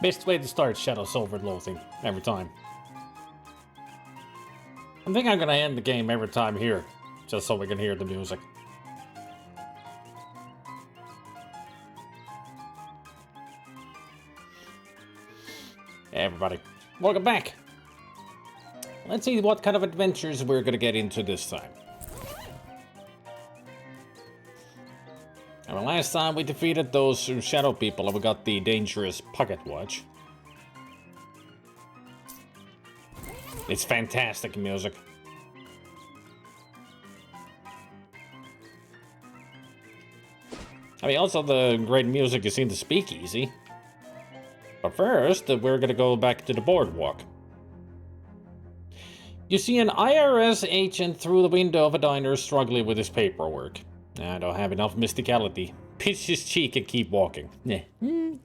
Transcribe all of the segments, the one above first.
Best way to start Shadows over Loathing, every time. I think I'm gonna end the game every time here, just so we can hear the music. Hey everybody, welcome back! Let's see what kind of adventures we're gonna get into this time. And last time we defeated those shadow people and we got the dangerous pocket watch. It's fantastic music. I mean, also the great music is in the speakeasy. But first, we're gonna go back to the boardwalk. You see an IRS agent through the window of a diner struggling with his paperwork. I don't have enough mysticality. Pinch his cheek and keep walking. Pinch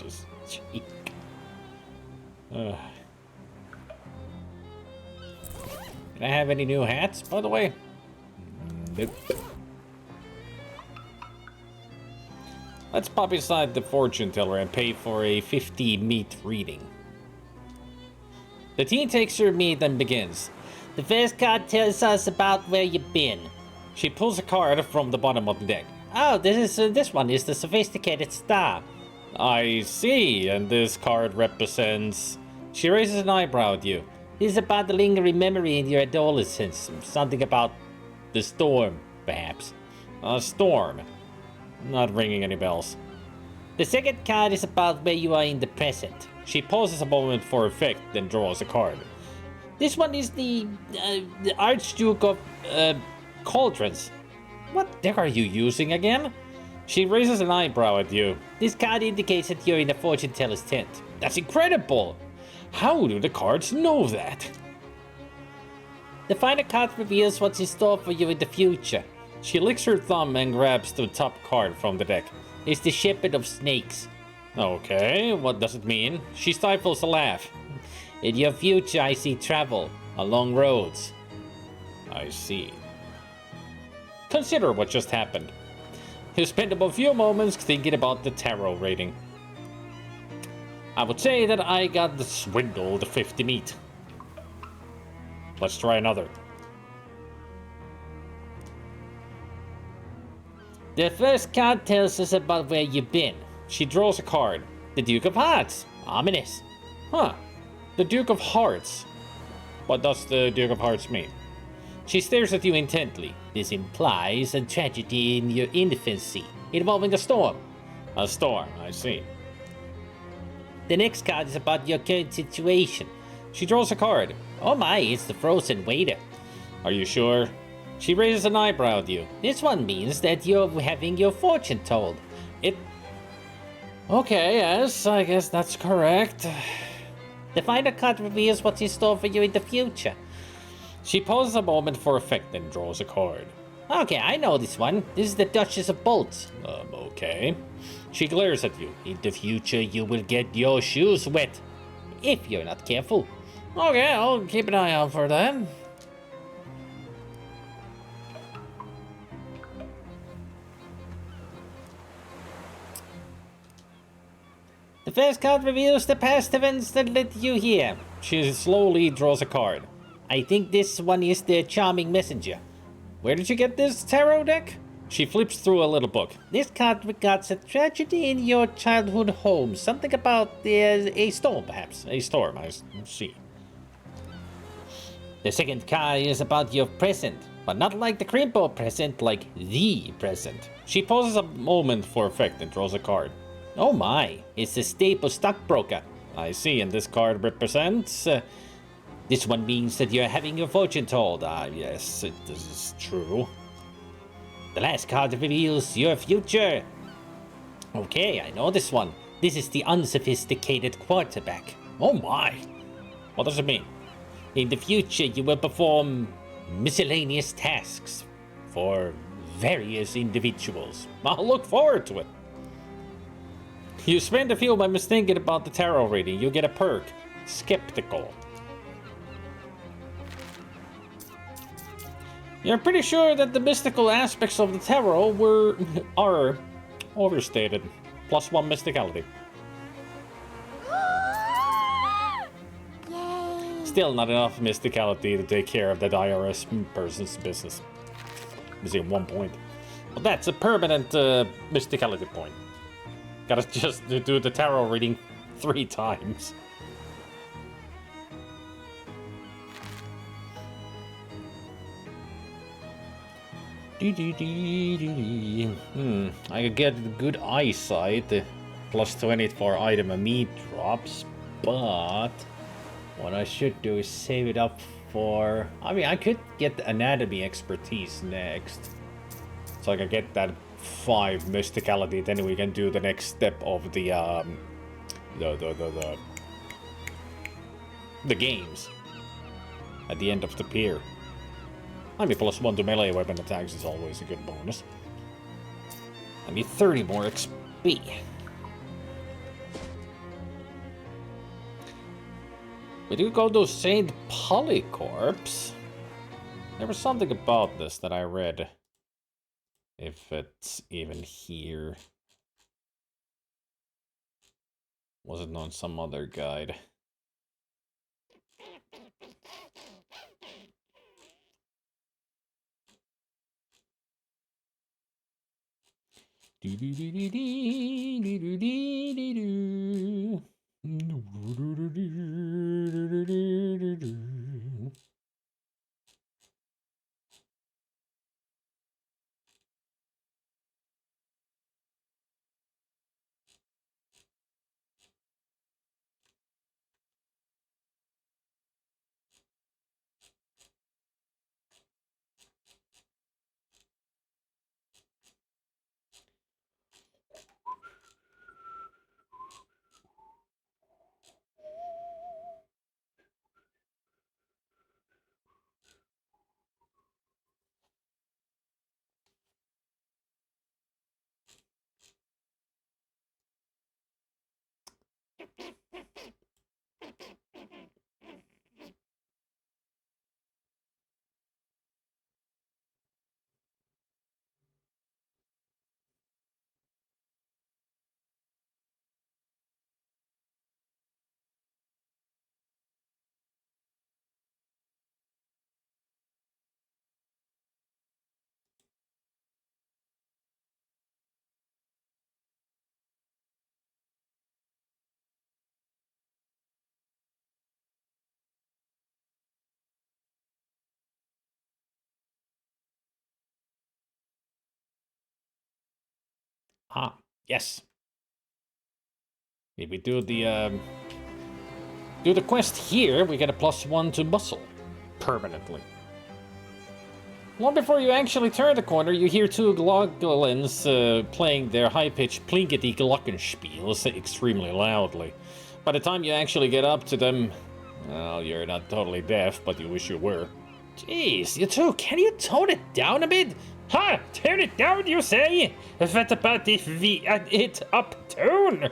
his cheek. Can I have any new hats, by the way? Nope. Let's pop inside the fortune teller and pay for a 50 meat reading. The teen takes her meat and begins. The first card tells us about where you've been. She pulls a card from the bottom of the deck. Oh, this one is the sophisticated star. I see, and this card represents... She raises an eyebrow at you. This is about the lingering memory in your adolescence. Something about the storm, perhaps. A storm. Not ringing any bells. The second card is about where you are in the present. She pauses a moment for effect, then draws a card. This one is the Archduke of Cauldrons. What deck are you using again? She raises an eyebrow at you. This card indicates that you're in a fortune teller's tent. That's incredible! How do the cards know that? The final card reveals what's in store for you in the future. She licks her thumb and grabs the top card from the deck. It's the Shepherd of Snakes. Okay, what does it mean? She stifles a laugh. In your future, I see travel along roads. I see. Consider what just happened. You spend a few moments thinking about the tarot rating. I would say that I got swindled 50 meat. Let's try another. The first card tells us about where you've been. She draws a card. The Duke of Hearts. Ominous. Huh. The Duke of Hearts. What does the Duke of Hearts mean? She stares at you intently. This implies a tragedy in your infancy, involving a storm. A storm, I see. The next card is about your current situation. She draws a card. Oh my, it's the frozen waiter. Are you sure? She raises an eyebrow at you. This one means that you're having your fortune told. Okay, yes, I guess that's correct. The final card reveals what's in store for you in the future. She pauses a moment for effect and draws a card. Okay, I know this one. This is the Duchess of Bolts. Okay. She glares at you. In the future, you will get your shoes wet. If you're not careful. Okay, I'll keep an eye out for that. The first card reveals the past events that led you here. She slowly draws a card. I think this one is the Charming Messenger. Where did you get this tarot deck? She flips through a little book. This card regards a tragedy in your childhood home. Something about a storm, perhaps. A storm, I see. The second card is about your present, but not like the Crimpo present, like the present. She pauses a moment for effect and draws a card. Oh my, it's the Staple Stockbroker. I see, and this card represents... this one means that you're having your fortune told. Yes, this is true. The last card reveals your future. Okay, I know this one. This is the Unsophisticated Quarterback. Oh my! What does it mean? In the future, you will perform miscellaneous tasks for various individuals. I'll look forward to it. You spend a few moments thinking about the tarot reading. You get a perk. Skeptical. You're pretty sure that the mystical aspects of the tarot are overstated. +1 mysticality. Yay! Still not enough mysticality to take care of that IRS person's business. Missing 1 point. But that's a permanent mysticality point. Gotta just do the tarot reading 3 times. I could get good eyesight, +20 for item and meat drops, but what I should do is save it up for... I mean, I could get anatomy expertise next. So I can get that 5 mysticality, then we can do the next step of the games at the end of the pier. I mean, +1 to melee weapon attacks is always a good bonus. I need 30 more XP. We do go to St. Polycorp's. There was something about this that I read. If it's even here. Was it on some other guide? Ah, yes. If we do the quest here, we get a +1 to muscle permanently. Long before you actually turn the corner, you hear 2 glogglins playing their high-pitched plinkety glockenspiels extremely loudly. By the time you actually get up to them, well, you're not totally deaf, but you wish you were. Jeez, you two, can you tone it down a bit? Ha! Turn it down, you say? What about if we add it up tone?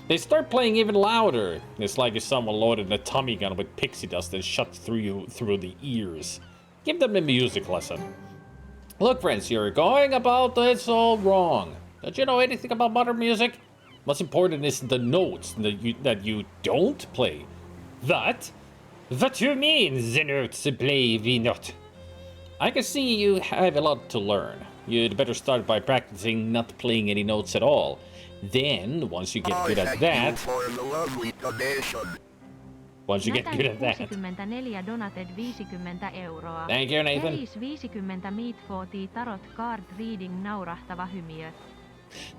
They start playing even louder. It's like if someone loaded a Tommy gun with pixie dust and shot through you through the ears. Give them a music lesson. Look, friends, you're going about this all wrong. Don't you know anything about modern music? What's important is the notes that you don't play. What? What do you mean, the notes play we not? I can see you have a lot to learn. You'd better start by practicing not playing any notes at all. Then, once you get good at that... Once you get good at that... 64 donated 50 euroa. Thank you, Nathan. Peris 50 meat for the tarot card reading naurahtava hymiö.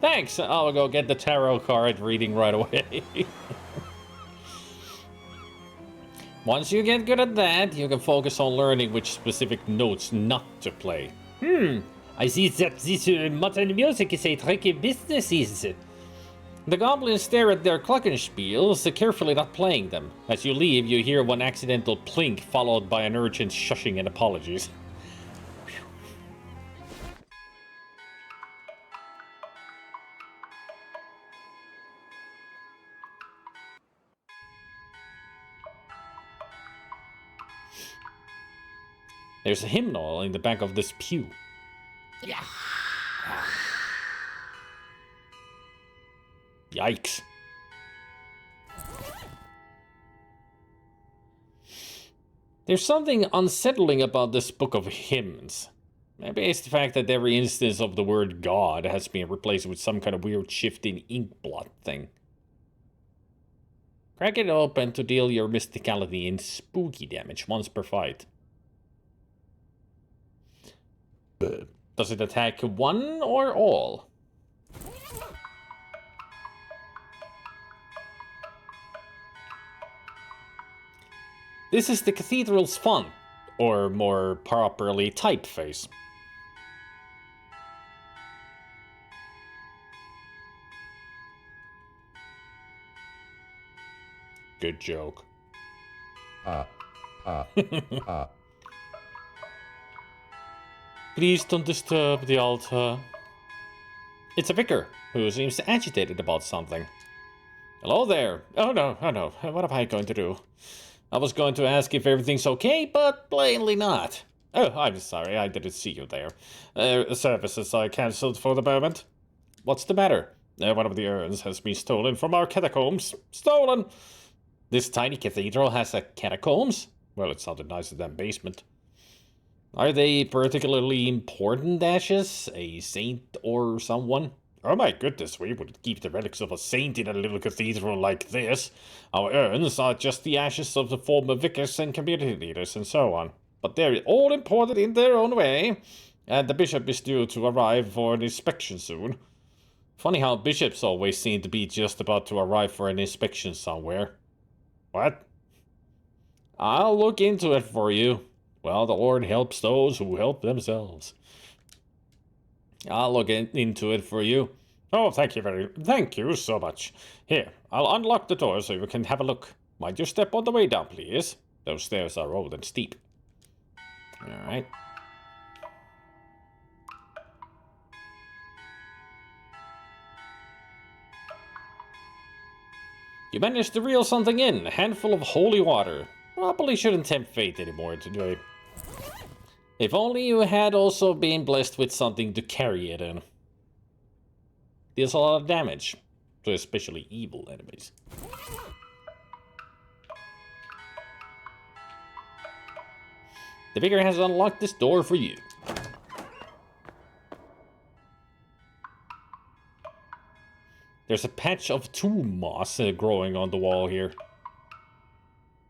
Thanks! I'll go get the tarot card reading right away. Once you get good at that, you can focus on learning which specific notes not to play. I see that this modern music is a tricky business. The goblins stare at their glockenspiels, carefully not playing them. As you leave, you hear one accidental plink followed by an urgent shushing and apologies. There's a hymnal in the back of this pew. Yeah. Yikes. There's something unsettling about this book of hymns. Maybe it's the fact that every instance of the word God has been replaced with some kind of weird shifting ink blot thing. Crack it open to deal your mysticality in spooky damage once per fight. Does it attack one or all? This is the cathedral's font, or more properly, typeface. Good joke. Please don't disturb the altar. It's a vicar who seems agitated about something. Hello there. Oh no. What am I going to do? I was going to ask if everything's okay, but plainly not. Oh, I'm sorry, I didn't see you there. Services are cancelled for the moment. What's the matter? One of the urns has been stolen from our catacombs. Stolen! This tiny cathedral has a catacombs? Well, it sounded nicer than basement. Are they particularly important ashes? A saint or someone? Oh my goodness, we would keep the relics of a saint in a little cathedral like this. Our urns are just the ashes of the former vicars and community leaders and so on. But they're all important in their own way, and the bishop is due to arrive for an inspection soon. Funny how bishops always seem to be just about to arrive for an inspection somewhere. What? I'll look into it for you. Well, the Lord helps those who help themselves. I'll look into it for you. Oh, thank you so much. Here, I'll unlock the door so you can have a look. Mind your step on the way down, please. Those stairs are old and steep. Alright. You managed to reel something in. A handful of holy water. Probably shouldn't tempt fate anymore today. If only you had also been blessed with something to carry it in. Deals a lot of damage to especially evil enemies. The vicar has unlocked this door for you. There's a patch of tomb moss growing on the wall here.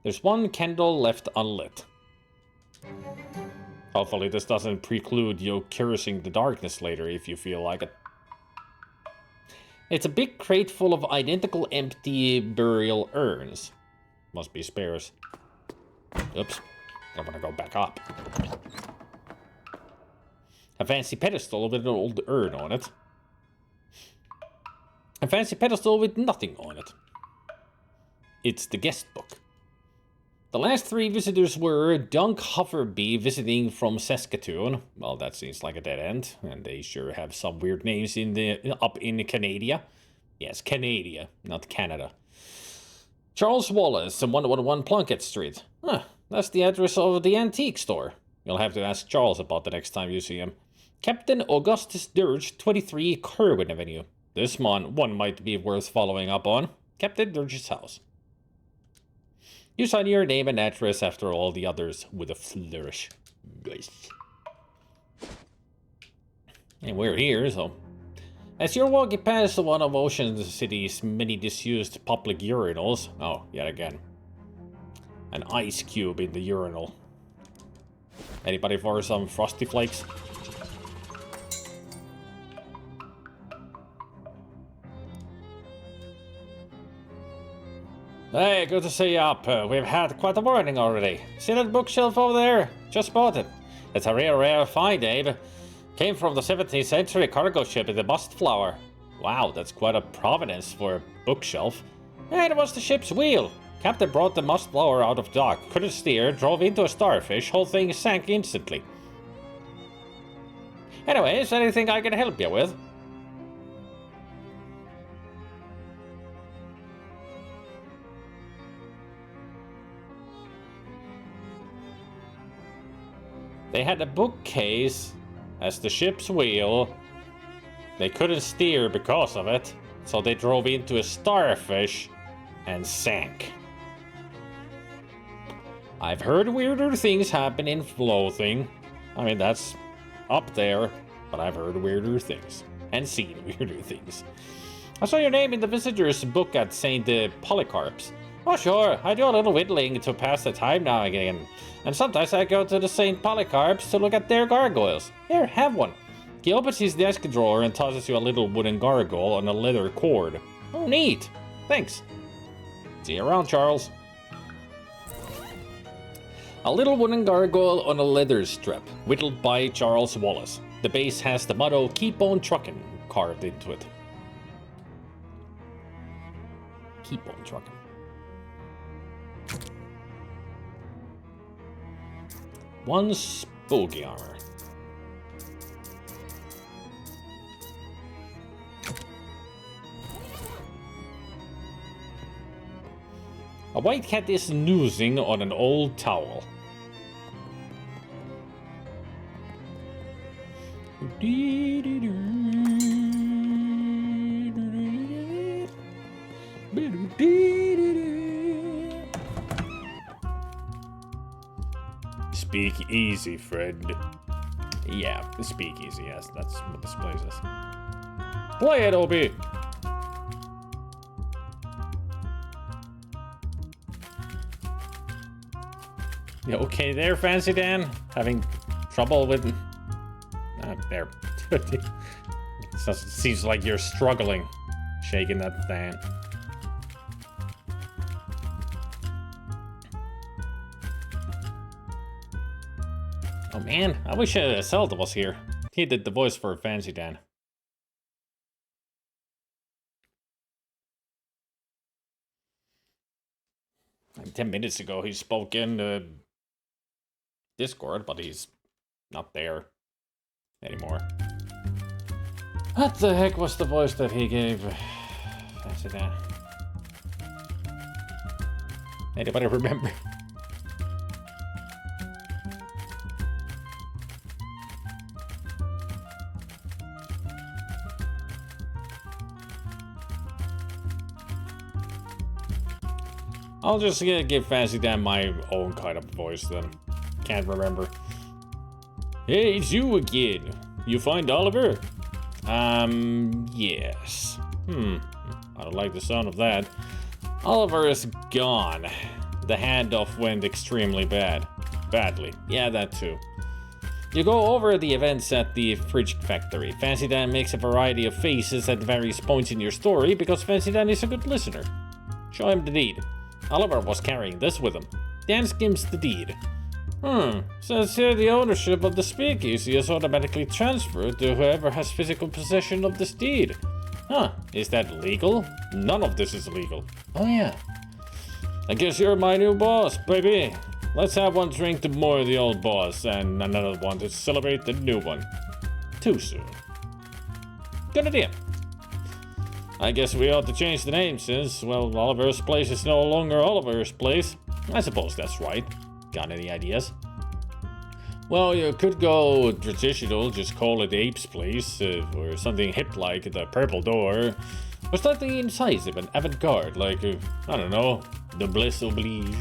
There's one candle left unlit. Hopefully this doesn't preclude you cursing the darkness later if you feel like it. It's a big crate full of identical empty burial urns. Must be spares. Oops. I'm gonna go back up. A fancy pedestal with an old urn on it. A fancy pedestal with nothing on it. It's the guest book. The last three visitors were Dunk Hufferby visiting from Saskatoon. Well, that seems like a dead end, and they sure have some weird names up in Canada. Yes, Canada, not Canada. Charles Wallace, 111 Plunkett Street. Huh, that's the address of the antique store. You'll have to ask Charles about the next time you see him. Captain Augustus Dirge, 23 Kerwin Avenue. This one might be worth following up on. Captain Dirge's house. You sign your name and address after all the others with a flourish. Nice. And we're here, so... As you're walking past one of Ocean City's many disused public urinals... Oh, yet again. An ice cube in the urinal. Anybody for some Frosty Flakes? Hey, good to see you up. We've had quite a morning already. See that bookshelf over there? Just bought it. It's a rare find, Abe. Came from the 17th century cargo ship in the Mustflower. Wow, that's quite a provenance for a bookshelf. And it was the ship's wheel. Captain brought the Mustflower out of dock, couldn't steer, drove into a starfish, whole thing sank instantly. Anyway, is there anything I can help you with? They had a bookcase as the ship's wheel. They couldn't steer because of it. So they drove into a starfish and sank. I've heard weirder things happen in Loathing. I mean, that's up there, but I've heard weirder things and seen weirder things. I saw your name in the visitor's book at St. Polycarp's. Oh, sure, I do a little whittling to pass the time now and again. And sometimes I go to the St. Polycarp's to look at their gargoyles. Here, have one. He opens his desk drawer and tosses you a little wooden gargoyle on a leather cord. Oh, neat. Thanks. See you around, Charles. A little wooden gargoyle on a leather strip, whittled by Charles Wallace. The base has the motto, "Keep on truckin'," carved into it. Keep on truckin'. One spooky armor. A white cat is snoozing on an old towel. Speak easy, friend. Yeah, speak easy, yes, that's what this place is. Play it, Obi! You okay there, Fancy Dan? Having trouble with... there. It seems like you're struggling, shaking that thing. Oh man, I wish Zelda was here. He did the voice for Fancy Dan. Like 10 minutes ago he spoke in Discord, but he's not there anymore. What the heck was the voice that he gave? Fancy Dan. Anybody remember? I'll just give Fancy Dan my own kind of voice then. Can't remember. Hey, it's you again. You find Oliver? Yes. I don't like the sound of that. Oliver is gone. The handoff went extremely badly. Yeah, that too. You go over the events at the fridge factory. Fancy Dan makes a variety of faces at various points in your story because Fancy Dan is a good listener. Show him the deed. Oliver was carrying this with him. Dan skims the deed. Says here the ownership of the speakeasy is automatically transferred to whoever has physical possession of this deed. Huh, is that legal? None of this is legal. Oh yeah. I guess you're my new boss, baby. Let's have one drink to mourn the old boss and another one to celebrate the new one. Too soon. Good idea. I guess we ought to change the name since, well, Oliver's Place is no longer Oliver's Place. I suppose that's right. Got any ideas? Well, you could go traditional, just call it Ape's Place, or something hip like the Purple Door, or something incisive and avant-garde like, I don't know, the Bliss Oblige.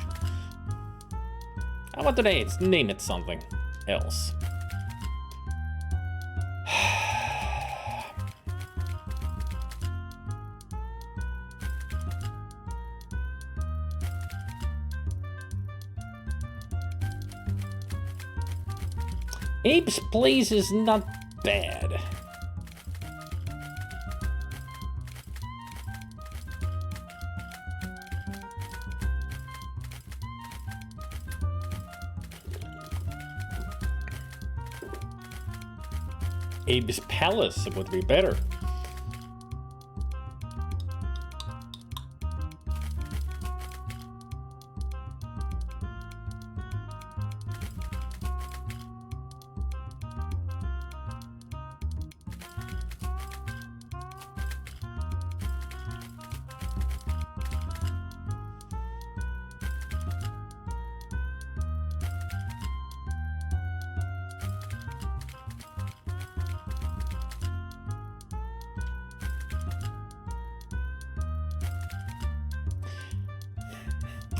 I want to name it something else. Ape's Place is not bad. Abe's Palace would be better.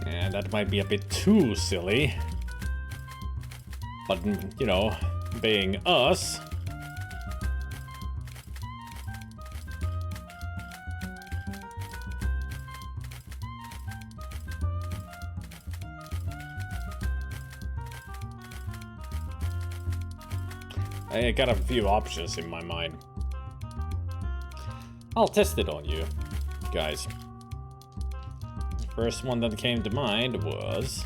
And that might be a bit too silly. But, you know, being us... I got a few options in my mind. I'll test it on you, guys. The first one that came to mind was...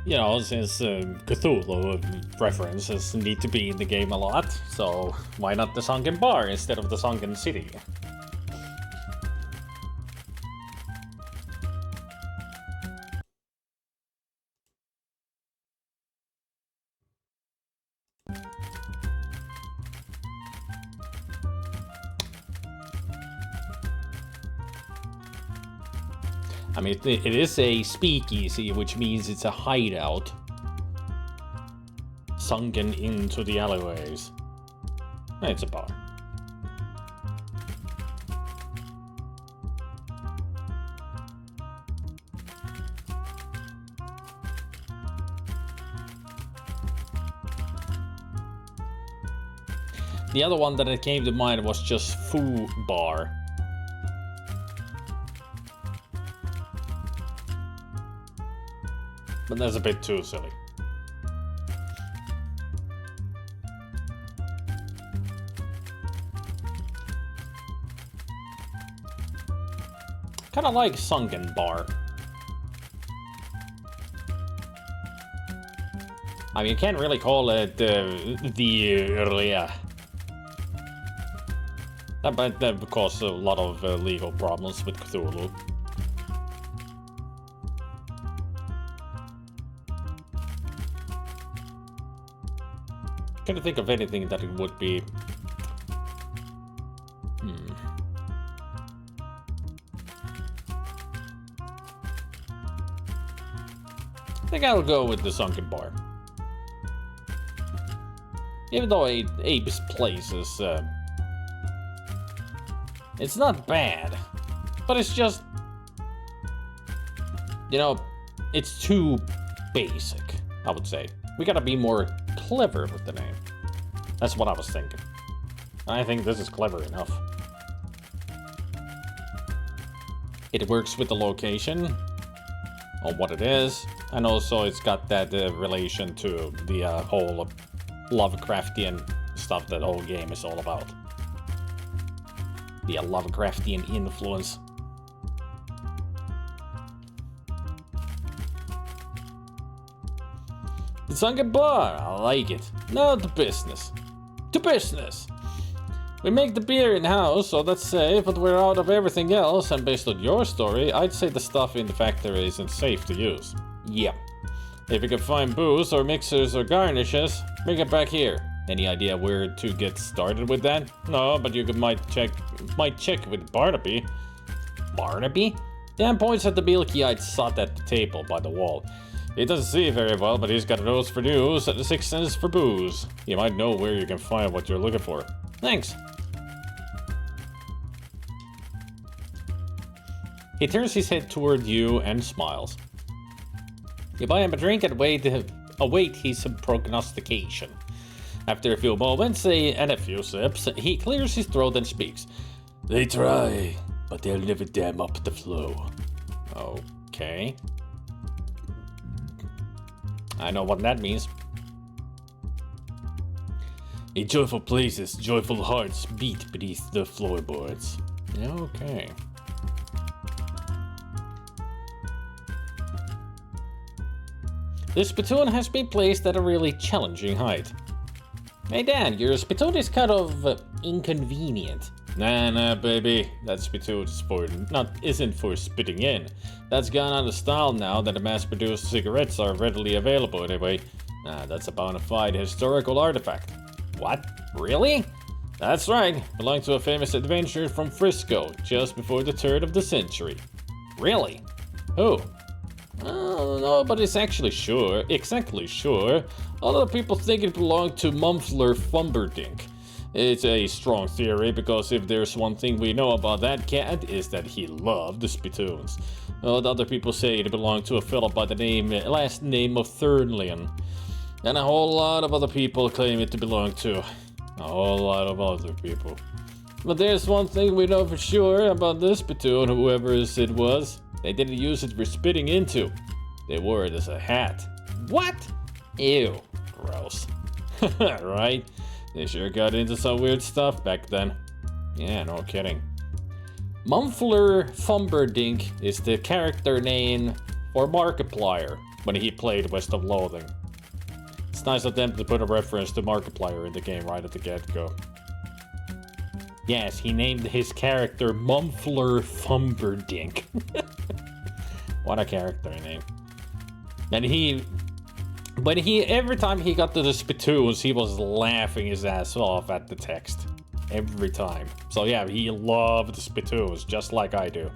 You know, since Cthulhu references need to be in the game a lot, so why not the Sunken Bar instead of the Sunken City? I mean, it is a speakeasy, which means it's a hideout. Sunken into the alleyways. It's a bar. The other one that came to mind was just Foo Bar. But that's a bit too silly. Kinda like Sunken Bar. I mean, you can't really call it the earlier. That might cause a lot of legal problems with Cthulhu. Can't think of anything that it would be. I think I'll go with the Sunken Bar. Even though Abe's place is, it's not bad, but it's just, you know, it's too basic, I would say. We gotta be more clever with the name. That's what I was thinking. I think this is clever enough. It works with the location, on what it is, and also it's got that relation to the whole Lovecraftian stuff that the whole game is all about. The Lovecraftian influence. The Sunken Bar, I like it. Now to business. To business! We make the beer in-house, so that's safe, but we're out of everything else, and based on your story, I'd say the stuff in the factory isn't safe to use. Yep. If you can find booze or mixers or garnishes, bring it back here. Any idea where to get started with that? No, but you might check with Barnaby. Barnaby? Dan points at the milky-eyed sot at the table by the wall. He doesn't see very well, but he's got a nose for news and a sixth sense for booze. He might know where you can find what you're looking for. Thanks. He turns his head toward you and smiles. You buy him a drink and await his prognostication. After a few moments and a few sips, he clears his throat and speaks. They try, but they'll never dam up the flow. Okay. I know what that means. In joyful places, joyful hearts beat beneath the floorboards. Okay. The spittoon has been placed at a really challenging height. Hey Dan, your spittoon is kind of inconvenient. Nah, baby. That spittoon isn't for spitting in. That's gone out of style now that the mass-produced cigarettes are readily available anyway. That's a bona fide historical artifact. What? Really? That's right. Belonged to a famous adventurer from Frisco, just before the turn of the century. Really? Who? Nobody's actually sure. Exactly sure. A lot of people think it belonged to Muffler Fumberdink. It's a strong theory because if there's one thing we know about that cat is that he loved the spittoons. Other people say it belonged to a fellow by the last name of Thurnlian. And a whole lot of other people claim it to belong to a whole lot of other people. But there's one thing we know for sure about this spittoon, whoever it was. They didn't use it for spitting into. They wore it as a hat. What? Ew. Gross. Right? They sure got into some weird stuff back then. Yeah, no kidding. Muffler Fumberdink is the character name for Markiplier when he played West of Loathing. It's nice of them to put a reference to Markiplier in the game right at the get-go. Yes, he named his character Muffler Fumberdink. What a character name. And every time he got to the spittoons, he was laughing his ass off at the text. Every time. So yeah, he loved the spittoons, just like I do.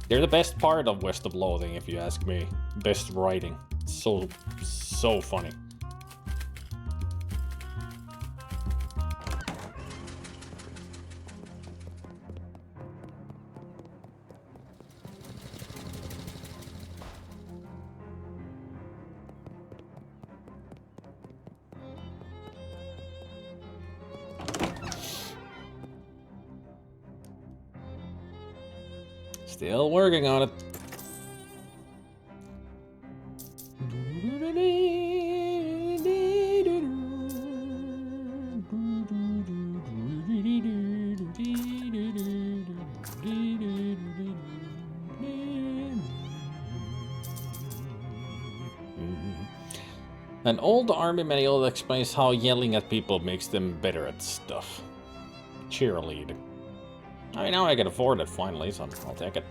They're the best part of West of Loathing, if you ask me. Best writing. So funny. Still working on it. An old army manual explains how yelling at people makes them better at stuff. Cheerlead. I mean, now I can afford it finally, so I'll take it.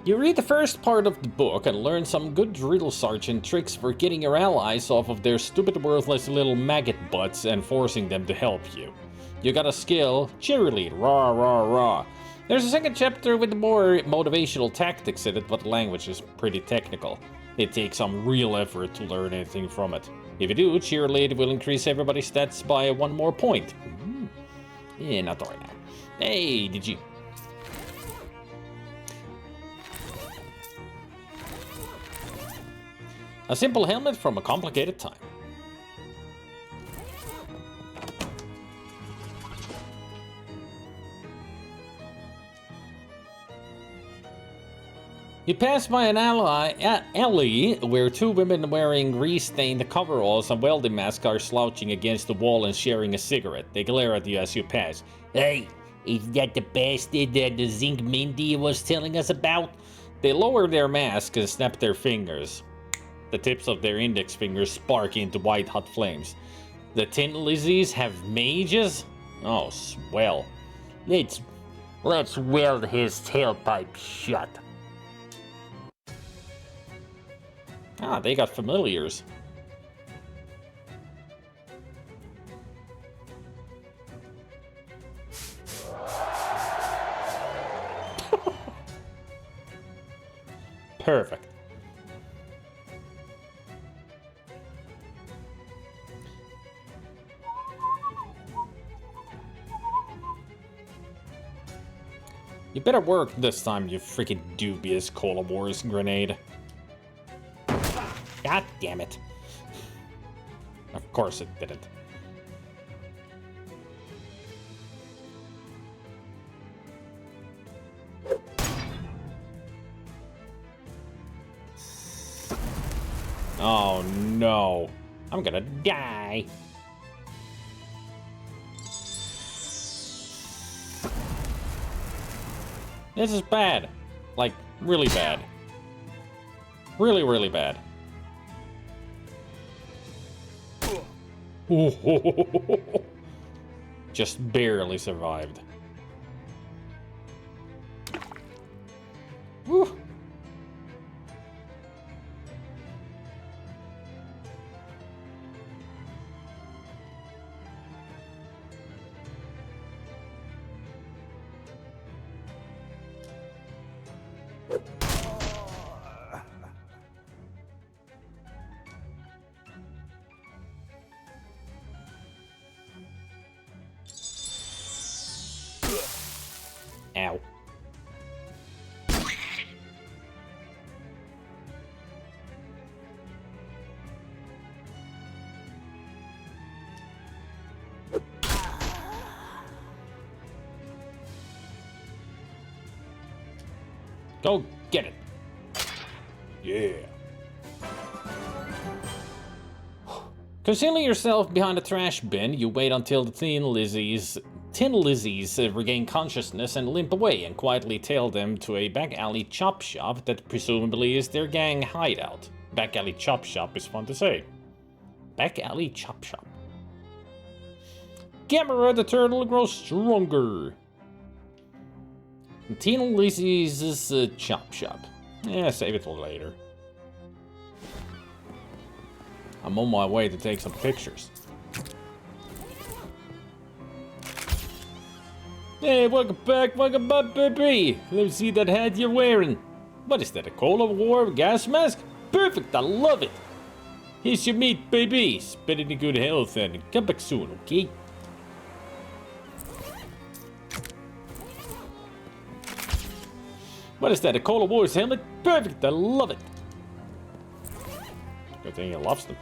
You read the first part of the book and learn some good drill sergeant tricks for getting your allies off of their stupid worthless little maggot butts and forcing them to help you. You got a skill, cheerlead, rah rah rah. There's a second chapter with more motivational tactics in it, but the language is pretty technical. It takes some real effort to learn anything from it. If you do, cheerlead will increase everybody's stats by 1 more point. Yeah, not right now. Hey, did you... A simple helmet from a complicated time. You pass by an alley where 2 women wearing grease-stained coveralls and welding masks are slouching against the wall and sharing a cigarette. They glare at you as you pass. Hey, is that the bastard that the Zinc Mindy was telling us about? They lower their masks and snap their fingers. The tips of their index fingers spark into white-hot flames. The Tin Lizzies have mages? Oh, swell. Let's weld his tailpipe shut. Ah, they got familiars. Perfect. You better work this time, you freaking dubious Cola Wars grenade. God damn it. Of course it didn't. Oh no. I'm gonna die. This is bad. Like, really bad. Really, really bad. Just barely survived. Woo. Ow. Go get it. Yeah. Concealing yourself behind a trash bin, you wait until the Tin Lizzies regain consciousness and limp away and quietly tail them to a back alley chop shop that presumably is their gang hideout. Back alley chop shop is fun to say. Back alley chop shop. Gamera the turtle grows stronger. Tin Lizzy's chop shop. Yeah, save it for later. I'm on my way to take some pictures. Hey, welcome back, baby. Let me see that hat you're wearing. What is that, a Cold War gas mask? Perfect, I love it. Here's your meat, baby. Spend it in good health and come back soon, okay? What is that, a Cold War's helmet? Perfect, I love it. Good thing he loves them.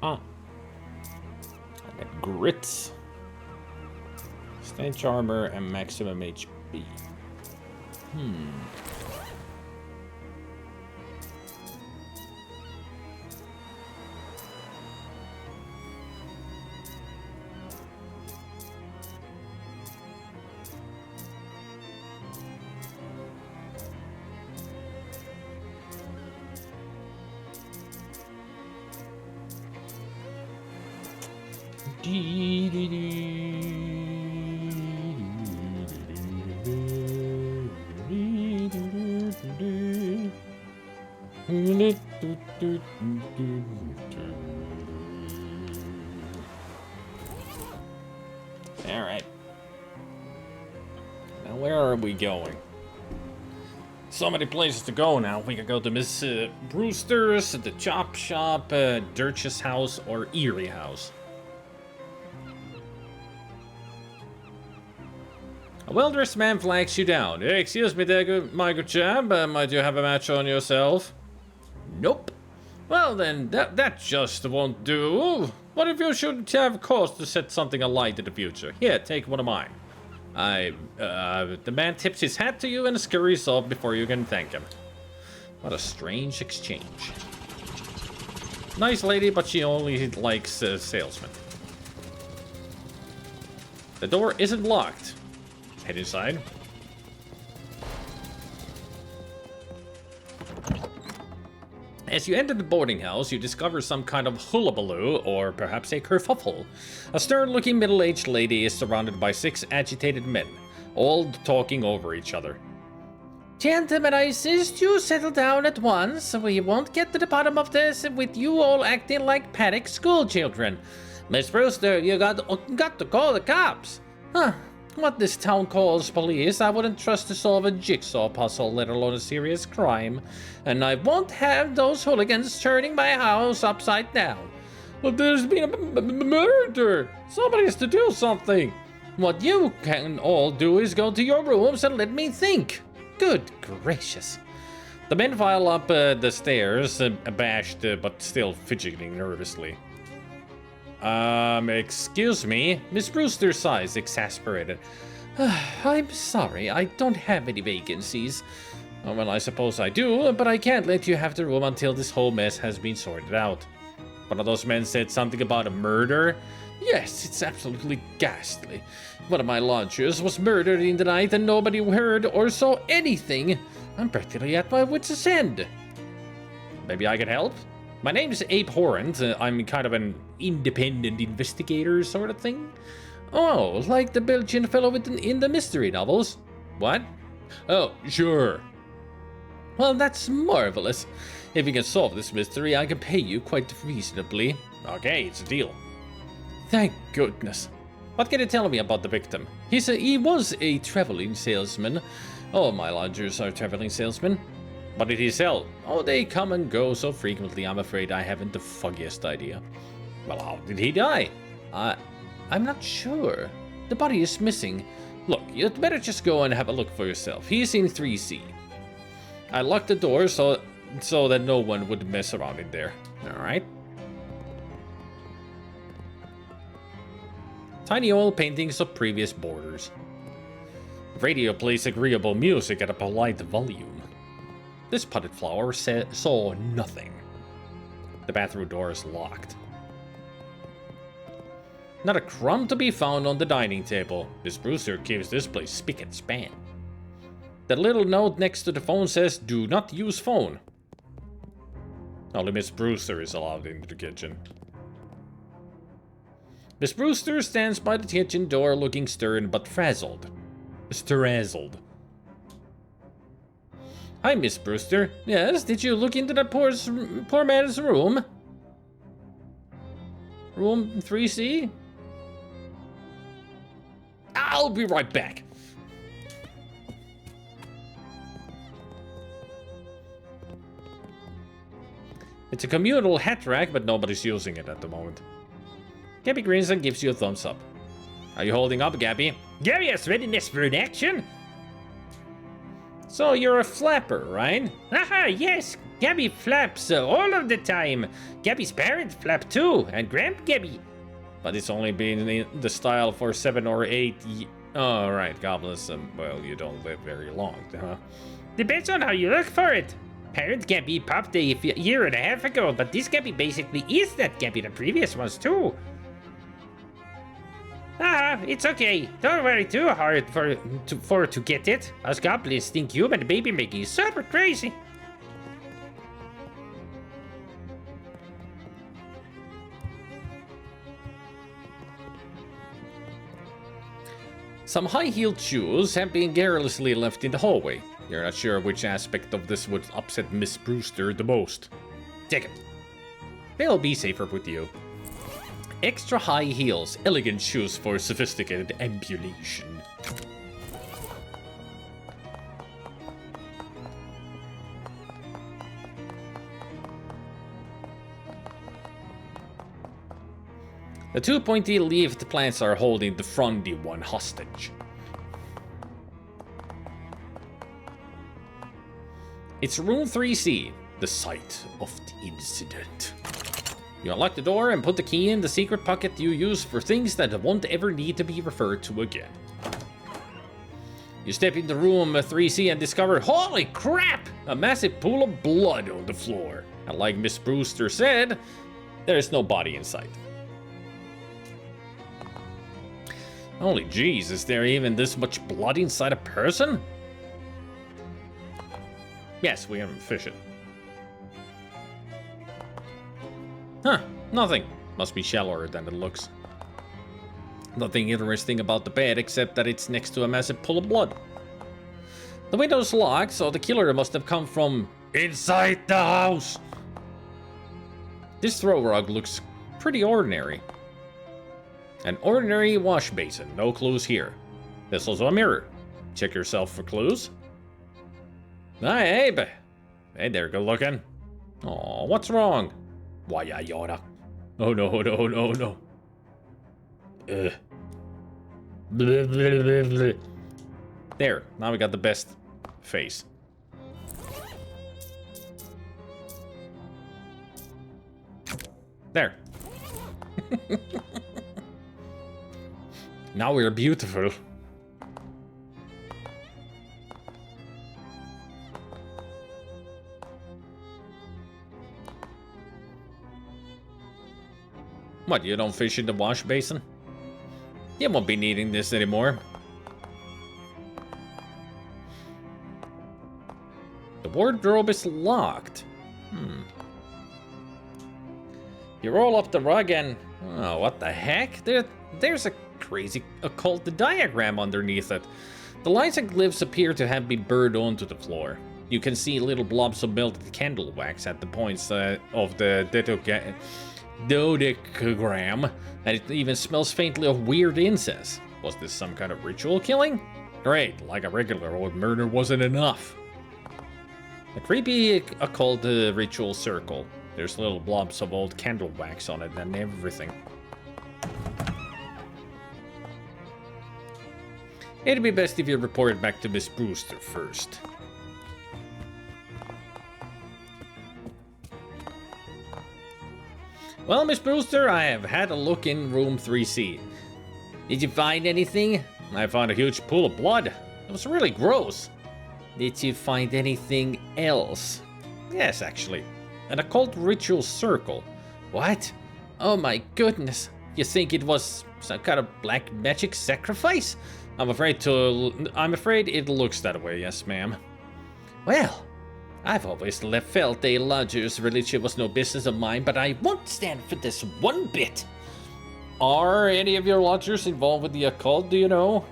Ah. I got grits. Stench armor and maximum HP. All right. Now where are we going? So many places to go now. We could go to Miss Brewster's, the Chop Shop, Dirch's house, or Erie house. A well-dressed man flags you down. Hey, excuse me there, my good chap. Might you have a match on yourself? Nope. Well then, that just won't do. What if you should have cause to set something alight in the future? Here, take one of mine. The man tips his hat to you and scurries off before you can thank him. What a strange exchange. Nice lady, but she only likes salesmen. The door isn't locked. Head inside. As you enter the boarding house, you discover some kind of hullabaloo, or perhaps a kerfuffle. A stern-looking middle-aged lady is surrounded by 6 agitated men, all talking over each other. Gentlemen, I insist you settle down at once. We won't get to the bottom of this with you all acting like panicked schoolchildren. Miss Brewster, you got to call the cops. Huh. What this town calls police, I wouldn't trust to solve a jigsaw puzzle, let alone a serious crime. And I won't have those hooligans turning my house upside down. But there's been a murder. Somebody has to do something. What you can all do is go to your rooms and let me think. Good gracious. The men file up the stairs, abashed but still fidgeting nervously. Excuse me? Miss Brewster sighs, exasperated. I'm sorry, I don't have any vacancies. Well, I suppose I do, but I can't let you have the room until this whole mess has been sorted out. One of those men said something about a murder. Yes, it's absolutely ghastly. One of my lodgers was murdered in the night and nobody heard or saw anything. I'm practically at my wit's end. Maybe I can help? My name's Abe Horrent. I'm kind of an independent investigator sort of thing. Oh, like the Belgian fellow in the mystery novels. What? Oh, sure. Well, that's marvelous. If you can solve this mystery, I can pay you quite reasonably. Okay, it's a deal. Thank goodness. What can you tell me about the victim? He was a traveling salesman. All my lodgers are traveling salesmen. What did he sell? Oh, they come and go so frequently, I'm afraid I haven't the foggiest idea. Well, how did he die? I'm not sure. The body is missing. Look, you'd better just go and have a look for yourself. He's in 3C. I locked the door so that no one would mess around in there. Alright. Tiny oil paintings of previous boarders. Radio plays agreeable music at a polite volume. This potted flower saw nothing. The bathroom door is locked. Not a crumb to be found on the dining table. Miss Brewster keeps this place spick and span. The little note next to the phone says, "Do not use phone." Only Miss Brewster is allowed into the kitchen. Miss Brewster stands by the kitchen door looking stern but frazzled. Strazzled. Hi, Miss Brewster. Yes, did you look into that poor man's room? Room 3C? I'll be right back. It's a communal hat rack, but nobody's using it at the moment. Gabby grins and gives you a thumbs up. Are you holding up, Gabby? Gabby has readiness for an action. So you're a flapper, right? Haha, yes. Gabby flaps all of the time. Gabby's parents flap too, and Grandpa Gabby. But it's only been in the style for 7 or 8 Oh, right, goblins. Well, you don't live very long, huh? Depends on how you look for it. Parent Gabby popped a year and a half ago, but this Gabby basically is that Gabby, the previous ones too. It's okay. Don't worry too hard to get it. Us goblins think human baby making is super crazy. Some high-heeled shoes have been carelessly left in the hallway. You're not sure which aspect of this would upset Miss Brewster the most. Take it. They'll be safer with you. Extra high heels, elegant shoes for sophisticated ambulation. The two pointy-leaved plants are holding the frondy one hostage. It's room 3C, the site of the incident. You unlock the door and put the key in the secret pocket you use for things that won't ever need to be referred to again. You step into room 3C and discover, holy crap, a massive pool of blood on the floor. And like Miss Brewster said, there's no body in sight. Holy jeez, is there even this much blood inside a person? Yes, we am fishing. Huh, nothing. Must be shallower than it looks. Nothing interesting about the bed except that it's next to a massive pool of blood. The window's locked, so the killer must have come from inside the house. This throw rug looks pretty ordinary. An ordinary wash basin, no clues here. There's also a mirror. Check yourself for clues. Hi, Abe. Hey there, good looking. Aw, what's wrong? Why, Yoda? Oh no, no, no, no. Ugh. Blah, blah, blah, blah. There, now we got the best face. There. Now we're beautiful. What, you don't fish in the wash basin? You won't be needing this anymore. The wardrobe is locked. You roll up the rug and... Oh, what the heck? There's a crazy occult diagram underneath it. The lines and glyphs appear to have been burned onto the floor. You can see little blobs of melted candle wax at the points of the dodecagram, and it even smells faintly of weird incense. Was this some kind of ritual killing? Great, like a regular old murder wasn't enough. A creepy occult ritual circle. There's little blobs of old candle wax on it and everything. It'd be best if you reported back to Miss Brewster first. Well, Miss Brewster, I have had a look in room 3C. Did you find anything? I found a huge pool of blood. It was really gross. Did you find anything else? Yes, actually. An occult ritual circle. What? Oh my goodness. You think it was some kind of black magic sacrifice? I'm afraid it looks that way, yes, ma'am. Well, I've always felt a lodger's religion was no business of mine, but I won't stand for this one bit. Are any of your lodgers involved with the occult, do you know?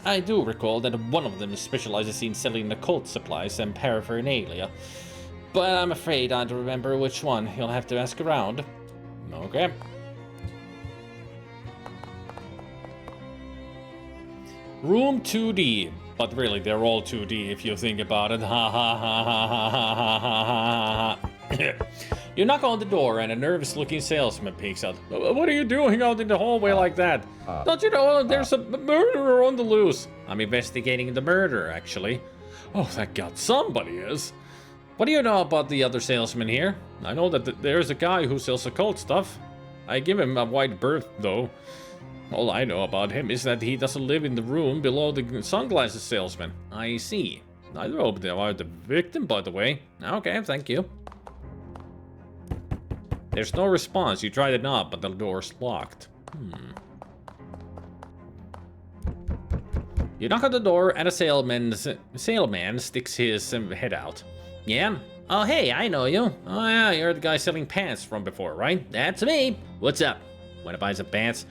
I do recall that one of them specializes in selling occult supplies and paraphernalia. But I'm afraid I don't remember which one. You'll have to ask around. Okay. Room 2D. But really, they're all 2D if you think about it. Ha ha ha ha ha ha ha ha ha. You knock on the door and a nervous-looking salesman peeks out. What are you doing out in the hallway like that? Don't you know there's a murderer on the loose? I'm investigating the murder, actually. Oh, thank God, somebody is. What do you know about the other salesman here? I know that there's a guy who sells occult stuff. I give him a wide berth, though. All I know about him is that he doesn't live in the room below the sunglasses salesman. I see. I hope they are the victim, by the way. Okay, thank you. There's no response. You tried the knob, but the door's locked. You knock on the door, and a salesman sticks his head out. Yeah? Oh, hey, I know you. Oh, yeah, you're the guy selling pants from before, right? That's me. What's up? Wanna buy some pants?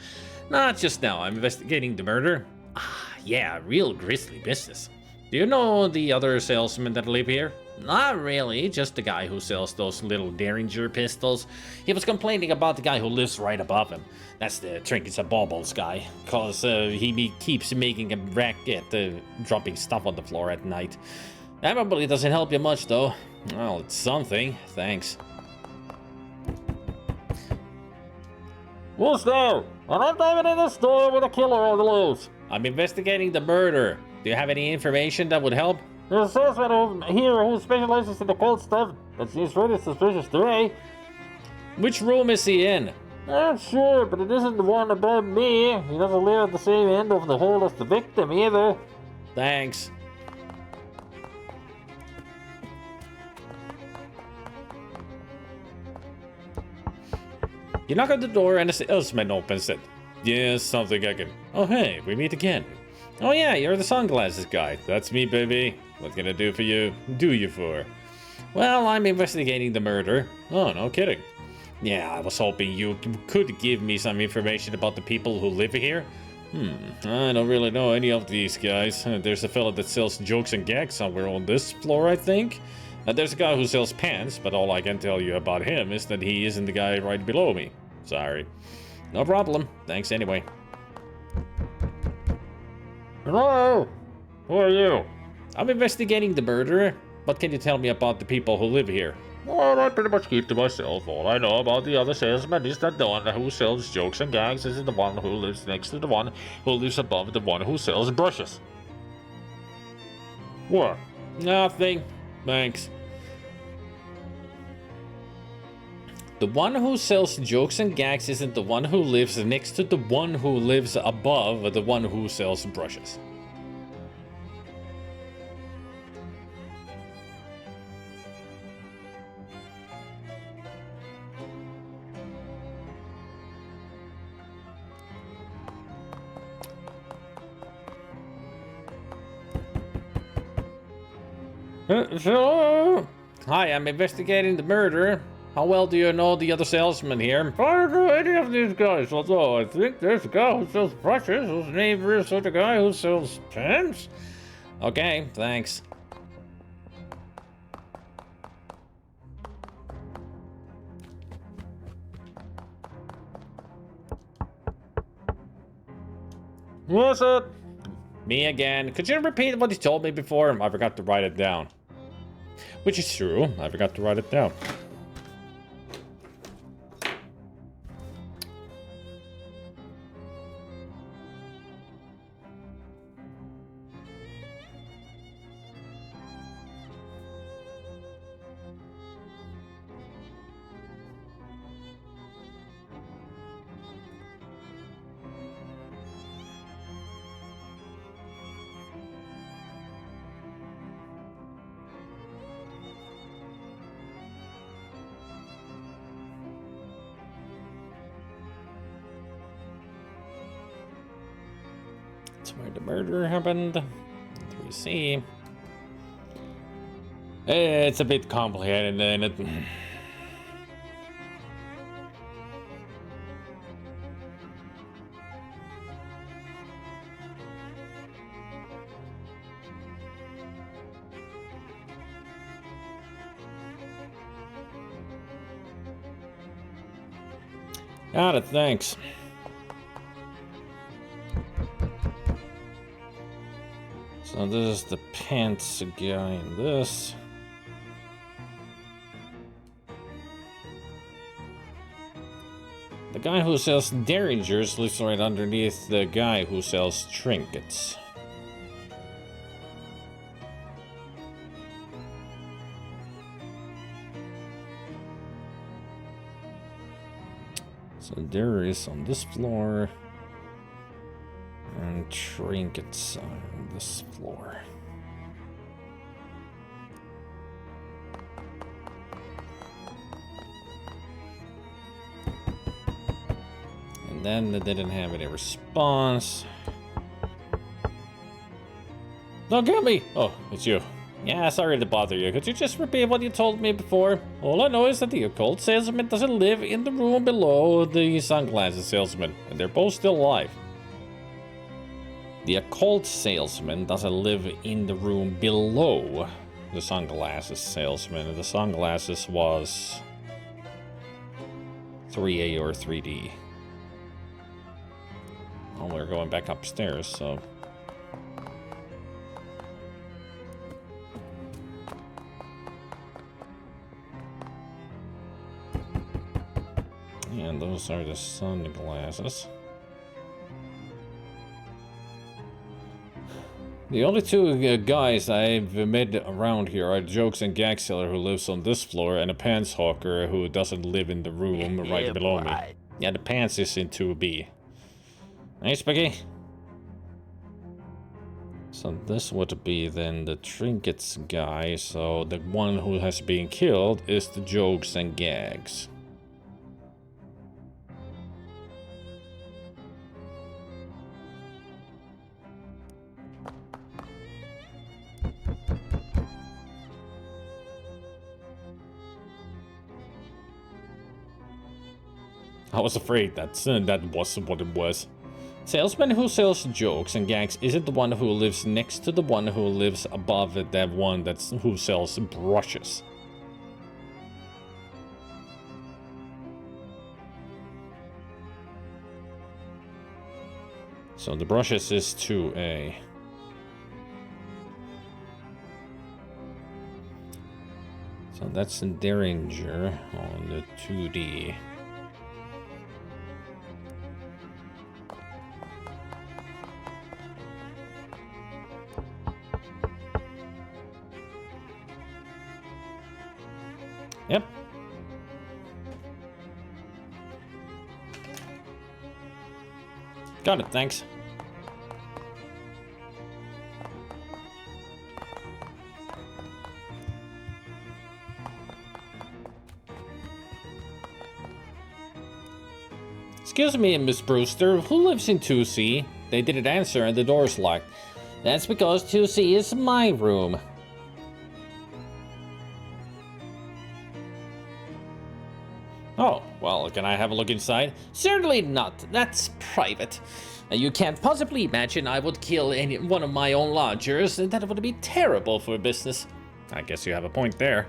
Not just now. I'm investigating the murder. Ah, yeah, real grisly business. Do you know the other salesmen that live here? Not really, just the guy who sells those little Derringer pistols. He was complaining about the guy who lives right above him. That's the Trinkets and Baubles guy, cause he keeps making a racket, dropping stuff on the floor at night. That probably doesn't help you much, though. Well, it's something. Thanks. Who's there? And I'm diving in the store with a killer on the loose. I'm investigating the murder. Do you have any information that would help? There's a salesman here who specializes in occult stuff, but seems really suspicious to me. Which room is he in? Not sure, but it isn't the one above me. He doesn't live at the same end of the hole as the victim either. Thanks. You knock on the door and a salesman opens it. Yes, something I can... Oh, hey, we meet again. Oh yeah, you're the sunglasses guy. That's me, baby. What can I do for you? Do you for? Well, I'm investigating the murder. Oh, no kidding. Yeah, I was hoping you could give me some information about the people who live here. I don't really know any of these guys. There's a fella that sells jokes and gags somewhere on this floor, I think. There's a guy who sells pants, but all I can tell you about him is that he isn't the guy right below me. Sorry. No problem. Thanks anyway. Hello? Who are you? I'm investigating the murder. What can you tell me about the people who live here? Well, I pretty much keep to myself. All I know about the other salesman is that the one who sells jokes and gags is the one who lives next to the one who lives above the one who sells brushes. What? Nothing. Thanks. The one who sells jokes and gags isn't the one who lives next to the one who lives above the one who sells brushes. So, hi, I'm investigating the murder. How well do you know the other salesman here? I don't know any of these guys, although I think there's a guy who sells brushes whose neighbor is the guy who sells pens. Okay, thanks. What's up? Me again. Could you repeat what you told me before? I forgot to write it down. Which is true. I forgot to write it down. That's where the murder happened. 3C. It's a bit complicated, and it. Got it, thanks. So this is the pants guy in this. The guy who sells derringers lives right underneath the guy who sells trinkets. So there is on this floor. And trinkets on this floor. And then they didn't have any response. Don't get me! Oh, it's you. Yeah, sorry to bother you. Could you just repeat what you told me before? All I know is that the occult salesman doesn't live in the room below the sunglasses salesman, and they're both still alive. The occult salesman doesn't live in the room below the sunglasses salesman. The sunglasses was 3A or 3D. Oh, we're going back upstairs, so. And those are the sunglasses. The only two guys I've met around here are Jokes and Gag Seller who lives on this floor and a Pants Hawker who doesn't live in the room right below me. Yeah, the Pants is in 2B. Hey, Spaggy. So this would be then the Trinkets guy, so the one who has been killed is the Jokes and Gags. I was afraid that was what it was. Salesman who sells jokes and gags isn't the one who lives next to the one who lives above it, that one who sells brushes. So the brushes is 2A. So that's a Derringer on the 2D. Yep. Got it, thanks. Excuse me, Miss Brewster, who lives in 2C? They didn't answer and the door's locked. That's because 2C is my room. Oh, well, can I have a look inside? Certainly not. That's private. You can't possibly imagine I would kill one of my own lodgers. That would be terrible for business. I guess you have a point there.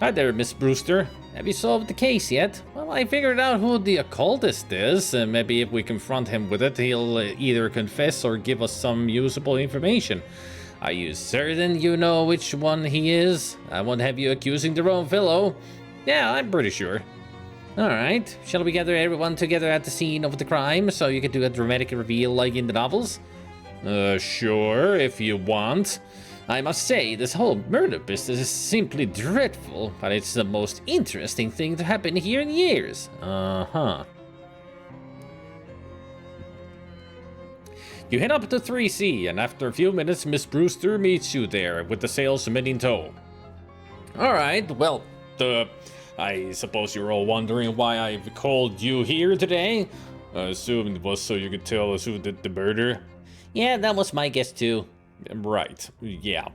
Hi there, Miss Brewster. Have you solved the case yet? Well, I figured out who the occultist is, and maybe if we confront him with it, he'll either confess or give us some usable information. Are you certain you know which one he is? I won't have you accusing the wrong fellow. Yeah, I'm pretty sure. Alright, shall we gather everyone together at the scene of the crime so you can do a dramatic reveal like in the novels? Sure, if you want. I must say, this whole murder business is simply dreadful, but it's the most interesting thing to happen here in years. Uh-huh. You head up to 3C, and after a few minutes, Miss Brewster meets you there with the salesman in tow. Alright, well, I suppose you're all wondering why I've called you here today? I assumed it was so you could tell us who did the murder. Yeah, that was my guess too. Right, yeah.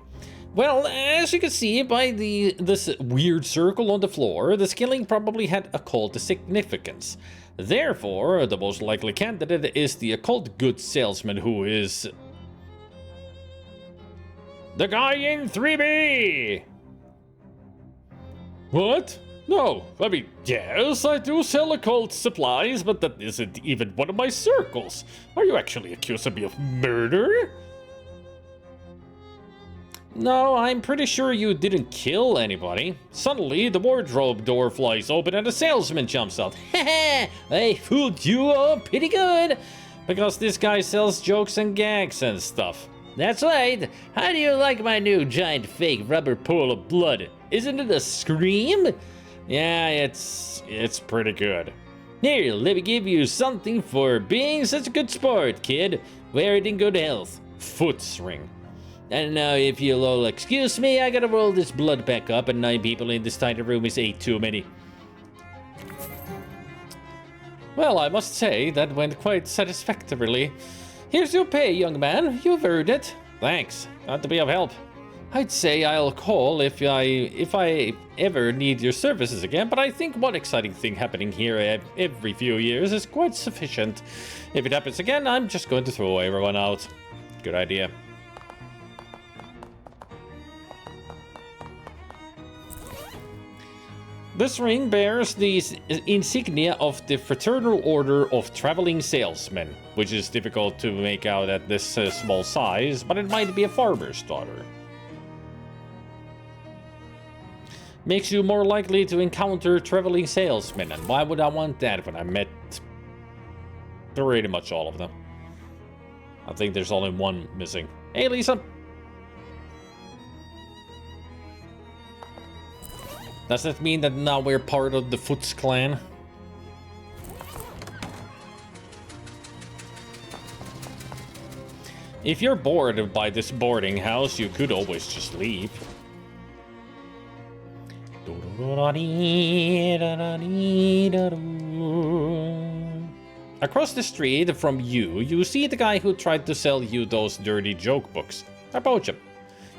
Well, as you can see by this weird circle on the floor, this killing probably had occult significance. Therefore, the most likely candidate is the occult goods salesman who is... the guy in 3B! What? No, I mean, yes, I do sell occult supplies, but that isn't even one of my circles. Are you actually accusing me of murder? No, I'm pretty sure you didn't kill anybody. Suddenly, the wardrobe door flies open and a salesman jumps out. Heh, I fooled you all pretty good. Because this guy sells jokes and gags and stuff. That's right. How do you like my new giant fake rubber pool of blood? Isn't it a scream? Yeah, it's pretty good. Here, let me give you something for being such a good sport, kid. Wear it in good health. Foot's ring. And now, if you'll all excuse me, I gotta roll this blood back up, and 9 people in this tiny room is 8 too many. Well, I must say, that went quite satisfactorily. Here's your pay, young man. You've earned it. Thanks. Glad to be of help. I'd say I'll call if I ever need your services again, but I think one exciting thing happening here every few years is quite sufficient. If it happens again, I'm just going to throw everyone out. Good idea. This ring bears the insignia of the Fraternal Order of Traveling Salesmen, which is difficult to make out at this small size, but it might be a farmer's daughter. Makes you more likely to encounter traveling salesmen, and why would I want that when I met pretty much all of them? I think there's only one missing. Hey, Lisa! Does that mean that now we're part of the Foots clan? If you're bored by this boarding house, you could always just leave. Across the street from you see the guy who tried to sell you those dirty joke books. Approach him.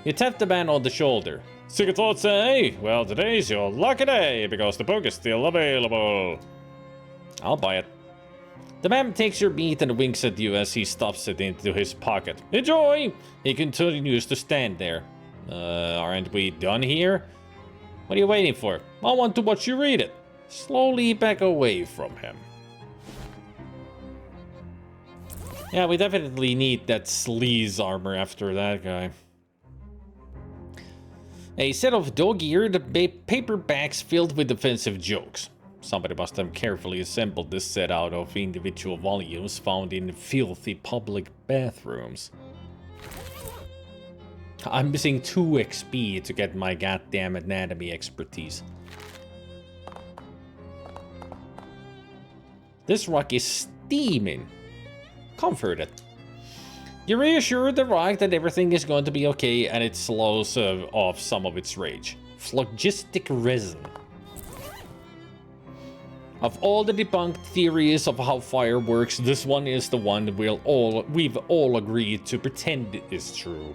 You tap the man on the shoulder. Second thoughts, eh? Well, today's your lucky day, because the book is still available. I'll buy it. The man takes your meat and winks at you as he stuffs it into his pocket. Enjoy! He continues to stand there. Aren't we done here? What are you waiting for? I want to watch you read it. Slowly back away from him. Yeah, we definitely need that sleaze armor after that guy. A set of dog-eared paperbacks filled with offensive jokes. Somebody must have carefully assembled this set out of individual volumes found in filthy public bathrooms. I'm missing 2 XP to get my goddamn anatomy expertise. This rock is steaming. Comforted. You reassure the rock that everything is going to be okay, and it slows off some of its rage. Phlogistic resin. Of all the debunked theories of how fire works, this one is the one we've all agreed to pretend is true.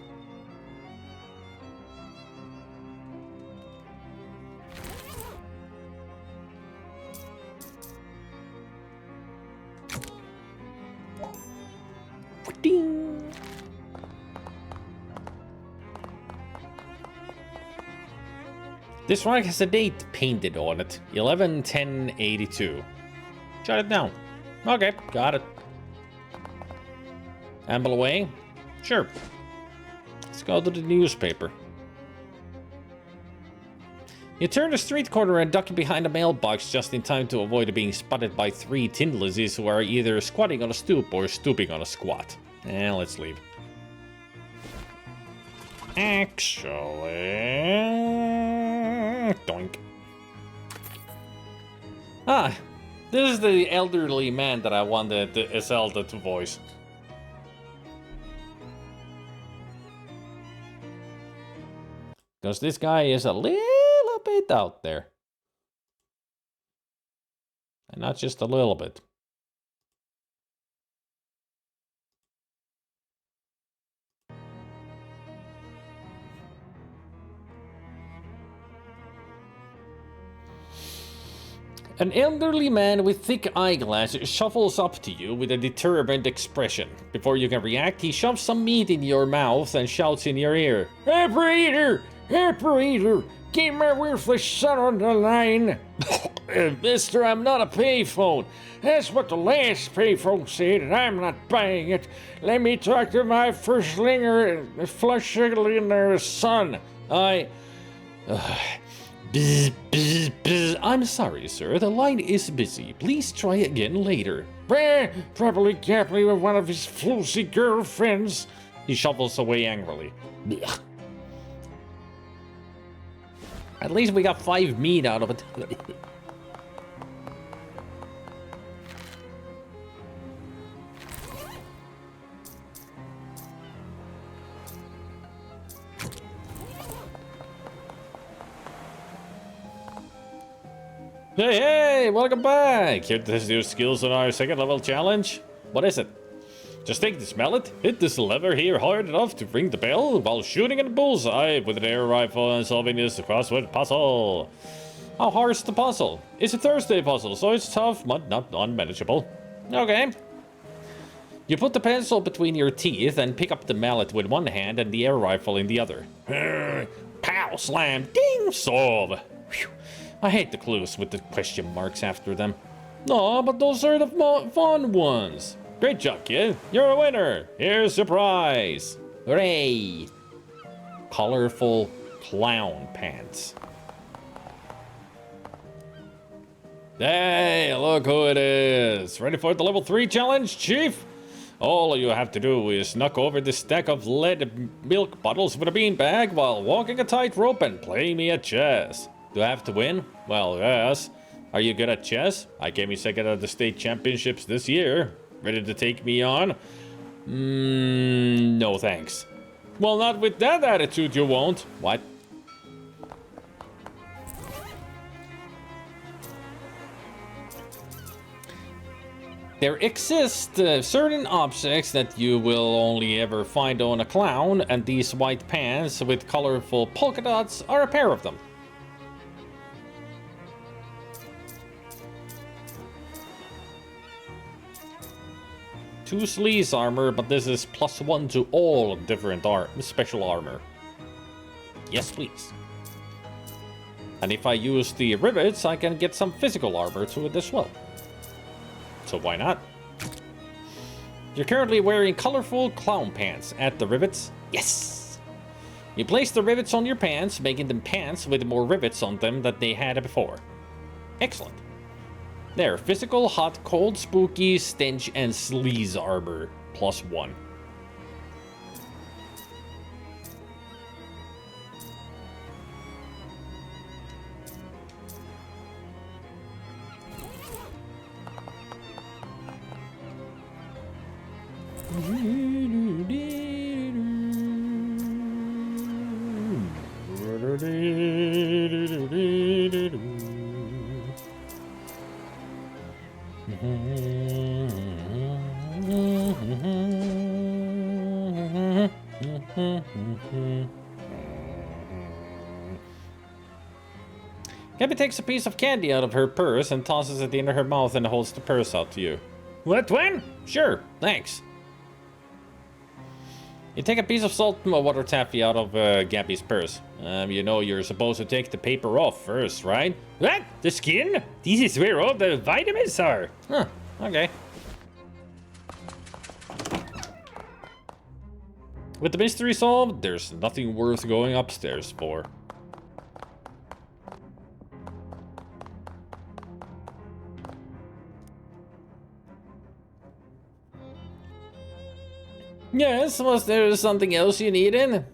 Ding. This rock has a date painted on it. 11/10/82. Jot it down. Okay, got it. Amble away? Sure. Let's go to the newspaper. You turn the street corner and duck behind a mailbox just in time to avoid being spotted by 3 tin lizzies who are either squatting on a stoop or stooping on a squat. Let's leave. Actually... Doink. Ah, this is the elderly man that I wanted Iselda to voice. Because this guy is a little bit out there. And not just a little bit. An elderly man with thick eyeglasses shuffles up to you with a determined expression. Before you can react, he shoves some meat in your mouth and shouts in your ear, "Operator! Operator! Keep my worthless son on the line!" "Mister, I'm not a payphone. That's what the last payphone said, and I'm not buying it. Let me talk to my first linger, flush in their son. Bzz, bzz, bzz. I'm sorry, sir. The line is busy. Please try again later." Probably gapping with one of his floosy girlfriends. He shuffles away angrily. Blech. At least we got 5 meat out of it. Hey, welcome back! Here to test your skills on our 2nd level challenge. What is it? Just take this mallet, hit this lever here hard enough to ring the bell while shooting at a bullseye with an air rifle and solving this crossword puzzle. How hard is the puzzle? It's a Thursday puzzle, so it's tough, but not unmanageable. Okay. You put the pencil between your teeth and pick up the mallet with one hand and the air rifle in the other. Pow, slam, ding, solve. Whew. I hate the clues with the question marks after them. No, but those are the fun ones. Great job, kid. You're a winner. Here's your prize. Hooray. Colorful clown pants. Hey, look who it is. Ready for the level 3 challenge, Chief? All you have to do is knock over this stack of lead milk bottles with a beanbag while walking a tightrope and play me at chess. Do I have to win? Well, yes. Are you good at chess? I came in 2nd at the state championships this year. Ready to take me on? No thanks. Well, not with that attitude you won't. What? There exist certain objects that you will only ever find on a clown, and these white pants with colorful polka dots are a pair of them. Two sleaze armor, but this is +1 to all different special armor. Yes, please. And if I use the rivets, I can get some physical armor to it as well. So why not? You're currently wearing colorful clown pants. Add the rivets. Yes! You place the rivets on your pants, making them pants with more rivets on them than they had before. Excellent. There, physical, hot, cold, spooky, stench, and sleaze armor. +1. Gabby takes a piece of candy out of her purse and tosses it into her mouth and holds the purse out to you. What, when? Sure, thanks. You take a piece of salt and water taffy out of Gabby's purse. You know you're supposed to take the paper off first, right? What? The skin? This is where all the vitamins are. Huh, okay. With the mystery solved, there's nothing worth going upstairs for. Yes, was there something else you needed?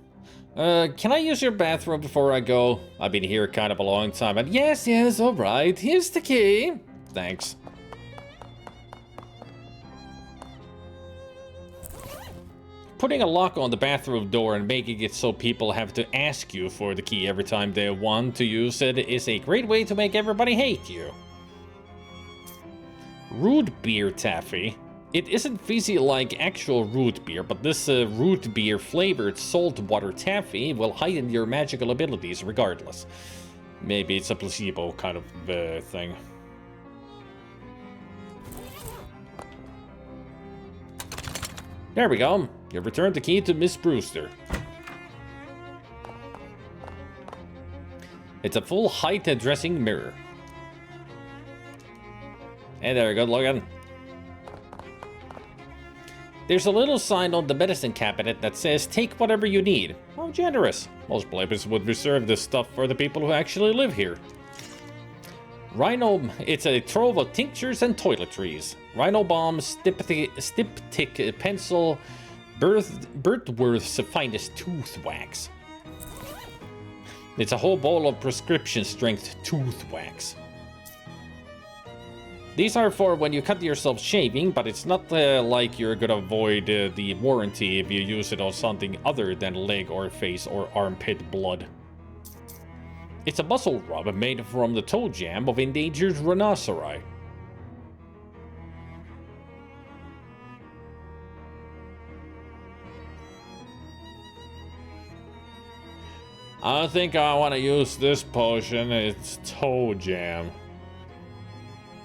Can I use your bathroom before I go? I've been here kind of a long time, and yes, alright, here's the key. Thanks. Putting a lock on the bathroom door and making it so people have to ask you for the key every time they want to use it is a great way to make everybody hate you. Root beer taffy. It isn't fizzy like actual root beer, but this root beer flavored salt water taffy will heighten your magical abilities regardless. Maybe it's a placebo kind of thing. There we go. You've returned the key to Miss Brewster. It's a full height dressing mirror. Hey there, good looking. There's a little sign on the medicine cabinet that says, take whatever you need. How generous. Most places would reserve this stuff for the people who actually live here. Rhino, it's a trove of tinctures and toiletries. Rhino Balm, Styptic Pencil, Birthworth's finest tooth wax. It's a whole bowl of prescription strength tooth wax. These are for when you cut yourself shaving, but it's not like you're gonna avoid the warranty if you use it on something other than leg or face or armpit blood. It's a muscle rub made from the toe jam of endangered rhinoceri. I think I want to use this potion. It's toe jam.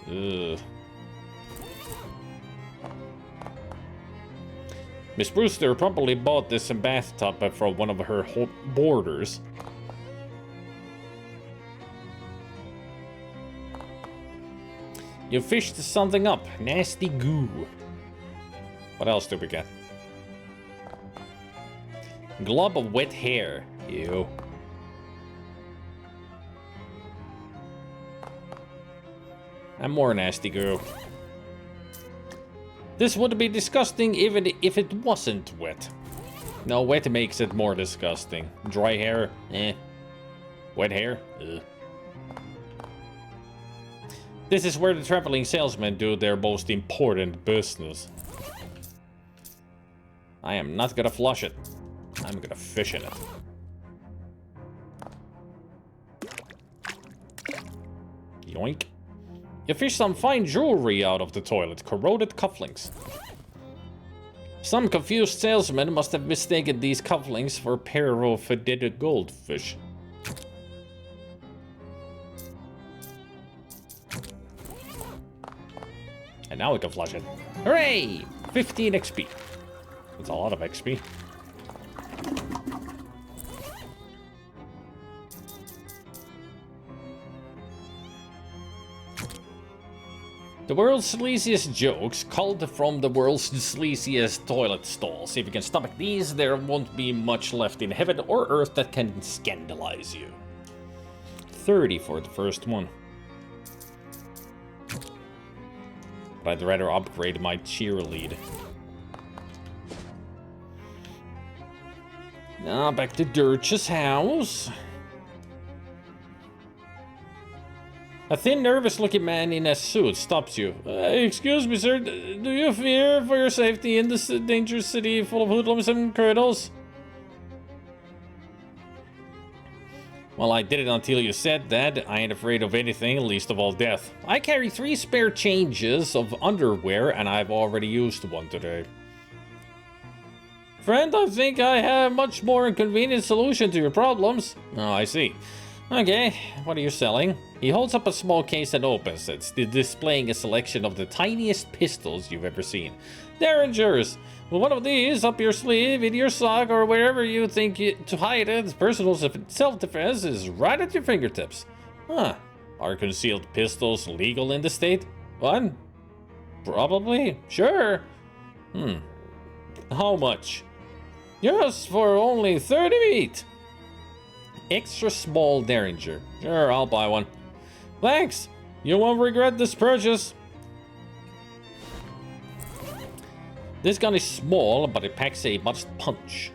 Ugh. Miss Brewster probably bought this bathtub from one of her boarders. You fished something up. Nasty goo. What else do we get? Glob of wet hair. Ew. And more nasty goo. This would be disgusting even if it wasn't wet. No, wet makes it more disgusting. Dry hair, eh. Wet hair, ugh. This is where the traveling salesmen do their most important business. I am not gonna flush it. I'm gonna fish in it. Yoink. You fish some fine jewelry out of the toilet, corroded cufflinks. Some confused salesman must have mistaken these cufflinks for a pair of dead goldfish. And now we can flush it. Hooray! 15 XP. That's a lot of XP. The world's sleaziest jokes culled from the world's sleaziest toilet stalls. If you can stomach these, there won't be much left in heaven or earth that can scandalize you. 30 for the first one. But I'd rather upgrade my cheerlead. Now back to Dirch's house. A thin, nervous-looking man in a suit stops you. Excuse me, sir. Do you fear for your safety in this dangerous city full of hoodlums and criminals? Well, I did it until you said that. I ain't afraid of anything, least of all death. I carry 3 spare changes of underwear, and I've already used one today. Friend, I think I have a much more convenient solution to your problems. Oh, I see. Okay, what are you selling? He holds up a small case and opens it, displaying a selection of the tiniest pistols you've ever seen. Derringers! With one of these up your sleeve, in your sock, or wherever you think to hide it, personal self-defense is right at your fingertips. Huh. Are concealed pistols legal in the state? What? Probably. Sure. How much? Yes, for only 30 meat. Extra small Derringer. Sure, I'll buy one. Thanks. You won't regret this purchase. This gun is small, but it packs a much punch.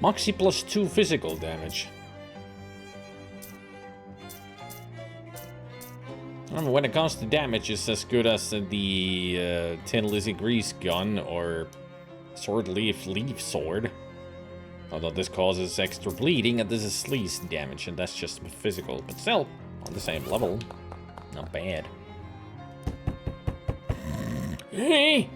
Moxie +2 physical damage. I mean, when it comes to damage, it's as good as the Tin Lizzie Grease gun or Sword Leaf Sword. Although this causes extra bleeding and this is sleaze damage, and that's just physical, but still on the same level. Not bad. Hey,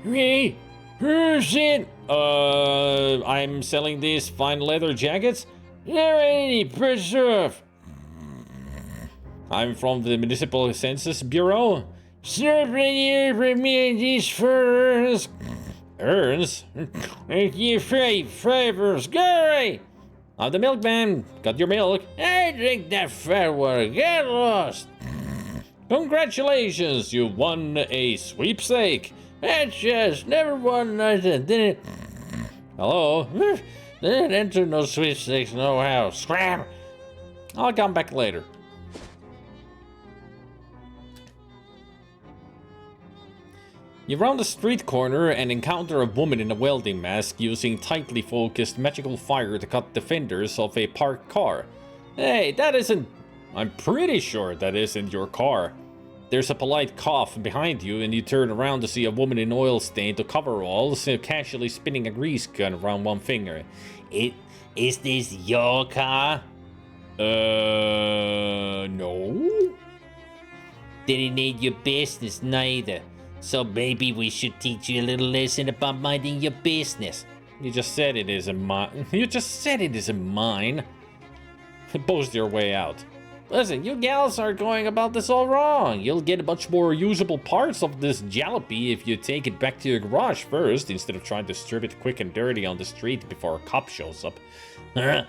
who's it? I'm selling these fine leather jackets. There ain't any pressure. I'm from the Municipal Census Bureau. Something here for me and these furs. Earns? Ain't you afraid, flavors? Go away! I'm the milkman. Got your milk? I drink that fat water. Get lost. Congratulations, you won a sweepstake. That's just never won nothing, did it? Hello? Didn't enter no sweepstakes, no how. Scram! I'll come back later. You round a street corner and encounter a woman in a welding mask using tightly focused magical fire to cut the fenders of a parked car. Hey, that isn't... I'm pretty sure that isn't your car. There's a polite cough behind you and you turn around to see a woman in oil-stained coveralls casually spinning a grease gun around one finger. Is this your car? No? Didn't need your business neither. So maybe we should teach you a little lesson about minding your business. You just said it isn't mine. You just said it isn't mine. Boast your way out. Listen, you gals are going about this all wrong. You'll get a bunch more usable parts of this jalopy if you take it back to your garage first, instead of trying to strip it quick and dirty on the street before a cop shows up. Huh?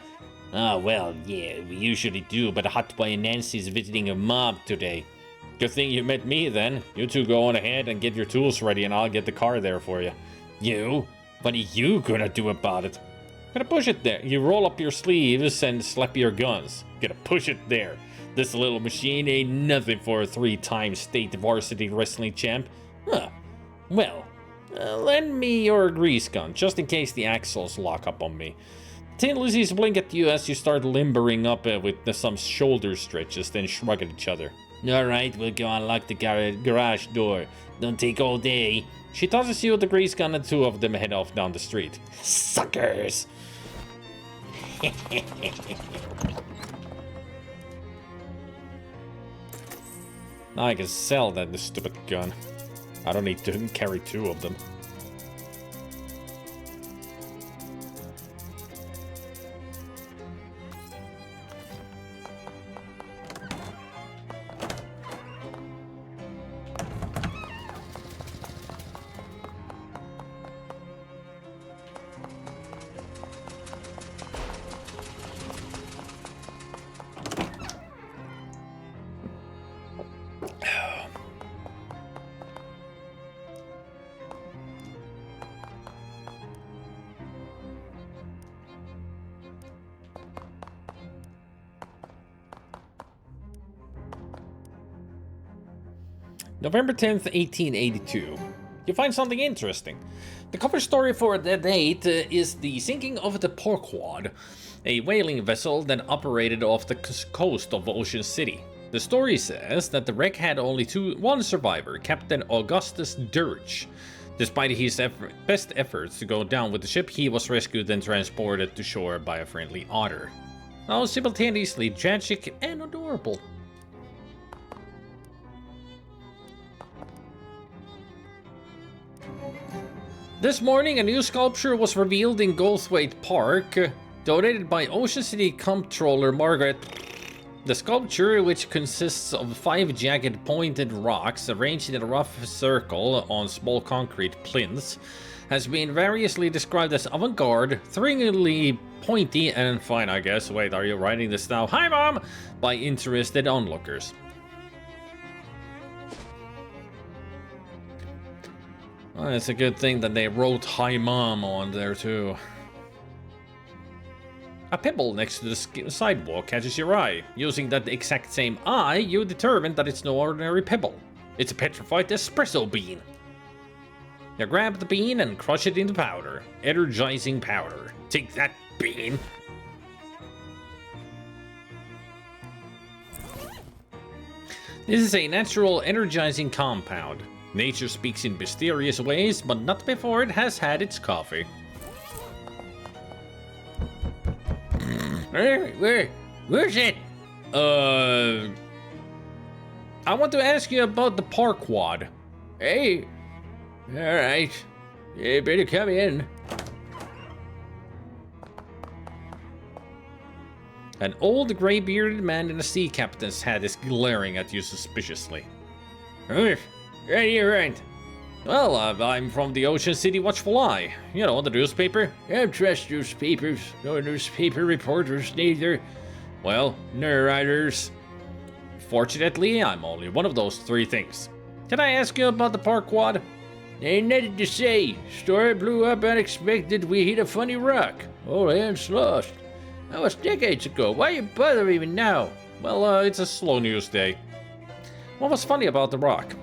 Oh, well, yeah, we usually do, but Hot Boy and Nancy's visiting a mob today. Good thing you met me then. You two go on ahead and get your tools ready and I'll get the car there for you. You? What are you gonna do about it? Gotta push it there. You roll up your sleeves and slap your guns. Gotta push it there. This little machine ain't nothing for a 3-time state varsity wrestling champ. Huh. Well, lend me your grease gun, just in case the axles lock up on me. Tin Lizzies blink at you as you start limbering up with some shoulder stretches, then shrug at each other. Alright, we'll go unlock the garage door. Don't take all day. She tosses you the grease gun and two of them head off down the street. Suckers! Now I can sell that stupid gun. I don't need to carry two of them. November 10th, 1882. You find something interesting. The cover story for the date is the sinking of the Porquad, a whaling vessel that operated off the coast of Ocean City. The story says that the wreck had only one survivor, Captain Augustus Dirge. Despite his best efforts to go down with the ship, he was rescued and transported to shore by a friendly otter. Now simultaneously tragic and adorable. This morning, a new sculpture was revealed in Goldthwaite Park, donated by Ocean City Comptroller Margaret. The sculpture, which consists of 5 jagged pointed rocks arranged in a rough circle on small concrete plinths, has been variously described as avant-garde, thrillingly pointy, and fine, I guess. Wait, are you writing this now? Hi, Mom! By interested onlookers. Well, it's a good thing that they wrote Hi Mom on there too. A pebble next to the sidewalk catches your eye. Using that exact same eye, you determine that it's no ordinary pebble. It's a petrified espresso bean. You grab the bean and crush it into powder. Energizing powder. Take that, bean. This is a natural energizing compound. Nature speaks in mysterious ways, but not before it has had its coffee. Where's it? I want to ask you about the park wad. Hey. Alright. You better come in. An old gray-bearded man in a sea captain's hat is glaring at you suspiciously. Right here, right. Well, I'm from the Ocean City Watchful Eye. You know, the newspaper. I don't trust newspapers. No newspaper reporters neither. Well, narrators. Fortunately, I'm only one of those 3 things. Can I ask you about the park wad? Ain't nothing to say. Story blew up unexpected. We hit a funny rock. All hands lost. That was decades ago. Why you bothering me now? Well, it's a slow news day. What was funny about the rock?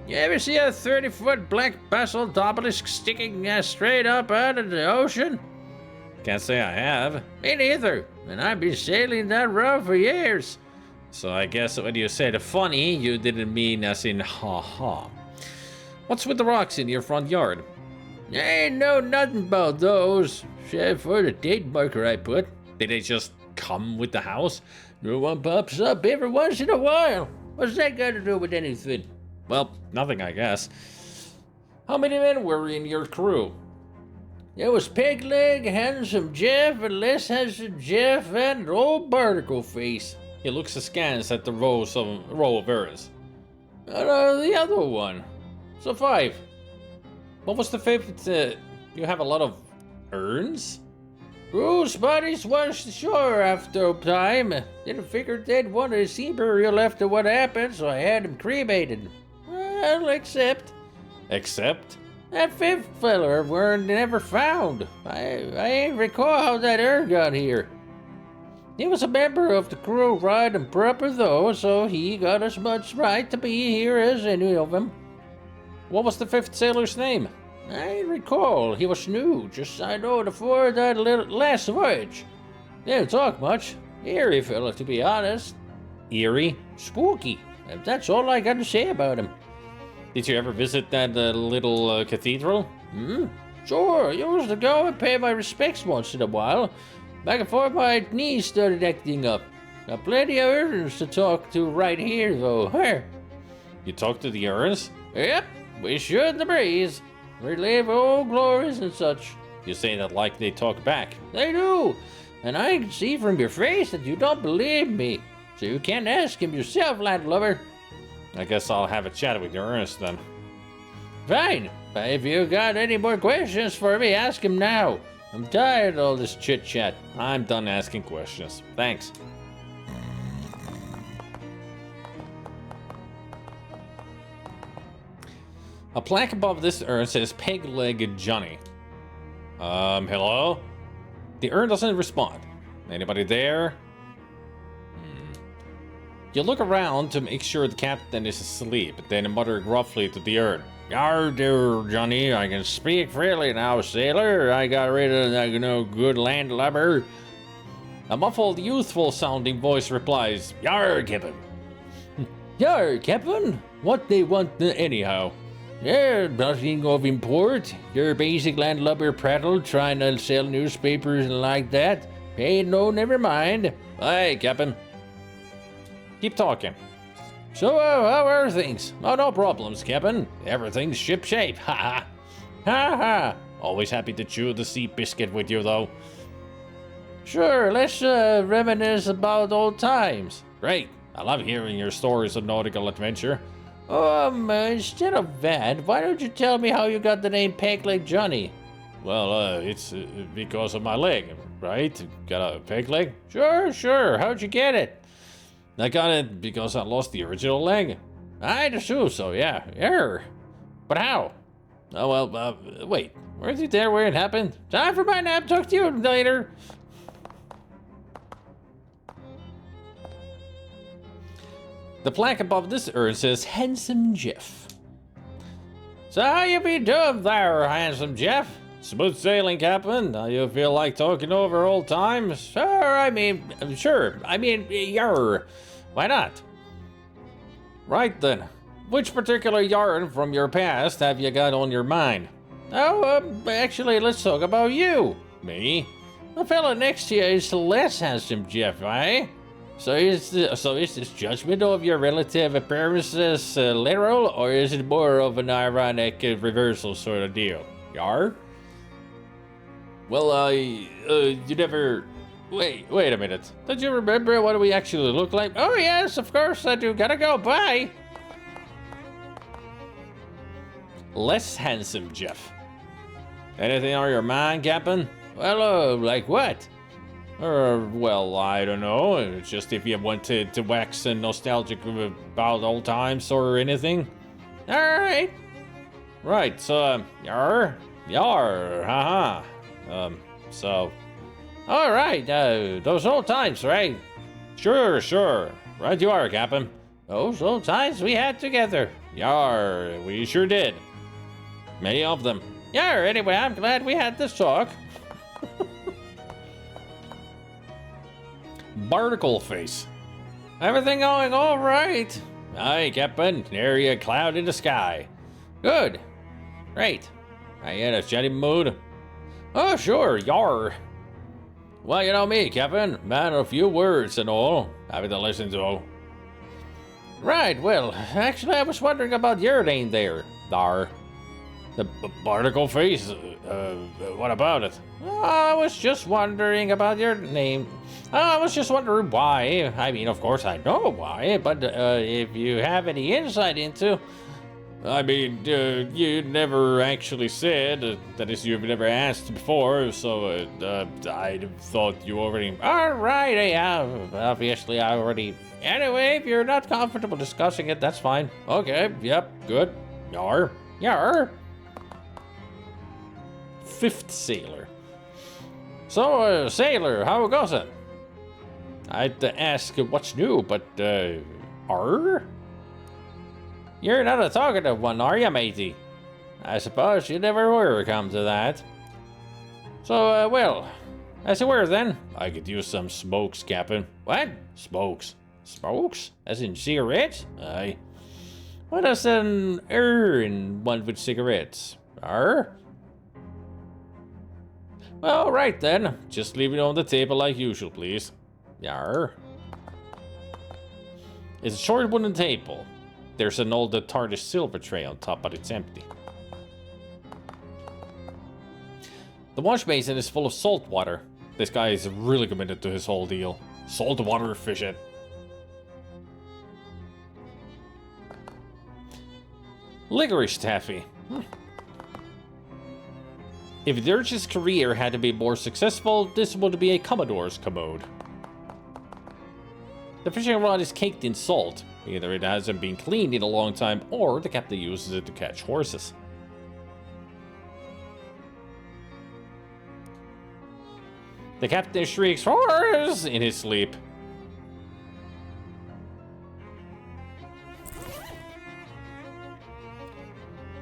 You ever see a 30-foot black basalt obelisk sticking straight up out of the ocean? Can't say I have. Me neither. And I've been sailing that road for years. So I guess when you said funny, you didn't mean as in ha-ha. What's with the rocks in your front yard? I ain't know nothing about those. Except for the date marker I put. Did they just come with the house? No one pops up every once in a while. What's that got to do with anything? Well, nothing, I guess. How many men were in your crew? There was Pegleg, Handsome Jeff, and Less Handsome Jeff, and old Barnacle Face. He looks askance at the row of urns. And the other one. So 5. What was the 5th? You have a lot of urns? Crew's bodies washed ashore after time. Didn't figure they'd want a sea burial after what happened, so I had them cremated. Well, except that 5th feller weren't never found. I ain't recall how that urn got here. He was a member of the crew, right and proper though, so he got as much right to be here as any of them. What was the 5th sailor's name? I ain't recall. He was new, just signed on before that last voyage. Didn't talk much. Eerie fella, to be honest. Eerie? Spooky. That's all I got to say about him. Did you ever visit that little cathedral? Sure, used to go and pay my respects once in a while. Back before my knees started acting up. Got plenty of urns to talk to right here, though. Huh? You talk to the urns? Yep, we shoot the breeze. Relive old glories and such. You say that like they talk back. They do. And I can see from your face that you don't believe me. So you can't ask him yourself, landlubber. I guess I'll have a chat with your Ernest then. Fine. But if you got any more questions for me, ask him now. I'm tired of all this chit-chat. I'm done asking questions. Thanks. A plaque above this urn says Peg-Legged Johnny. Hello? The urn doesn't respond. Anybody there? You look around to make sure the captain is asleep, then mutter gruffly to the urn. Yar there, Johnny, I can speak freely now, sailor. I got rid of that good landlubber. A muffled, youthful-sounding voice replies, Yar, Captain. Yar, Captain? What they want anyhow? Yeah, nothing of import. Your basic landlubber prattle trying to sell newspapers and like that. Hey, no, never mind. Aye, Captain. Keep talking. So, how are things? Oh, no problems, Captain. Everything's shipshape. Ha ha. Ha ha. Always happy to chew the sea biscuit with you, though. Sure, let's reminisce about old times. Great. I love hearing your stories of nautical adventure. Instead of that, why don't you tell me how you got the name Peg Leg Johnny? Well, it's because of my leg, right? Got a peg leg? Sure. How'd you get it? I got it because I lost the original leg. I'd assume so, yeah. Error. But how? Oh, well, wait. Weren't you there when it happened? Time for my nap. Talk to you later. The plaque above this urn says, Handsome Jeff. So how you be doing there, Handsome Jeff? Smooth sailing, Captain. You feel like talking over old times? Sure. I mean, yarr. Why not? Right then. Which particular yarn from your past have you got on your mind? Oh, actually, let's talk about you. Me? The fella next to you is less handsome Jeff, eh? So is this judgment of your relative appearances literal, or is it more of an ironic reversal sort of deal? Yar? Well, you never... Wait a minute. Don't you remember what we actually look like? Oh yes, of course I do. Gotta go, bye! Less handsome Jeff. Anything on your mind, Captain? Well, like what? Well, I don't know. It's just if you wanted to wax nostalgic about old times or anything. Alright. Right, so, yar, haha. So. Alright, those old times, right? Sure. Right you are, Captain. Those old times we had together. Yar, we sure did. Many of them. Yar, anyway, I'm glad we had this talk. Barnacle face. Everything going all right? Aye, Captain. Nary a cloud in the sky. Good. Great. Are you in a chatty mood? Oh, sure, yar. Well, you know me, Captain. Man of few words and all. Happy to listen to. Right, well, actually, I was wondering about your name there, Dar. The barnacle face? What about it? I was just wondering about your name. I was just wondering why. I mean, of course I know why, but if you have any insight into... I mean, you never actually said, that is, you've never asked before, so I thought you already... Alright, yeah, obviously I already... Anyway, if you're not comfortable discussing it, that's fine. Okay, yep, good. Yar. Fifth sailor. So, sailor, how goes it? I'd ask what's new, but, You're not a talkative one, are you, matey? I suppose you never were come to that. So, well, as it were then, I could use some smokes, Captain. What? Smokes? Smokes? As in cigarettes? Aye. What does an in one with cigarettes? Well, right then. Just leave it on the table like usual, please. Yar. It's a short wooden table. There's an old tarnished silver tray on top, but it's empty. The wash basin is full of salt water. This guy is really committed to his whole deal. Salt water fishing. Licorice taffy. If Dirge's career had to be more successful, this would be a Commodore's commode. The fishing rod is caked in salt. Either it hasn't been cleaned in a long time, or the captain uses it to catch horses. The captain shrieks, "Horse!" in his sleep.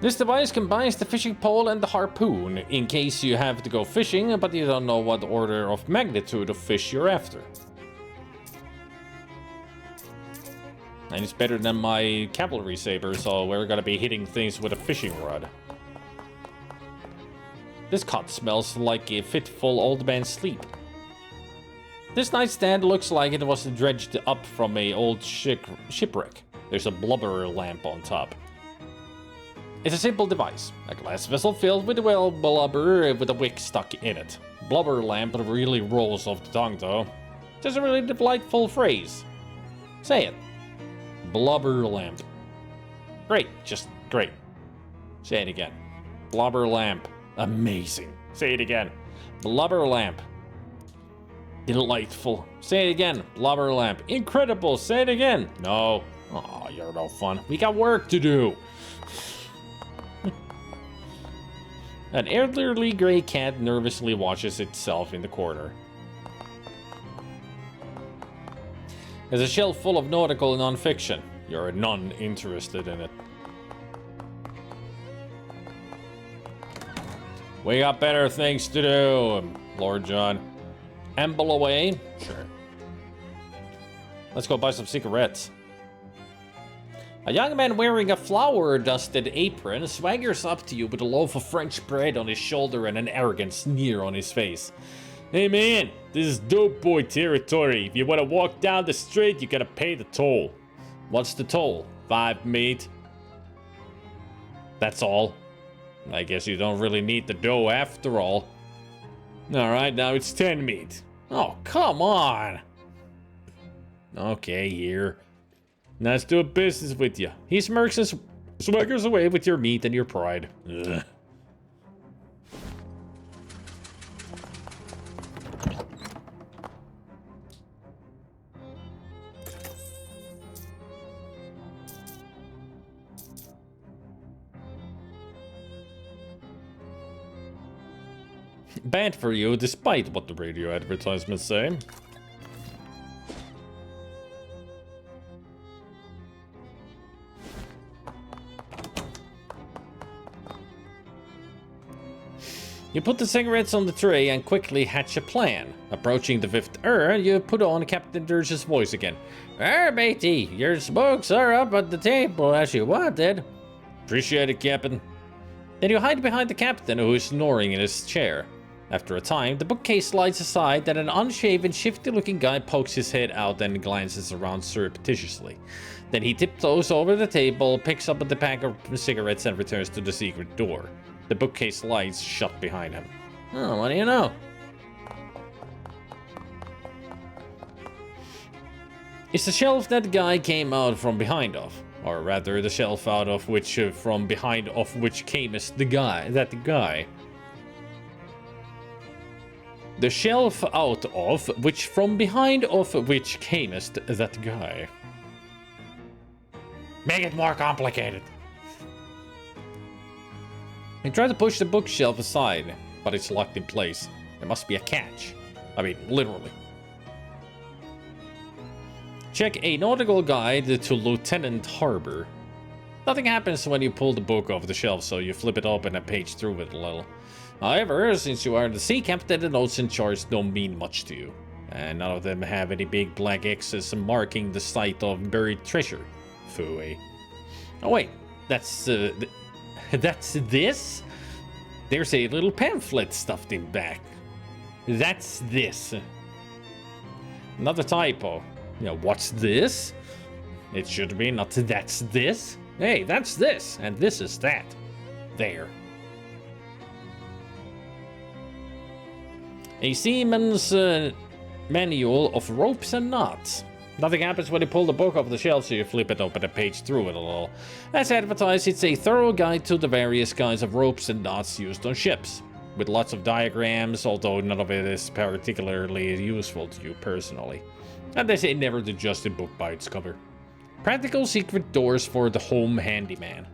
This device combines the fishing pole and the harpoon, in case you have to go fishing, but you don't know what order of magnitude of fish you're after. And it's better than my cavalry saber, so we're gonna be hitting things with a fishing rod. This cot smells like a fitful old man's sleep. This nightstand looks like it was dredged up from a old shipwreck. There's a blubber lamp on top. It's a simple device, a glass vessel filled with well blubber with a wick stuck in it. Blubber lamp really rolls off the tongue though. Just a really delightful phrase. Say it. Blubber lamp. Great, just great. Say it again. Blubber lamp. Amazing. Say it again. Blubber lamp. Delightful. Say it again. Blubber lamp. Incredible. Say it again. No. Oh, you're no fun. We got work to do. An elderly gray cat nervously watches itself in the corner. There's a shelf full of nautical non-fiction. You're none interested in it. We got better things to do, Lord John. Amble away? Sure. Let's go buy some cigarettes. A young man wearing a flour-dusted apron swaggers up to you with a loaf of French bread on his shoulder and an arrogant sneer on his face. Hey man, this is dope boy territory. If you want to walk down the street, you gotta pay the toll. What's the toll? 5 meat. That's all. I guess you don't really need the dough after all. Alright, now it's 10 meat. Oh, come on. Okay, here. Let's do a business with you. He smirks and swaggers away with your meat and your pride. Ugh. Bad for you, despite what the radio advertisements say. You put the cigarettes on the tray and quickly hatch a plan. Approaching the fifth you put on Captain Dirge's voice again. Matey, your smokes are up at the table as you wanted. Appreciate it, Captain. Then you hide behind the captain who is snoring in his chair. After a time, the bookcase slides aside and an unshaven, shifty-looking guy pokes his head out and glances around surreptitiously. Then he tiptoes over the table, picks up the pack of cigarettes and returns to the secret door. The bookcase slides shut behind him. Oh, what do you know? It's the shelf that guy came out from behind of. Or rather, the shelf out of which, from behind of which camest the guy. The shelf out of which from behind of which camest that guy. Make it more complicated. I try to push the bookshelf aside, but it's locked in place. There must be a catch. I mean, literally. Check a nautical guide to Lieutenant Harbor. Nothing happens when you pull the book off the shelf, so you flip it open and page through it a little. However, since you are the sea captain, the notes in charts don't mean much to you. And none of them have any big black X's marking the site of buried treasure. Phooey. Oh wait, that's this? There's a little pamphlet stuffed in back. That's this. Another typo. You know, what's this? It should be not that's this. Hey, that's this, and this is that. There. A seaman's manual of ropes and knots. Nothing happens when you pull the book off the shelf, so you flip it open and page through it a little. As advertised, it's a thorough guide to the various kinds of ropes and knots used on ships. With lots of diagrams, although none of it is particularly useful to you personally. And they say never to judge a book by its cover. Practical secret doors for the home handyman.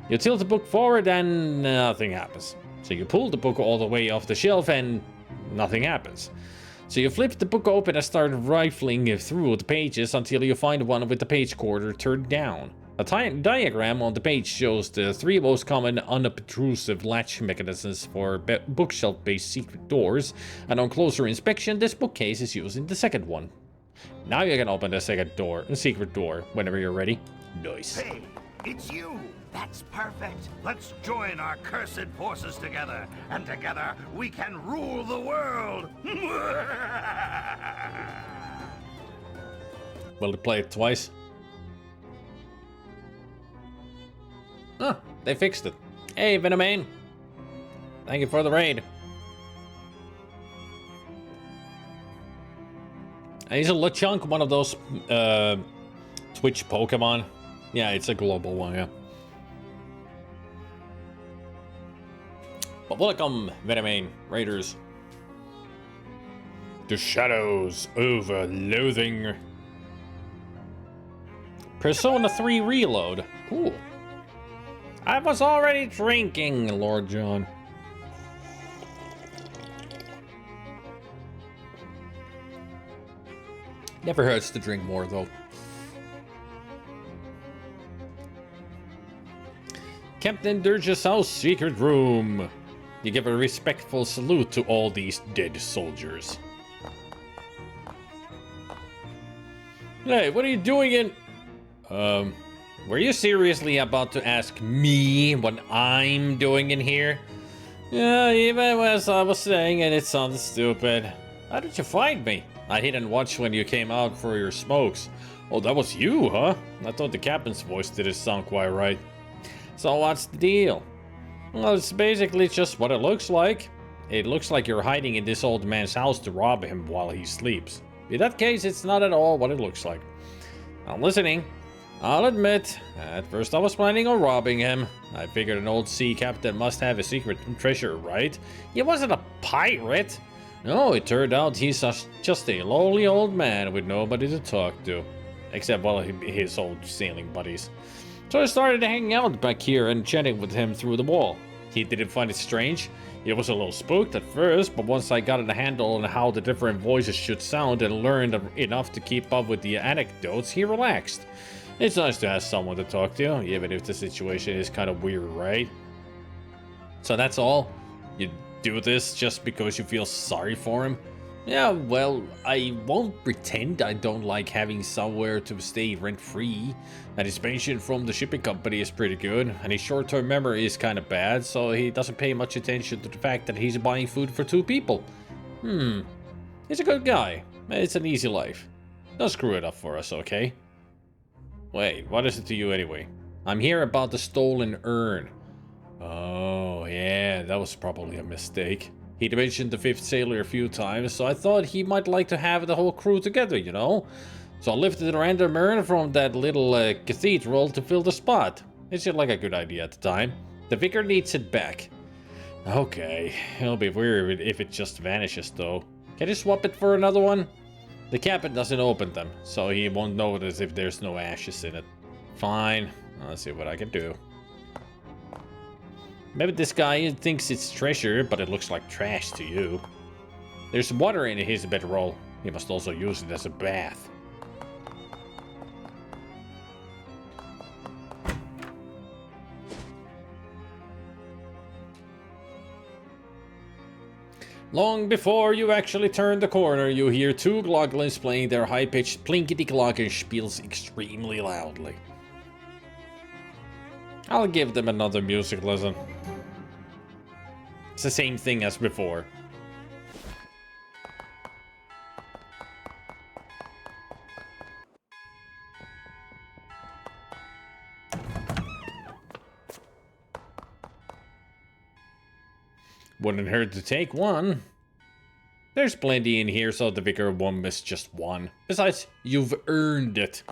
You tilt the book forward and nothing happens. So you pull the book all the way off the shelf and nothing happens. So you flip the book open and start rifling through the pages until you find one with the page quarter turned down. A diagram on the page shows the 3 most common unobtrusive latch mechanisms for bookshelf-based secret doors, and on closer inspection, this bookcase is using the second one. Now you can open the secret door, whenever you're ready. Nice. Hey, it's you! That's perfect. Let's join our cursed forces together, and together we can rule the world. Will you play it twice? Huh, They fixed it. Hey, Venomane. Thank you for the raid. Is a Lechonk one of those Twitch Pokemon? Yeah, it's a global one, yeah. But welcome, Venomane Raiders. The shadows over Loathing. Persona 3 Reload. Cool. I was already drinking, Lord John. Never hurts to drink more, though. Captain Dirge's house secret room. You give a respectful salute to all these dead soldiers. Hey, what are you doing in... were you seriously about to ask me what I'm doing in here? Yeah, even as I was saying it, it sounded stupid. How did you find me? I hid and watched when you came out for your smokes. Oh, that was you, huh? I thought the captain's voice didn't sound quite right. So what's the deal? Well, it's basically just what it looks like. It looks like you're hiding in this old man's house to rob him while he sleeps. In that case, it's not at all what it looks like. I'm listening. I'll admit, at first I was planning on robbing him. I figured an old sea captain must have a secret treasure, right? He wasn't a pirate. No, it turned out he's just a lonely old man with nobody to talk to. Except, well, his old sailing buddies. So I started hanging out back here and chatting with him through the wall. He didn't find it strange. He was a little spooked at first, but once I got a handle on how the different voices should sound and learned enough to keep up with the anecdotes, he relaxed. It's nice to have someone to talk to, even if the situation is kind of weird, right? So that's all? You do this just because you feel sorry for him? Yeah, well, I won't pretend I don't like having somewhere to stay rent-free. And his pension from the shipping company is pretty good, and his short-term memory is kind of bad, so he doesn't pay much attention to the fact that he's buying food for 2 people. He's a good guy. It's an easy life. Don't screw it up for us, okay? Wait, what is it to you anyway? I'm here about the stolen urn. Oh, yeah, that was probably a mistake. He'd mentioned the 5th sailor a few times, so I thought he might like to have the whole crew together, you know? So I lifted a random urn from that little cathedral to fill the spot. It seemed like a good idea at the time. The vicar needs it back. Okay, it'll be weird if it just vanishes though. Can you swap it for another one? The captain doesn't open them, so he won't notice if there's no ashes in it. Fine, I'll see what I can do. Maybe this guy thinks it's treasure, but it looks like trash to you. There's water in his bedroll. He must also use it as a bath. Long before you actually turn the corner, you hear 2 Gloglins playing their high-pitched plinkety-glockenspiels extremely loudly. I'll give them another music lesson. It's the same thing as before. Wouldn't hurt to take one. There's plenty in here, so the vicar won't miss just one. Besides, you've earned it.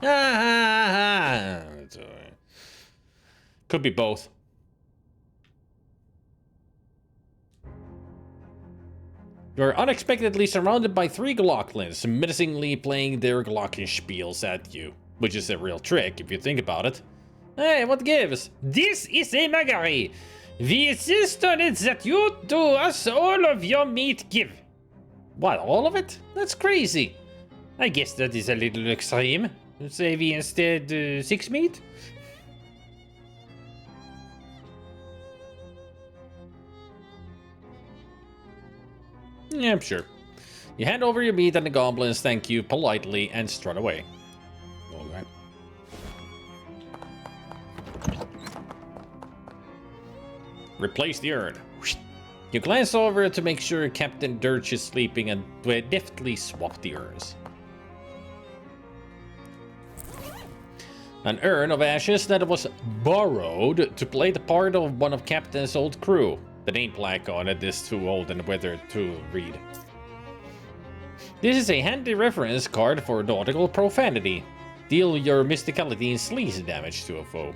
Could be both. You're unexpectedly surrounded by 3 Glocklins, menacingly playing their glockenspiels at you. Which is a real trick, if you think about it. Hey, what gives? This is a mockery! We insist on it that you do us all of your meat give. What, all of it? That's crazy. I guess that is a little extreme. Say we instead 6 meat? Yeah, sure. You hand over your meat and the goblins thank you politely and strut away. Alright. Replace the urn. You glance over to make sure Captain Dirge is sleeping and deftly swap the urns. An urn of ashes that was borrowed to play the part of one of Captain's old crew. The name plaque on it is too old and withered to read. This is a handy reference card for nautical profanity. Deal your mysticality and sleaze damage to a foe.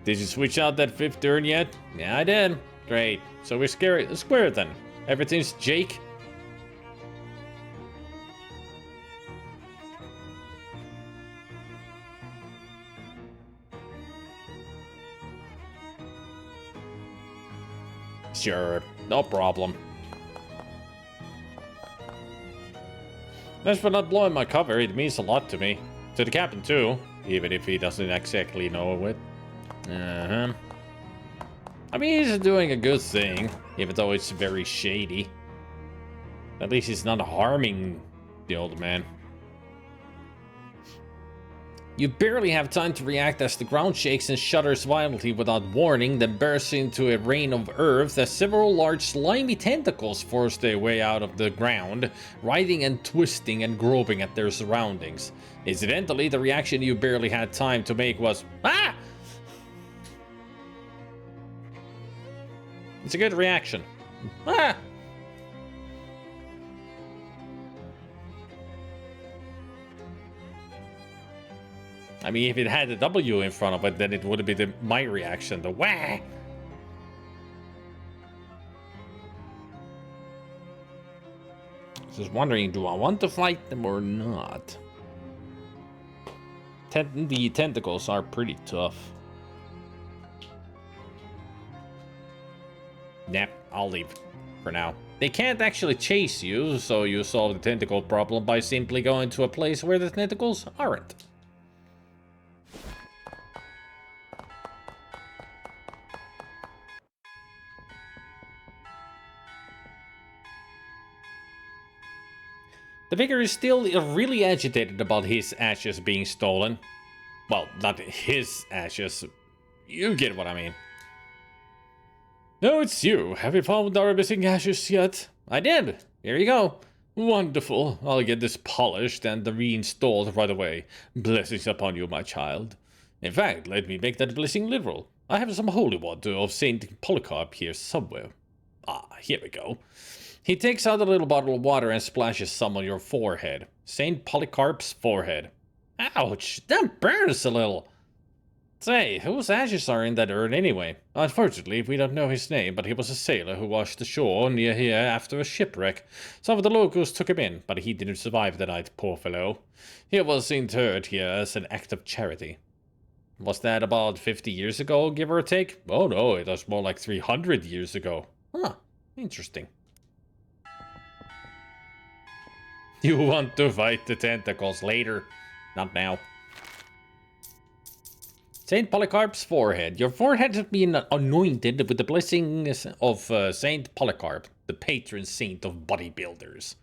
Did you switch out that 5th turn yet? Yeah, I did. Great. So we're square then. Everything's Jake. Sure, no problem. Thanks for not blowing my cover, it means a lot to me. To the captain too, even if he doesn't exactly know it. I mean, he's doing a good thing, even though it's very shady. At least he's not harming the old man. You barely have time to react as the ground shakes and shudders violently without warning, then bursts into a rain of earth as several large slimy tentacles force their way out of the ground, writhing and twisting and groping at their surroundings. Incidentally, the reaction you barely had time to make was, "Ah!" It's a good reaction. Ah! I mean, if it had a W in front of it, then it would have been my reaction, the wah! Just wondering, do I want to fight them or not? The tentacles are pretty tough. Nah, I'll leave for now. They can't actually chase you, so you solve the tentacle problem by simply going to a place where the tentacles aren't. The vicar is still really agitated about his ashes being stolen. Well, not his ashes. You get what I mean. No, it's you. Have you found our missing ashes yet? I did. Here you go. Wonderful. I'll get this polished and reinstalled right away. Blessings upon you, my child. In fact, let me make that blessing literal. I have some holy water of Saint Polycarp here somewhere. Ah, here we go. He takes out a little bottle of water and splashes some on your forehead. Saint Polycarp's forehead. Ouch, that burns a little. Say, whose ashes are in that urn anyway? Unfortunately, we don't know his name, but he was a sailor who washed ashore near here after a shipwreck. Some of the locals took him in, but he didn't survive the night, poor fellow. He was interred here as an act of charity. Was that about 50 years ago, give or take? Oh no, it was more like 300 years ago. Huh, interesting. You want to fight the tentacles later, not now. Saint Polycarp's forehead. Your forehead has been anointed with the blessings of Saint Polycarp, the patron saint of bodybuilders.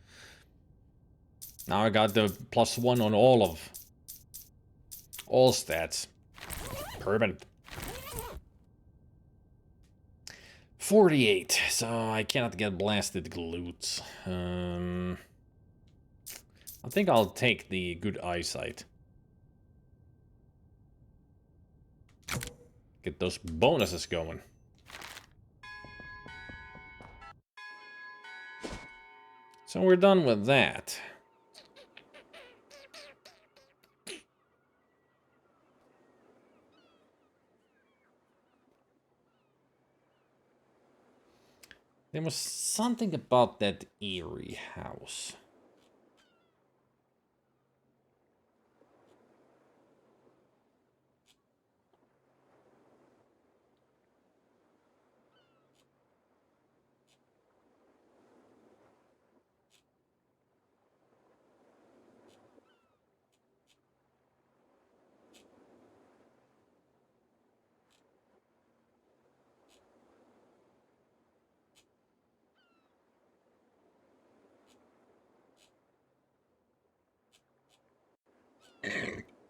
Now I got the +1 on all stats. Permanent. 48, so I cannot get blasted glutes. I think I'll take the good eyesight. Get those bonuses going. So we're done with that. There was something about that eerie house.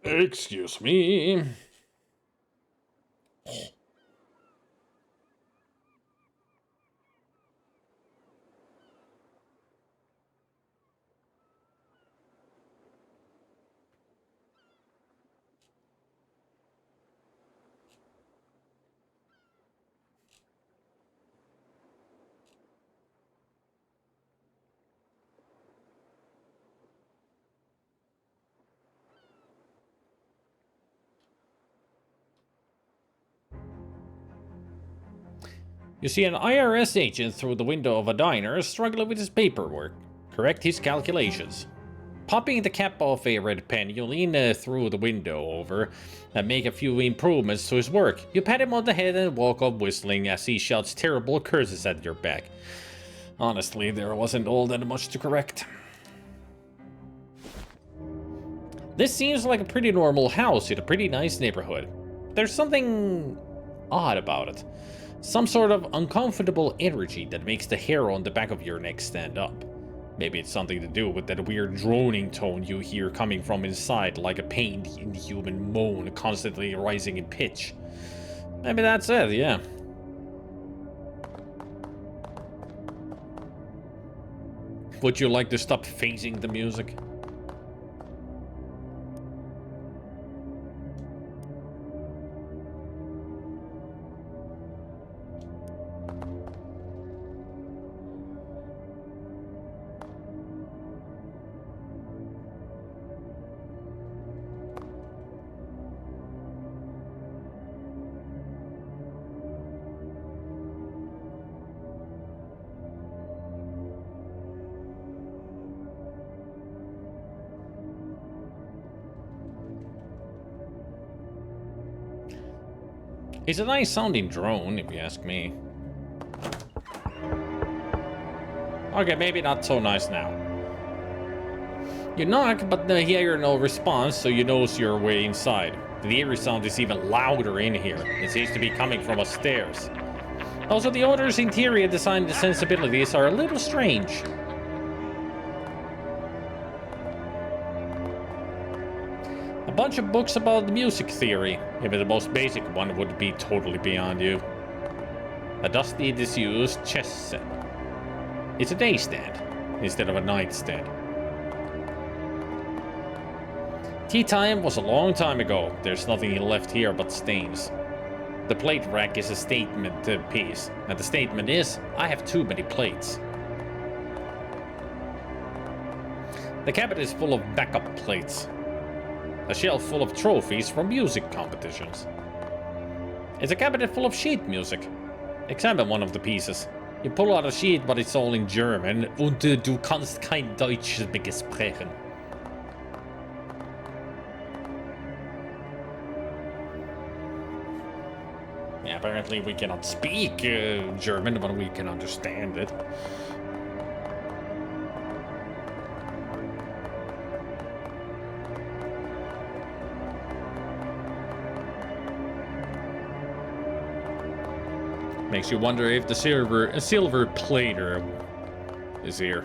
Excuse me. You see an IRS agent through the window of a diner struggling with his paperwork. Correct his calculations. Popping the cap off a red pen, you lean through the window over and make a few improvements to his work. You pat him on the head and walk off whistling as he shouts terrible curses at your back. Honestly, there wasn't all that much to correct. This seems like a pretty normal house in a pretty nice neighborhood. There's something odd about it. Some sort of uncomfortable energy that makes the hair on the back of your neck stand up. Maybe it's something to do with that weird droning tone you hear coming from inside, like a pained, inhuman moan constantly rising in pitch. Maybe that's it, yeah. Would you like to stop phasing the music? It's a nice sounding drone, if you ask me. Okay, maybe not so nice now. You knock, but hear no response, so you nose your way inside. The eerie sound is even louder in here. It seems to be coming from upstairs. Also, the owner's interior design sensibilities are a little strange. A bunch of books about music theory. Maybe the most basic one would be totally beyond you. A dusty, disused chess set. It's a day stand instead of a nightstand. Tea time was a long time ago. There's nothing left here but stains. The plate rack is a statement piece, and the statement is, I have too many plates. The cabinet is full of backup plates. A shelf full of trophies from music competitions. It's a cabinet full of sheet music. Examine one of the pieces. You pull out a sheet, but it's all in German. Und du kannst kein Deutsch sprechen. Yeah, apparently we cannot speak German, but we can understand it. Makes you wonder if the silver plater is here.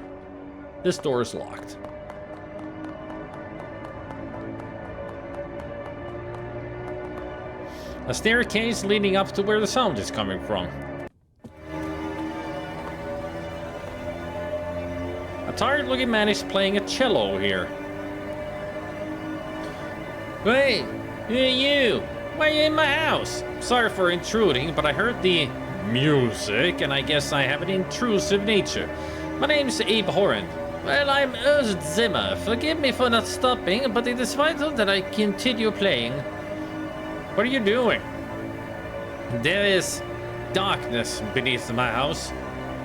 This door is locked. A staircase leading up to where the sound is coming from. A tired-looking man is playing a cello here. Hey, you! Why are you in my house? Sorry for intruding, but I heard the music, and I guess I have an intrusive nature. My name's Abe Horrand. Well, I'm Ernst Zimmer. Forgive me for not stopping, but it is vital that I continue playing. What are you doing? There is darkness beneath my house.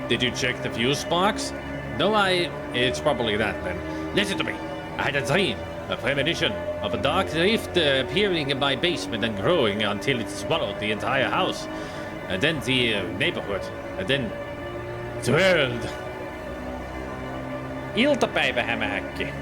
Did you check the fuse box? No, it's probably that then. Listen to me. I had a dream, a premonition of a dark rift appearing in my basement and growing until it swallowed the entire house. And then the neighborhood. And then the world. Iltapäivä hämähäkki.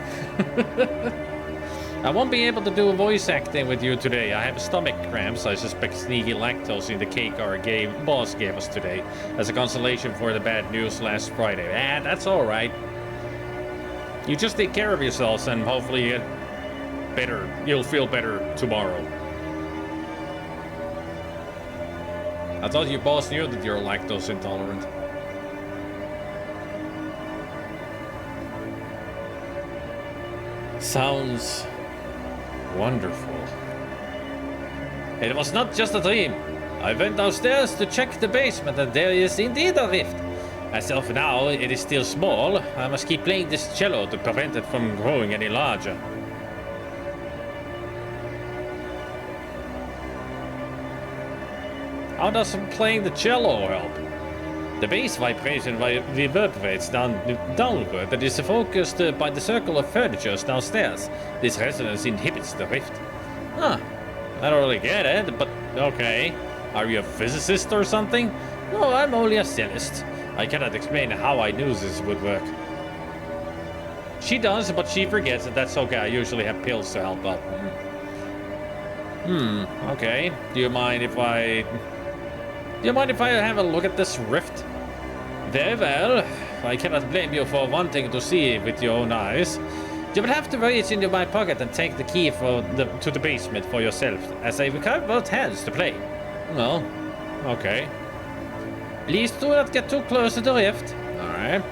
I won't be able to do voice acting with you today. I have stomach cramps. I suspect sneaky lactose in the cake our boss gave us today as a consolation for the bad news last Friday. That's all right. You just take care of yourselves and hopefully you get better. You'll feel better tomorrow. I thought your boss knew that you're lactose intolerant. Sounds wonderful. It was not just a dream. I went downstairs to check the basement and there is indeed a rift. As of now, it is still small. I must keep playing this cello to prevent it from growing any larger. How does playing the cello help? The bass vibration reverberates downward and is focused by the circle of furniture downstairs. This resonance inhibits the rift. Huh. I don't really get it, but okay. Are you a physicist or something? No, I'm only a cellist. I cannot explain how I knew this would work. She does, but she forgets, and that's okay. I usually have pills to help out. Okay. Do you mind if I have a look at this rift? Very well. I cannot blame you for wanting to see with your own eyes. You will have to reach into my pocket and take the key to the basement for yourself, as I require both hands to play. Well, okay. Please do not get too close to the rift. Alright.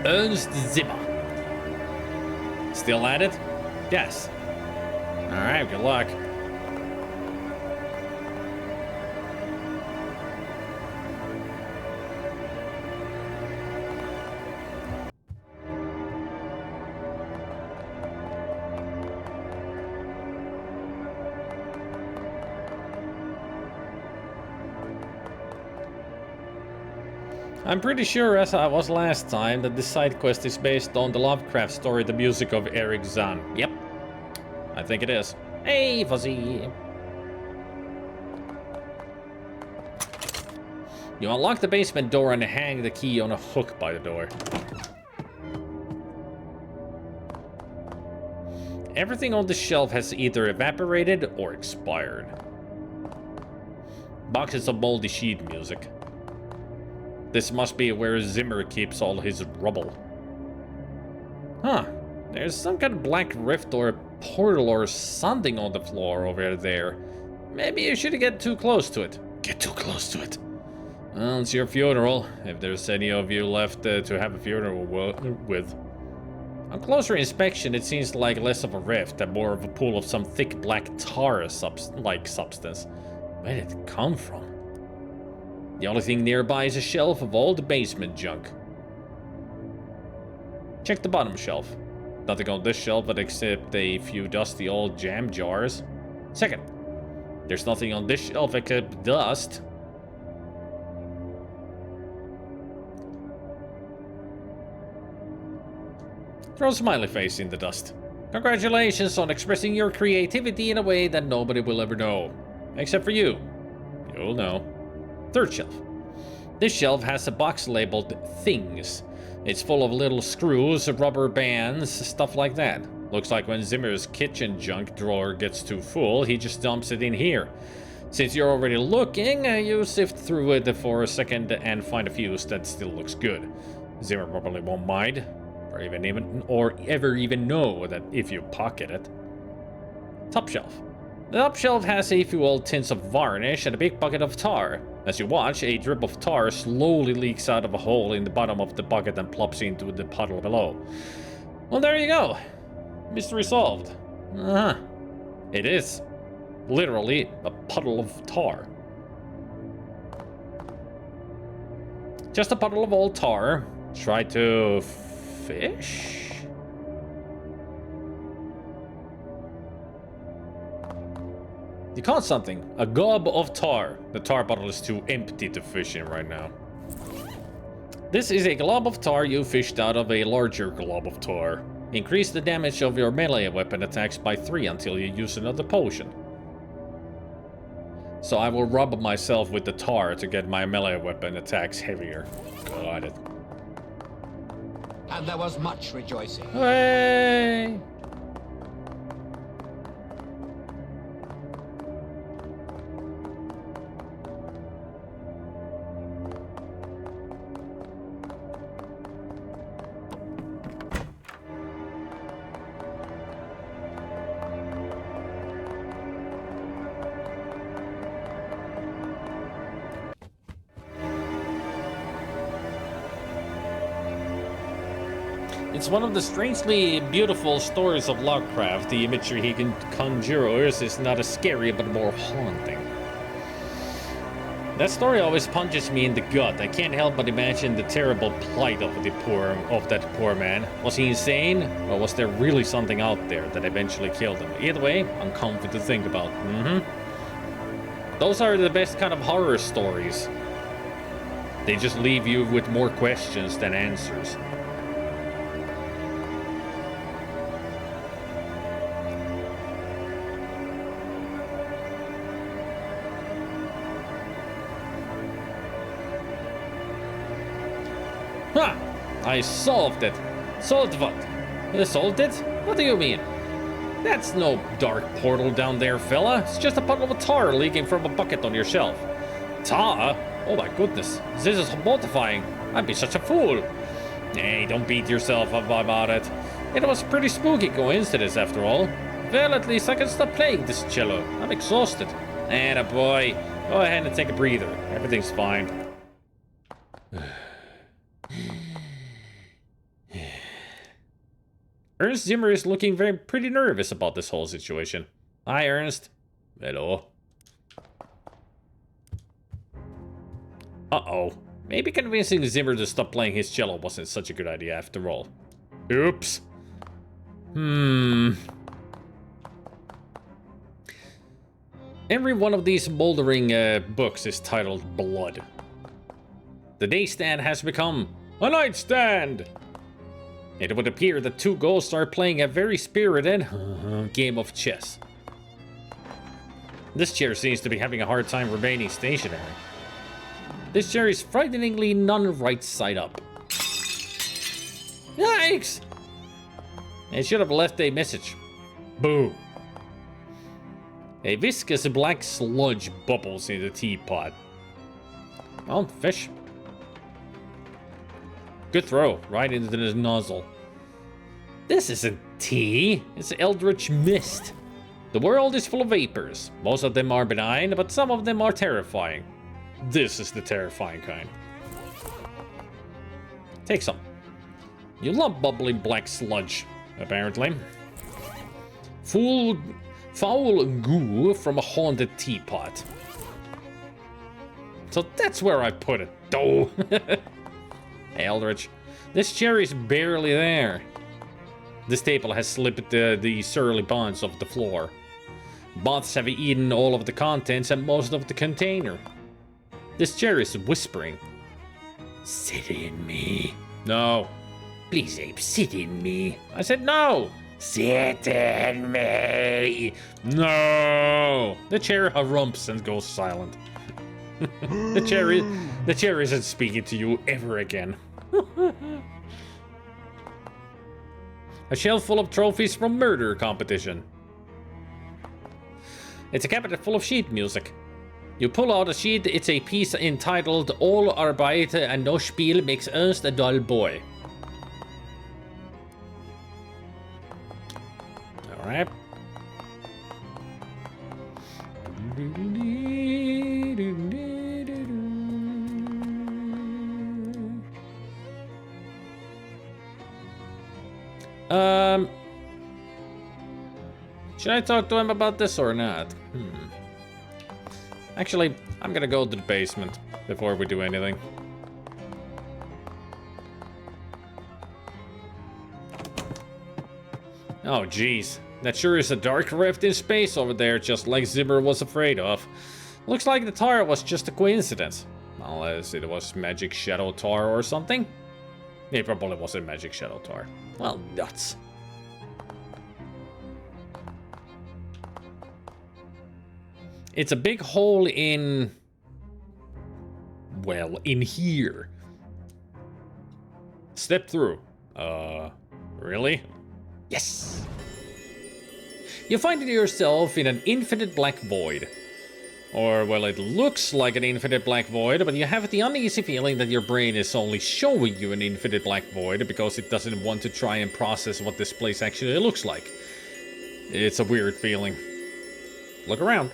Ernst Zimmer. Still at it? Yes. Alright, good luck. I'm pretty sure, as I was last time, that this side quest is based on the Lovecraft story, The Music of Eric Zahn. Yep. I think it is. Hey, Fuzzy! You unlock the basement door and hang the key on a hook by the door. Everything on the shelf has either evaporated or expired. Boxes of moldy sheet music. This must be where Zimmer keeps all his rubble. Huh. There's some kind of black rift or a portal or something on the floor over there. Maybe you shouldn't get too close to it. Get too close to it. Well, it's your funeral, if there's any of you left to have a funeral with. On closer inspection, it seems like less of a rift and more of a pool of some thick black tar like substance. Where did it come from? The only thing nearby is a shelf of old basement junk. Check the bottom shelf. Nothing on this shelf except a few dusty old jam jars. Second, there's nothing on this shelf except dust. Throw a smiley face in the dust. Congratulations on expressing your creativity in a way that nobody will ever know. Except for you. You'll know. Third shelf. This shelf has a box labeled Things. It's full of little screws, rubber bands, stuff like that. Looks like when Zimmer's kitchen junk drawer gets too full, he just dumps it in here. Since you're already looking, you sift through it for a second and find a fuse that still looks good. Zimmer probably won't mind, or ever even know that if you pocket it. Top shelf. The top shelf has a few old tins of varnish and a big bucket of tar. As you watch, a drip of tar slowly leaks out of a hole in the bottom of the bucket and plops into the puddle below. Well, there you go. Mystery solved. It is literally a puddle of tar. Just a puddle of old tar. Try to fish? You caught something. A gob of tar. The tar bottle is too empty to fish in right now. This is a glob of tar you fished out of a larger glob of tar. Increase the damage of your melee weapon attacks by 3 until you use another potion. So I will rub myself with the tar to get my melee weapon attacks heavier. Got it. And there was much rejoicing. Hey! It's one of the strangely beautiful stories of Lovecraft. The imagery he can conjure is not as scary, but more haunting. That story always punches me in the gut. I can't help but imagine the terrible plight of that poor man. Was he insane, or was there really something out there that eventually killed him? Either way, uncomfortable to think about. Those are the best kind of horror stories. They just leave you with more questions than answers. Ha! I solved it. Solved what? Solved it? What do you mean? That's no dark portal down there, fella. It's just a puddle of tar leaking from a bucket on your shelf. Tar? Oh my goodness. This is mortifying. I'd be such a fool. Hey, don't beat yourself up about it. It was a pretty spooky coincidence after all. Well, at least I can stop playing this cello. I'm exhausted. Atta boy. Go ahead and take a breather. Everything's fine. Ernst Zimmer is looking pretty nervous about this whole situation. Hi, Ernst. Hello. Uh-oh. Maybe convincing Zimmer to stop playing his cello wasn't such a good idea after all. Oops. Every one of these bouldering books is titled Blood. The nightstand has become a nightstand! It would appear that two ghosts are playing a very spirited game of chess. This chair seems to be having a hard time remaining stationary. This chair is frighteningly non-right side up. Yikes! It should have left a message. Boo. A viscous black sludge bubbles in the teapot. Oh, fish. Good throw, right into the nozzle. This isn't tea, it's eldritch mist. The world is full of vapors. Most of them are benign, but some of them are terrifying. This is the terrifying kind. Take some. You love bubbling black sludge, apparently. Foul goo from a haunted teapot. So that's where I put it, though. Hey, Eldritch, this chair is barely there. This table has slipped the surly bonds of the floor. Moths have eaten all of the contents and most of the container. This chair is whispering. Sit in me. No. Please, Abe, sit in me. I said no. Sit in me. No. The chair harumps and goes silent. The chair isn't speaking to you ever again. A shelf full of trophies from murder competition. It's a cabinet full of sheet music. You pull out a sheet, it's a piece entitled All Arbeit and No Spiel makes Ernst a dull boy. Alright. Should I talk to him about this or not? Actually, I'm gonna go to the basement before we do anything. Oh, jeez. That sure is a dark rift in space over there, just like Zimmer was afraid of. Looks like the tar was just a coincidence. Unless it was magic shadow tar or something. It probably wasn't magic shadow tar. Well, nuts. It's a big hole in... well, in here. Step through. Really? Yes! You find yourself in an infinite black void. Or, well, it looks like an infinite black void, but you have the uneasy feeling that your brain is only showing you an infinite black void because it doesn't want to try and process what this place actually looks like. It's a weird feeling. Look around.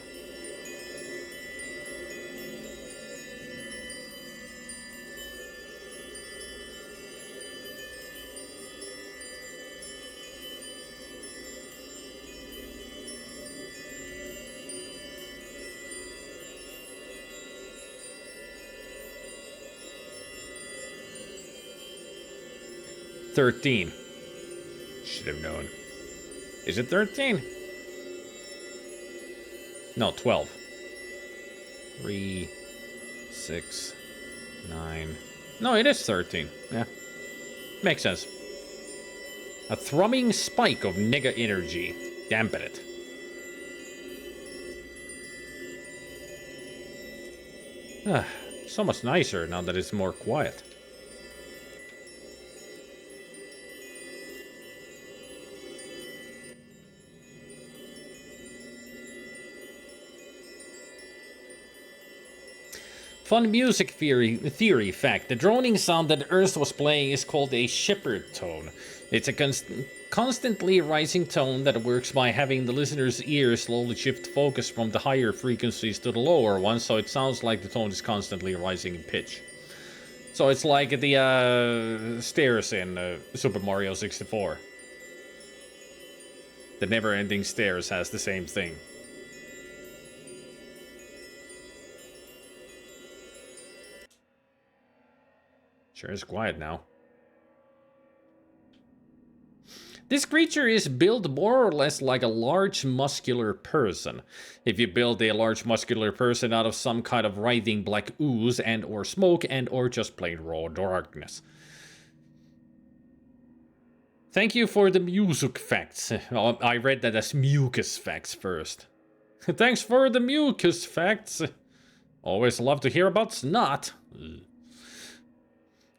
$13. Should have known. Is it 13? No, 12. 3, 6, 9. No, it is 13. Yeah. Makes sense. A thrumming spike of nega energy. Dampen it. So much nicer now that it's more quiet. Fun music theory fact. The droning sound that Earth was playing is called a shepherd tone. It's a constantly rising tone that works by having the listener's ears slowly shift focus from the higher frequencies to the lower ones, so it sounds like the tone is constantly rising in pitch. So it's like the stairs in Super Mario 64. The never-ending stairs has the same thing. Sure is quiet now. This creature is built more or less like a large muscular person. If you build a large muscular person out of some kind of writhing black ooze and or smoke and or just plain raw darkness. Thank you for the music facts. I read that as mucus facts first. Thanks for the mucus facts. Always love to hear about snot.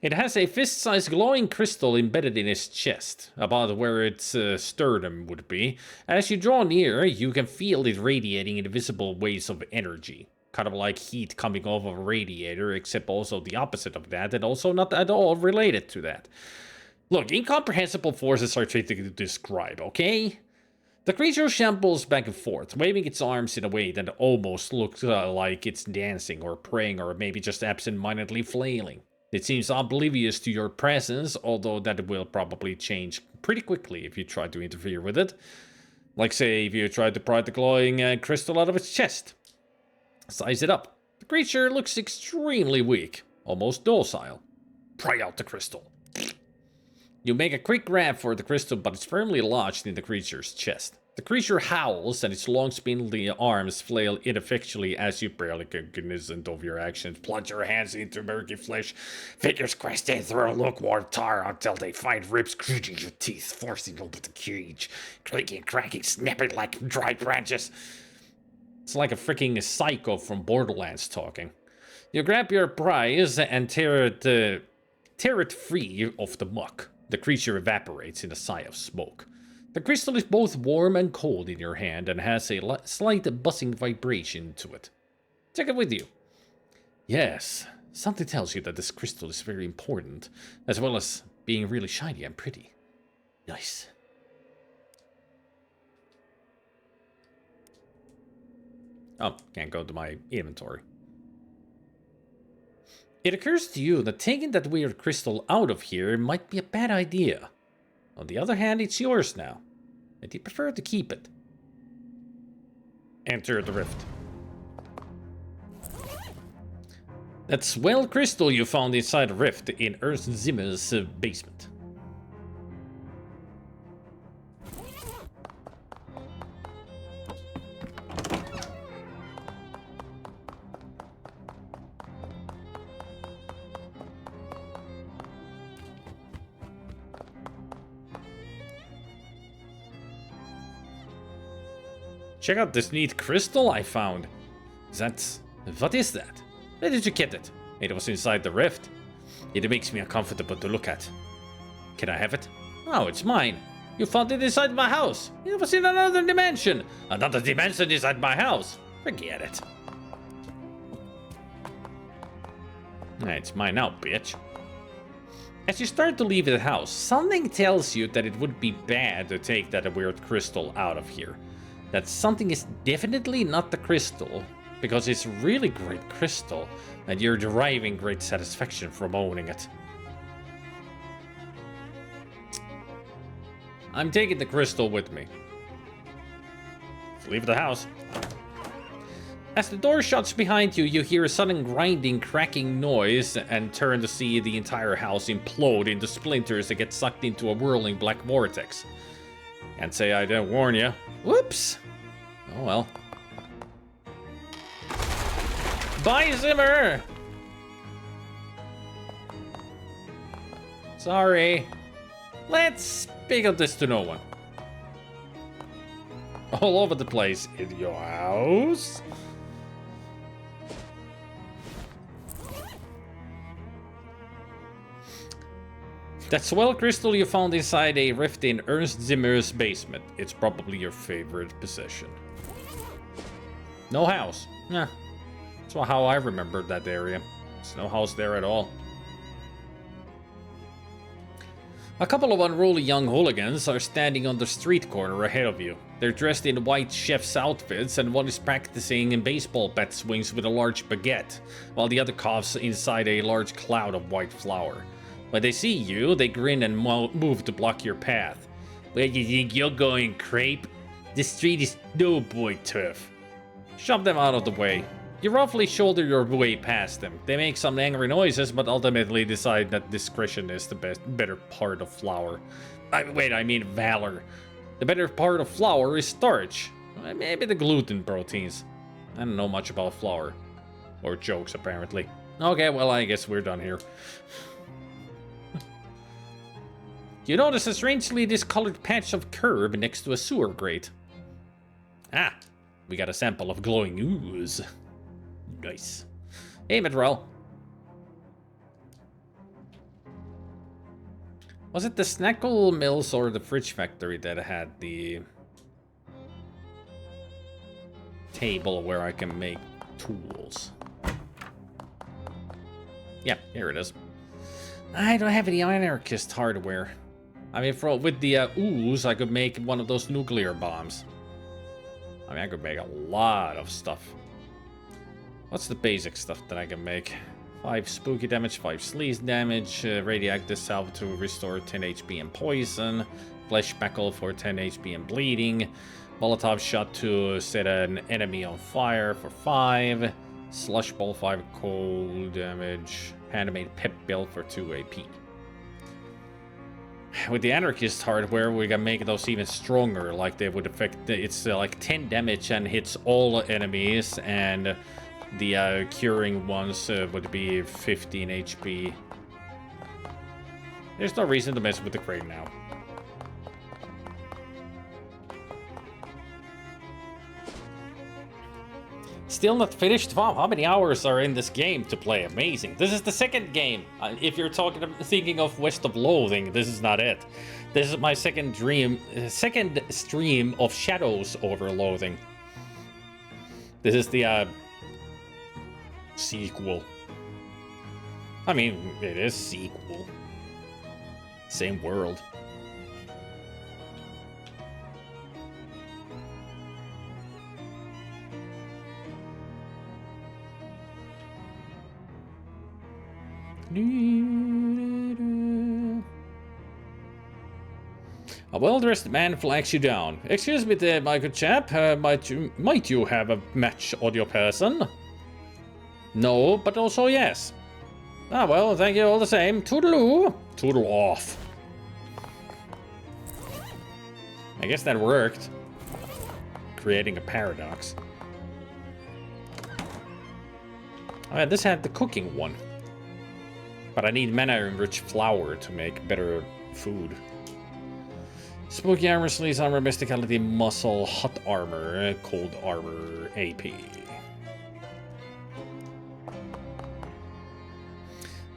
It has a fist-sized glowing crystal embedded in its chest, about where its sternum would be. As you draw near, you can feel it radiating invisible waves of energy. Kind of like heat coming off of a radiator, except also the opposite of that, and also not at all related to that. Look, incomprehensible forces are tricky to describe, okay? The creature shambles back and forth, waving its arms in a way that almost looks like it's dancing or praying or maybe just absent-mindedly flailing. It seems oblivious to your presence, although that will probably change pretty quickly if you try to interfere with it. Like, say, if you try to pry the glowing crystal out of its chest. Size it up. The creature looks extremely weak, almost docile. Pry out the crystal. You make a quick grab for the crystal, but it's firmly lodged in the creature's chest. The creature howls, and its long spindly arms flail ineffectually as you, barely cognizant of your actions, plunge your hands into murky flesh. Fingers questing through lukewarm tar until they find ribs gritting your teeth, forcing open the cage. Clicking, cracking, snapping like dry branches. It's like a freaking psycho from Borderlands talking. You grab your prize and tear it free of the muck. The creature evaporates in a sigh of smoke. The crystal is both warm and cold in your hand and has a slight buzzing vibration to it. Take it with you. Yes, something tells you that this crystal is very important, as well as being really shiny and pretty. Nice. Oh, can't go to my inventory. It occurs to you that taking that weird crystal out of here might be a bad idea. On the other hand, it's yours now, and you prefer to keep it. Enter the rift. That swell crystal you found inside the rift in Earth Zimmer's basement. Check out this neat crystal I found. What is that? Where did you get it? It was inside the rift. It makes me uncomfortable to look at. Can I have it? Oh, it's mine. You found it inside my house. It was in another dimension. Another dimension inside my house. Forget it. It's mine now, bitch. As you start to leave the house, something tells you that it would be bad to take that weird crystal out of here. That something is definitely not the crystal, because it's really great crystal, and you're deriving great satisfaction from owning it. I'm taking the crystal with me. Let's leave the house. As the door shuts behind you, you hear a sudden grinding, cracking noise and turn to see the entire house implode into splinters that get sucked into a whirling black vortex. Can't say I didn't warn you. Whoops! Oh well. Bye, Zimmer! Sorry. Let's speak of this to no one. All over the place in your house. That swell crystal you found inside a rift in Ernst Zimmer's basement. It's probably your favorite possession. No house. Yeah. That's how I remembered that area. There's no house there at all. A couple of unruly young hooligans are standing on the street corner ahead of you. They're dressed in white chef's outfits, and one is practicing in baseball bat swings with a large baguette, while the other coughs inside a large cloud of white flour. When they see you, they grin and move to block your path. Where do you think you're going, creep? This street is no boy turf. Shove them out of the way. You roughly shoulder your way past them. They make some angry noises, but ultimately decide that discretion is the better part of flour. I mean valor. The better part of flour is starch. Maybe the gluten proteins. I don't know much about flour. Or jokes, apparently. Okay, well, I guess we're done here. You notice a strangely discolored patch of curb next to a sewer grate. Ah, we got a sample of glowing ooze. Nice. Hey, Midrell. Was it the Snackle Mills or the Fridge Factory that had the table where I can make tools? Yeah, here it is. I don't have any anarchist hardware. I mean, with the ooze, I could make one of those nuclear bombs. I mean, I could make a lot of stuff. What's the basic stuff that I can make? 5 spooky damage, 5 sleaze damage, radioactive salve to restore 10 HP and poison, flesh spackle for 10 HP and bleeding, Molotov shot to set an enemy on fire for 5, slush ball 5 cold damage, handmade pep bill for 2 AP. With the anarchist hardware, we can make those even stronger, like they would affect, it's like 10 damage and hits all enemies, and the curing ones would be 15 HP. There's no reason to mess with the crane now. Still not finished? Wow, how many hours are in this game to play? Amazing. This is the second game. If you're thinking of West of Loathing, this is not it. This is my second stream of Shadows over Loathing. This is the sequel. I mean, it is sequel. Same world. A well-dressed man flags you down. Excuse me there, my good chap. Might you have a match on your person? No, but also yes. Ah, well, thank you all the same. Toodaloo. Toodle off. I guess that worked. Creating a paradox. Alright, this had the cooking one. But I need mana-enriched flour to make better food. Spooky armor, sleaze armor, mysticality, muscle, hot armor, cold armor, AP.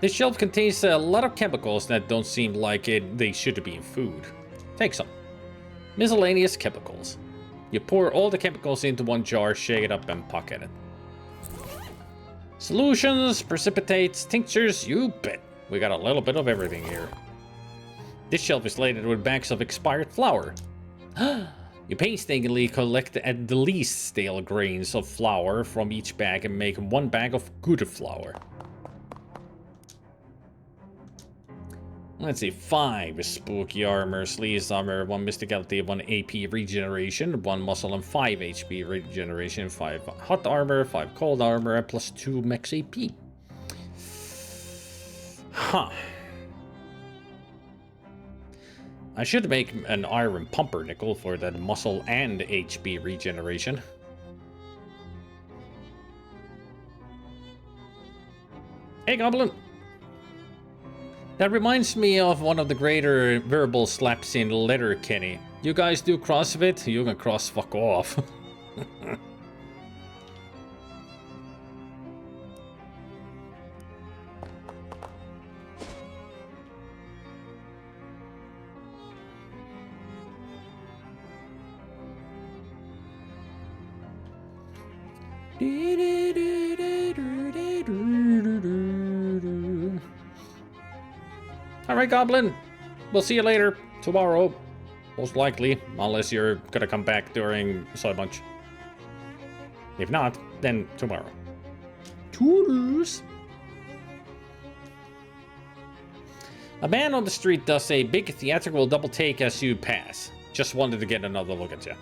This shelf contains a lot of chemicals that don't seem like they should be in food. Take some. Miscellaneous chemicals. You pour all the chemicals into one jar, shake it up, and pocket it. Solutions, precipitates, tinctures, you bet. We got a little bit of everything here. This shelf is laden with bags of expired flour. You painstakingly collect at the least stale grains of flour from each bag and make 1 bag of good flour. Let's see, 5 spooky armor, sleaze armor, 1 mysticality, 1 AP regeneration, 1 muscle and 5 HP regeneration, 5 hot armor, 5 cold armor, plus 2 max AP. Huh. I should make an iron pumpernickel for that muscle and HP regeneration. Hey, Goblin! That reminds me of one of the greater verbal slaps in Letterkenny. You guys do CrossFit? You can cross fuck off. Alright, Goblin. We'll see you later. Tomorrow. Most likely. Unless you're gonna come back during so much. If not, then tomorrow. Toodles. A man on the street does a big theatrical double take as you pass. Just wanted to get another look at you.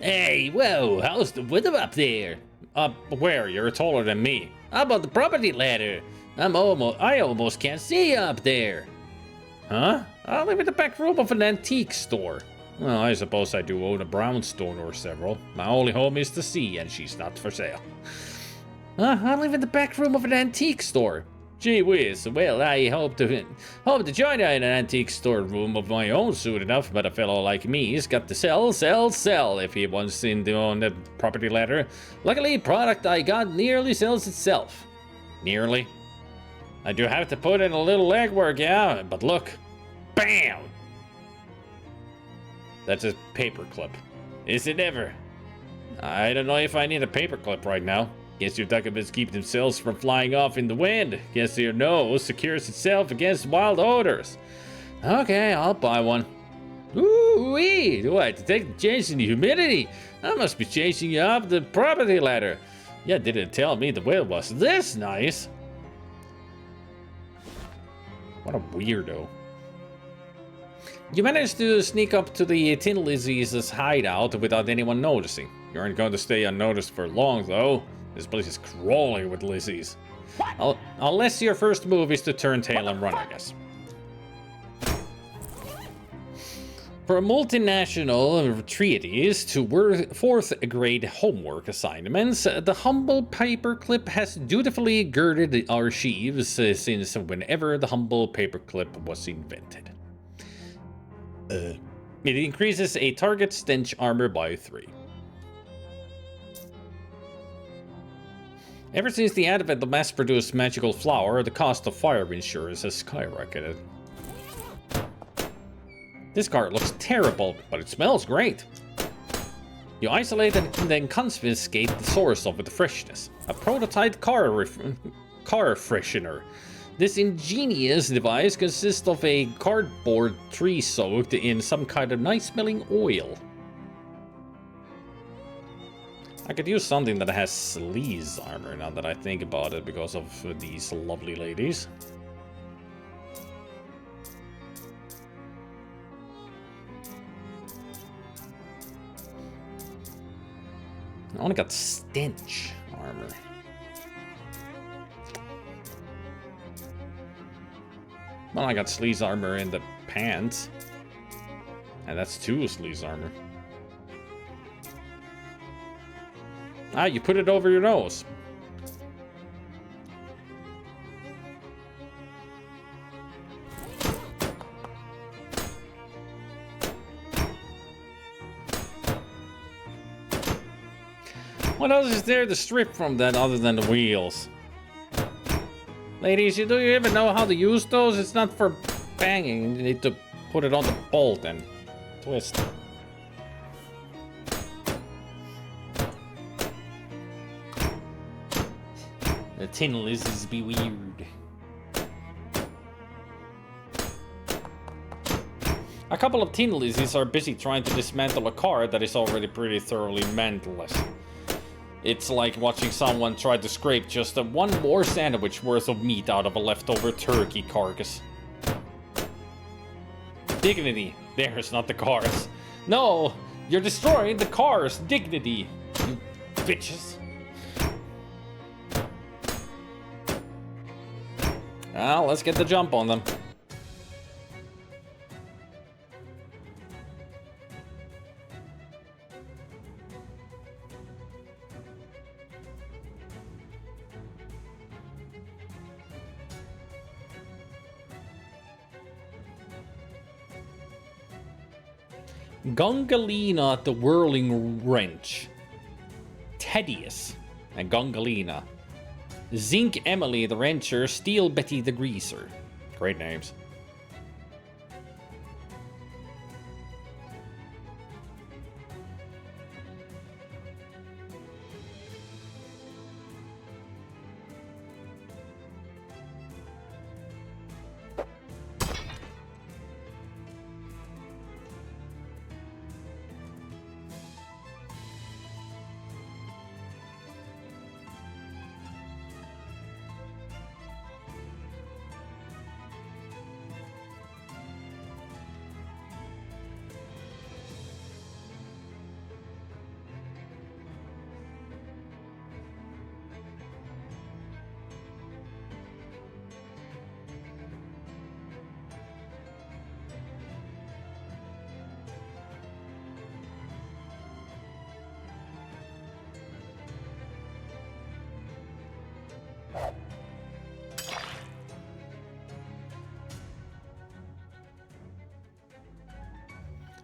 Hey, whoa, how's the weather up there? Up where? You're taller than me. How about the property ladder? I almost can't see you up there. Huh? I live in the back room of an antique store. Well, I suppose I do own a brownstone or several. My only home is the sea, and she's not for sale. I live in the back room of an antique store. Gee whiz, well, I hope to join an antique store room of my own soon enough, but a fellow like me's got to sell if he wants to own the property ladder. Luckily, product I got nearly sells itself. Nearly? I do have to put in a little legwork, yeah, but look. Bam! That's a paperclip. Is it ever? I don't know if I need a paperclip right now. Guess your documents keep themselves from flying off in the wind. Guess your nose secures itself against wild odors. Okay, I'll buy one. Ooh-wee! What, to take the change in the humidity? I must be chasing you up the property ladder. You didn't tell me the weather was this nice. What a weirdo. You managed to sneak up to the Tin Lizzie's hideout without anyone noticing. You aren't going to stay unnoticed for long, though. This place is crawling with Lizzies. Unless your first move is to turn tail and run, I guess. For a multinational treatise to 4th grade homework assignments, the humble paperclip has dutifully girded our sheaves since whenever the humble paperclip was invented. It increases a target's stench armor by 3. Ever since the advent of mass-produced magical flour, the cost of fire insurance has skyrocketed. This cart looks terrible, but it smells great. You isolate and then confiscate the source of the freshness. A prototype car freshener. This ingenious device consists of a cardboard tree soaked in some kind of nice-smelling oil. I could use something that has sleaze armor now that I think about it because of these lovely ladies. I only got stench armor. Well, I got sleaze armor in the pants. And that's 2 sleaze armor. Ah, you put it over your nose. What else is there to strip from that other than the wheels? Ladies, do you even know how to use those? It's not for banging. You need to put it on the bolt and twist. The Tin Lizzies be weird. A couple of Tin Lizzies are busy trying to dismantle a car that is already pretty thoroughly mantless. It's like watching someone try to scrape just one more sandwich worth of meat out of a leftover turkey carcass. Dignity. There's not the cars. No, you're destroying the car's dignity, you bitches. Well, let's get the jump on them. Gongalina the Whirling Wrench. Tedious and Gongalina. Zinc Emily the Wrencher, Steel Betty the Greaser. Great names.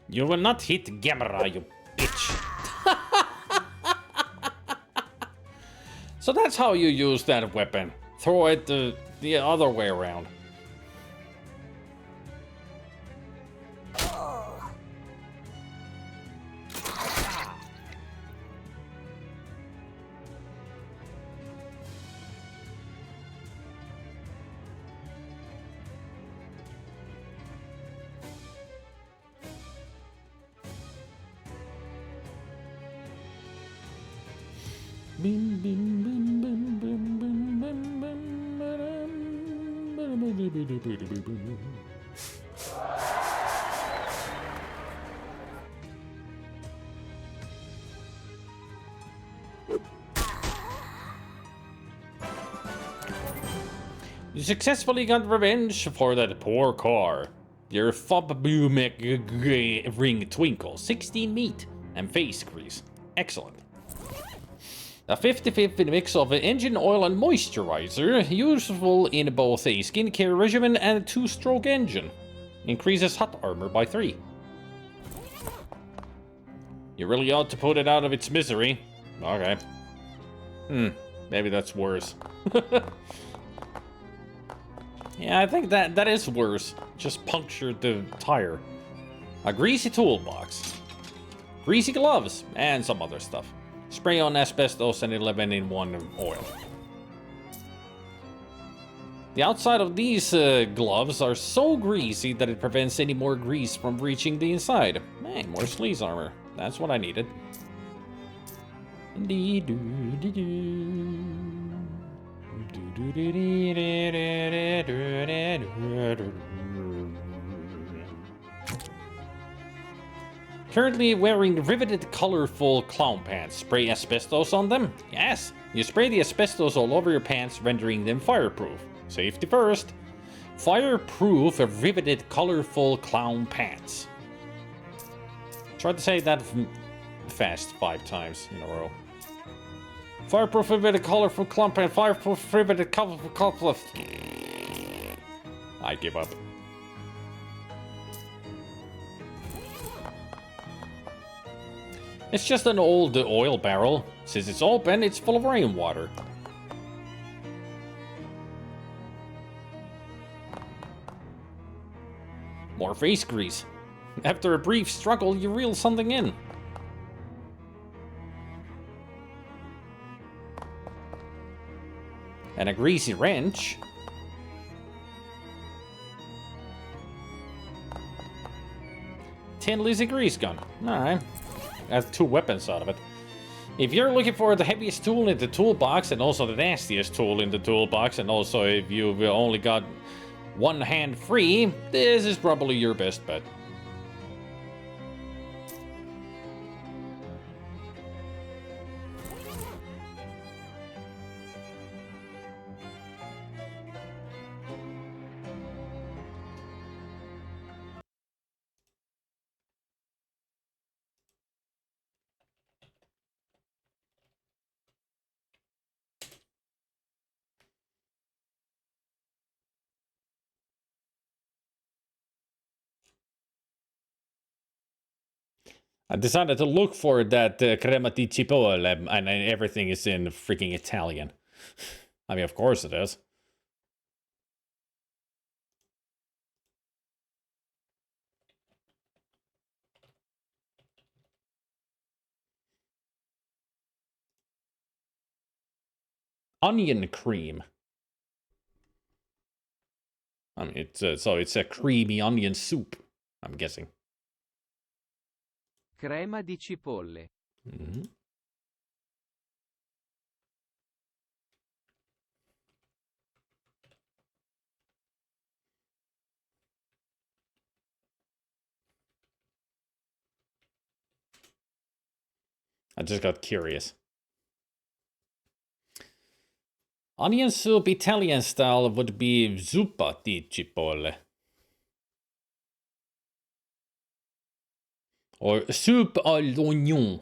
You will not hit Gamera, you bitch. So that's how you use that weapon. Throw it the other way around. Bim, bim, bim, bim, bim, bim, bim, bim, ba-dum. You successfully got revenge for that poor car. Your fob ring twinkle, 16 meat, and face grease. Excellent. A 50-50 mix of engine oil and moisturizer, useful in both a skincare regimen and a 2-stroke engine. Increases hot armor by 3. You really ought to put it out of its misery. Okay. Maybe that's worse. Yeah, I think that is worse. Just punctured the tire. A greasy toolbox. Greasy gloves, and some other stuff. Spray on asbestos and 11-in-1 oil. The outside of these gloves are so greasy that it prevents any more grease from reaching the inside. Man, more sleaze armor. That's what I needed. Currently wearing riveted colorful clown pants. Spray asbestos on them? Yes. You spray the asbestos all over your pants, rendering them fireproof. Safety first. Fireproof riveted colorful clown pants. Try to say that fast 5 times in a row. Fireproof riveted colorful clown pants. Fireproof riveted colorful. I give up. It's just an old oil barrel. Since it's open, it's full of rainwater. More face grease. After a brief struggle, you reel something in. And a greasy wrench. Tin Lizzie grease gun. Alright. That's 2 weapons out of it. If you're looking for the heaviest tool in the toolbox and also the nastiest tool in the toolbox, and also if you've only got 1 hand free, this is probably your best bet. I decided to look for that crema di cipolle, and everything is in freaking Italian. I mean, of course it is. Onion cream. I mean, it's a creamy onion soup, I'm guessing. Crema di cipolle. Mm-hmm. I just got curious. Onion soup Italian style would be zuppa di cipolle. Or soupe à l'oignon,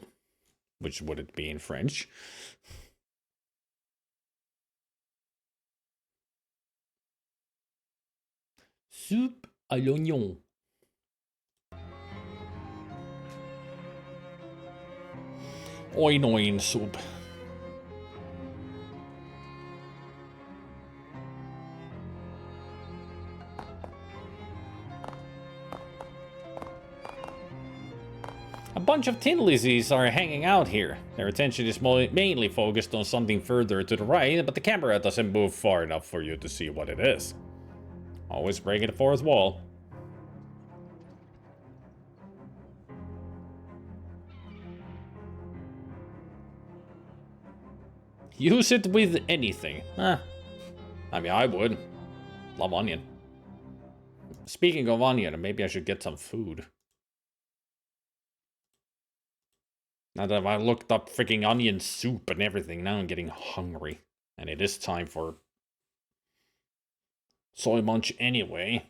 which would it be in French? Soupe à l'oignon. Oinoin soup. A bunch of tin lizzies are hanging out here. Their attention is mainly focused on something further to the right, but the camera doesn't move far enough for you to see what it is. Always breaking the fourth wall. Use it with anything. I mean, I would. Love onion. Speaking of onion, maybe I should get some food. Now that I looked up freaking onion soup and everything, now I'm getting hungry. And it is time for soy munch anyway.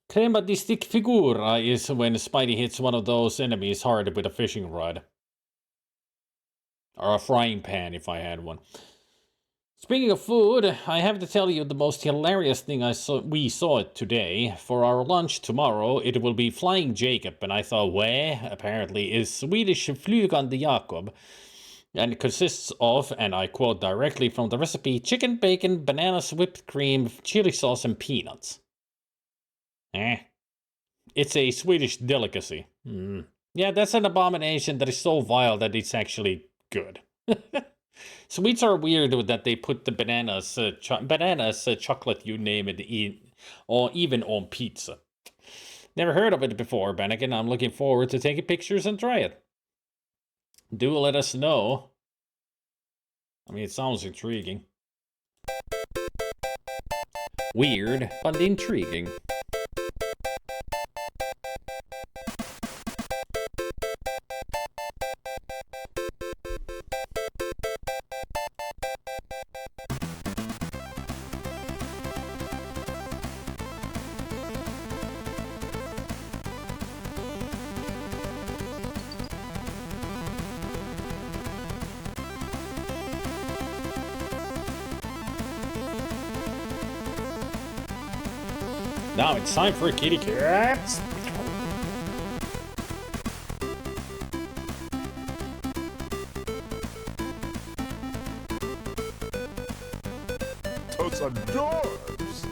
Crema di stick figura is when Spidey hits one of those enemies hard with a fishing rod. Or a frying pan if I had one. Speaking of food, I have to tell you the most hilarious thing we saw it today. For our lunch tomorrow, it will be Flying Jacob, and I thought, apparently is Swedish Flygande Jakob, and it consists of, and I quote directly from the recipe, chicken, bacon, bananas, whipped cream, chili sauce, and peanuts. It's a Swedish delicacy. Yeah, that's an abomination that is so vile that it's actually good. Sweets are weird with that they put the bananas, chocolate, you name it, or even on pizza. Never heard of it before, Bennigan. I'm looking forward to taking pictures and try it. Do let us know. I mean, it sounds intriguing. Weird, but intriguing. Now it's time for kitty cats. Totes adorbs.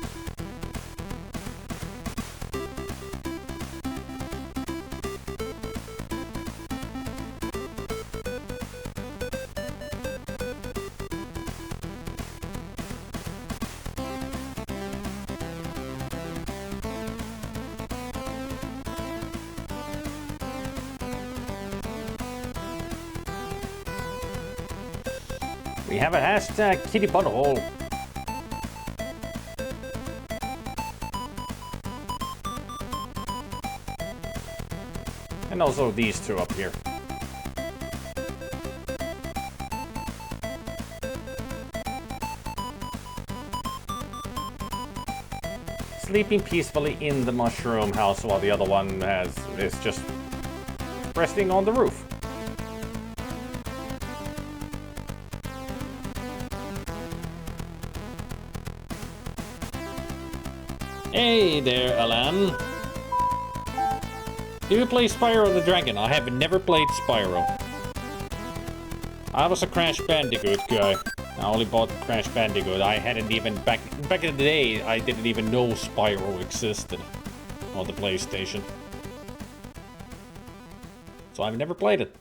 We have a hashtag kitty butthole. And also these two up here. Sleeping peacefully in the mushroom house while the other one is just resting on the roof. Hey there, Alan. Do you play Spyro the Dragon? I have never played Spyro. I was a Crash Bandicoot guy. I only bought Crash Bandicoot. I hadn't even back in the day. I didn't even know Spyro existed on the PlayStation, so I've never played it.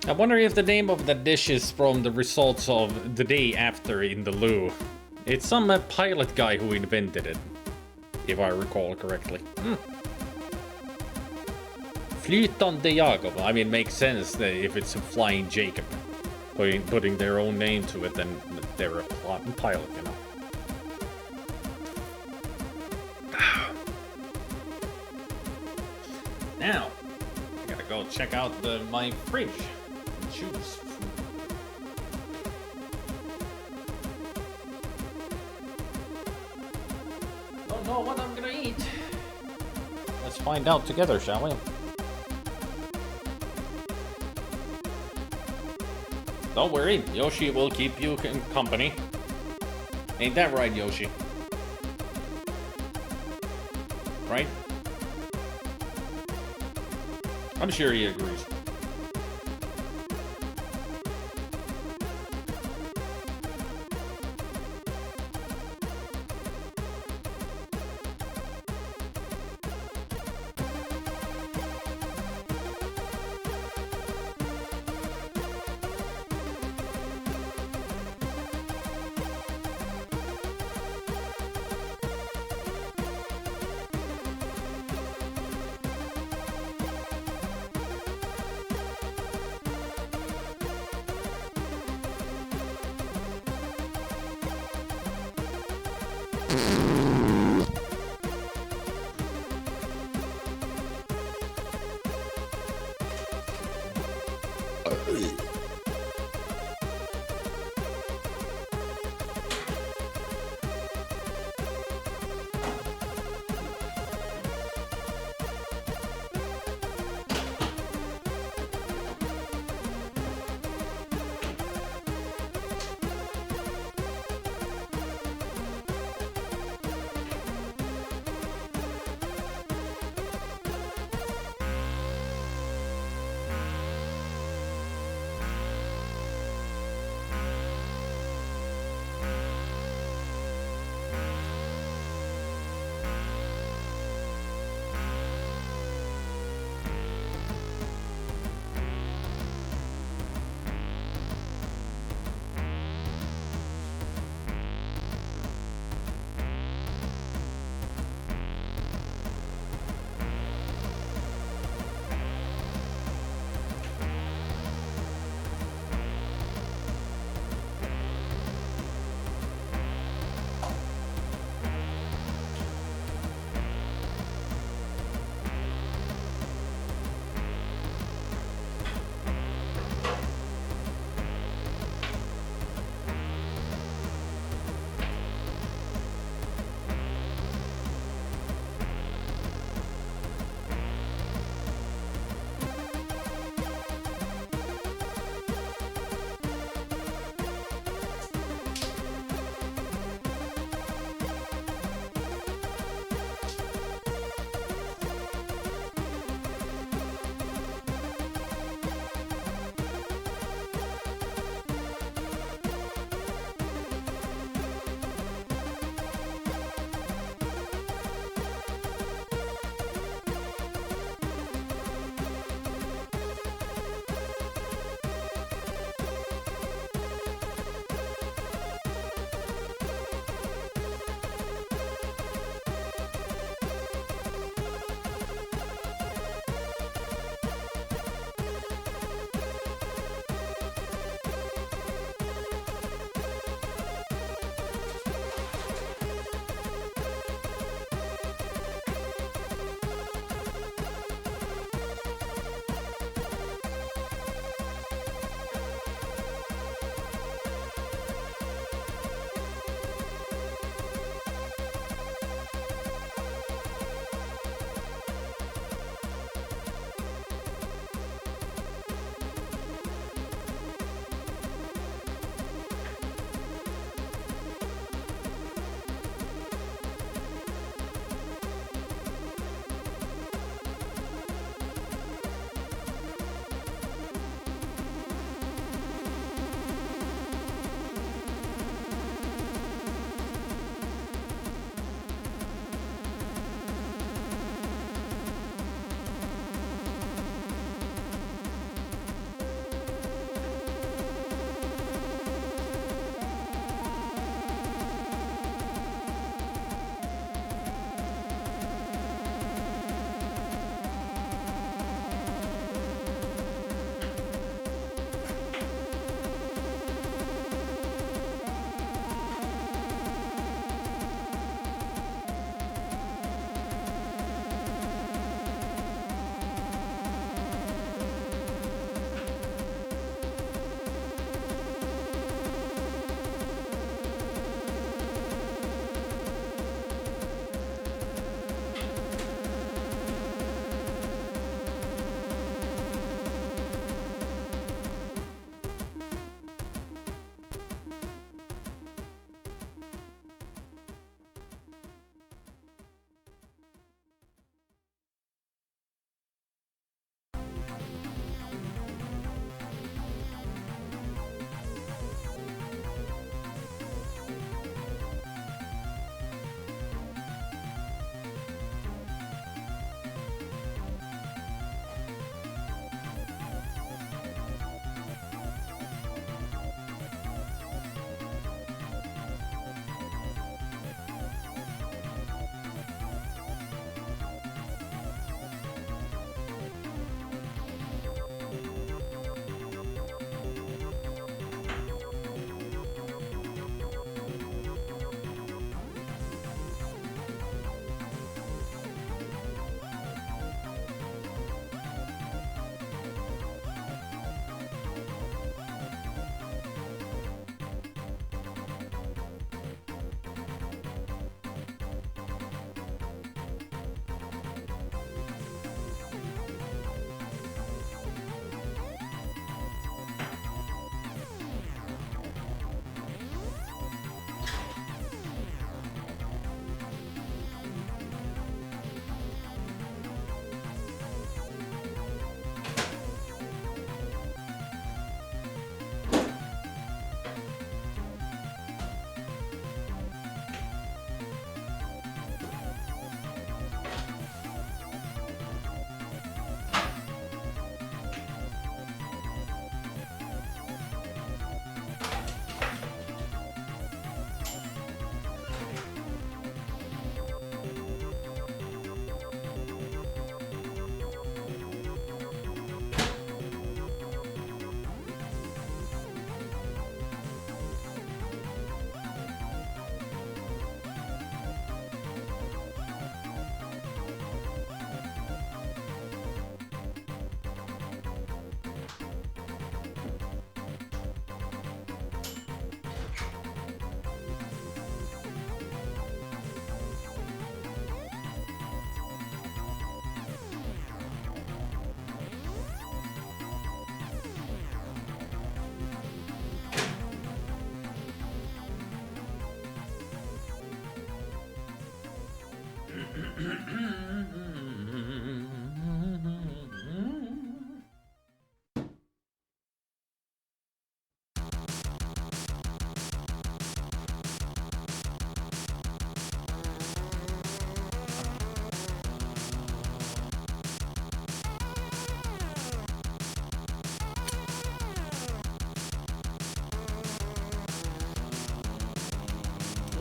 I wonder if the name of the dish is from the results of the day after in the loo. It's some pilot guy who invented it, if I recall correctly. Flytande Jakob. I mean, it makes sense that if it's a flying Jacob. Putting their own name to it, then they're a pilot, you know. Now, I gotta go check out my fridge. Choose. Don't know what I'm gonna eat. Let's find out together, shall we? Don't worry, Yoshi will keep you company. Ain't that right, Yoshi? Right? I'm sure he agrees.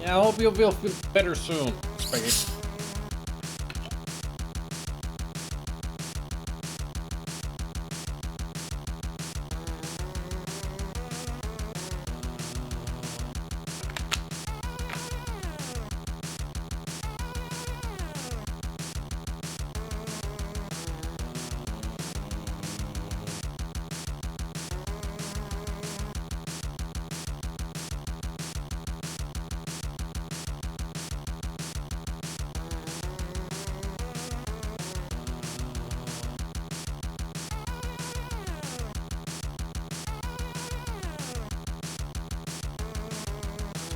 Yeah, I hope you'll feel better soon, Spaghetti.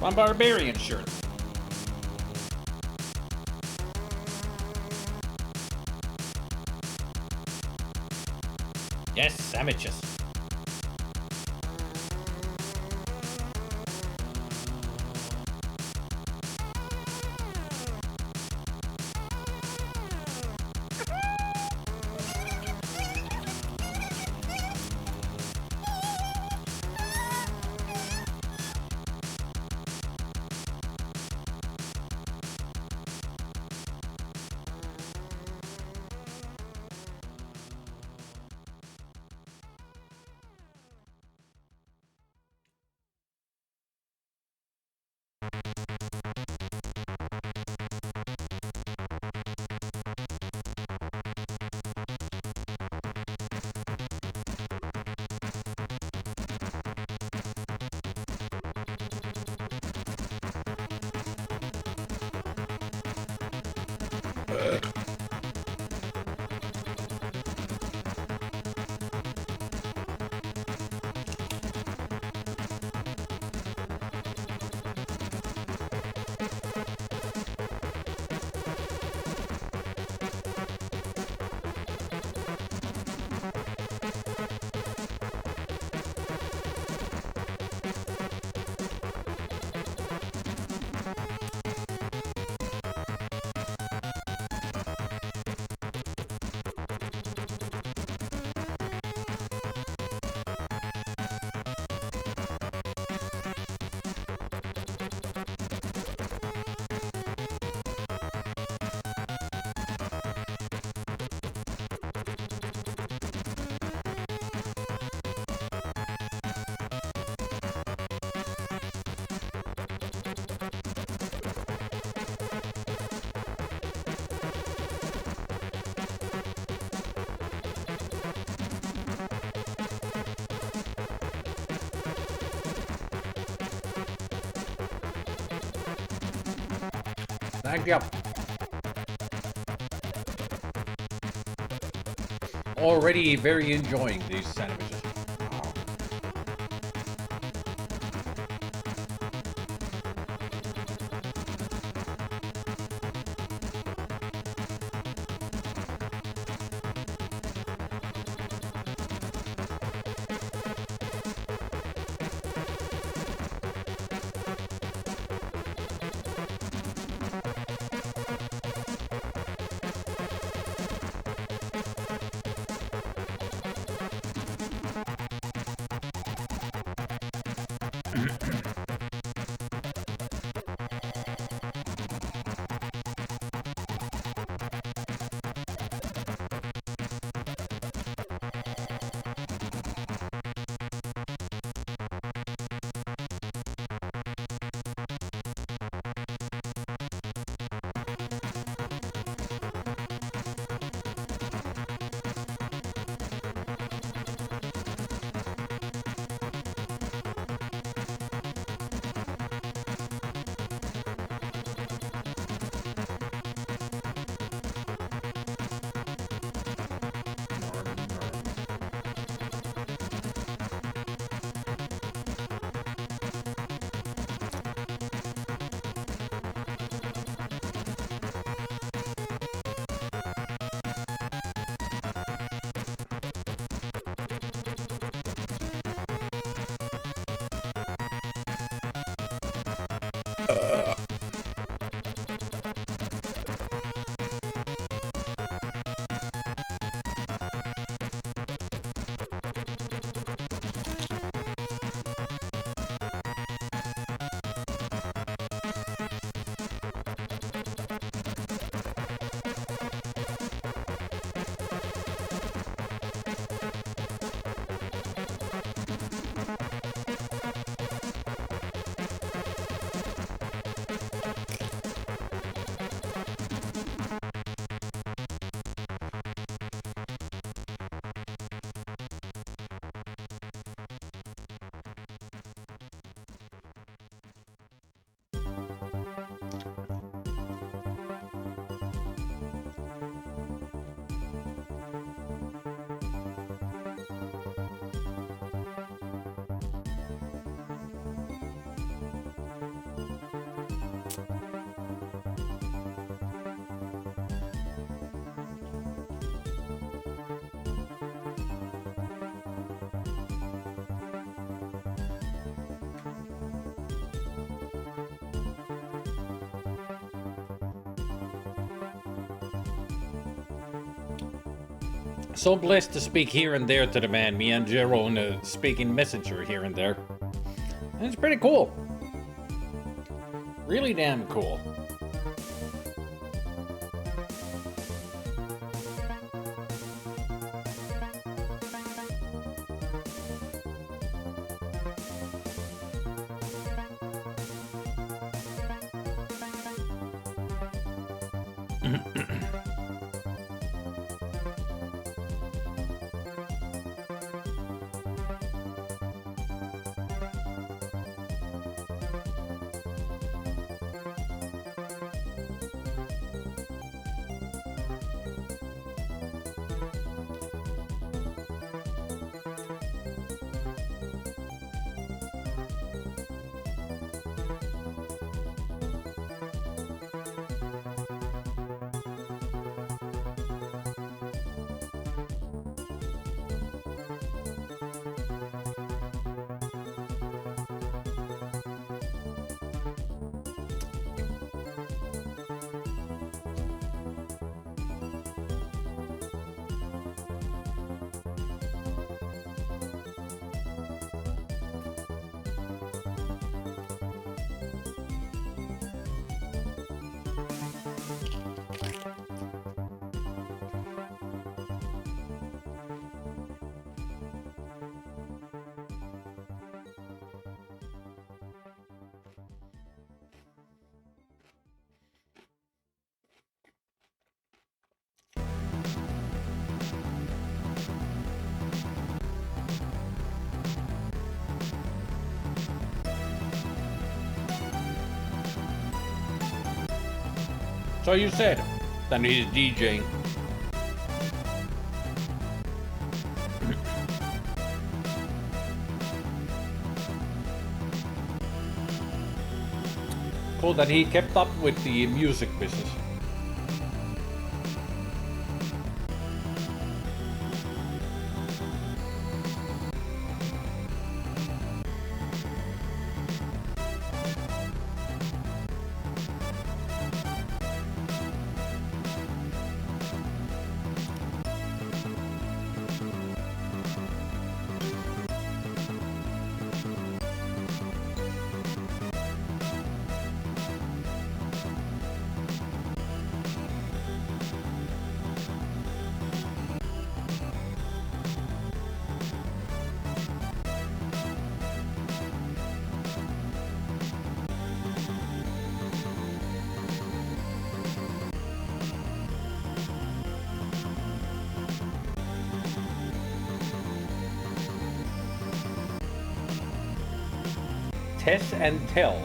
My barbarian shirt. Yes, sandwiches. Thank you. Already very enjoying these sandwiches. So blessed to speak here and there to the man, me and Jerome speaking messenger here and there. And it's pretty cool. Really damn cool. So you said that he's DJing. Cool that he kept up with the music business. Tess and Tell.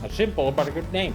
A simple but a good name.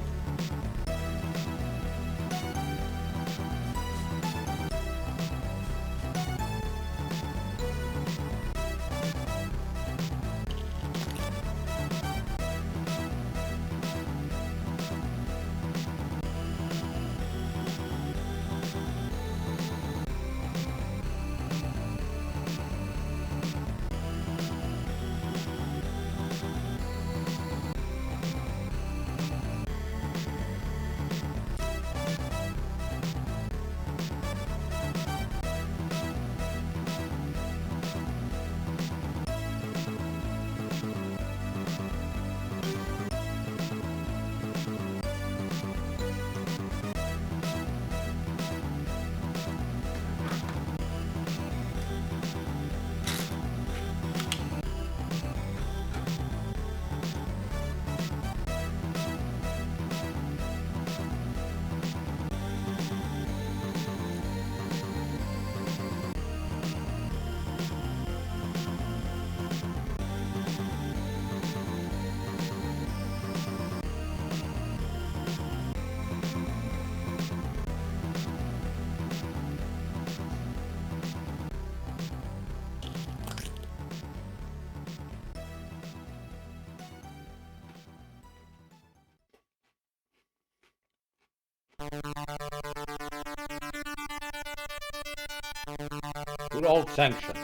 Good old sanction.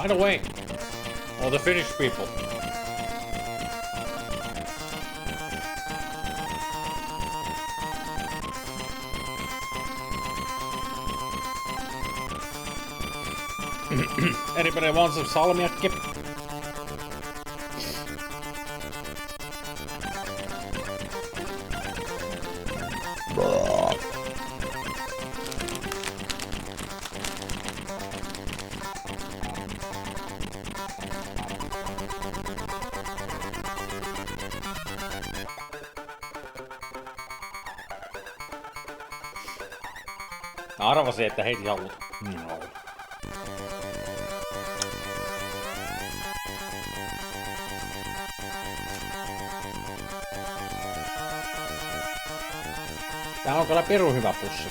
By the way, all the Finnish people. Anybody want some salmiakki? Arvasin, että heti haluat. No. Tää on kyllä pirun hyvä pussi.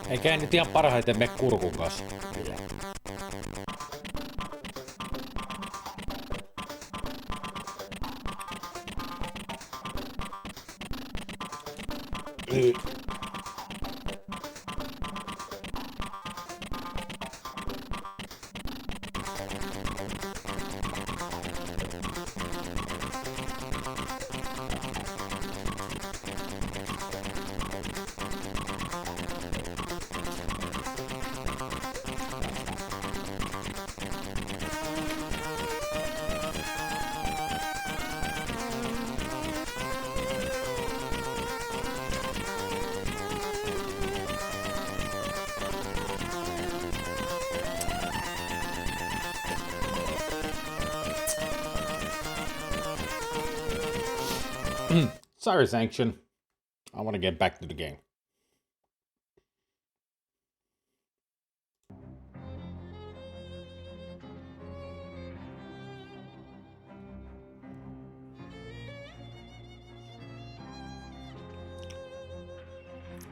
Eikä nyt ihan parhaiten mene kurkun kanssa. Sorry, Sanction. I want to get back to the game.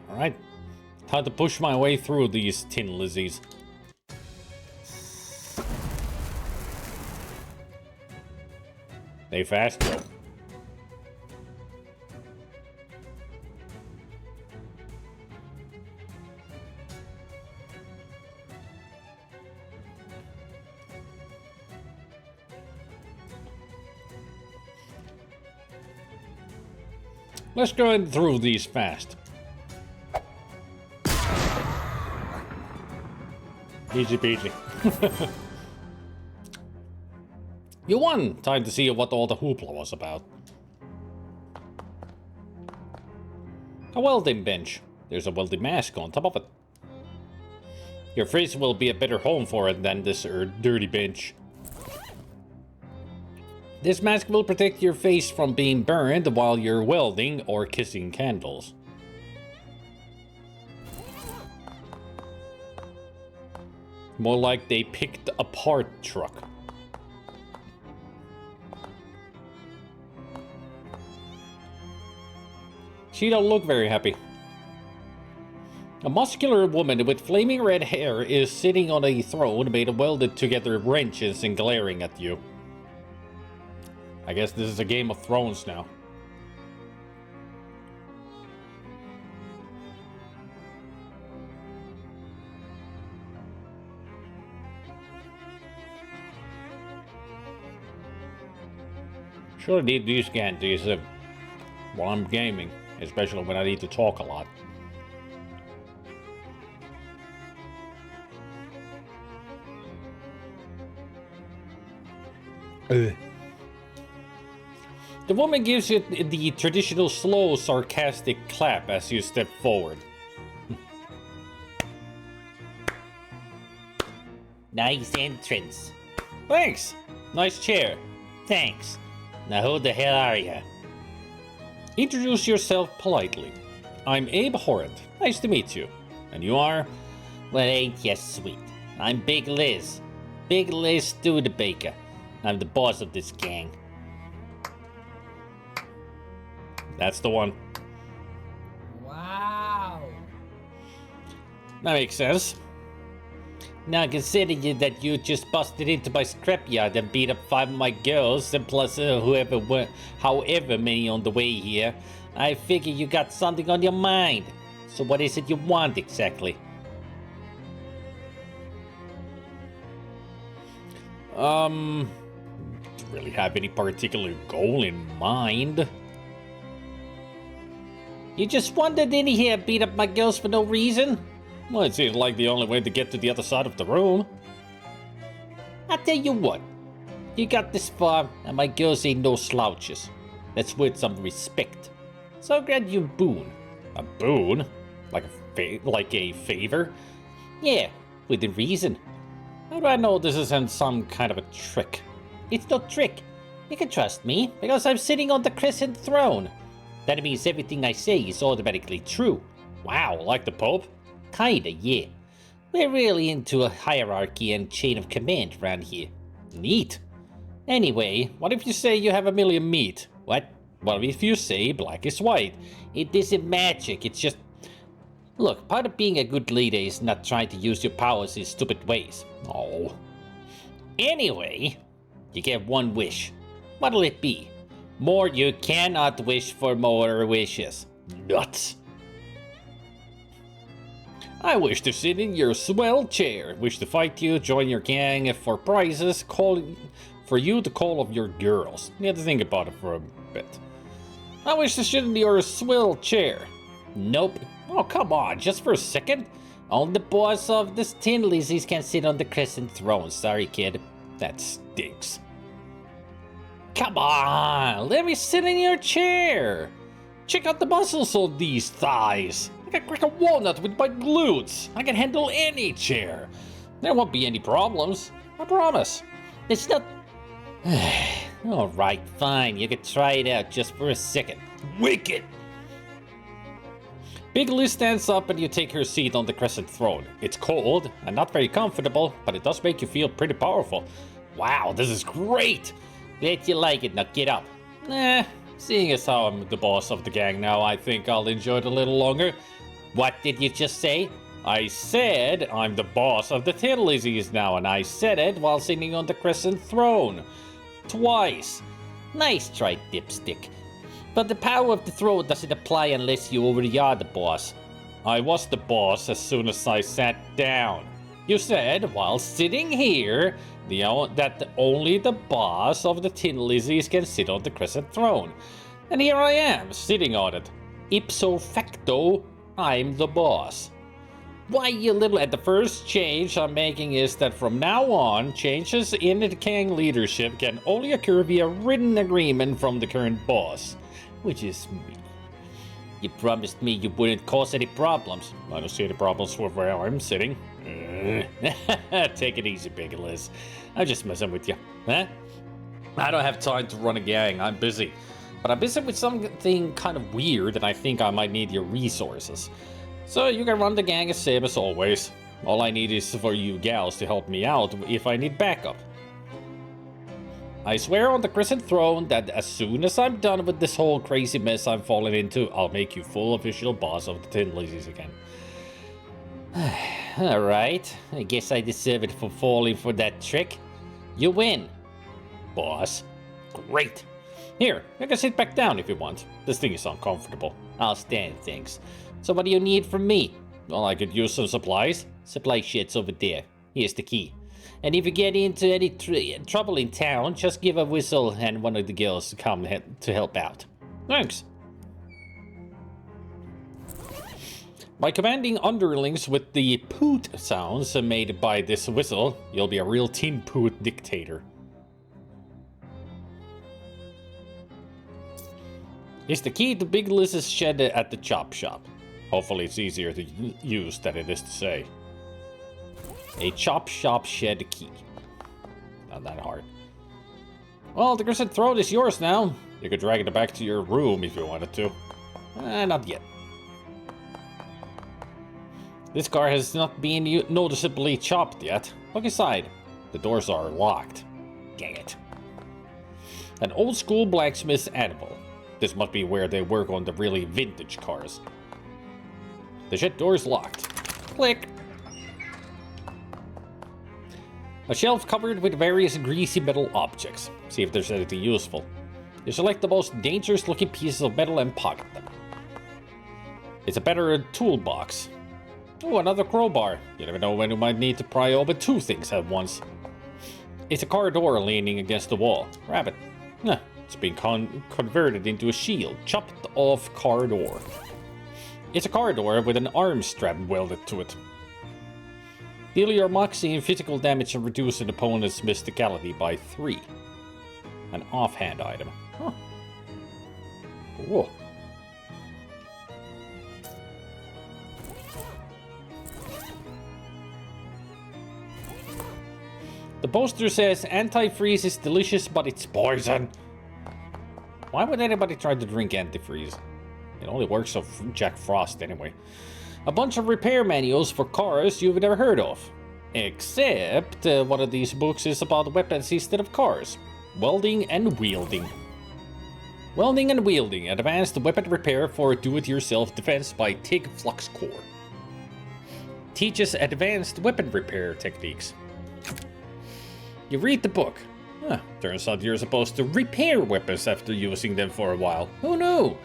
Alright. Time to push my way through these tin lizzies. They fast, though. Let's go in through these fast. Easy peasy. You won! Time to see what all the hoopla was about. A welding bench. There's a welding mask on top of it. Your face will be a better home for it than this dirty bench. This mask will protect your face from being burned while you're welding or kissing candles. More like they picked apart truck. She don't look very happy. A muscular woman with flaming red hair is sitting on a throne made of welded together wrenches and glaring at you. I guess this is a Game of Thrones now. Sure need these candies while I'm gaming, especially when I need to talk a lot. The woman gives you the traditional slow, sarcastic clap as you step forward. Nice entrance. Thanks. Nice chair. Thanks. Now who the hell are ya? Introduce yourself politely. I'm Abe Horrent. Nice to meet you. And you are? Well, ain't ya sweet. I'm Big Liz. Big Liz Studebaker. I'm the boss of this gang. That's the one. Wow. That makes sense. Now considering that you just busted into my scrapyard and beat up 5 of my girls, and plus however many on the way here, I figure you got something on your mind. So what is it you want exactly? Don't really have any particular goal in mind. You just wandered in here, beat up my girls for no reason? Well, it seems like the only way to get to the other side of the room. I tell you what, you got this far, and my girls ain't no slouches. That's worth some respect. So I'll grant you a boon. A boon? Like a favor? Yeah, within reason. How do I know this isn't some kind of a trick? It's no trick. You can trust me, because I'm sitting on the crescent throne. That means everything I say is automatically true. Wow, like the Pope? Kinda, yeah. We're really into a hierarchy and chain of command around here. Neat. Anyway, what if you say you have a million meat? What? What if you say black is white? It isn't magic, it's just... Look, part of being a good leader is not trying to use your powers in stupid ways. Oh. Anyway, you get one wish. What'll it be? More, you cannot wish for more wishes. Nuts. I wish to sit in your swell chair. Wish to fight you, join your gang for prizes, for you to call of your girls. You have to think about it for a bit. I wish to sit in your swell chair. Nope. Oh, come on, just for a second. Only the boss of the Tin Lizzies can sit on the crescent throne. Sorry, kid. That stinks. Come on, let me sit in your chair. Check out the muscles on these thighs. I can crack a walnut with my glutes. I can handle any chair. There won't be any problems. I promise. It's not... Alright, fine. You can try it out just for a second. Wicked! Big Liz stands up and you take her seat on the crescent throne. It's cold and not very comfortable, but it does make you feel pretty powerful. Wow, this is great! Glad you like it. Now get up. Seeing as how I'm the boss of the gang now, I think I'll enjoy it a little longer. What did you just say? I said I'm the boss of the Tin Lizzies now, and I said it while sitting on the crescent throne. Twice. Nice try, dipstick. But the power of the throne doesn't apply unless you already are the boss. I was the boss as soon as I sat down. You said, while sitting here, that only the boss of the Tin Lizzies can sit on the crescent throne. And here I am, sitting on it. Ipso facto, I'm the boss. Why, you little... And the first change I'm making is that from now on, changes in the gang leadership can only occur via written agreement from the current boss, which is me. You promised me you wouldn't cause any problems. I don't see any problems with where I'm sitting. Take it easy, Big Liz. I'm just messing with you. Huh? I don't have time to run a gang. I'm busy. But I'm busy with something kind of weird, and I think I might need your resources. So you can run the gang as same as always. All I need is for you gals to help me out if I need backup. I swear on the crescent throne that as soon as I'm done with this whole crazy mess I'm falling into, I'll make you full official boss of the Tin Lizzies again. Alright, I guess I deserve it for falling for that trick. You win, boss. Great. Here, you can sit back down if you want. This thing is uncomfortable. I'll stand, thanks. So what do you need from me? Well, I could use some supplies. Supply shit's over there. Here's the key. And if you get into any trouble in town, just give a whistle and one of the girls come to help out. Thanks. By commanding underlings with the poot sounds made by this whistle, you'll be a real Teen Poot dictator. It's the key to Big Liz's shed at the chop shop. Hopefully it's easier to use than it is to say. A chop shop shed key. Not that hard. Well, the crescent throne is yours now. You could drag it back to your room if you wanted to. Not yet. This car has not been noticeably chopped yet. Look inside. The doors are locked. Dang it. An old school blacksmith's anvil. This must be where they work on the really vintage cars. The shed door is locked. Click. A shelf covered with various greasy metal objects. See if there's anything useful. You select the most dangerous looking pieces of metal and pocket them. It's a better toolbox. Oh, another crowbar. You never know when you might need to pry open two things at once. It's a car door leaning against the wall. Grab it. It's been converted into a shield. Chopped off car door. It's a car door with an arm strap welded to it. Deal your moxie and physical damage and reduce an opponent's mysticality by 3. An offhand item. Huh. Whoa. The poster says antifreeze is delicious, but it's poison. Why would anybody try to drink antifreeze? It only works on Jack Frost anyway. A bunch of repair manuals for cars you've never heard of. Except one of these books is about weapons instead of cars. Welding and wielding. Welding and wielding. Advanced weapon repair for do-it-yourself defense by TIG Flux Core. Teaches advanced weapon repair techniques. You read the book. Turns out you're supposed to repair weapons after using them for a while. Who knew?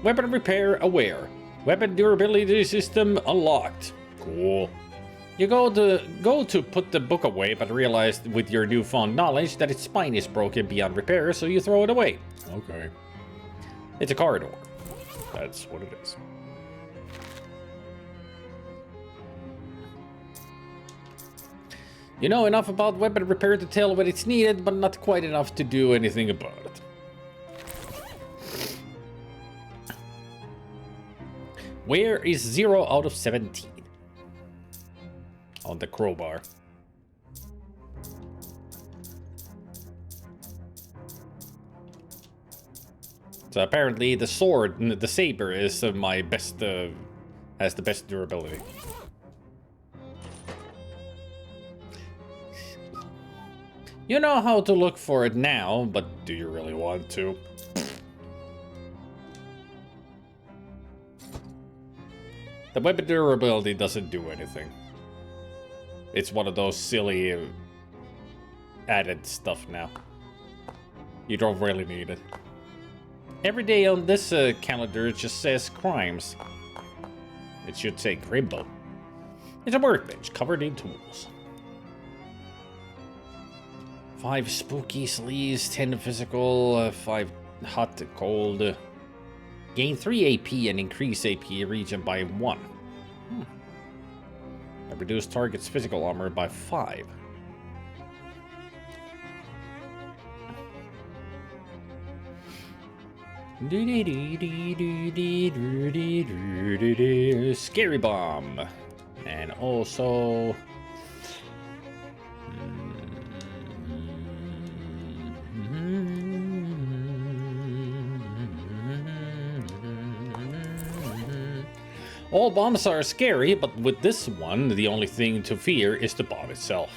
Weapon repair aware. Weapon durability system unlocked. Cool. You go to put the book away, but realize with your newfound knowledge that its spine is broken beyond repair, so you throw it away. Okay. It's a corridor. That's what it is. You know enough about weapon repair to tell when it's needed, but not quite enough to do anything about it. Where is 0 out of 17? On the crowbar. So apparently the sword, the saber, is my best, has the best durability. You know how to look for it now, but do you really want to? The weapon durability doesn't do anything. It's one of those silly added stuff now. You don't really need it. Every day on this calendar it just says crimes. It should say Grimbo. It's a workbench covered in tools. 5 spooky sleeves, 10 physical, 5 hot cold. Gain 3 AP and increase AP region by 1. Reduce target's physical armor by 5. Scary bomb. And also all bombs are scary, but with this one, the only thing to fear is the bomb itself.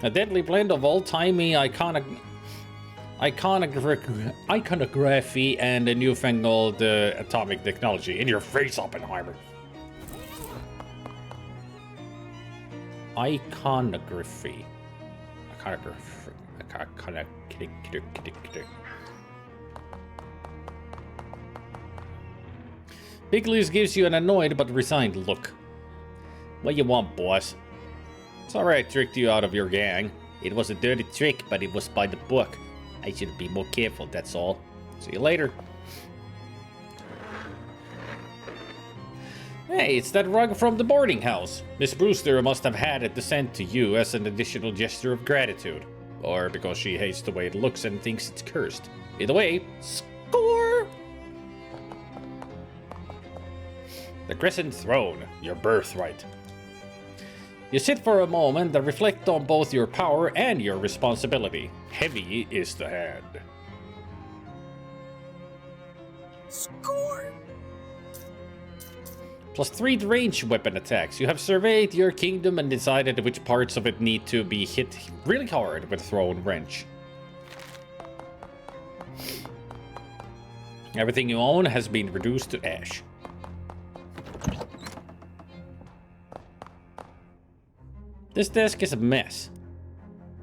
A deadly blend of old-timey iconography and a newfangled atomic technology. In your face, Oppenheimer. Iconography. Bigleys gives you an annoyed but resigned look. What you want, boss? It's alright, tricked you out of your gang. It was a dirty trick, but it was by the book. I should be more careful, that's all. See you later. Hey, it's that rug from the boarding house. Miss Brewster must have had it sent to you as an additional gesture of gratitude. Or because she hates the way it looks and thinks it's cursed. Either way, score! The Crescent Throne, your birthright. You sit for a moment and reflect on both your power and your responsibility. Heavy is the hand. Score! +3 to range weapon attacks. You have surveyed your kingdom and decided which parts of it need to be hit really hard with a thrown wrench. Everything you own has been reduced to ash. This desk is a mess.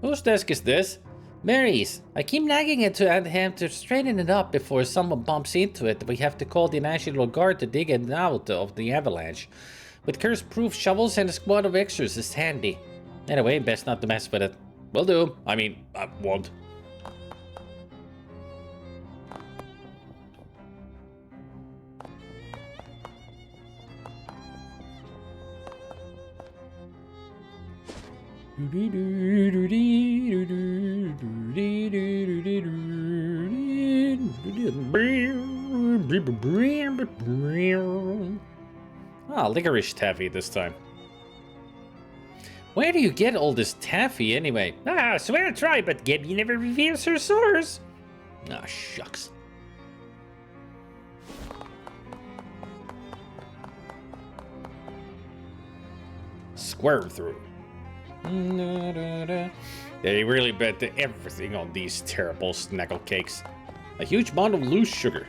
Whose desk is this? Mary's. I keep nagging it to him to straighten it up before someone bumps into it. We have to call the National Guard to dig it out of the avalanche. With curse-proof shovels and a squad of extras is handy. Anyway, best not to mess with it. Will do. I mean, I won't. Ah, licorice taffy this time. Where do you get all this taffy anyway? Ah, I swear I try, but Gabby never reveals her source. Ah, shucks. Square through. They really bet everything on these terrible snaggle cakes. A huge amount of loose sugar.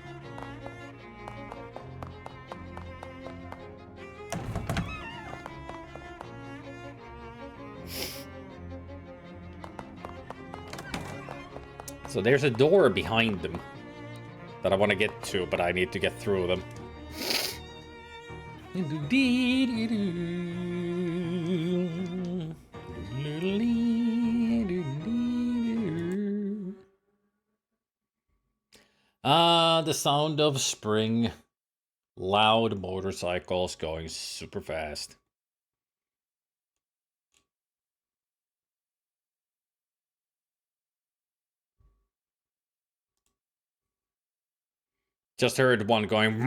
So there's a door behind them that I want to get to, but I need to get through them. Ah, the sound of spring. Loud motorcycles going super fast. Just heard one going.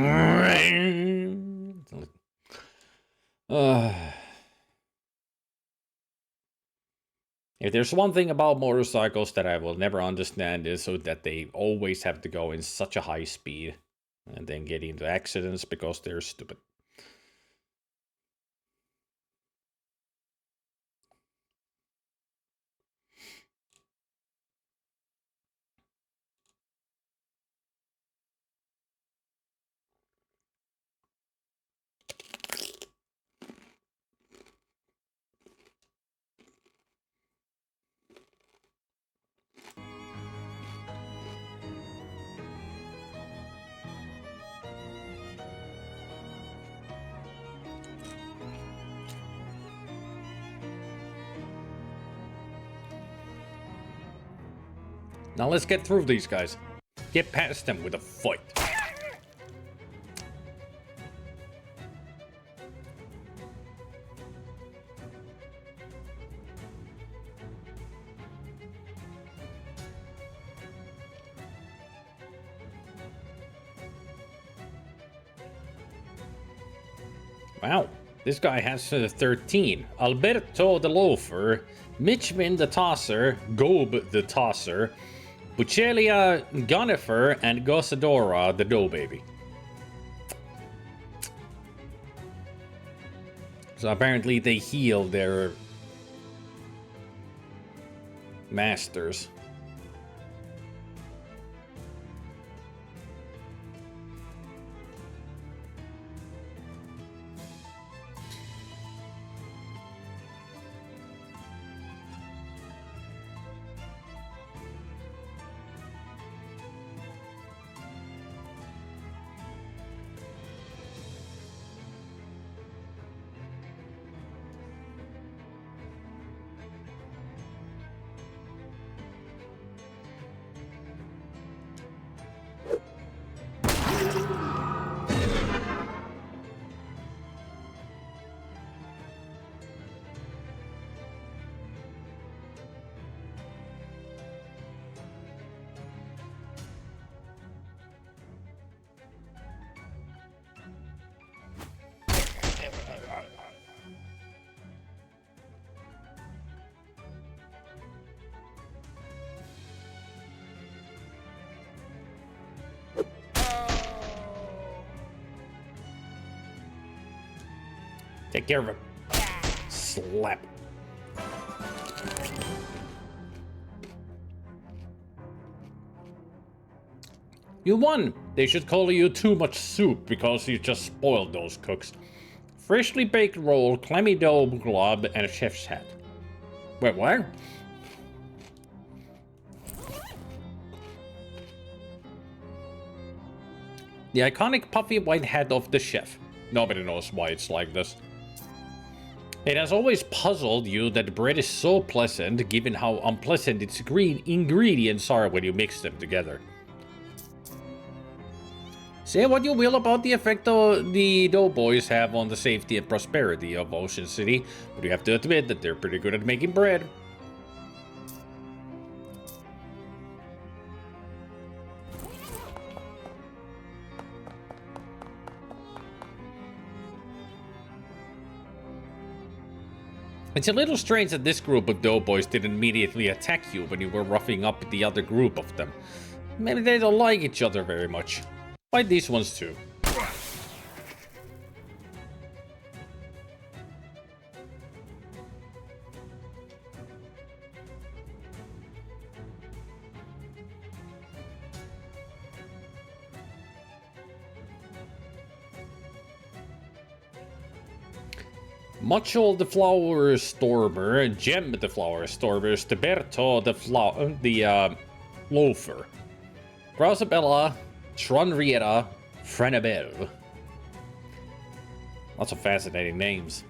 If there's one thing about motorcycles that I will never understand is so that they always have to go in such a high speed and then get into accidents because they're stupid. Now let's get through these guys. Get past them with a fight. Wow, this guy has 13. Alberto the Loafer, Mitchman the Tosser, Gob the Tosser, Buchelia Gunnifer, and Gossadora the Dough Baby. So apparently they heal their masters. Take care of him. Slap. You won! They should call you too much soup because you just spoiled those cooks. Freshly baked roll, clammy dough glob, and a chef's hat. Wait, what? The iconic puffy white hat of the chef. Nobody knows why it's like this. It has always puzzled you that bread is so pleasant, given how unpleasant its green ingredients are when you mix them together. Say what you will about the effect the doughboys have on the safety and prosperity of Ocean City, but you have to admit that they're pretty good at making bread. It's a little strange that this group of doughboys didn't immediately attack you when you were roughing up the other group of them. Maybe they don't like each other very much. Fight these ones too. Macho the Flower Stormer, Gem the Flower Stormer, Steberto the Loafer, Grausabella, Tronriera, Frenabel. Lots of fascinating names.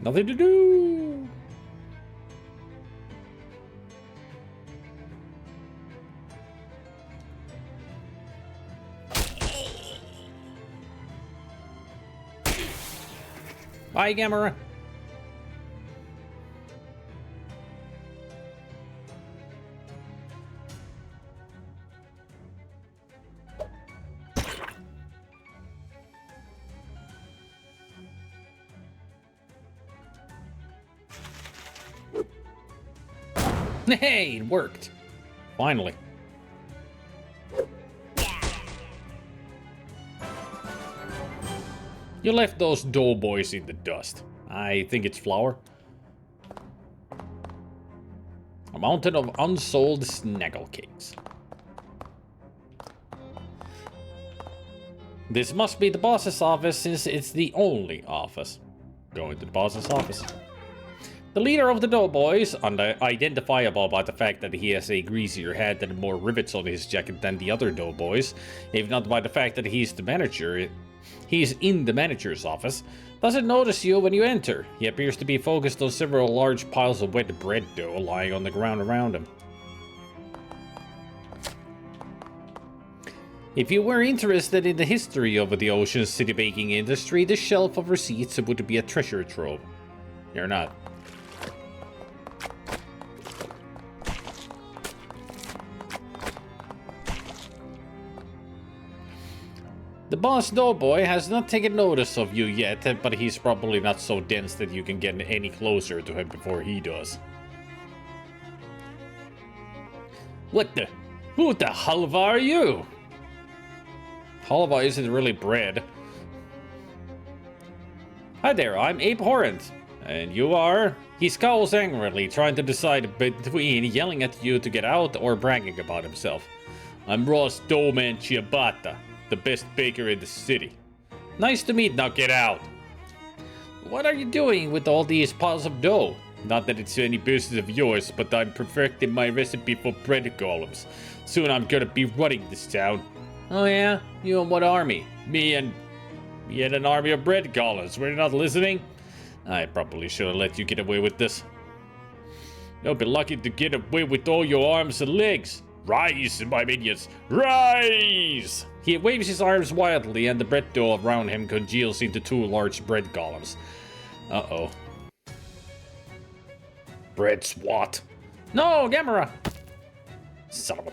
Nothing to do. Bye, Gamera. Hey, it worked. Finally. You left those doughboys in the dust. I think it's flour. A mountain of unsold snaggle cakes. This must be the boss's office since it's the only office. Go into the boss's office. The leader of the doughboys, unidentifiable by the fact that he has a greasier head and more rivets on his jacket than the other doughboys, if not by the fact that he's the manager, he's in the manager's office, doesn't notice you when you enter. He appears to be focused on several large piles of wet bread dough lying on the ground around him. If you were interested in the history of the Ocean City baking industry, this shelf of receipts would be a treasure trove. You're not. The boss doughboy has not taken notice of you yet, but he's probably not so dense that you can get any closer to him before he does. What the? Who the halva are you? Halva isn't really bread. Hi there, I'm Abe Horrent. And you are? He scowls angrily, trying to decide between yelling at you to get out or bragging about himself. I'm Ross Doughman Ciabatta, the best baker in the city. Nice to meet, now get out. What are you doing with all these piles of dough? Not that it's any business of yours, but I'm perfecting my recipe for bread golems. Soon I'm gonna be running this town. Oh yeah? You and what army? Me and an army of bread golems. Were you not listening? I probably should have let you get away with this. You'll be lucky to get away with all your arms and legs. Rise, my minions! Rise! He waves his arms wildly, and the bread dough around him congeals into 2 large bread golems. Uh-oh. Bread swat. No, Gamera! Son of a...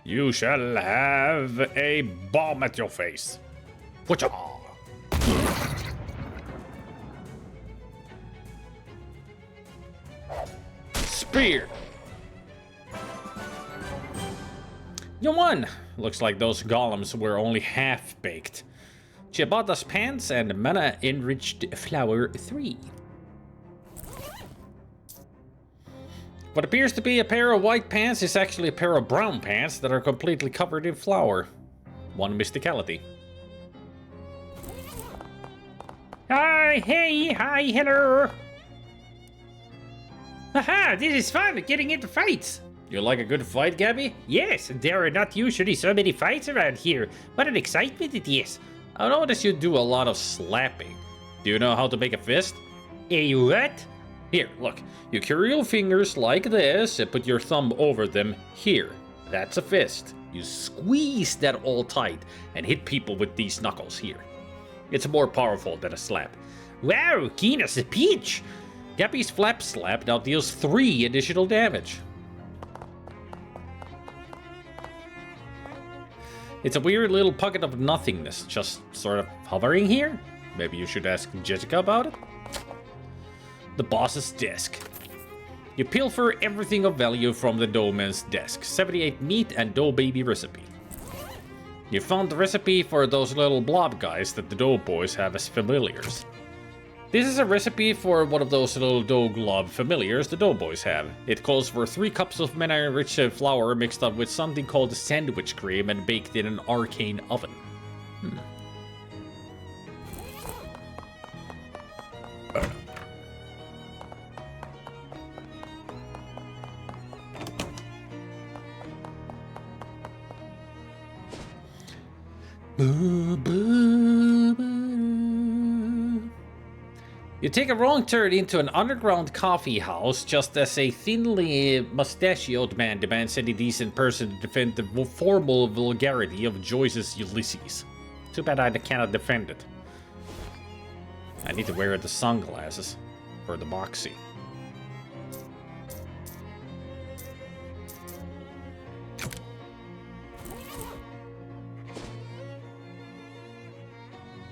You shall have a bomb at your face. Whatcha? Spear. You won. Looks like those golems were only half-baked. Ciabatta's pants and mana-enriched flour 3. What appears to be a pair of white pants is actually a pair of brown pants that are completely covered in flour. One mysticality. Hi, hey, hi, hello. Haha, this is fun, getting into fights. You like a good fight, Gabby? Yes, there are not usually so many fights around here. What an excitement it is. I notice you do a lot of slapping. Do you know how to make a fist? A what? Here, look. You curl your fingers like this and put your thumb over them here. That's a fist. You squeeze that all tight and hit people with these knuckles here. It's more powerful than a slap. Wow, keen as a peach! Gabby's flap slap now deals 3 additional damage. It's a weird little pocket of nothingness, just sort of hovering here. Maybe you should ask Jessica about it? The boss's desk. You pilfer everything of value from the doughman's desk. 78 meat and dough baby recipe. You found the recipe for those little blob guys that the dough boys have as familiars. This is a recipe for one of those little dough glob familiars the dough boys have. It calls for 3 cups of mana-enriched flour mixed up with something called sandwich cream and baked in an arcane oven. You take a wrong turn into an underground coffee house just as a thinly mustachioed man demands any decent person to defend the formal vulgarity of Joyce's Ulysses. Too bad I cannot defend it. I need to wear the sunglasses for the boxy.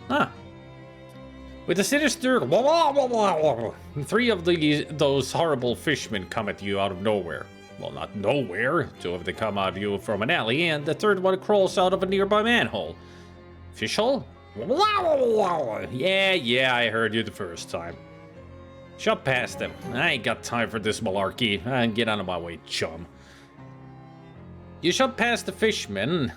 Huh. With a sinister 3 of those horrible fishmen come at you out of nowhere. Well, not nowhere. 2 of them come at you from an alley, and the 3rd one crawls out of a nearby manhole. Fishhole? Yeah, I heard you the first time. Shove past them. I ain't got time for this malarkey. Get out of my way, chum. You shove past the fishmen,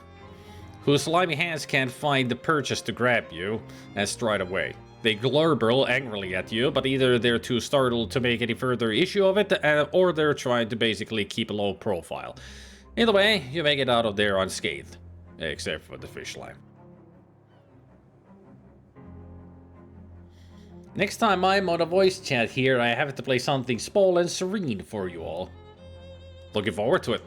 whose slimy hands can't find the purchase to grab you, and stride away. They glurble angrily at you, but either they're too startled to make any further issue of it, or they're trying to basically keep a low profile. Either way, you make it out of there unscathed. Except for the fish line. Next time I'm on a voice chat here, I have to play something small and serene for you all. Looking forward to it.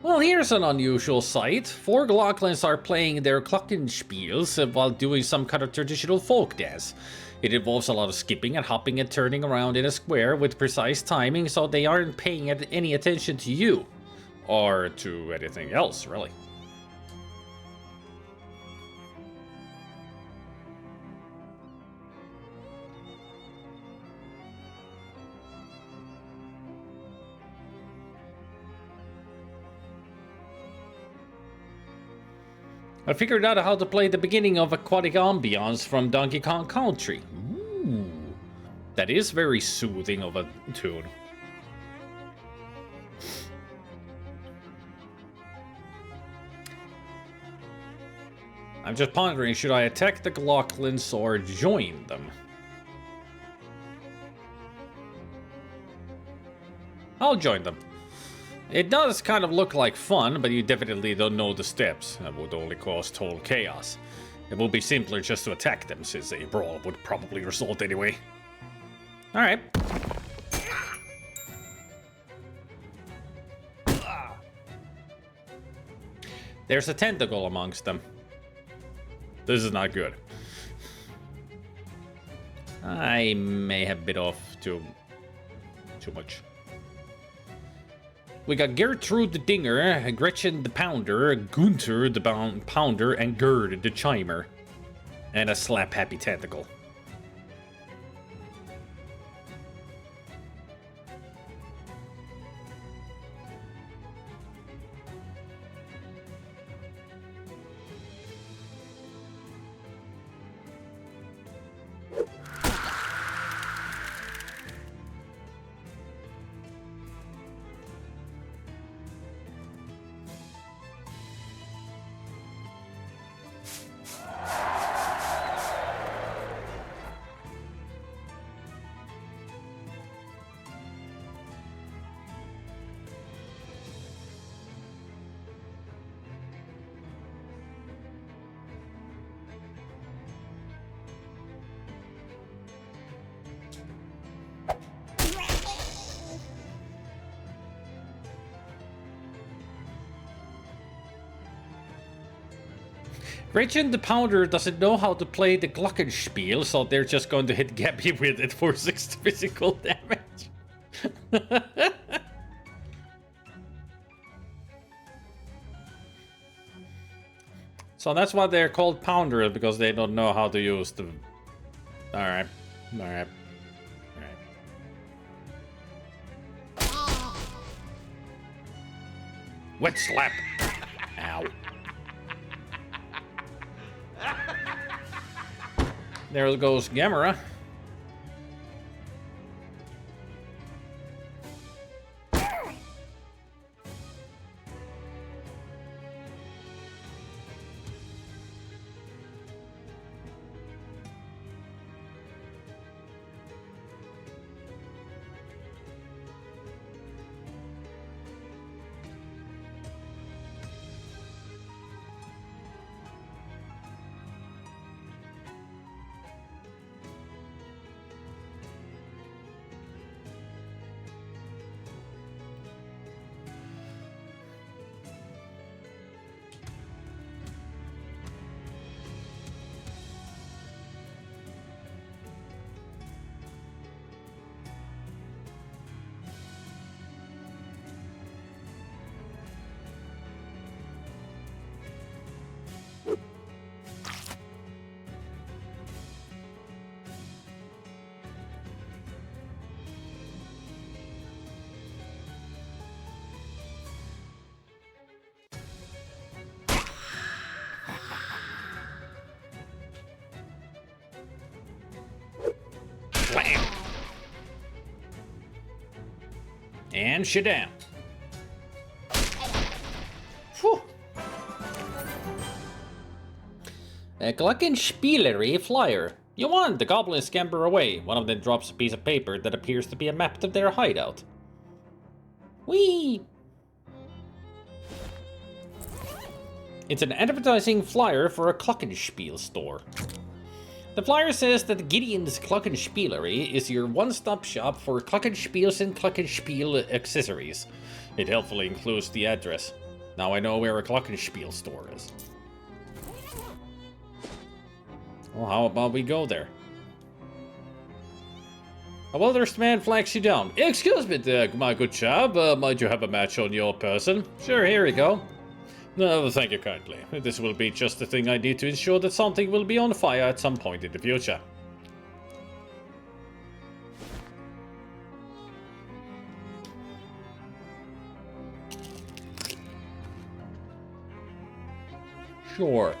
Well, here's an unusual sight. 4 Glocklins are playing their glockenspiels while doing some kind of traditional folk dance. It involves a lot of skipping and hopping and turning around in a square with precise timing, so they aren't paying any attention to you. Or to anything else, really. I figured out how to play the beginning of Aquatic Ambiance from Donkey Kong Country. Ooh, that is very soothing of a tune. I'm just pondering, should I attack the Glocklins or join them? I'll join them. It does kind of look like fun, but you definitely don't know the steps. That would only cause total chaos. It would be simpler just to attack them, since a brawl would probably result anyway. Alright. There's a tentacle amongst them. This is not good. I may have bit off too much. We got Gertrude the Dinger, Gretchen the Pounder, Gunther the Pounder, and Gerd the Chimer. And a slap-happy tentacle. Gretchen the Pounder doesn't know how to play the Glockenspiel, so they're just going to hit Gabby with it for 6 physical damage. So that's why they're called Pounder, because they don't know how to use the... Alright. Alright. Alright. Wet slap. Ow. There goes Gamera. Bam! And shit down. Whew. A Glockenspielery flyer. You won! The goblins scamper away. One of them drops a piece of paper that appears to be a map of their hideout. Whee! It's an advertising flyer for a Glockenspiel store. The flyer says that Gideon's Glockenspielery is your one-stop shop for Glockenspiels and Glockenspiel accessories. It helpfully includes the address. Now I know where a Glockenspiel store is. Well, how about we go there? A well-dressed man flags you down. Excuse me, my good chap, might you have a match on your person? Sure, here you go. No, thank you kindly. This will be just the thing I need to ensure that something will be on fire at some point in the future. Sure.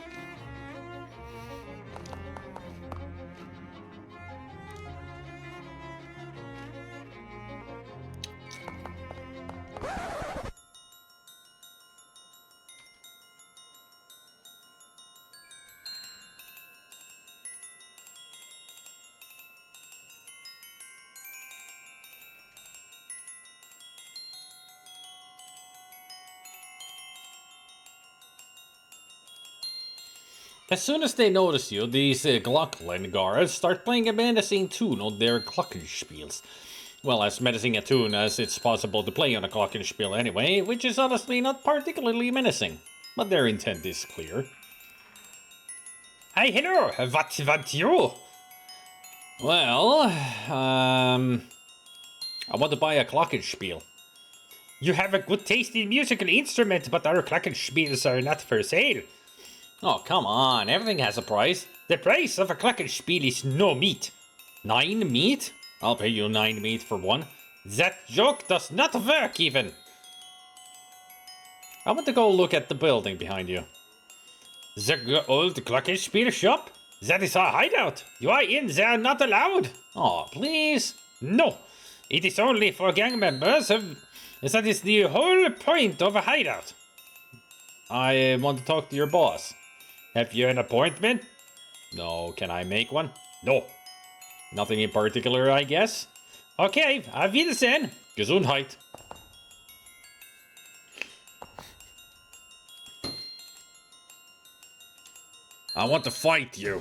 As soon as they notice you, these Glocklin guards start playing a menacing tune on their glockenspiels. Well, as menacing a tune as it's possible to play on a glockenspiel anyway, which is honestly not particularly menacing. But their intent is clear. Hey, hello! What you? Well, I want to buy a glockenspiel. You have a good taste in musical instrument, but our glockenspiels are not for sale. Oh, come on, everything has a price. The price of a glockenspiel is no meat. 9 meat? I'll pay you 9 meat for one. That joke does not work even. I want to go look at the building behind you. The old glockenspiel shop? That is our hideout. You are in there not allowed. Oh, please. No, it is only for gang members. That is the whole point of a hideout. I want to talk to your boss. Have you an appointment? No, can I make one? No. Nothing in particular, I guess. Okay, auf Wiedersehen. Gesundheit. I want to fight you.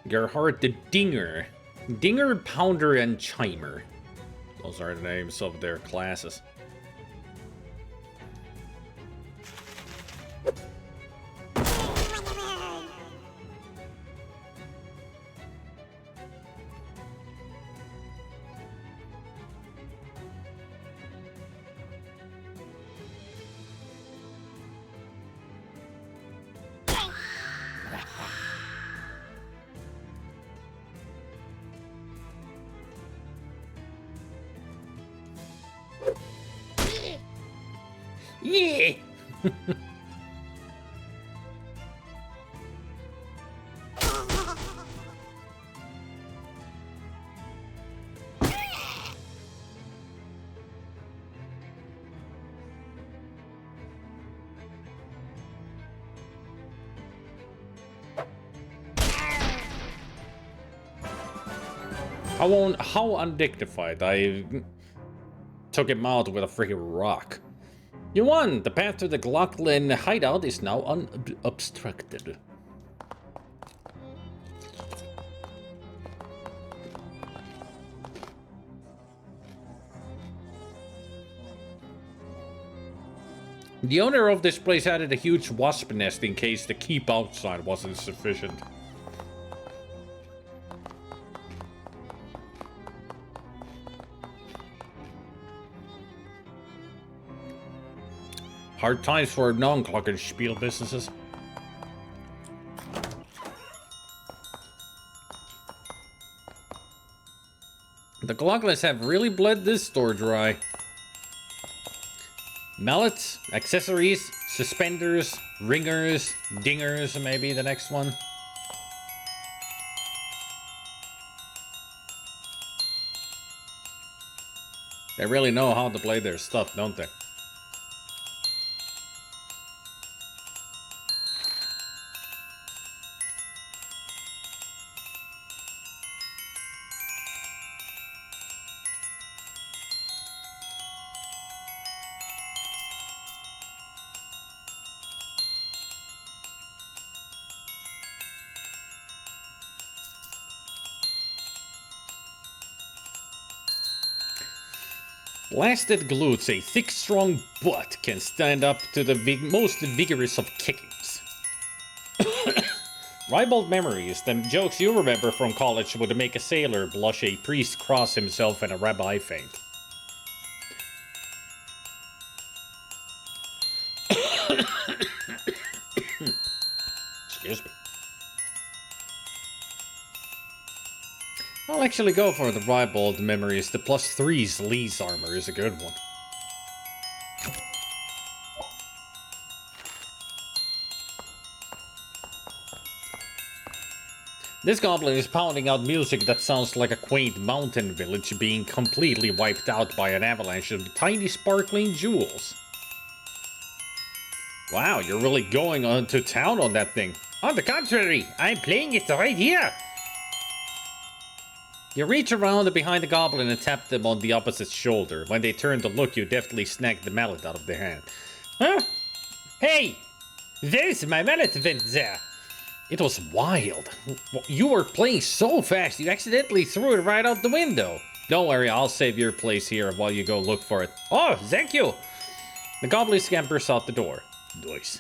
Gerhard the Dinger. Dinger, Pounder, and Chimer. Those are the names of their classes. Yeah. How undignified. I took him out with a freaking rock. You won! The path to the Glocklin hideout is now unobstructed. The owner of this place added a huge wasp nest in case the keep outside wasn't sufficient. Hard times for non-glockenspiel businesses. The Glocklins have really bled this store dry. Mallets, accessories, suspenders, ringers, dingers, maybe the next one. They really know how to play their stuff, don't they? Blasted glutes, a thick, strong butt can stand up to the most vigorous of kickings. Ribald memories, them jokes you remember from college would make a sailor blush, a priest cross himself, and a rabbi faint. Excuse me. I'll actually go for the Ribald memories. The +3's Lee's armor is a good one. This goblin is pounding out music that sounds like a quaint mountain village being completely wiped out by an avalanche of tiny sparkling jewels. Wow, you're really going on to town on that thing. On the contrary, I'm playing it right here. You reach around behind the goblin and tap them on the opposite shoulder. When they turn to look, you deftly snag the mallet out of their hand. Huh? Hey! There's my mallet vent there! It was wild. You were playing so fast, you accidentally threw it right out the window. Don't worry, I'll save your place here while you go look for it. Oh, thank you! The goblin scampers out the door. Nice.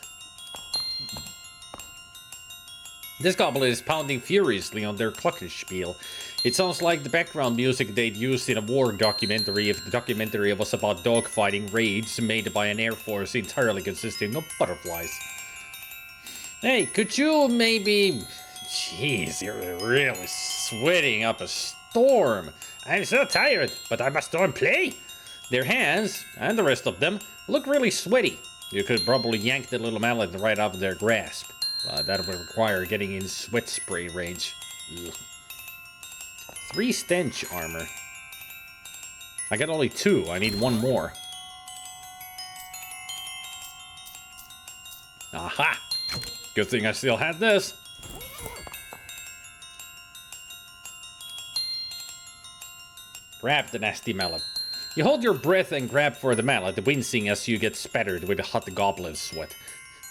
This goblin is pounding furiously on their glockenspiel. It sounds like the background music they'd used in a war documentary if the documentary was about dogfighting raids made by an air force entirely consisting of butterflies. Hey, could you maybe... Jeez, you're really sweating up a storm. I'm so tired, but I must go and play. Their hands, and the rest of them, look really sweaty. You could probably yank the little mallet right out of their grasp. That would require getting in sweat spray range. Ugh. 3 stench armor. I got only 2. I need 1 more. Aha! Good thing I still had this. Grab the nasty mallet. You hold your breath and grab for the mallet, wincing as you get spattered with hot goblin sweat.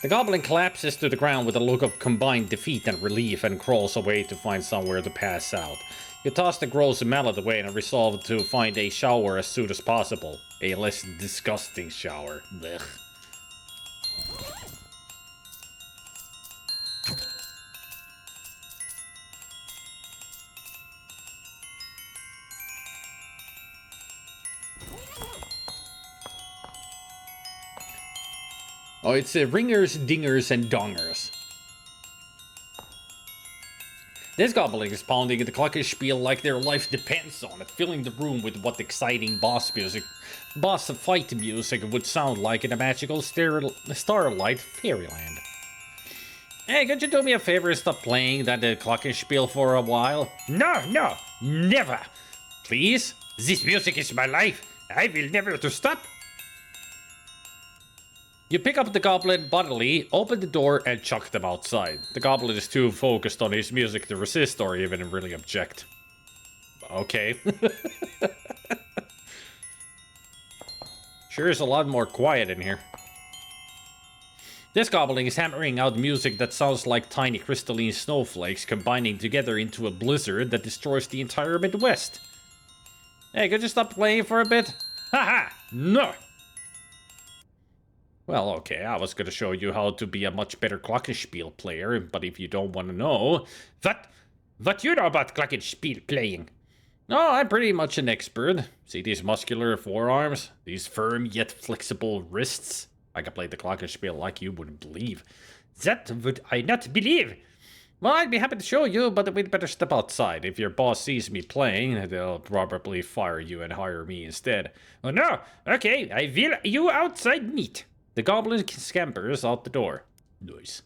The goblin collapses to the ground with a look of combined defeat and relief and crawls away to find somewhere to pass out. You toss the gross mallet away and resolve to find a shower as soon as possible. A less disgusting shower. Blech. Oh, it's ringers, dingers, and dongers. This goblin is pounding the glockenspiel like their life depends on it, filling the room with what exciting boss fight music would sound like in a magical starlight fairyland. Hey, could you do me a favor and stop playing that glockenspiel for a while? No, never! Please? This music is my life. I will never to stop. You pick up the goblin bodily, open the door, and chuck them outside. The goblin is too focused on his music to resist or even really object. Okay. Sure is a lot more quiet in here. This goblin is hammering out music that sounds like tiny crystalline snowflakes combining together into a blizzard that destroys the entire Midwest. Hey, could you stop playing for a bit? Haha! No! Well, okay, I was gonna show you how to be a much better glockenspiel player, but if you don't want to know... What you know about glockenspiel playing? Oh, I'm pretty much an expert. See these muscular forearms? These firm yet flexible wrists? I can play the glockenspiel like you wouldn't believe. That would I not believe. Well, I'd be happy to show you, but we'd better step outside. If your boss sees me playing, they'll probably fire you and hire me instead. Oh no! Okay, I will you outside meet. The goblin scampers out the door. Nice.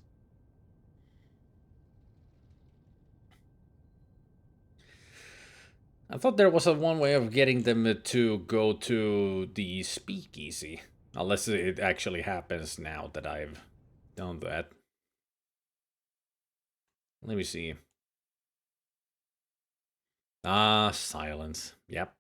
I thought there was one way of getting them to go to the speakeasy. Unless it actually happens now that I've done that. Let me see. Ah, silence. Yep.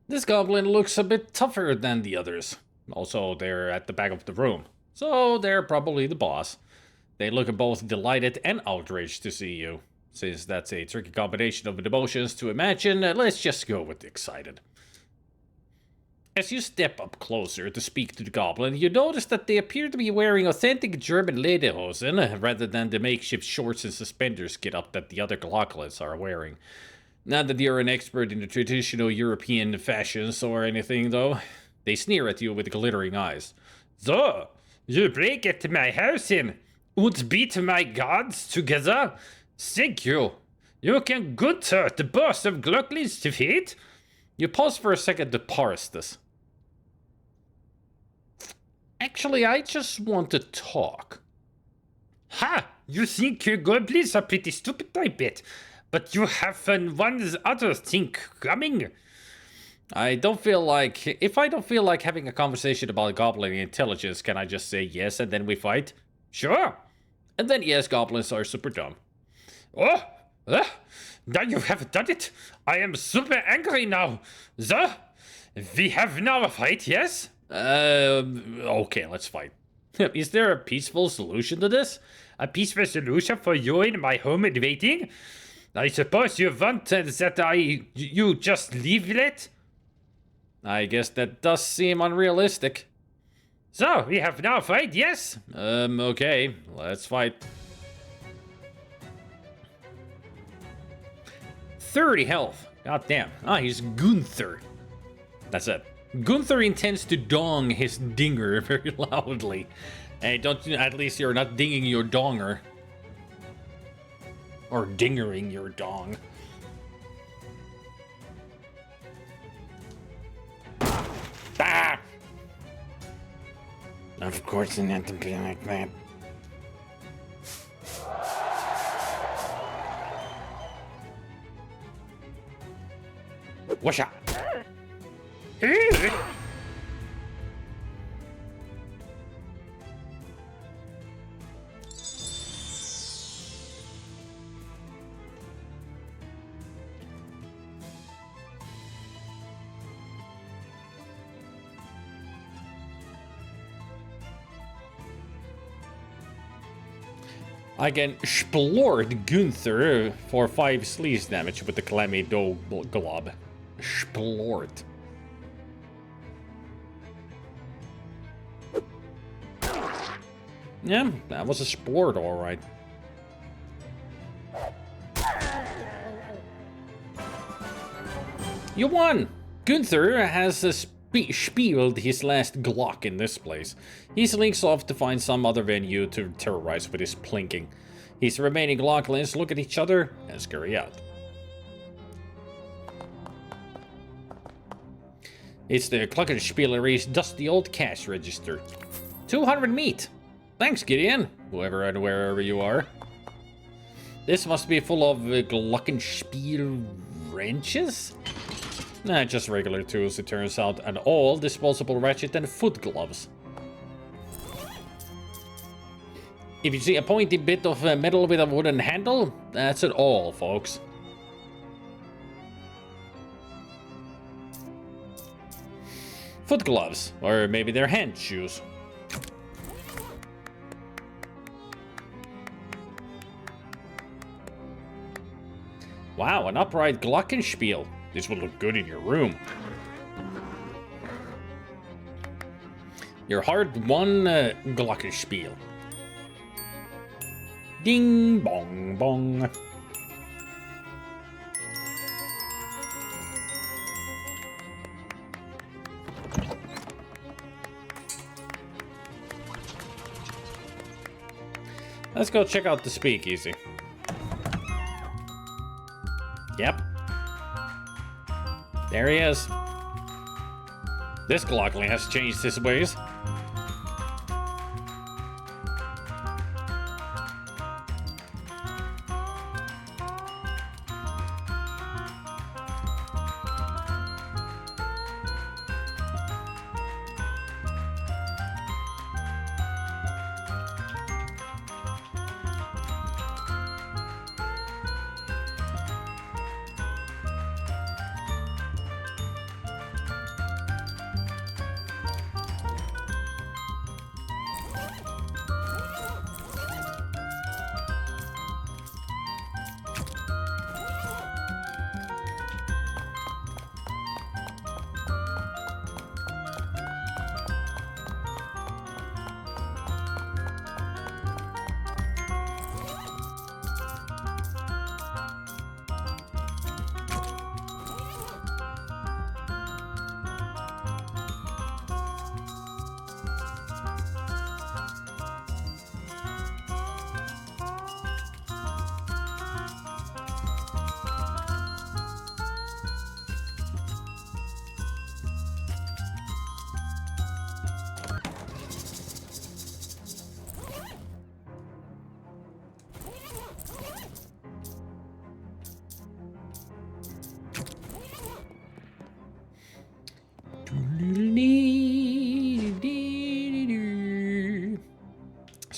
This goblin looks a bit tougher than the others. Also, they're at the back of the room, so they're probably the boss. They look both delighted and outraged to see you. Since that's a tricky combination of emotions to imagine, let's just go with excited. As you step up closer to speak to the goblin, you notice that they appear to be wearing authentic German lederhosen rather than the makeshift shorts and suspenders get up that the other goblins are wearing. Not that you're an expert in the traditional European fashions or anything, though. They sneer at you with glittering eyes. So, you break into my house and beat my gods together? Thank you. You can good the boss of Glucklin's defeat? You pause for a second to parse this. Actually, I just want to talk. Ha! You think your goblins are pretty stupid, I bet. But you have one other thing coming. I don't feel like... If I don't feel like having a conversation about goblin intelligence, can I just say yes and then we fight? Sure. And then yes, goblins are super dumb. Oh! Now you have done it. I am super angry now. So, we have now a fight, yes? Okay, let's fight. Is there a peaceful solution to this? A peaceful solution for you in my home and waiting? I suppose you want that you just leave it? I guess that does seem unrealistic. So, we have now a fight, yes? Okay, let's fight. 30 health. God damn. Ah, he's Gunther. That's it. Gunther intends to dong his dinger very loudly. Hey, at least you're not dinging your donger. Or dingering your dong. Ah! Of course it had to be like that. What's up? I can explode Gunther for 5 sleaze damage with the clammy dough glob. Explode. Yeah, that was a sport, alright. You won! Gunther has spieled his last Glock in this place. He slinks off to find some other venue to terrorize with his plinking. His remaining Glocklins look at each other and scurry out. It's the Glockenspielery's dusty old cash register. 200 meat! Thanks, Gideon, whoever and wherever you are. This must be full of Glockenspiel wrenches? Nah, just regular tools, it turns out, and all disposable ratchet and foot gloves. If you see a pointy bit of metal with a wooden handle, that's it all, folks. Foot gloves, or maybe they're hand shoes. Wow, an upright Glockenspiel. This will look good in your room. Your hard-won Glockenspiel. Ding bong bong. Let's go check out the speakeasy. Yep. There he is. This Glocklin has changed his ways.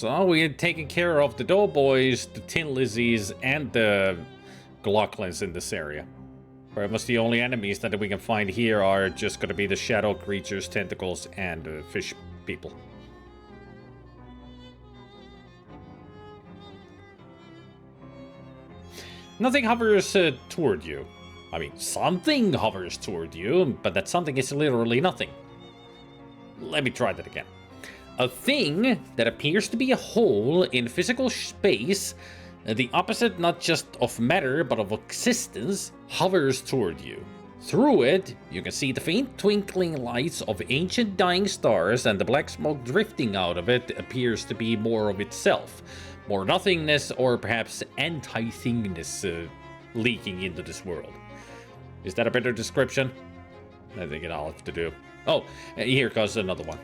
So we had taken care of the doughboys, the tin lizzies, and the glocklins in this area. Pretty much the only enemies that we can find here are just gonna be the shadow creatures, tentacles, and fish people. Nothing hovers toward you. I mean, something hovers toward you, but that something is literally nothing. Let me try that again. A thing that appears to be a hole in physical space, the opposite not just of matter, but of existence, hovers toward you. Through it, you can see the faint twinkling lights of ancient dying stars, and the black smoke drifting out of it appears to be more of itself. More nothingness, or perhaps anti-thingness leaking into this world. Is that a better description? I think I'll have to do. Oh, here goes another one.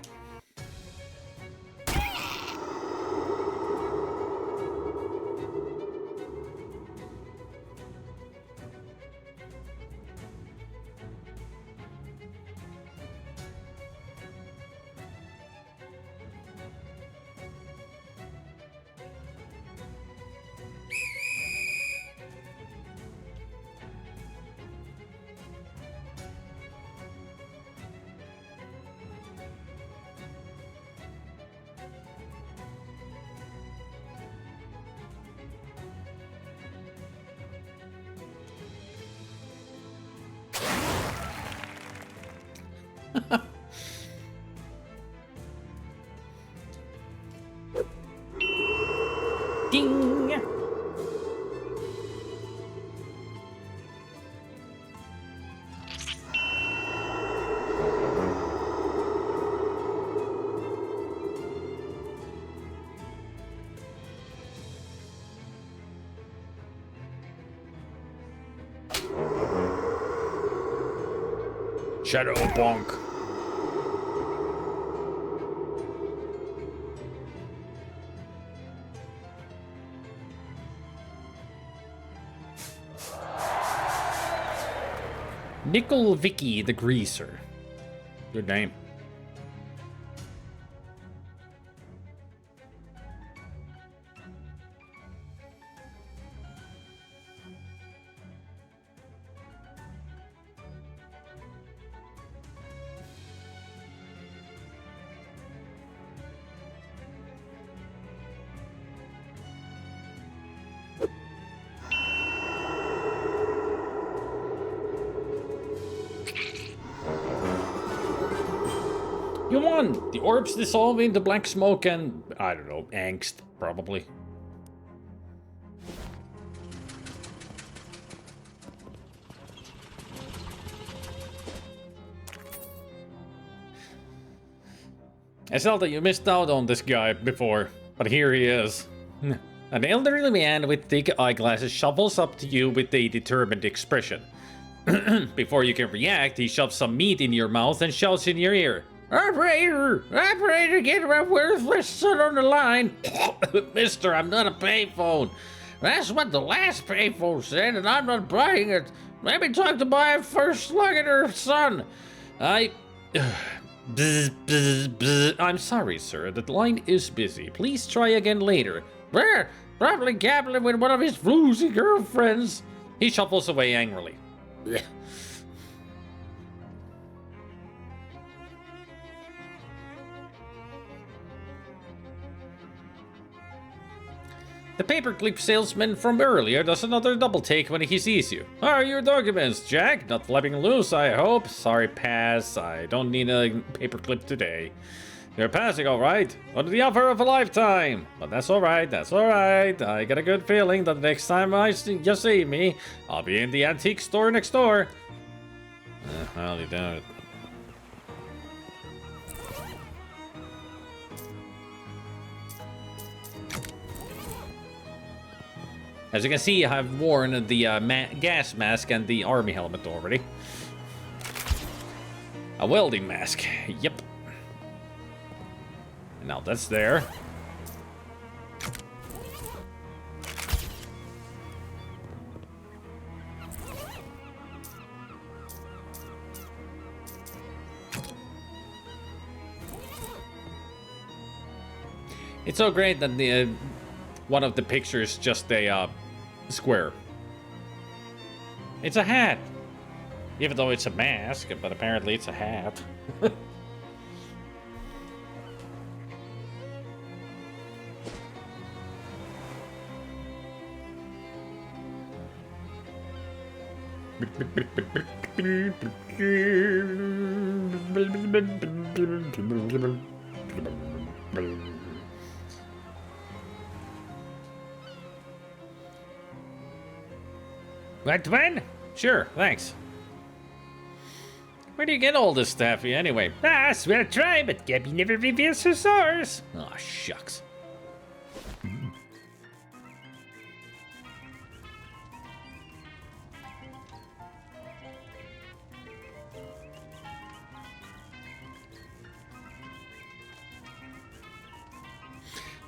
Ding! Shadow bonk. Nickel Vicky the Greaser. Good name. You won! The orbs dissolve into black smoke and, I don't know, angst, probably. Zelda, you missed out on this guy before, but here he is. An elderly man with thick eyeglasses shuffles up to you with a determined expression. Before you can react, he shoves some meat in your mouth and shouts in your ear. Operator, get my worthless son on the line. Mister, I'm not a payphone. That's what the last payphone said, and I'm not buying it. Let me talk to my first slug at her son. I'm sorry, sir. The line is busy. Please try again later. Probably gabbling with one of his floozy girlfriends. He shuffles away angrily. The paperclip salesman from earlier does another double take when he sees you. Are your documents, Jack? Not flapping loose, I hope. Sorry, pass. I don't need a paperclip today. You're passing, all right. Under the offer of a lifetime. But that's all right. That's all right. I got a good feeling that the next time you see me, I'll be in the antique store next door. Well, you don't. As you can see, I have worn the gas mask and the army helmet already. A welding mask. Yep. Now that's there. It's so great that the one of the pictures just a square. It's a hat. Even though it's a mask, but apparently it's a hat. That twin? Sure, thanks. Where do you get all this stuff anyway? I swear to try, but Gabby never reveals her source. Aw, shucks.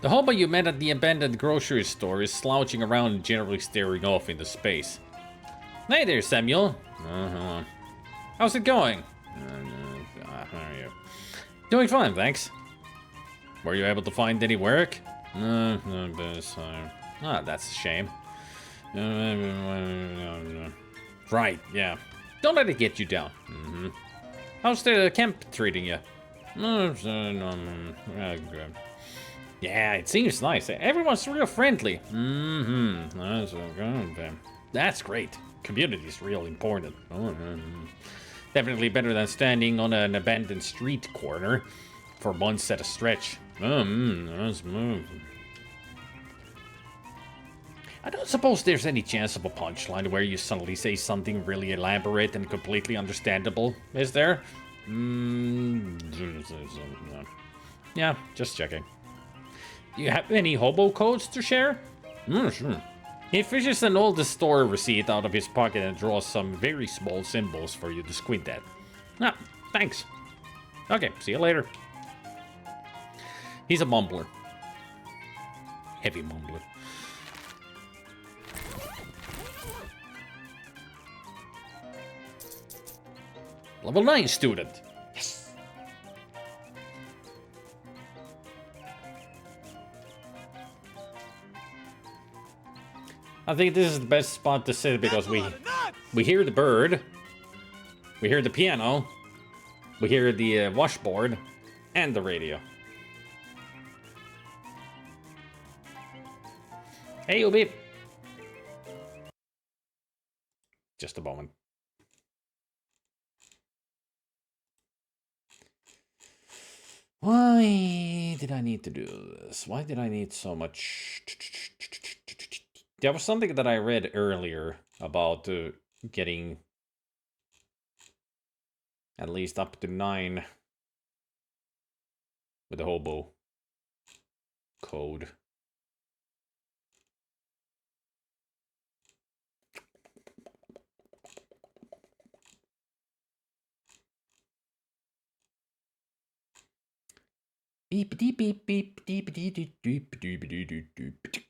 The hobo you met at the abandoned grocery store is slouching around and generally staring off into space. Hey there, Samuel. How's it going? How are you? Doing fine, thanks. Were you able to find any work? That's a shame. Right, yeah. Don't let it get you down. How's the camp treating you? Yeah, it seems nice. Everyone's real friendly. That's great. Community's real important. Definitely better than standing on an abandoned street corner for months at a stretch. I don't suppose there's any chance of a punchline where you suddenly say something really elaborate and completely understandable, is there? Yeah, just checking. Do you have any hobo codes to share? Sure. He fishes an old store receipt out of his pocket and draws some very small symbols for you to squint at. Ah, thanks. Okay, see you later. He's a mumbler. Heavy mumbler. Level 9 student. Yes. I think this is the best spot to sit because we hear the bird, we hear the piano, we hear the washboard, and the radio. Hey, Ubi. Just a moment. Why did I need to do this? Why did I need so much? There was something that I read earlier about getting at least up to 9 with the hobo code. Beep beep beep beep beep beep beep beep beep beep beep.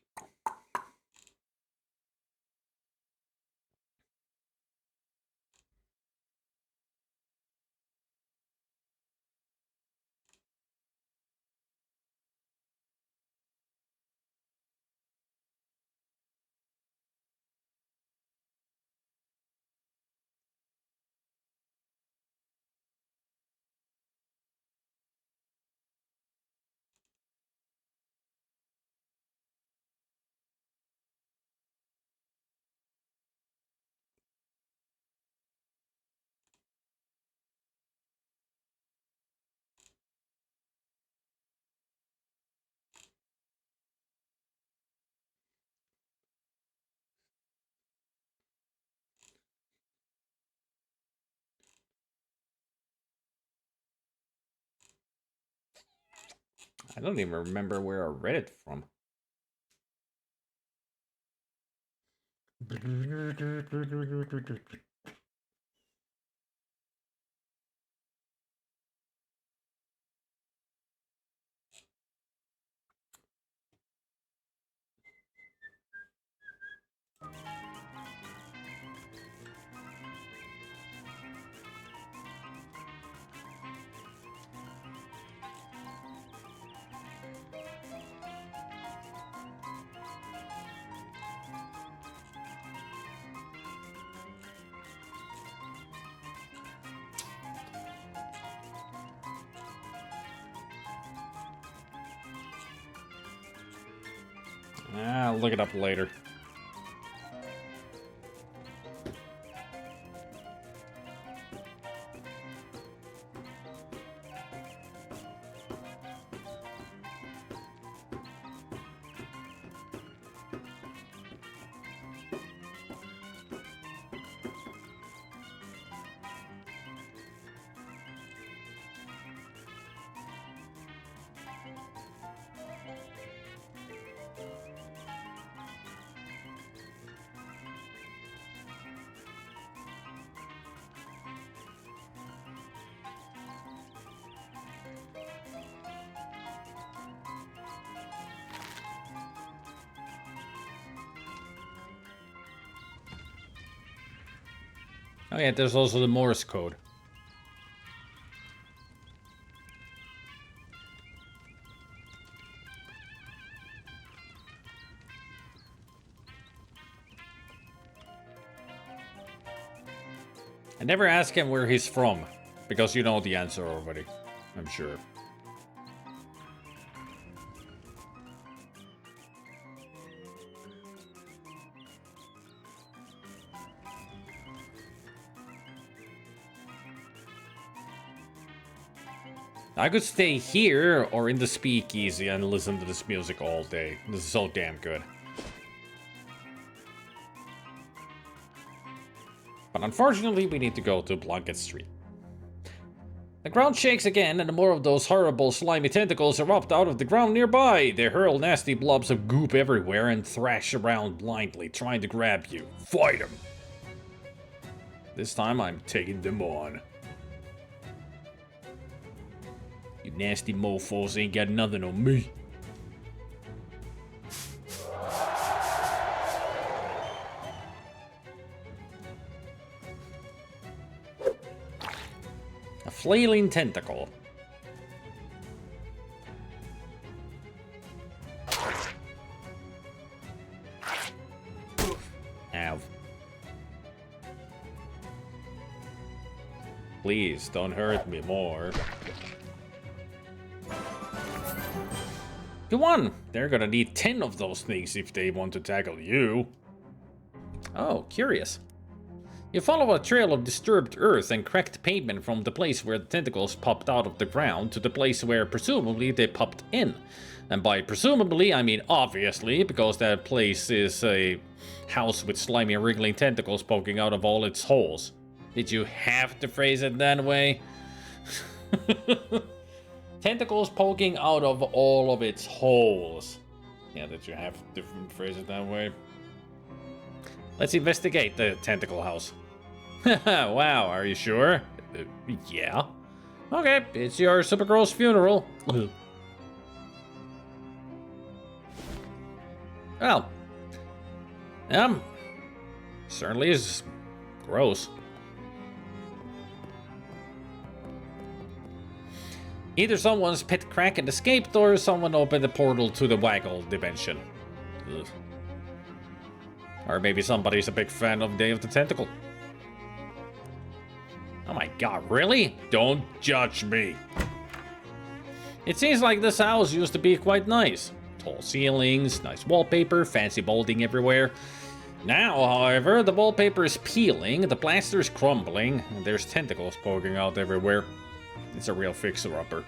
I don't even remember where I read it from. I'll look it up later. Oh yeah, there's also the Morse code. I never ask him where he's from, because you know the answer already, I'm sure. I could stay here or in the speakeasy and listen to this music all day. This is so damn good. But unfortunately, we need to go to Blanket Street. The ground shakes again, and more of those horrible, slimy tentacles erupt out of the ground nearby. They hurl nasty blobs of goop everywhere and thrash around blindly, trying to grab you. Fight them! This time, I'm taking them on. You nasty mofos ain't got nothing on me. A flailing tentacle. Ow. Please, don't hurt me more. Go on! They're gonna need 10 of those things if they want to tackle you. Oh, curious. You follow a trail of disturbed earth and cracked pavement from the place where the tentacles popped out of the ground to the place where presumably they popped in. And by presumably, I mean obviously, because that place is a house with slimy wriggling tentacles poking out of all its holes. Did you have to phrase it that way? Tentacles poking out of all of its holes. Yeah, did you have to phrase it that way? Let's investigate the tentacle house. Wow, are you sure? Yeah. Okay, it's your Supergirl's funeral. Well, certainly is gross. Either someone's pet crack and escaped, or someone opened the portal to the Waggle dimension. Ugh. Or maybe somebody's a big fan of Day of the Tentacle. Oh my god, really? Don't judge me. It seems like this house used to be quite nice. Tall ceilings, nice wallpaper, fancy molding everywhere. Now, however, the wallpaper is peeling, the plaster is crumbling, and there's tentacles poking out everywhere. It's a real fixer-upper.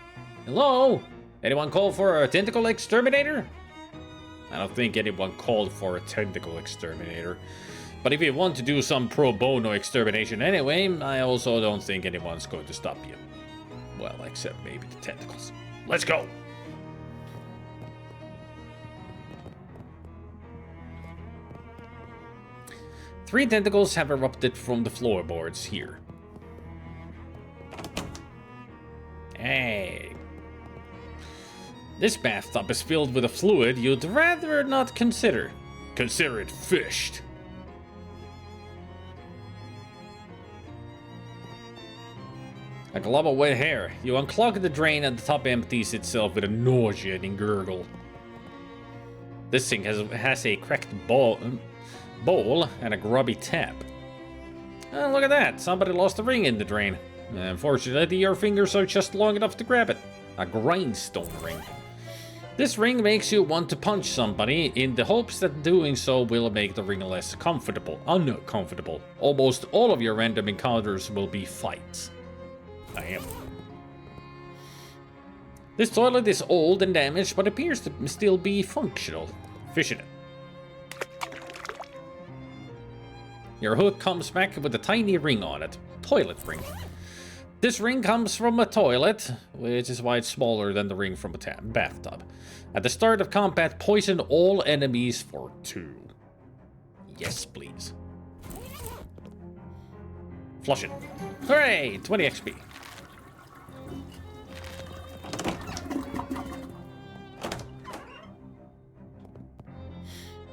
Hello? Anyone call for a tentacle exterminator? I don't think anyone called for a tentacle exterminator. But if you want to do some pro bono extermination anyway, I also don't think anyone's going to stop you. Well, except maybe the tentacles. Let's go! Three tentacles have erupted from the floorboards here. Hey. This bathtub is filled with a fluid you'd rather not consider. Consider it fished. A glob of wet hair. You unclog the drain and the top empties itself with a nauseating gurgle. This thing has a cracked bowl and a grubby tap. Oh, look at that. Somebody lost a ring in the drain. Unfortunately, your fingers are just long enough to grab it. A grindstone ring. This ring makes you want to punch somebody in the hopes that doing so will make the ring less uncomfortable. Almost all of your random encounters will be fights. Damn. This toilet is old and damaged, but appears to still be functional. Fish in it. Your hook comes back with a tiny ring on it. Toilet ring. This ring comes from a toilet, which is why it's smaller than the ring from a bathtub. At the start of combat, poison all enemies for 2. Yes, please. Flush it. Hooray! 20 XP.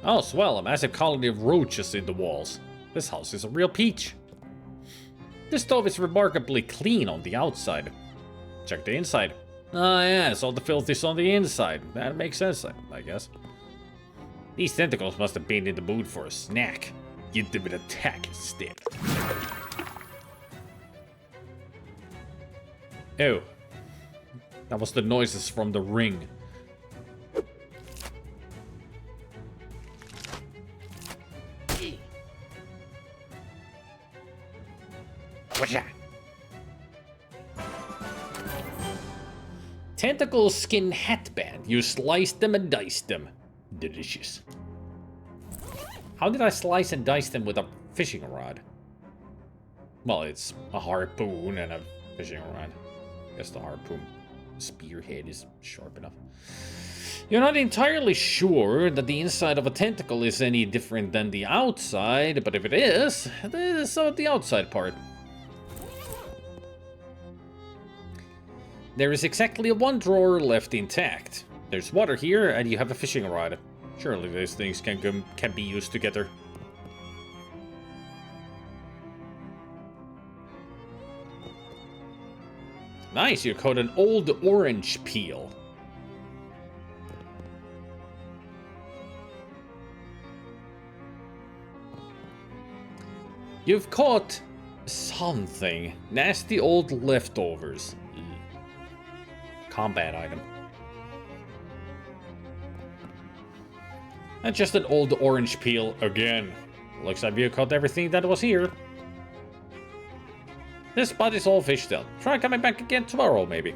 Oh, swell, a massive colony of roaches in the walls. This house is a real peach. This stove is remarkably clean on the outside. Check the inside. Ah, yes, all the filth is on the inside. That makes sense, I guess. These tentacles must have been in the mood for a snack. Get them an attack instead. Oh. That was the noises from the ring. What's that? Tentacle skin hatband. You sliced them and diced them. Delicious. How did I slice and dice them with a fishing rod? Well, it's a harpoon and a fishing rod. I guess the harpoon spearhead is sharp enough. You're not entirely sure that the inside of a tentacle is any different than the outside, but if it is, so the outside part. There is exactly one drawer left intact. There's water here, and you have a fishing rod. Surely these things can be used together. Nice, you caught an old orange peel. You've caught something. Nasty old leftovers. Combat item. And just an old orange peel again. Looks like you caught everything that was here. This spot is all fished out. Try coming back again tomorrow, maybe.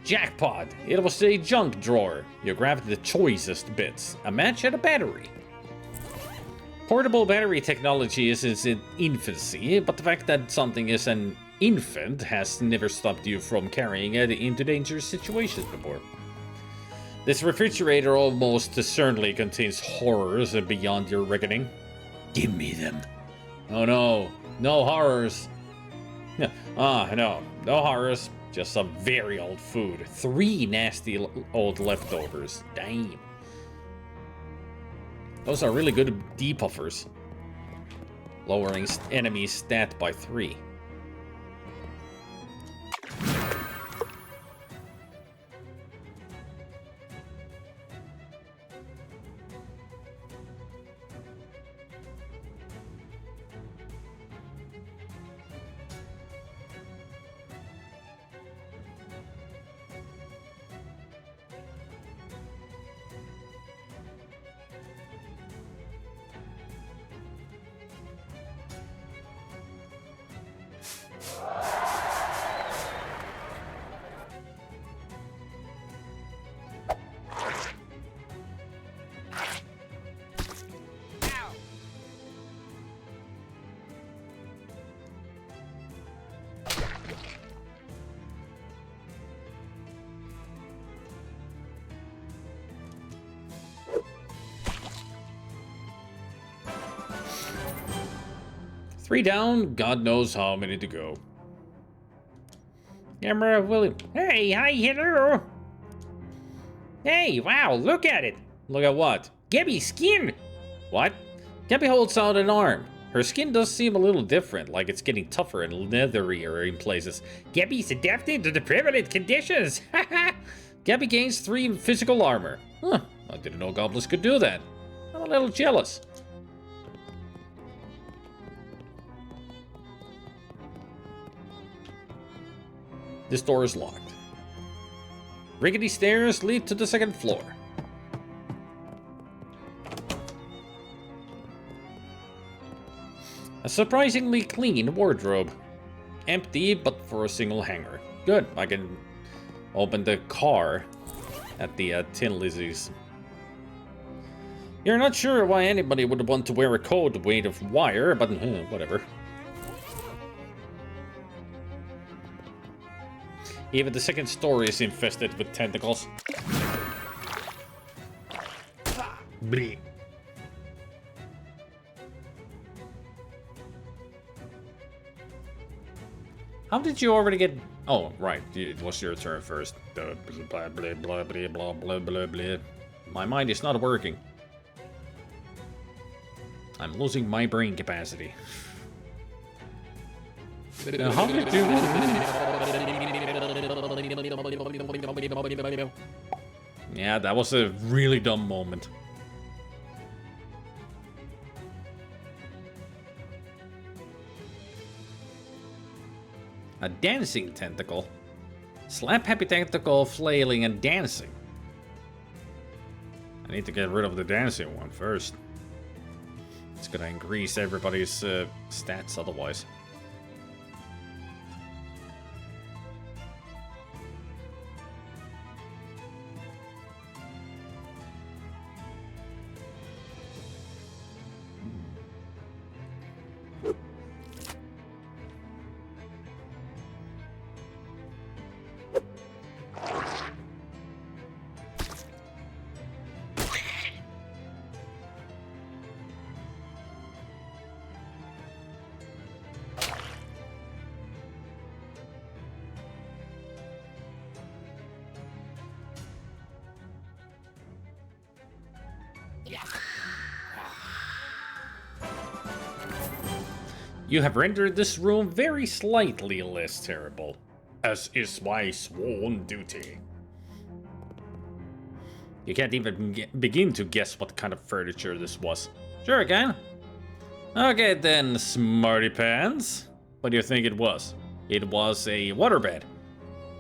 Jackpot! It was a junk drawer. You grabbed the choicest bits. A match and a battery. Portable battery technology is in its infancy, but the fact that something is an infant has never stopped you from carrying it into dangerous situations before. This refrigerator almost certainly contains horrors beyond your reckoning. Give me them. Oh no, no horrors. No, no horrors. Just some very old food. 3 nasty old leftovers. Damn. Those are really good depuffers. Lowering enemy stat by 3. Three down, God knows how many to go. Camera William. Hey, hi, hello. Hey, wow, look at it. Look at what? Gabby's skin. What? Gabby holds out an arm. Her skin does seem a little different, like it's getting tougher and leatherier in places. Gabby's adapting to the prevalent conditions. Gabby gains 3 physical armor. Huh, I didn't know goblins could do that. I'm a little jealous. This door is locked. Rickety stairs lead to the second floor. A surprisingly clean wardrobe. Empty, but for a single hanger. Good, I can open the car at the Tin Lizzies. You're not sure why anybody would want to wear a coat made of wire, but whatever. Even the second story is infested with tentacles. Bleh. How did you already get... Oh, right. It was your turn first. Blah, blah, blah, blah, blah, blah, blah, blah, blah. My mind is not working. I'm losing my brain capacity. How did you... Yeah, that was a really dumb moment. A dancing tentacle. Slap happy tentacle, flailing and dancing. I need to get rid of the dancing one first. It's gonna increase everybody's stats otherwise. You have rendered this room very slightly less terrible, as is my sworn duty. You can't even begin to guess what kind of furniture this was. Sure I can. Okay then, smarty pants. What do you think it was? It was a waterbed.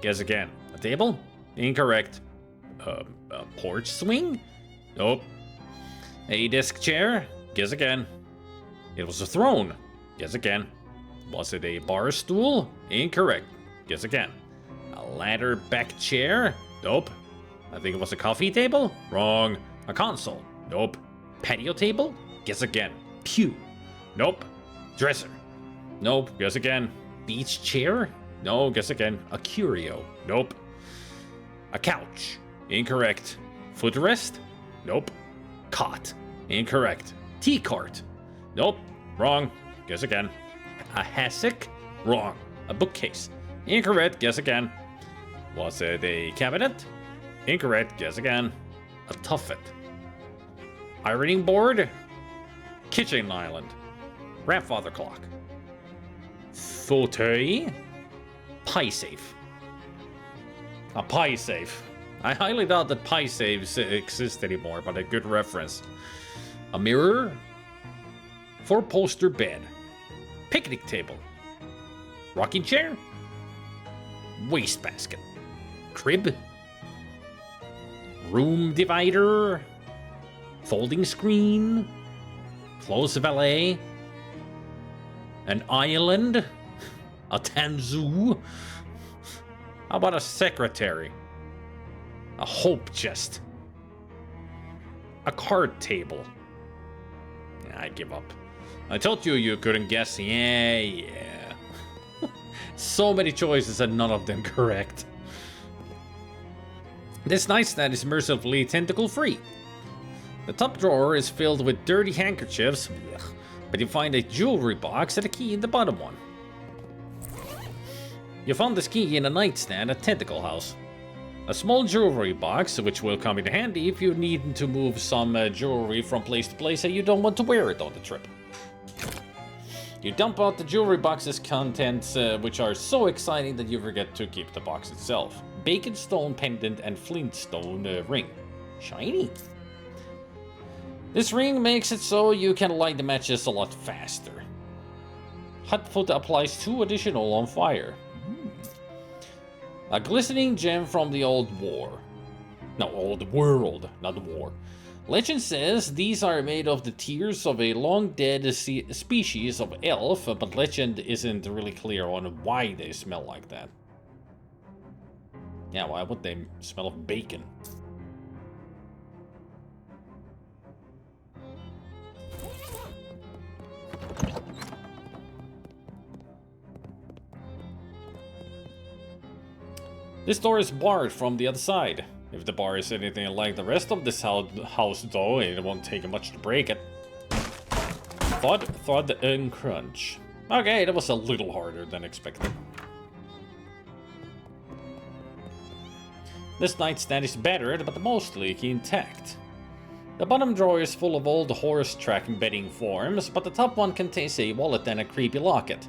Guess again. A table? Incorrect. A porch swing? Nope. A desk chair? Guess again. It was a throne. Guess again. Was it a bar stool? Incorrect. Guess again. A ladder back chair? Nope. I think it was a coffee table? Wrong. A console? Nope. Patio table? Guess again. Pew? Nope. Dresser? Nope. Guess again. Beach chair? No. Guess again. A curio? Nope. A couch? Incorrect. Footrest? Nope. Cot? Incorrect. Tea cart? Nope. Wrong. Guess again. A hassock? Wrong. A bookcase? Incorrect. Guess again. Was it a cabinet? Incorrect. Guess again. A tuffet. Ironing board? Kitchen island. Grandfather clock. Fauteuil? Pie safe. A pie safe. I highly doubt that pie safes exist anymore, but a good reference. A mirror? Four-poster bed. Picnic table. Rocking chair? Wastebasket. Crib? Room divider? Folding screen? Clothes valet? An island? A tanzoo? How about a secretary? A hope chest? A card table? I give up. I told you you couldn't guess. Yeah. So many choices and none of them correct. This nightstand is mercifully tentacle-free. The top drawer is filled with dirty handkerchiefs, but you find a jewelry box and a key in the bottom one. You found this key in a nightstand at Tentacle House. A small jewelry box, which will come in handy if you need to move some jewelry from place to place and you don't want to wear it on the trip. You dump out the jewelry box's contents, which are so exciting that you forget to keep the box itself. Bacon stone pendant and flintstone ring. Shiny. This ring makes it so you can light the matches a lot faster. Hotfoot applies 2 additional on fire. A glistening gem from the old war. No, old world, not war. Legend says these are made of the tears of a long-dead species of elf, but legend isn't really clear on why they smell like that. Yeah, why would they smell of bacon? This door is barred from the other side. If the bar is anything like the rest of this house though, it won't take much to break it. Thud, thud, and crunch. Okay, that was a little harder than expected. This nightstand is battered, but mostly intact. The bottom drawer is full of old horse track bedding forms, but the top one contains a wallet and a creepy locket,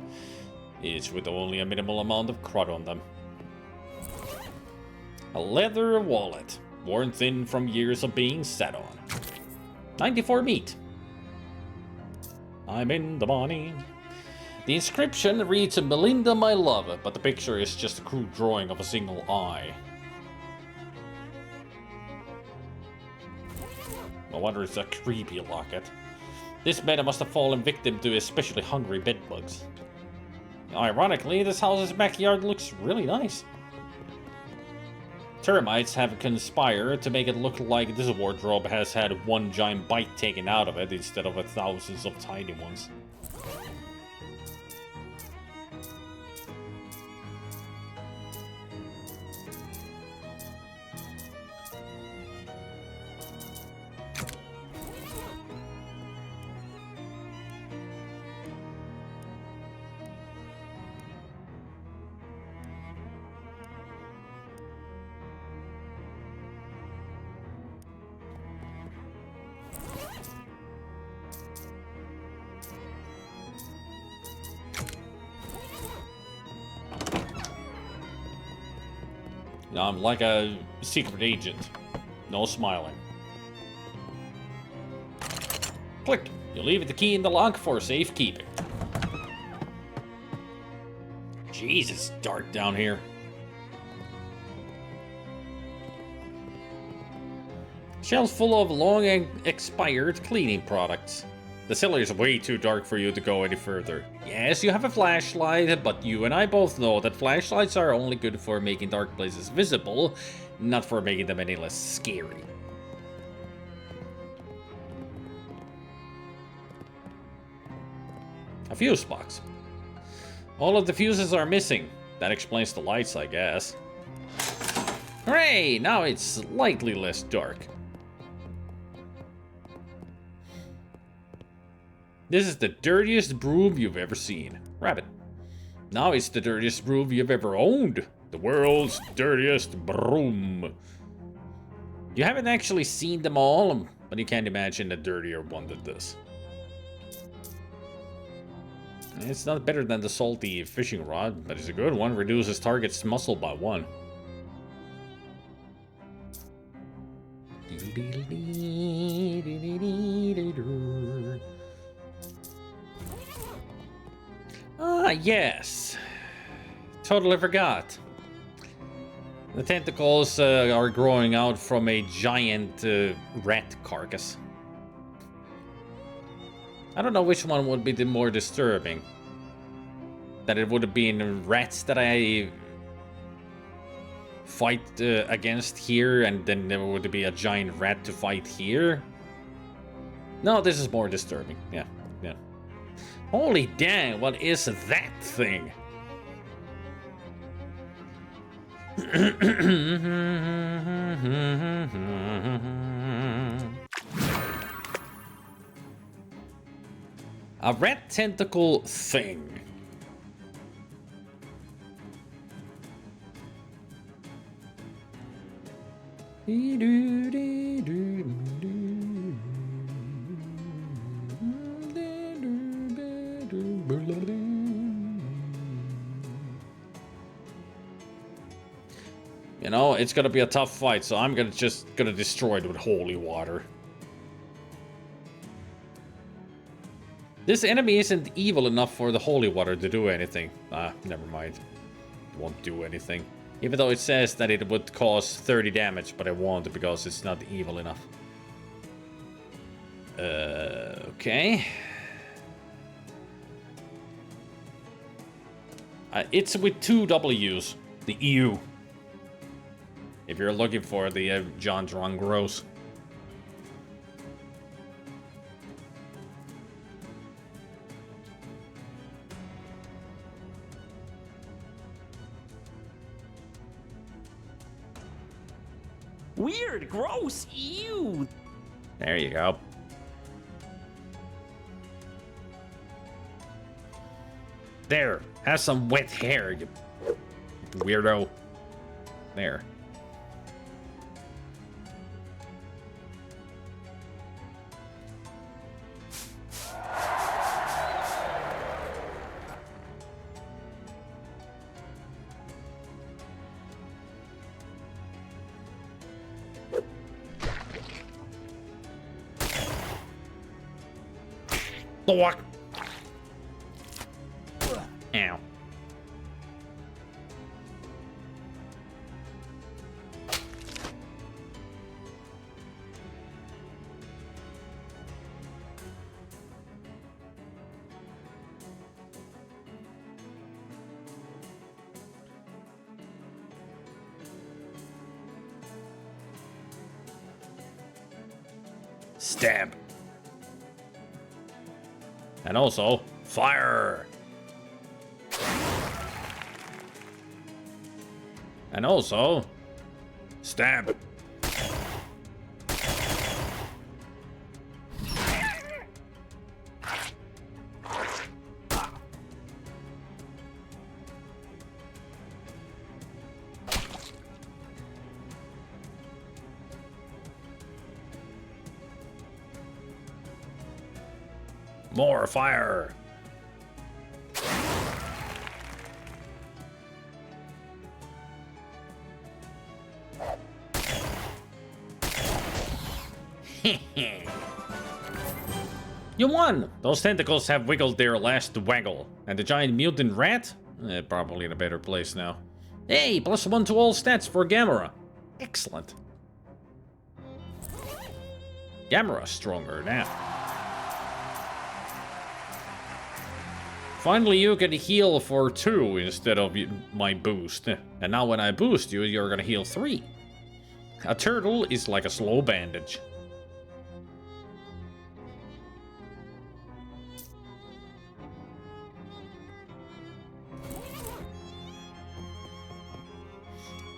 each with only a minimal amount of crud on them. A leather wallet, worn thin from years of being sat on. 94 meat. I'm in the money. The inscription reads Melinda, my love, but the picture is just a crude drawing of a single eye. No wonder it's a creepy locket. This bed must have fallen victim to especially hungry bedbugs. Ironically, this house's backyard looks really nice. Termites have conspired to make it look like this wardrobe has had one giant bite taken out of it instead of thousands of tiny ones. I'm like a secret agent. No smiling. Click. You leave the key in the lock for safekeeping. Jesus, dark down here. Shelves full of long expired cleaning products. The cellar is way too dark for you to go any further. Yes, you have a flashlight, but you and I both know that flashlights are only good for making dark places visible, not for making them any less scary. A fuse box. All of the fuses are missing. That explains the lights, I guess. Hooray! Now it's slightly less dark. This is the dirtiest broom you've ever seen. Rabbit. Now it's the dirtiest broom you've ever owned. The world's dirtiest broom. You haven't actually seen them all, but you can't imagine a dirtier one than this. It's not better than the salty fishing rod, but it's a good one. Reduces target's muscle by 1. Ah, yes. Totally forgot. The tentacles are growing out from a giant rat carcass. I don't know which one would be the more disturbing. That it would have been rats that I fight against here, and then there would be a giant rat to fight here. No, this is more disturbing. Yeah, yeah. Holy dang, what is that thing? A rat tentacle thing. You know, it's gonna be a tough fight, so I'm just gonna destroy it with holy water. This enemy isn't evil enough for the holy water to do anything. Ah, never mind. It won't do anything. Even though it says that it would cause 30 damage, but I won't because it's not evil enough. Okay. It's with 2 W's. The EU. If you're looking for the John Drong Gross. Weird, gross, ew. There you go. There, have some wet hair, you weirdo. There. Block. Ow. Stab. And also, fire! And also, stab! More fire! You won! Those tentacles have wiggled their last waggle. And the giant mutant rat? Probably in a better place now. Hey, +1 to all stats for Gamera. Excellent. Gamera's stronger now. Finally, you can heal for 2 instead of my boost. And now when I boost you, you're gonna heal 3. A turtle is like a slow bandage.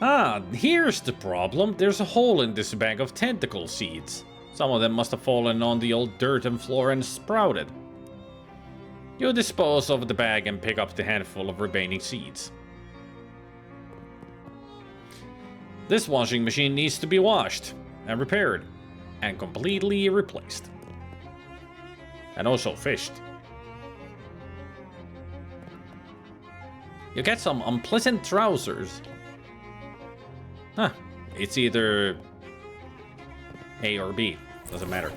Ah, here's the problem. There's a hole in this bag of tentacle seeds. Some of them must have fallen on the old dirt and floor and sprouted. You dispose of the bag and pick up the handful of remaining seeds. This washing machine needs to be washed and repaired and completely replaced. And also fished. You get some unpleasant trousers. Huh, it's either A or B, doesn't matter.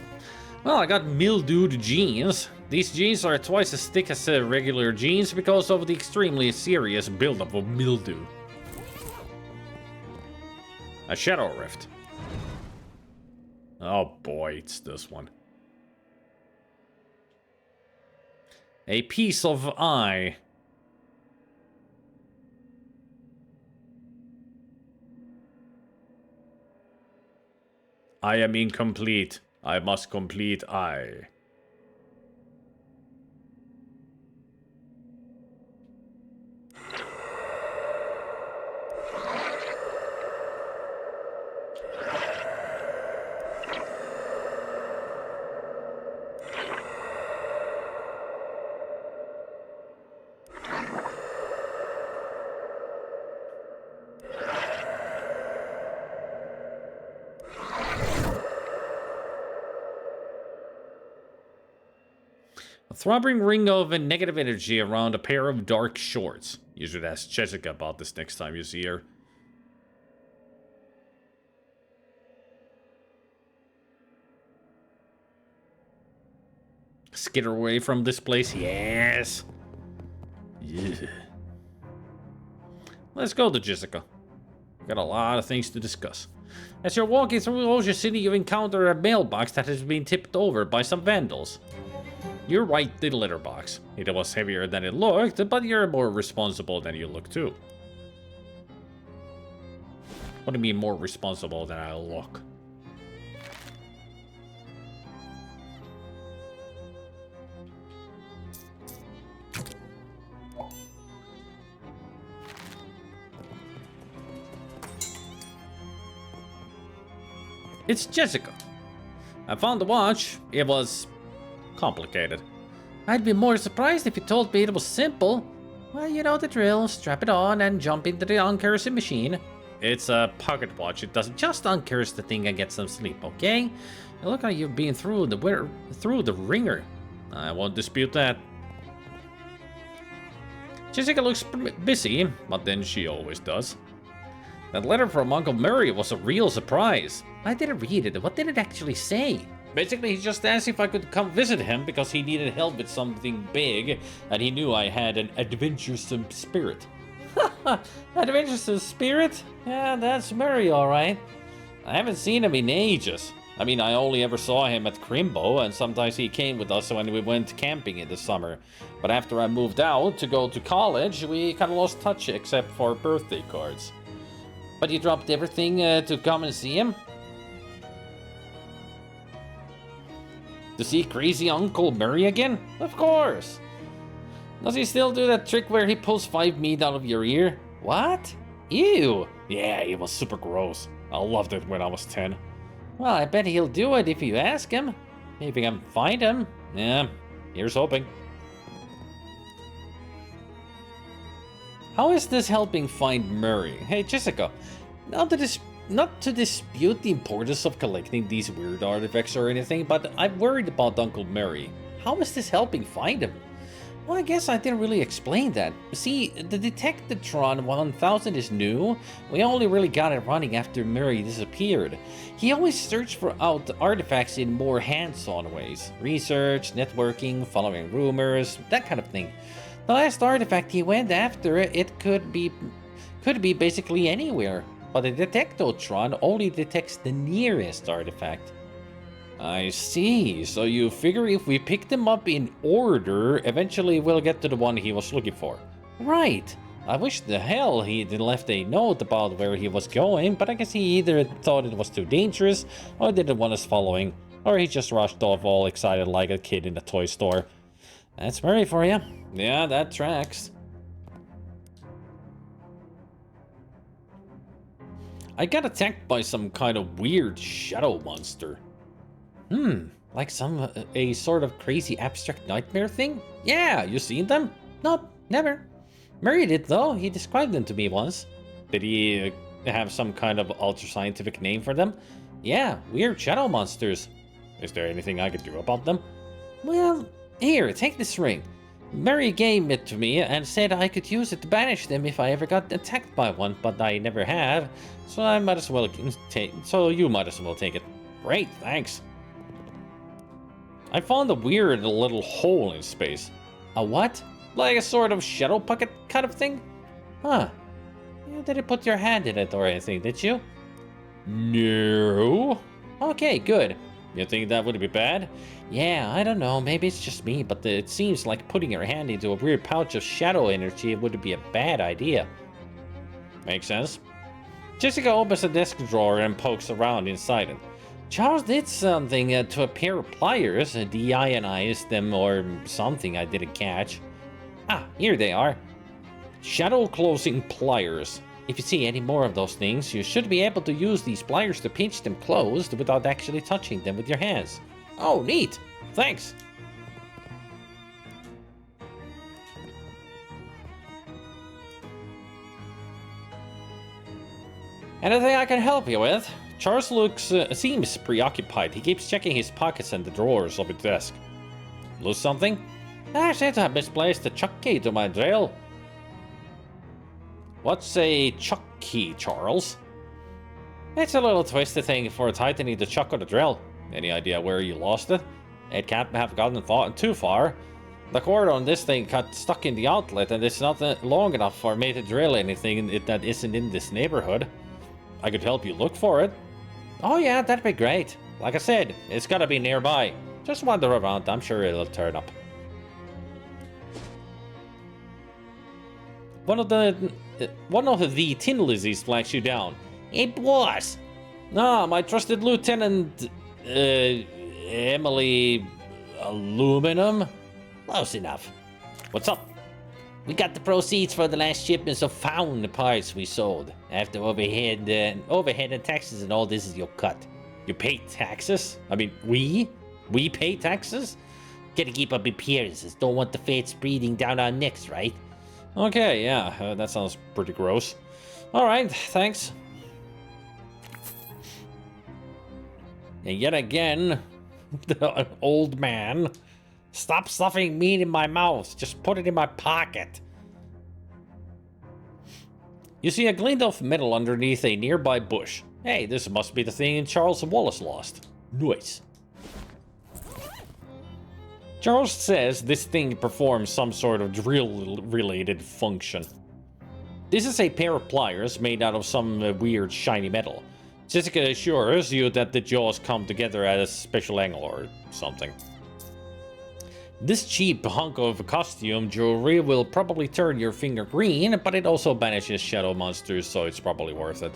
Well, I got mildewed jeans. These jeans are twice as thick as regular jeans because of the extremely serious buildup of mildew. A shadow rift. Oh boy, it's this one. A piece of eye. I am incomplete. I must complete eye. A throbbing ring of negative energy around a pair of dark shorts. You should ask Jessica about this next time you see her. Skitter away from this place, yes. Yeah. Let's go to Jessica. Got a lot of things to discuss. As you're walking through Ocean City, you encounter a mailbox that has been tipped over by some vandals. You're right, the letterbox. It was heavier than it looked, but you're more responsible than you look too. What do you mean more responsible than I look? It's Jessica. I found the watch. It was complicated. I'd be more surprised if you told me it was simple. Well, you know the drill. Strap it on and jump into the uncursed machine. It's a pocket watch. It doesn't just uncurse the thing and get some sleep, okay? You look like you've been through the ringer. I won't dispute that. Jessica looks busy, but then she always does. That letter from Uncle Murray was a real surprise. I didn't read it. What did it actually say? Basically, he just asked if I could come visit him because he needed help with something big, and he knew I had an adventuresome spirit. Adventuresome spirit? Yeah, that's Murray, alright. I haven't seen him in ages. I mean, I only ever saw him at Crimbo, and sometimes he came with us when we went camping in the summer. But after I moved out to go to college, we kind of lost touch except for birthday cards. But you dropped everything to come and see him? To see crazy Uncle Murray again? Of course! Does he still do that trick where he pulls 5 meat out of your ear? What? Ew! Yeah, it was super gross. I loved it when I was 10. Well, I bet he'll do it if you ask him. Maybe I can find him. Yeah, here's hoping. How is this helping find Murray? Hey, Jessica, not to dispute the importance of collecting these weird artifacts or anything, but I'm worried about Uncle Murray. How is this helping find him? Well, I guess I didn't really explain that. See, the Detectatron 1000 is new. We only really got it running after Murray disappeared. He always searched for artifacts in more hands-on ways. Research, networking, following rumors, that kind of thing. The last artifact he went after, it could be basically anywhere. But the Detectatron only detects the nearest artifact. I see. So you figure if we pick them up in order, eventually we'll get to the one he was looking for. Right. I wish the hell he'd left a note about where he was going, but I guess he either thought it was too dangerous, or didn't want us following, or he just rushed off all excited like a kid in a toy store. That's Murray for you. Yeah, that tracks. I got attacked by some kind of weird shadow monster. Like a sort of crazy abstract nightmare thing? Yeah, you seen them? Nope, never. Murray did though, he described them to me once. Did he have some kind of ultra-scientific name for them? Yeah, weird shadow monsters. Is there anything I could do about them? Well, here, take this ring. Murray gave it to me and said I could use it to banish them if I ever got attacked by one, but I never have, so you might as well take it. Great, thanks. I found a weird little hole in space. A what? Like a sort of shadow pocket kind of thing? Huh. You didn't put your hand in it or anything, did you? No. Okay, good. You think that would be bad? Yeah, I don't know. Maybe it's just me, but it seems like putting your hand into a weird pouch of shadow energy would be a bad idea. Makes sense. Jessica opens a desk drawer and pokes around inside it. Charles did something to a pair of pliers, deionized them or something I didn't catch. Ah, here they are. Shadow closing pliers. If you see any more of those things, you should be able to use these pliers to pinch them closed without actually touching them with your hands. Oh, neat. Thanks. Anything I can help you with? Charles seems preoccupied. He keeps checking his pockets and the drawers of his desk. Lose something? I said I misplaced the chuck key to my drill. What's a chuck key, Charles? It's a little twisted thing for tightening the chuck of the drill. Any idea where you lost it? It can't have gotten too far. The cord on this thing got stuck in the outlet and it's not long enough for me to drill anything that isn't in this neighborhood. I could help you look for it. Oh yeah, that'd be great. Like I said, it's gotta be nearby. Just wander around, I'm sure it'll turn up. One of the tin lizzies flags you down. It was. Ah, my trusted lieutenant, Emily Aluminum. Close enough. What's up? We got the proceeds for the last shipments of found parts we sold. After overhead and taxes and all, this is your cut. You pay taxes? I mean, we pay taxes? Gotta keep up appearances. Don't want the fates breathing down our necks, right? Okay, yeah, that sounds pretty gross. All right, thanks. And yet again, the old man. Stop stuffing meat in my mouth. Just put it in my pocket. You see a glint of metal underneath a nearby bush. Hey, this must be the thing Charles Wallace lost. Nice. Charles says this thing performs some sort of drill-related function. This is a pair of pliers made out of some weird shiny metal. Jessica assures you that the jaws come together at a special angle or something. This cheap hunk of costume jewelry will probably turn your finger green, but it also banishes shadow monsters, so it's probably worth it.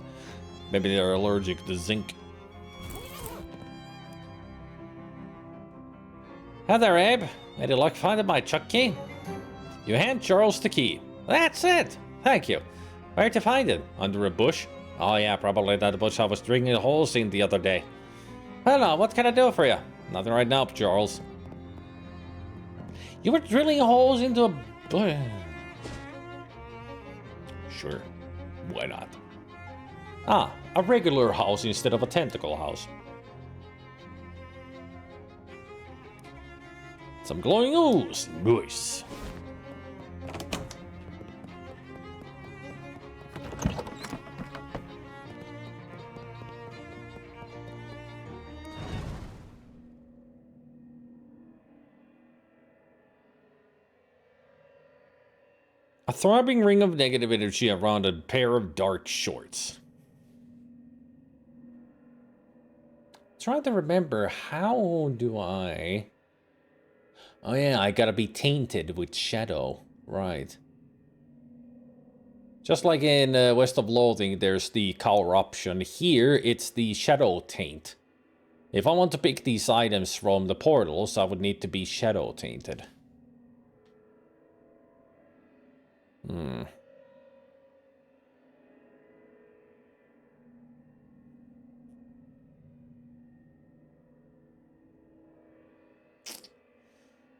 Maybe they're allergic to zinc. Hi there, Abe. Any luck finding my chuck key? You hand Charles the key. That's it. Thank you. Where'd you find it? Under a bush? Oh yeah, probably that bush I was drilling holes in the other day. Well, now, what can I do for you? Nothing right now, Charles. You were drilling holes into a... Sure. Why not? Ah, a regular house instead of a tentacle house. Some glowing ooze. Nice. A throbbing ring of negative energy around a pair of dark shorts. Trying to remember, how do I... Oh yeah, I gotta be tainted with shadow. Right. Just like in West of Loathing, there's the corruption. Here, it's the shadow taint. If I want to pick these items from the portals, I would need to be shadow tainted.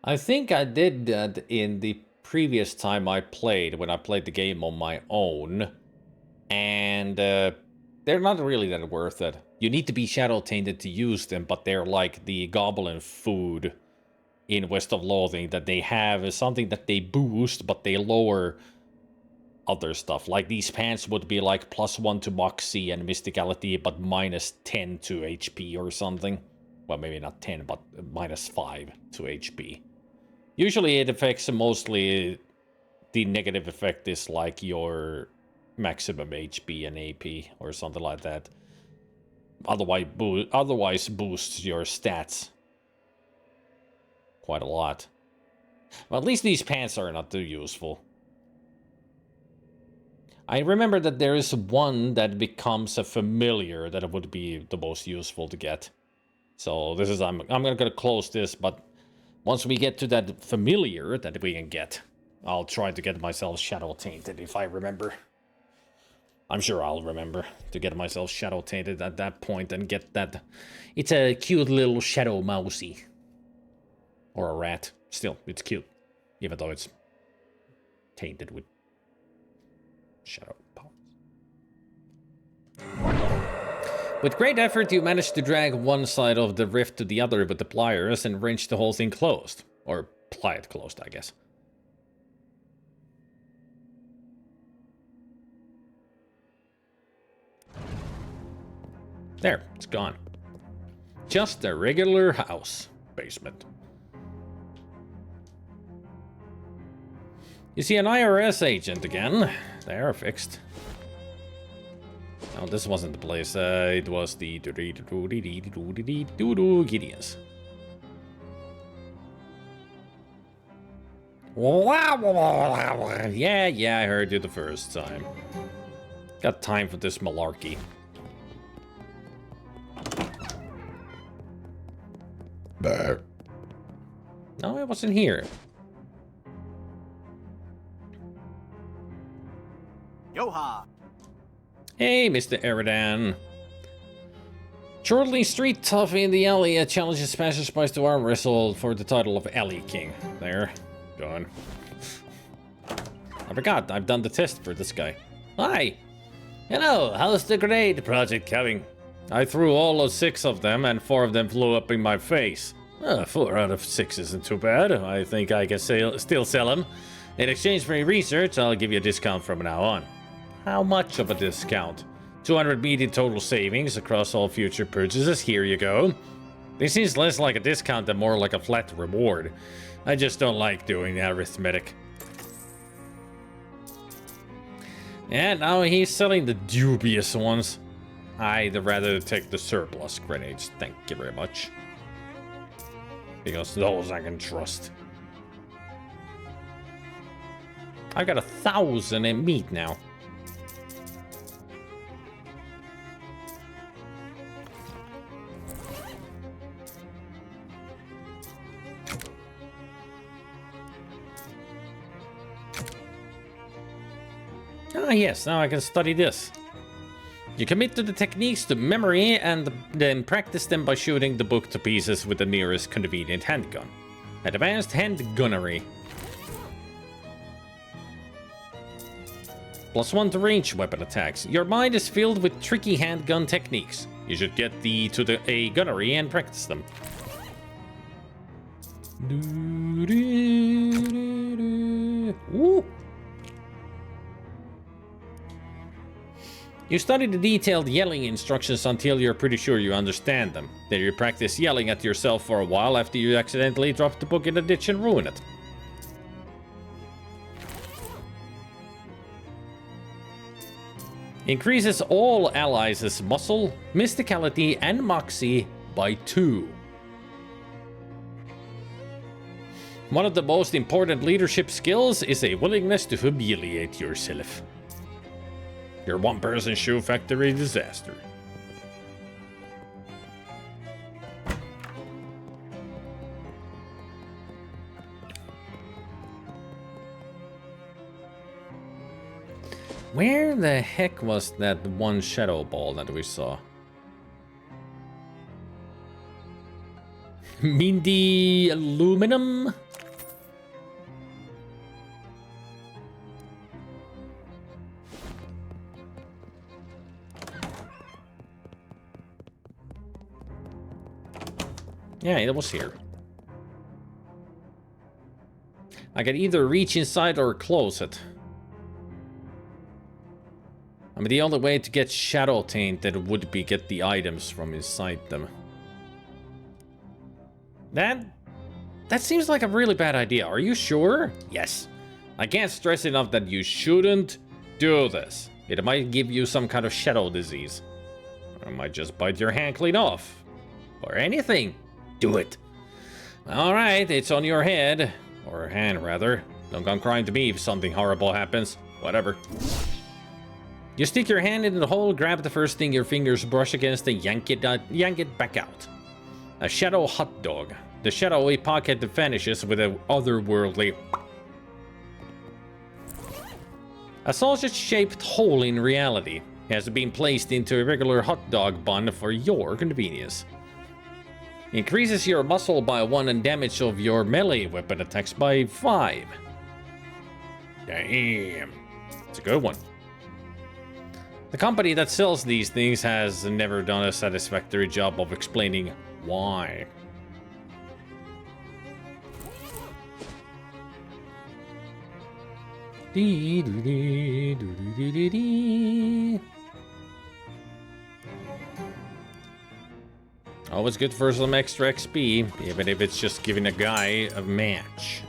I think I did that in the previous time I played, when I played the game on my own. And they're not really that worth it. You need to be shadow tainted to use them, but they're like the goblin food in West of Loathing, that they have something that they boost, but they lower other stuff. Like these pants would be like +1 to Moxie and Mysticality, but -10 to HP or something. Well, maybe not 10, but -5 to HP. Usually it affects mostly... The negative effect is like your maximum HP and AP or something like that. Otherwise boosts your stats quite a lot. Well, at least these pants are not too useful. I remember that there is one that becomes a familiar that would be the most useful to get. So this is... I'm gonna close this, but once we get to that familiar that we can get, I'll try to get myself shadow tainted if I remember. I'm sure I'll remember to get myself shadow tainted at that point and get that. It's a cute little shadow mousey. Or a rat. Still, it's cute. Even though it's tainted with shadow powers. With great effort, you managed to drag one side of the rift to the other with the pliers and wrench the whole thing closed. Or ply it closed, I guess. There, it's gone. Just a regular house. Basement. You see an IRS agent again. They are fixed. Oh, this wasn't the place. It was the Gideons. Yeah, I heard you the first time. Got time for this malarkey. No, it wasn't here. Yoha! Hey, Mr. Eridan. Shortly, street tough in the alley challenges passersby to arm wrestle for the title of Alley King. There. Gone. I forgot, I've done the test for this guy. Hi! Hello, how's the grenade project going? I threw all of 6 of them, and 4 of them flew up in my face. 4 out of 6 isn't too bad. I think I can still sell them. In exchange for your research, I'll give you a discount from now on. How much of a discount? 200 meat in total savings across all future purchases. Here you go. This seems less like a discount and more like a flat reward. I just don't like doing arithmetic. And now he's selling the dubious ones. I'd rather take the surplus grenades. Thank you very much. Because those I can trust. I got 1,000 in meat now. Ah, yes, now I can study this. You commit to the techniques to memory and then practice them by shooting the book to pieces with the nearest convenient handgun. Advanced handgunnery. +1 to range weapon attacks. Your mind is filled with tricky handgun techniques. You should get a gunnery and practice them. Ooh. You study the detailed yelling instructions until you're pretty sure you understand them. Then you practice yelling at yourself for a while after you accidentally drop the book in the ditch and ruin it. Increases all allies' muscle, mysticality, and moxie by 2. One of the most important leadership skills is a willingness to humiliate yourself. Your one-person shoe factory disaster. Where the heck was that one shadow ball that we saw? Mindy aluminum? Yeah, it was here. I can either reach inside or close it. I mean, the only way to get shadow tainted would be get the items from inside them. That seems like a really bad idea. Are you sure? Yes. I can't stress enough that you shouldn't do this. It might give you some kind of shadow disease. Or it might just bite your hand clean off. Or anything. Do it. Alright, it's on your head. Or hand, rather. Don't come crying to me if something horrible happens. Whatever. You stick your hand in the hole, grab the first thing your fingers brush against, and yank it back out. A shadow hot dog. The shadowy pocket vanishes with an otherworldly... A sausage-shaped hole in reality has been placed into a regular hot dog bun for your convenience. Increases your muscle by 1 and damage of your melee weapon attacks by 5. Damn. It's a good one. The company that sells these things has never done a satisfactory job of explaining why. Always good for some extra XP, even if it's just giving a guy a match.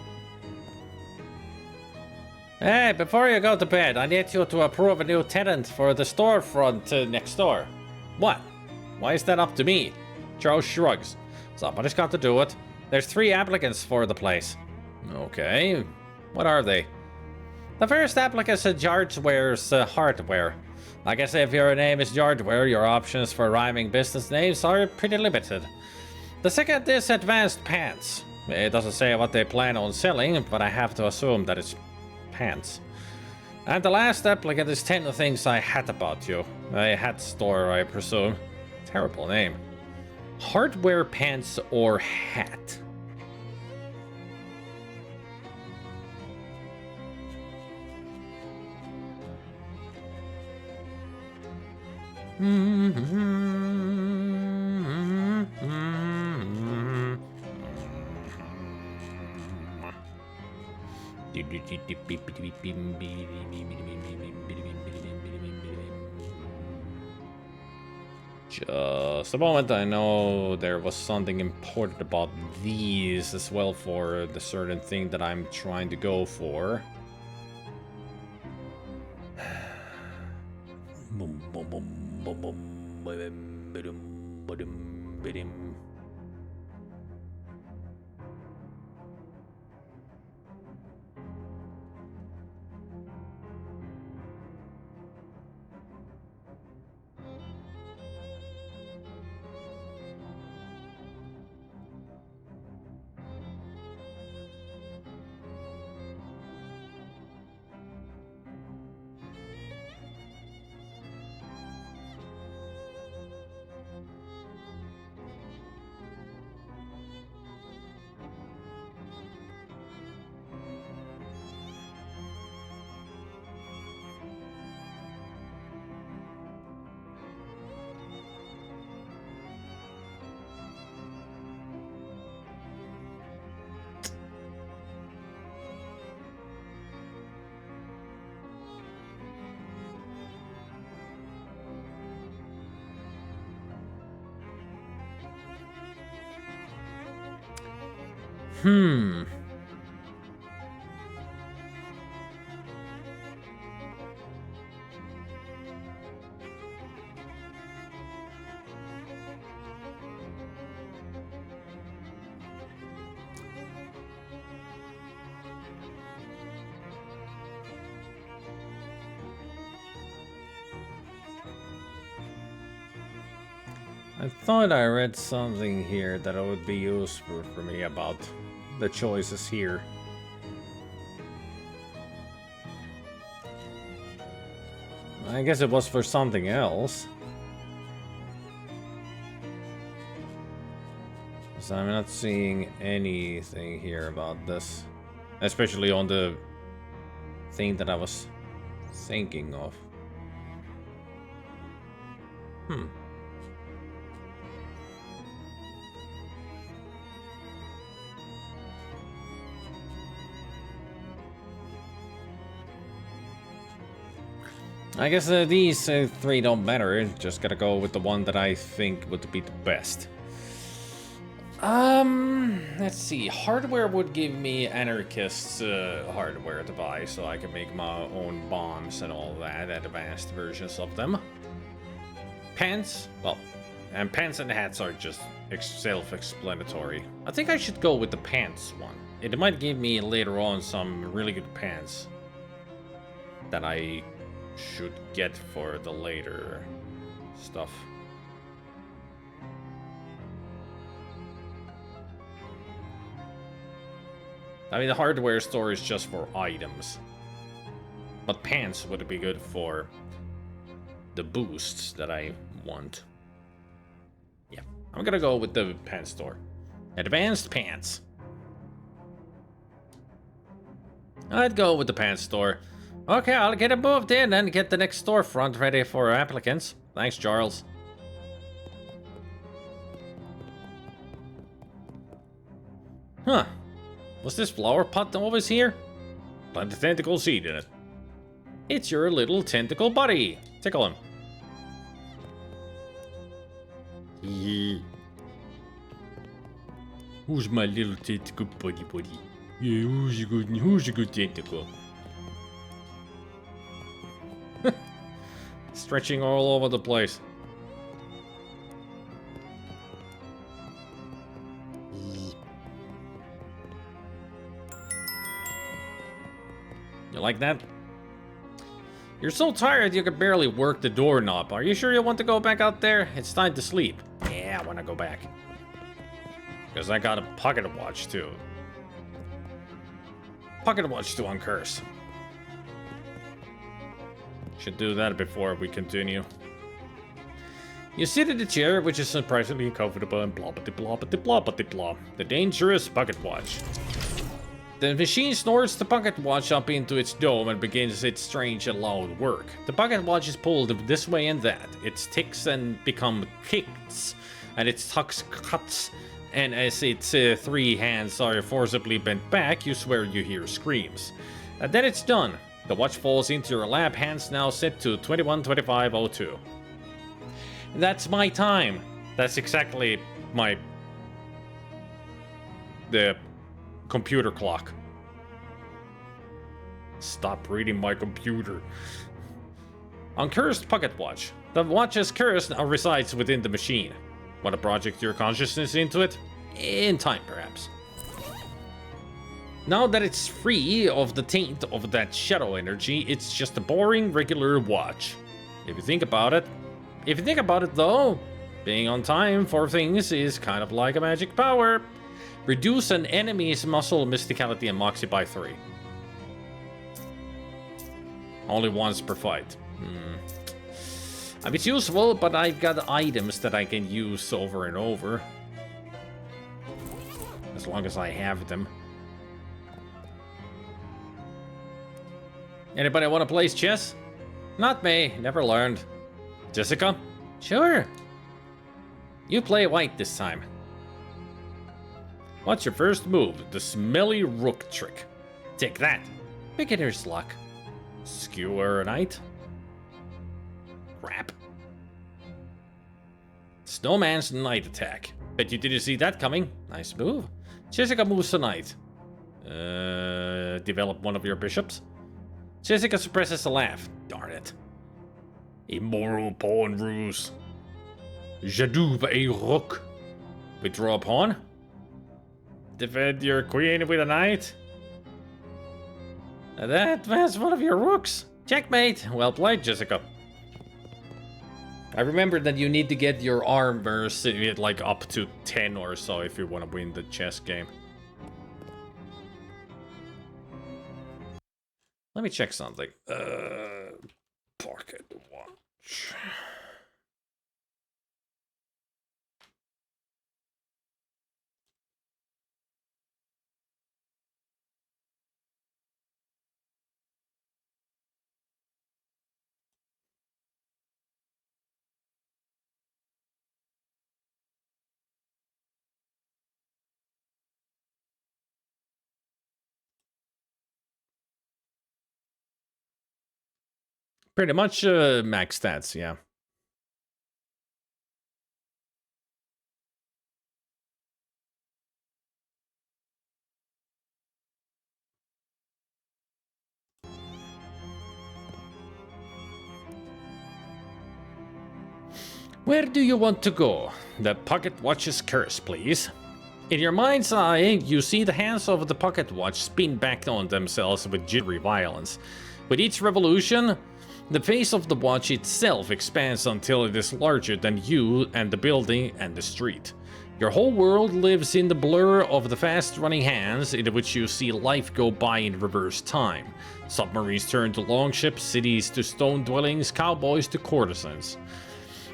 Hey, before you go to bed, I need you to approve a new tenant for the storefront next door. What? Why is that up to me? Charles shrugs. Somebody's got to do it. There's 3 applicants for the place. Okay. What are they? The first applicant is Yardware's Hardware. I guess if your name is Yardware, your options for rhyming business names are pretty limited. The second is Advanced Pants. It doesn't say what they plan on selling, but I have to assume that it's pants. And the last applicant is 10 Things I Hate About You. A hat store, I presume. Terrible name. Hardware, pants, or hat? Just a moment, I know there was something important about these as well for the certain thing that I'm trying to go for. I thought I read something here that would be useful for me about the choices here. I guess it was for something else. So I'm not seeing anything here about this. Especially on the thing that I was thinking of. I guess these 3 don't matter. Just gotta go with the one that I think would be the best. Let's see. Hardware would give me anarchist hardware to buy, so I can make my own bombs and all that, advanced versions of them. Pants, well, and pants and hats are just self-explanatory. I think I should go with the pants one. It might give me later on some really good pants that I should get for the later stuff. I mean, the hardware store is just for items, but pants would be good for the boosts that I want. Yeah, I'm gonna go with the pants store. Advanced pants. I'd go with the pants store. Okay, I'll get it moved in and get the next storefront ready for applicants. Thanks, Charles. Huh. Was this flower pot always here? Plant a tentacle seed in it. It's your little tentacle buddy. Tickle him. Who's my little tentacle buddy? Yeah, who's a good tentacle? stretching all over the place. You like that? You're so tired you can barely work the doorknob. Are you sure you want to go back out there? It's time to sleep. Yeah, I want to go back. Because I got a pocket watch too. Pocket watch to uncurse. Should do that before we continue. You sit in the chair, which is surprisingly comfortable and blah-blah-blah-blah-blah-blah-blah. The dangerous pocket watch. The machine snorts the pocket watch up into its dome and begins its strange and loud work. The pocket watch is pulled this way and that. It ticks and become kicks, and its tucks cuts, and as its three hands are forcibly bent back, you swear you hear screams. And then it's done. The watch falls into your lap, hands now set to 21:25:02. That's my time. That's exactly the computer clock. Stop reading my computer. Uncursed pocket watch. The watch's curse now resides within the machine. Want to project your consciousness into it? In time, perhaps. Now that it's free of the taint of that shadow energy, it's just a boring, regular watch. If you think about it though, being on time for things is kind of like a magic power. Reduce an enemy's muscle, mysticality, and moxie by 3. Only once per fight. I mean, it's useful, but I've got items that I can use over and over. As long as I have them. Anybody want to play chess? Not me, never learned. Jessica? Sure. You play white this time. What's your first move? The smelly rook trick. Take that. Beginner's luck. Skewer knight. Crap. Snowman's knight attack. Bet you didn't see that coming. Nice move. Jessica moves a knight. Develop one of your bishops. Jessica suppresses a laugh. Darn it. Immoral pawn ruse. J'adouve a rook. Withdraw a pawn. Defend your queen with a knight. That was one of your rooks. Checkmate. Well played, Jessica. I remember that you need to get your armor like up to 10 or so if you want to win the chess game. Let me check something. Pocket watch. Pretty much max stats, yeah. Where do you want to go? The pocket watch's curse, please. In your mind's eye, you see the hands of the pocket watch spin back on themselves with jittery violence. With each revolution, the face of the watch itself expands until it is larger than you and the building and the street. Your whole world lives in the blur of the fast-running hands in which you see life go by in reverse time. Submarines turn to longships, cities to stone dwellings, cowboys to courtesans.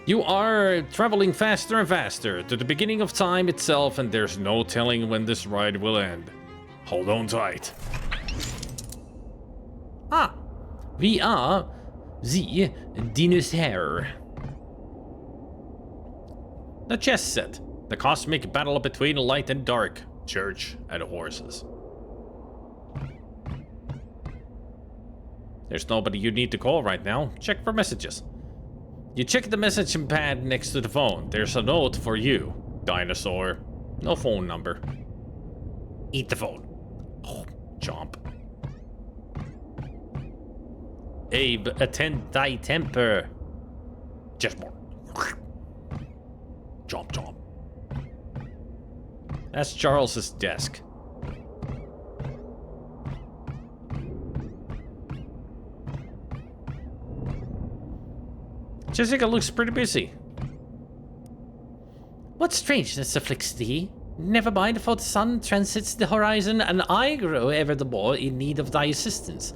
You are traveling faster and faster to the beginning of time itself, and there's no telling when this ride will end. Hold on tight. We are the dinosaur. The chess set. The cosmic battle between light and dark. Church and horses. There's nobody you need to call right now. Check for messages. You check the messaging pad next to the phone. There's a note for you. Dinosaur. No phone number. Eat the phone. Oh, chomp. Abe, attend thy temper. Just more. Chomp, chomp. That's Charles's desk. Jessica looks pretty busy. What strangeness afflicts thee? Never mind, for the sun transits the horizon, and I grow ever the more in need of thy assistance.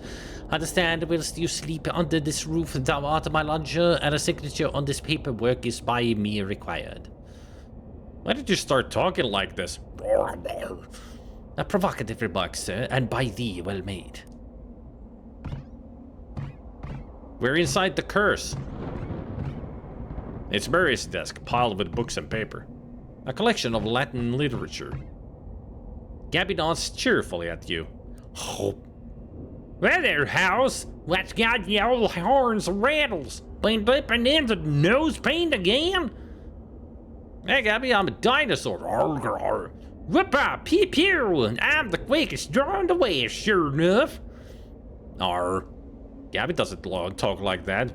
Understand, whilst you sleep under this roof, thou art my lodger, and a signature on this paperwork is by me required. Why did you start talking like this? A provocative remark, sir, and by thee well made. We're inside the curse. It's Mary's desk, piled with books and paper. A collection of Latin literature. Gabby nods cheerfully at you. Hope. Well there, House. What's got the old horns and rattles? Been dipping into nose paint again? Hey, Gabby, I'm a dinosaur. Whip up, pew pew, and I'm the quickest drawing the way, sure enough. Arr. Gabby doesn't talk like that.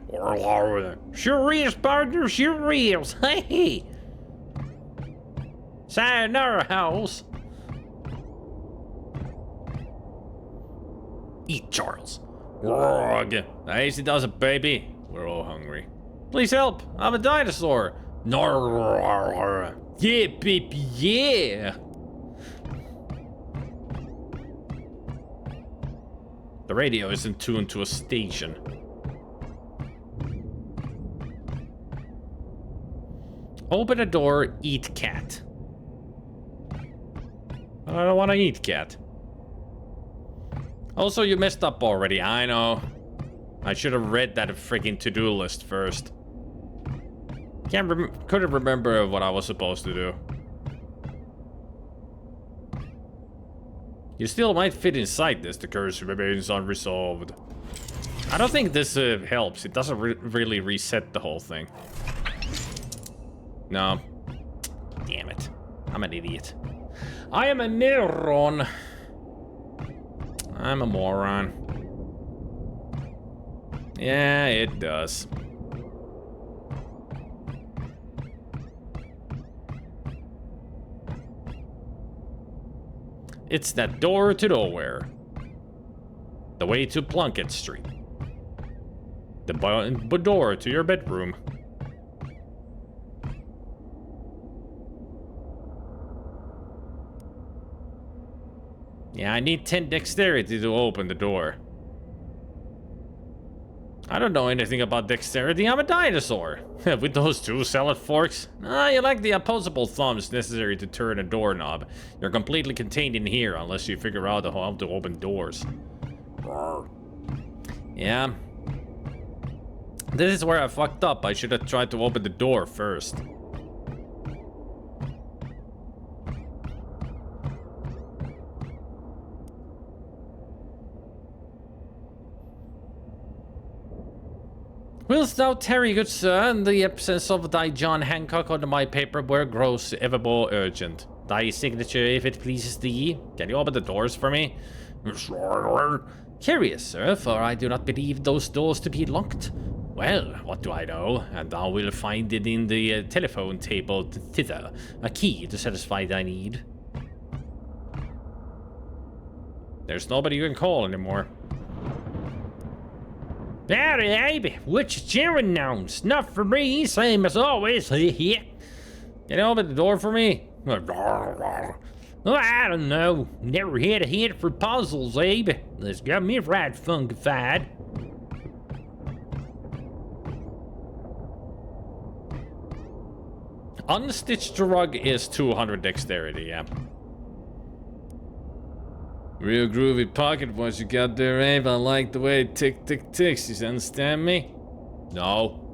Sure is, partner, sure is. Hey. Sayonara, House. Eat, Charles. Easy does it, baby. We're all hungry. Please help. I'm a dinosaur. Yeah, baby, yeah. The radio is in tune to a station. Open a door, eat cat. I don't want to eat cat. Also, you messed up already, I know. I should have read that friggin' to-do list first. Couldn't remember what I was supposed to do. You still might fit inside this. The curse remains unresolved. I don't think this helps. It doesn't really reset the whole thing. No. Damn it. I'm an idiot. I am a moron. I'm a moron. Yeah, it does. It's that door to nowhere. The way to Plunkett Street. The door to your bedroom. Yeah, I need 10 dexterity to open the door. I don't know anything about dexterity, I'm a dinosaur. With those two salad forks? You lack the opposable thumbs necessary to turn a doorknob. You're completely contained in here unless you figure out how to open doors. Yeah. This is where I fucked up. I should have tried to open the door first. Whilst thou tarry, good sir, in the absence of thy John Hancock on my paperwork grows ever more urgent. Thy signature, if it pleases thee. Can you open the doors for me? Curious, sir, for I do not believe those doors to be locked. Well, what do I know? And thou wilt find it in the telephone table thither, a key to satisfy thy need. There's nobody you can call anymore. Howdy, baby. What you cheering now? Snuff for me, same as always. Can you open the door for me? Oh, I don't know. Never had a hit for puzzles, Abe. This got me right funkified. Unstitched rug is 200 dexterity, yeah. Real groovy pocket watch you got there, Abe. I like the way it tick-tick-ticks. You understand me? No.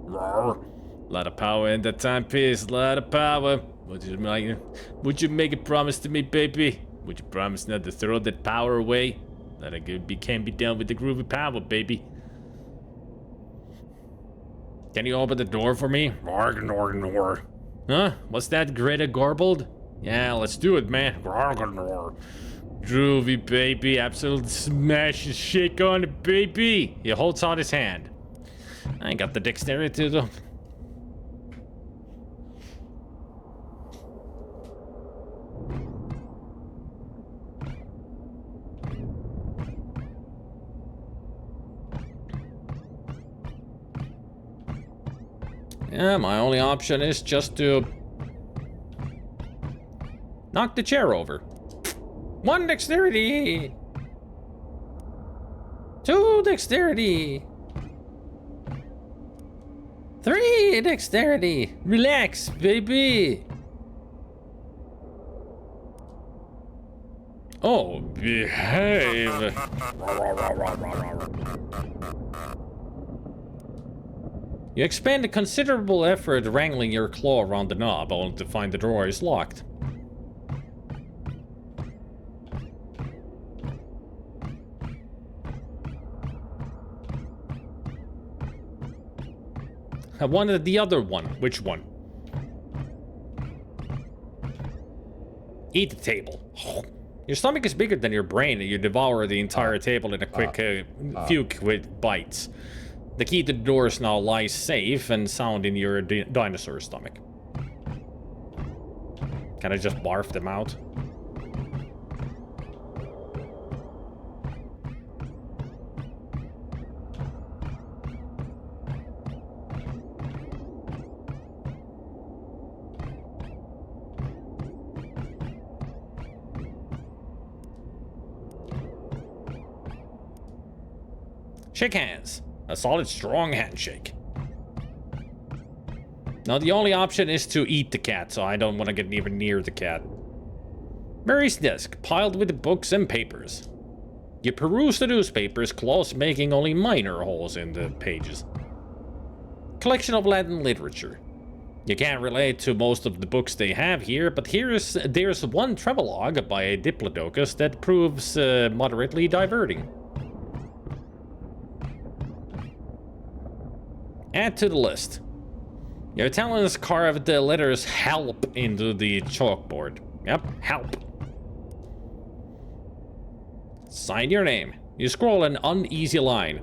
Lot of power in that timepiece. Lot of power. Would you make a promise to me, baby? Would you promise not to throw that power away? That can be done with the groovy power, baby. Can you open the door for me? Huh? What's that, Greta Garbled? Yeah, let's do it, man. Groovy, baby. Absolute smash and shake on it, baby. He holds out his hand. I ain't got the dexterity though. Yeah, my only option is just to knock the chair over. 1 dexterity! 2 dexterity! 3 dexterity! Relax, baby! Oh, behave! You expend a considerable effort wrangling your claw around the knob, only to find the drawer is locked. I wanted the other one. Which one? Eat the table. Your stomach is bigger than your brain, and you devour the entire table in a few quick bites. The key to the doors now lies safe and sound in your dinosaur stomach. Can I just barf them out? Shake hands. A solid, strong handshake. Now, the only option is to eat the cat, so I don't want to get even near the cat. Mary's desk, piled with books and papers. You peruse the newspapers, claws making only minor holes in the pages. Collection of Latin literature. You can't relate to most of the books they have here, but there's one travelogue by a diplodocus that proves moderately diverting. Add to the list. Your talents carved the letters HELP into the chalkboard. Yep, HELP. Sign your name. You scroll an uneasy line.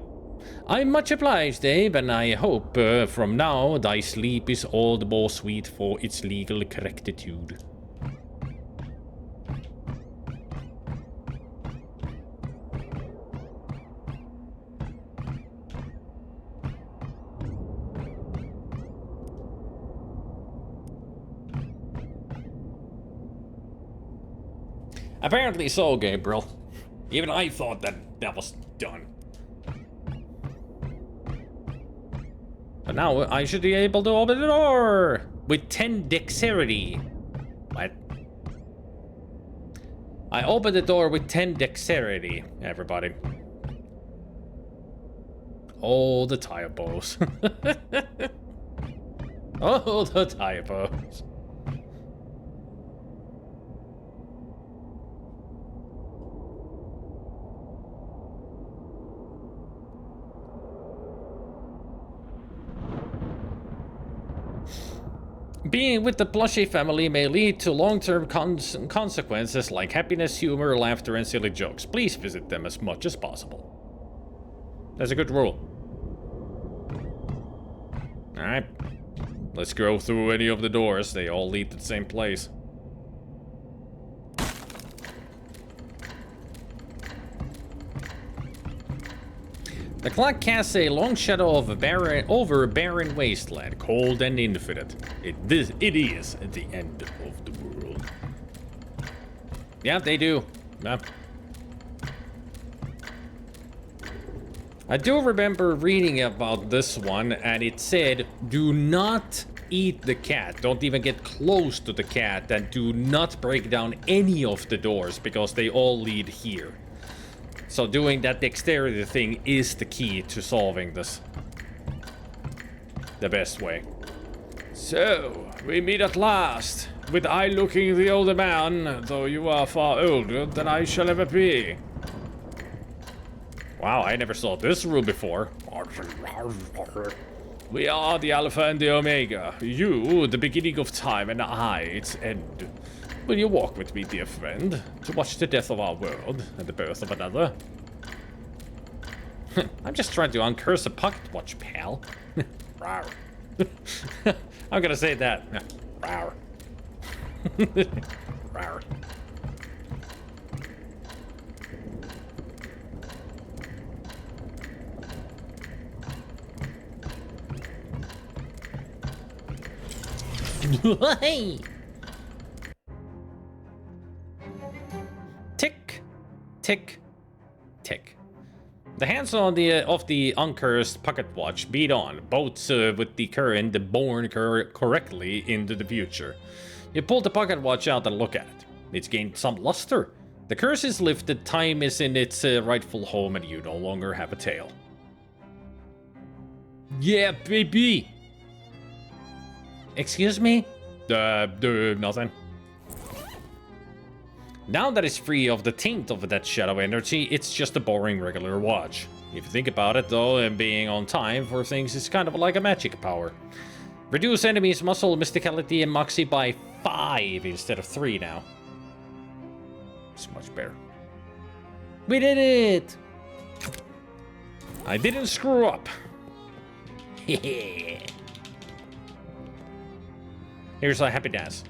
I'm much obliged, Abe, and I hope from now thy sleep is all the more sweet for its legal correctitude. Apparently so, Gabriel. Even I thought that was done. But now I should be able to open the door with 10 dexterity. What? I opened the door with 10 dexterity, everybody. Oh, the typos. Oh, the typos. Being with the Plushy family may lead to long-term consequences like happiness, humor, laughter, and silly jokes. Please visit them as much as possible. That's a good rule. Alright. Let's go through any of the doors. They all lead to the same place. The clock casts a long shadow of over a barren wasteland, cold and infinite. It is the end of the world. Yeah, they do. Yeah. I do remember reading about this one, and it said, do not eat the cat. Don't even get close to the cat, and do not break down any of the doors, because they all lead here. So doing that dexterity thing is the key to solving this the best way. So, we meet at last, with I looking the older man, though you are far older than I shall ever be. Wow, I never saw this rule before. We are the Alpha and the Omega, you, the beginning of time, and I, its end. Will you walk with me, dear friend, to watch the death of our world and the birth of another? I'm just trying to uncurse a pocket watch, pal. Rawr. I'm gonna say that. Rawr. Rawr. Hey! Tick, tick, tick. The hands on the of the uncursed pocket watch beat on, both with the current born correctly into the future. You pull the pocket watch out and look at it. It's gained some luster. The curse is lifted, time is in its rightful home, and you no longer have a tail. Yeah, baby! Excuse me? Nothing. Now that it's free of the taint of that shadow energy, it's just a boring regular watch. If you think about it though, and being on time for things is kind of like a magic power. Reduce enemies' muscle, mysticality, and moxie by 5 instead of 3 now. It's much better. We did it! I didn't screw up. Here's a happy dance.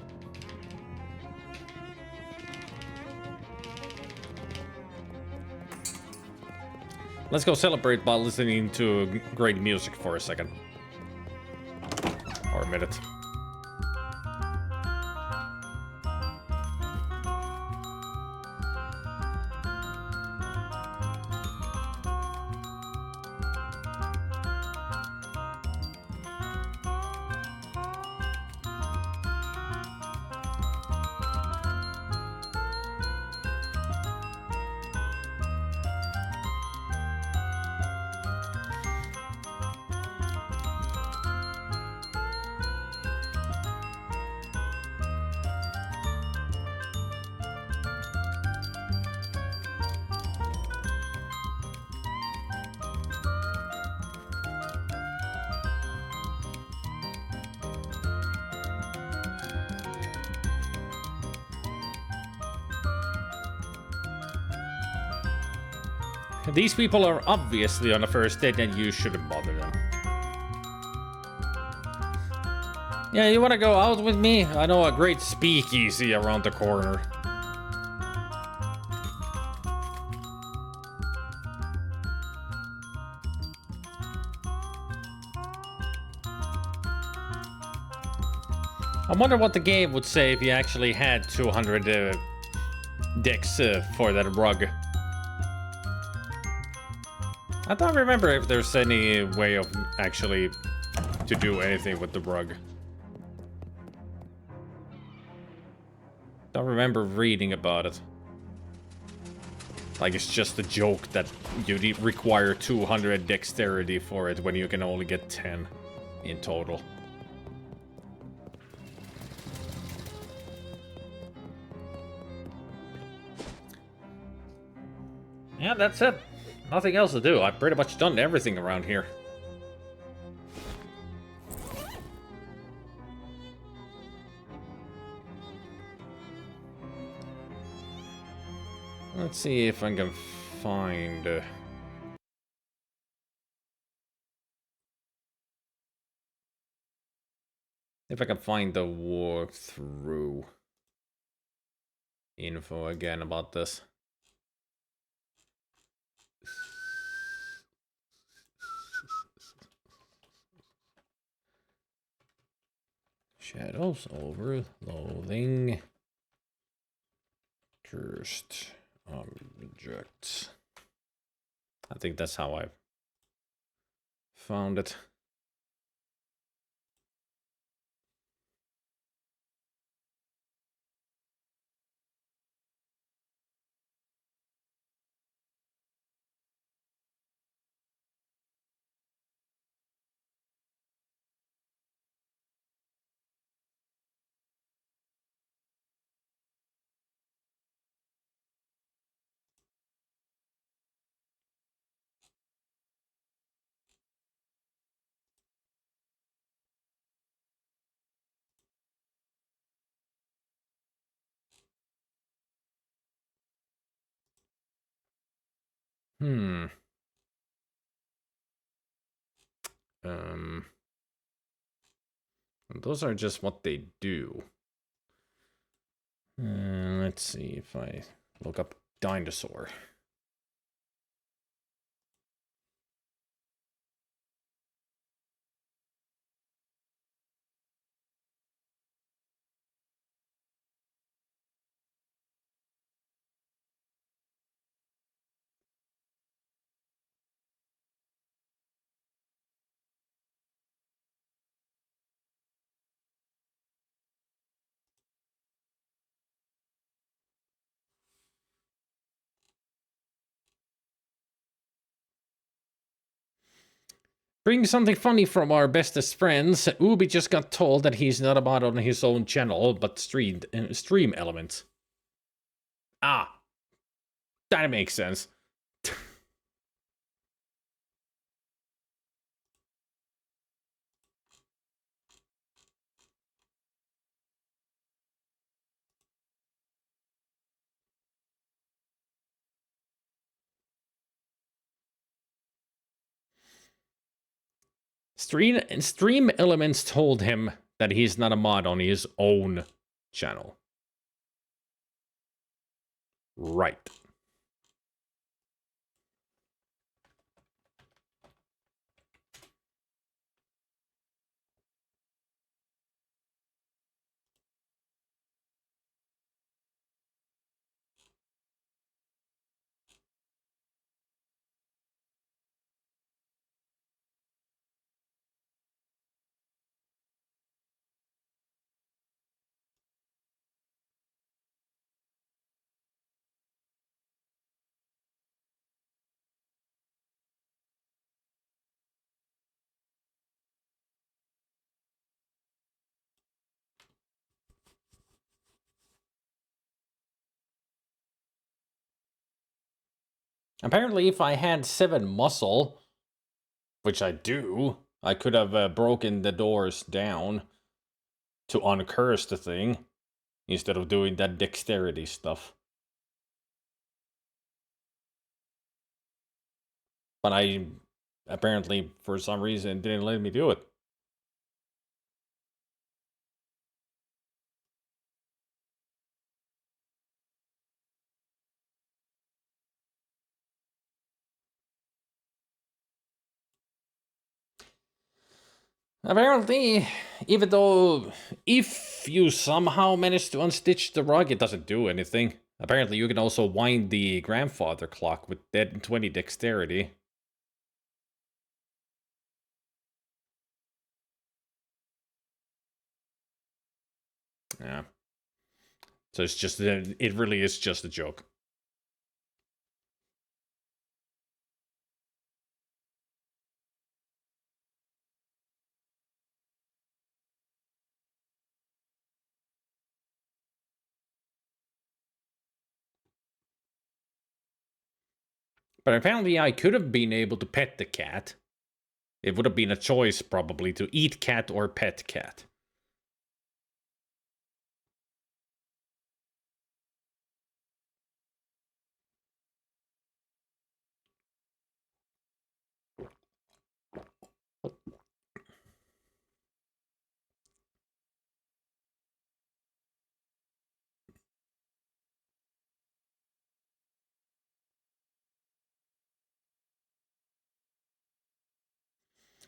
Let's go celebrate by listening to great music for a second. Or a minute. These people are obviously on a first date and you shouldn't bother them. Yeah, you wanna go out with me? I know a great speakeasy around the corner. I wonder what the game would say if you actually had 200 decks for that rug. I don't remember if there's any way of actually to do anything with the rug. Don't remember reading about it. Like it's just a joke that you require 200 dexterity for it when you can only get 10 in total. Yeah, that's it. Nothing else to do. I've pretty much done everything around here. Let's see if I can find... if I can find the walkthrough info again about this. Shadows over loathing. Cursed objects. I think that's how I found it. Hmm. Those are just what they do. Let's see if I look up dinosaur. Bring something funny from our bestest friends. Ubi just got told that he's not a mod on his own channel, but stream elements. Ah, that makes sense. Stream elements told him that he's not a mod on his own channel. Right. Apparently, if I had 7 muscle, which I do, I could have broken the doors down to uncurse the thing instead of doing that dexterity stuff. But I apparently, for some reason, didn't let me do it. Apparently, even though if you somehow manage to unstitch the rug, it doesn't do anything. Apparently, you can also wind the grandfather clock with 20 dexterity. Yeah. So it's just, it really is just a joke. But apparently I could have been able to pet the cat. It would have been a choice, probably, to eat cat or pet cat.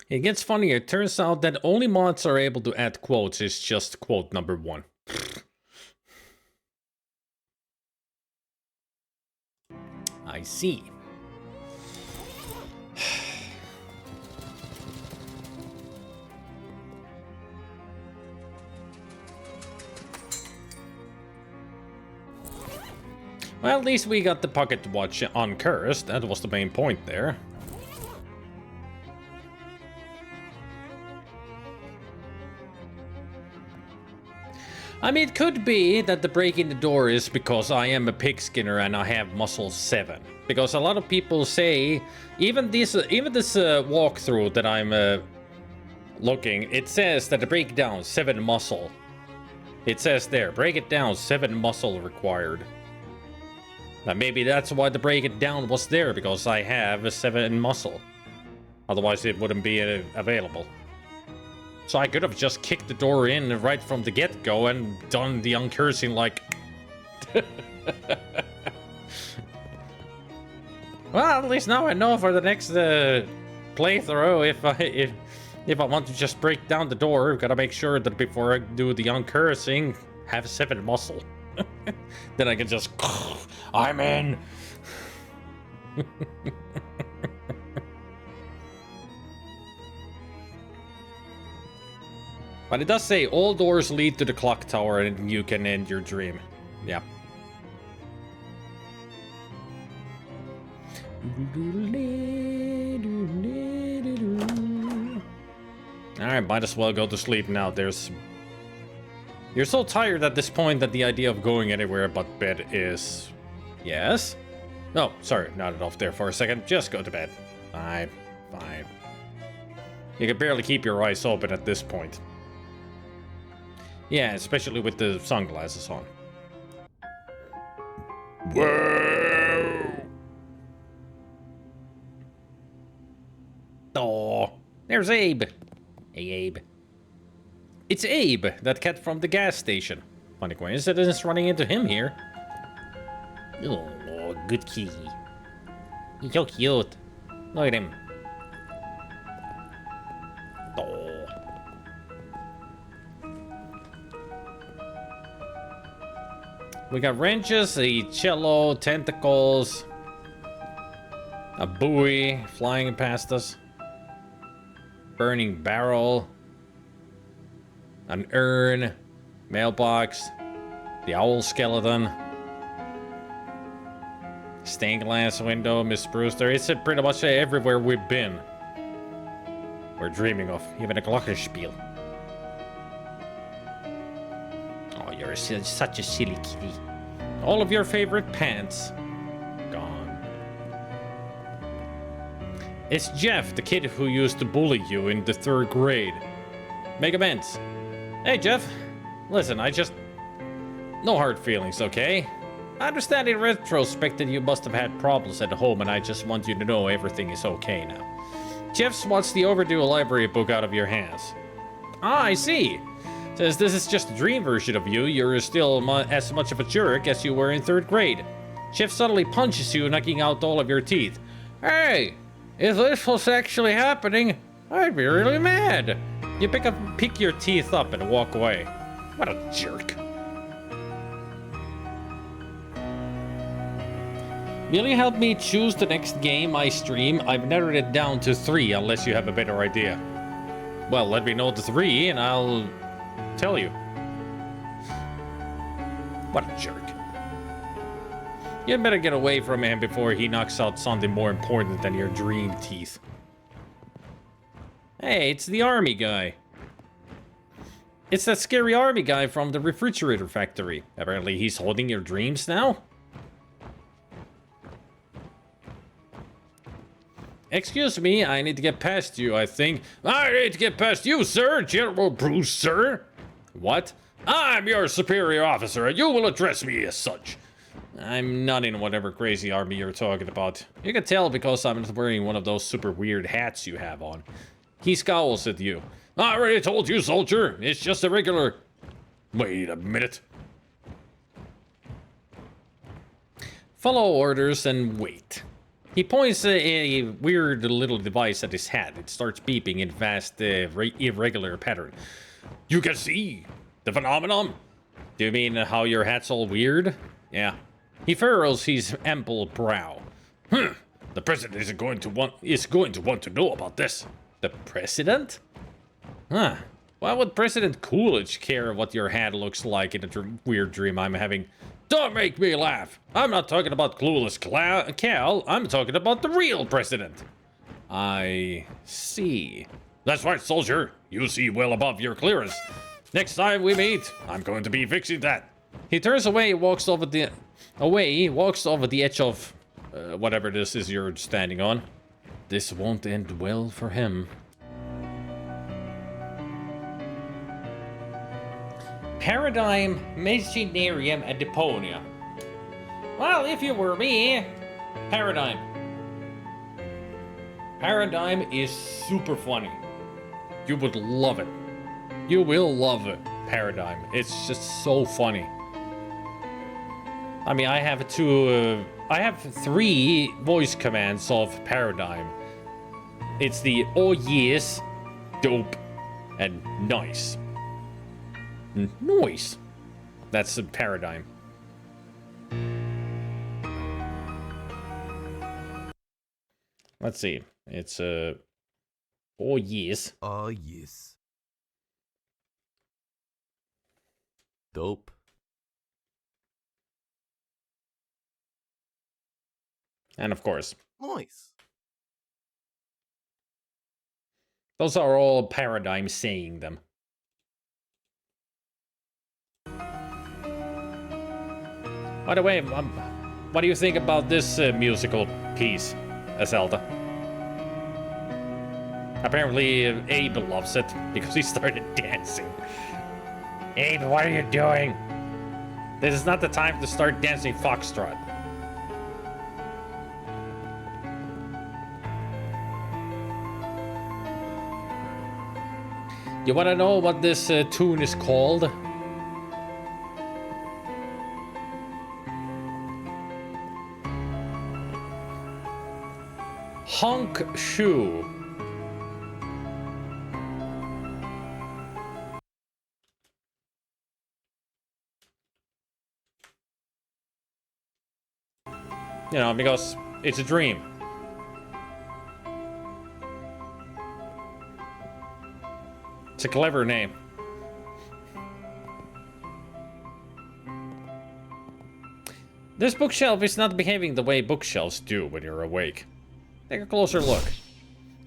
It gets funnier. It turns out that only mods are able to add quotes is just quote number 1. I see. Well, at least we got the pocket watch uncursed. That was the main point there. I mean, it could be that the break in the door is because I am a pig skinner and I have muscle 7. Because a lot of people say, even this walkthrough that I'm looking, it says that the breakdown 7 muscle. It says there, break it down, 7 muscle required. Now maybe that's why the break it down was there, because I have a 7 muscle. Otherwise it wouldn't be available. So I could have just kicked the door in right from the get-go and done the uncursing like... Well, at least now I know for the next playthrough, if I want to just break down the door, I've got to make sure that before I do the uncursing, have 7 muscle. Then I can just... I'm in! But it does say, all doors lead to the clock tower and you can end your dream. Yeah. Alright, might as well go to sleep now. You're so tired at this point that the idea of going anywhere but bed is... Yes? Oh, sorry, nodded off there for a second. Just go to bed. Fine. You can barely keep your eyes open at this point. Yeah, especially with the sunglasses on. Whoa! Oh, there's Abe. Hey, Abe. It's Abe, that cat from the gas station. Funny coincidence running into him here. Oh, good kitty. He's so cute. Look at him. Oh. We got wrenches, a cello, tentacles, a buoy flying past us, burning barrel, an urn, mailbox, the owl skeleton, stained glass window, Miss Brewster. It's pretty much everywhere we've been. We're dreaming of, even a glockenspiel. Oh, you're such a silly kitty. All of your favorite pants gone. It's Jeff, the kid who used to bully you in the 3rd grade. Make amends. Hey, Jeff. Listen, no hard feelings, okay? I understand in retrospect that you must have had problems at home, and I just want you to know everything is okay now. Jeff swats the overdue library book out of your hands. Ah, I see. Says this is just a dream version of you. You're still as much of a jerk as you were in 3rd grade. Jeff suddenly punches you, knocking out all of your teeth. Hey, if this was actually happening, I'd be really mad. You pick your teeth up and walk away. What a jerk. Will you help me choose the next game I stream? I've narrowed it down to 3 unless you have a better idea. Well, let me know the 3 and I'll tell you. What a jerk. You better get away from him before he knocks out something more important than your dream teeth. Hey, it's the army guy. It's that scary army guy from the refrigerator factory. Apparently he's holding your dreams now? Excuse me, I need to get past you, I think. I need to get past you, sir, General Bruce, sir. What? I'm your superior officer, and you will address me as such. I'm not in whatever crazy army you're talking about. You can tell because I'm not wearing one of those super weird hats you have on. He scowls at you. I already told you, soldier. It's just a regular... Wait a minute. Follow orders and wait. He points a weird little device at his hat. It starts beeping in fast, irregular pattern. You can see the phenomenon? Do you mean how your hat's all weird? Yeah. He furrows his ample brow. The president is going to want to know about this. The president? Huh. Why would President Coolidge care what your hat looks like in a weird dream I'm having? Don't make me laugh. I'm not talking about clueless Cal. I'm talking about the real president. I see. That's right, soldier. You see well above your clearance. Next time we meet, I'm going to be fixing that. He turns away, walks over the edge of whatever this is you're standing on. This won't end well for him. Paradigm, Machinarium, and Deponia. Well, if you were me, Paradigm. Paradigm is super funny. You would love it. You will love it, Paradigm. It's just so funny. I mean, I have 3 voice commands of Paradigm. It's the oh yes, dope, and nice. Noise. That's a Paradigm. Let's see. It's oh yes. Oh, yes. Dope. And of course. Nice. Those are all paradigms saying them. By the way, what do you think about this musical piece, Zelda? Apparently, Abe loves it because he started dancing. Abe, what are you doing? This is not the time to start dancing foxtrot. You want to know what this tune is called? Honk Shoe. You know, because it's a dream. It's a clever name. This bookshelf is not behaving the way bookshelves do when you're awake. Take a closer look.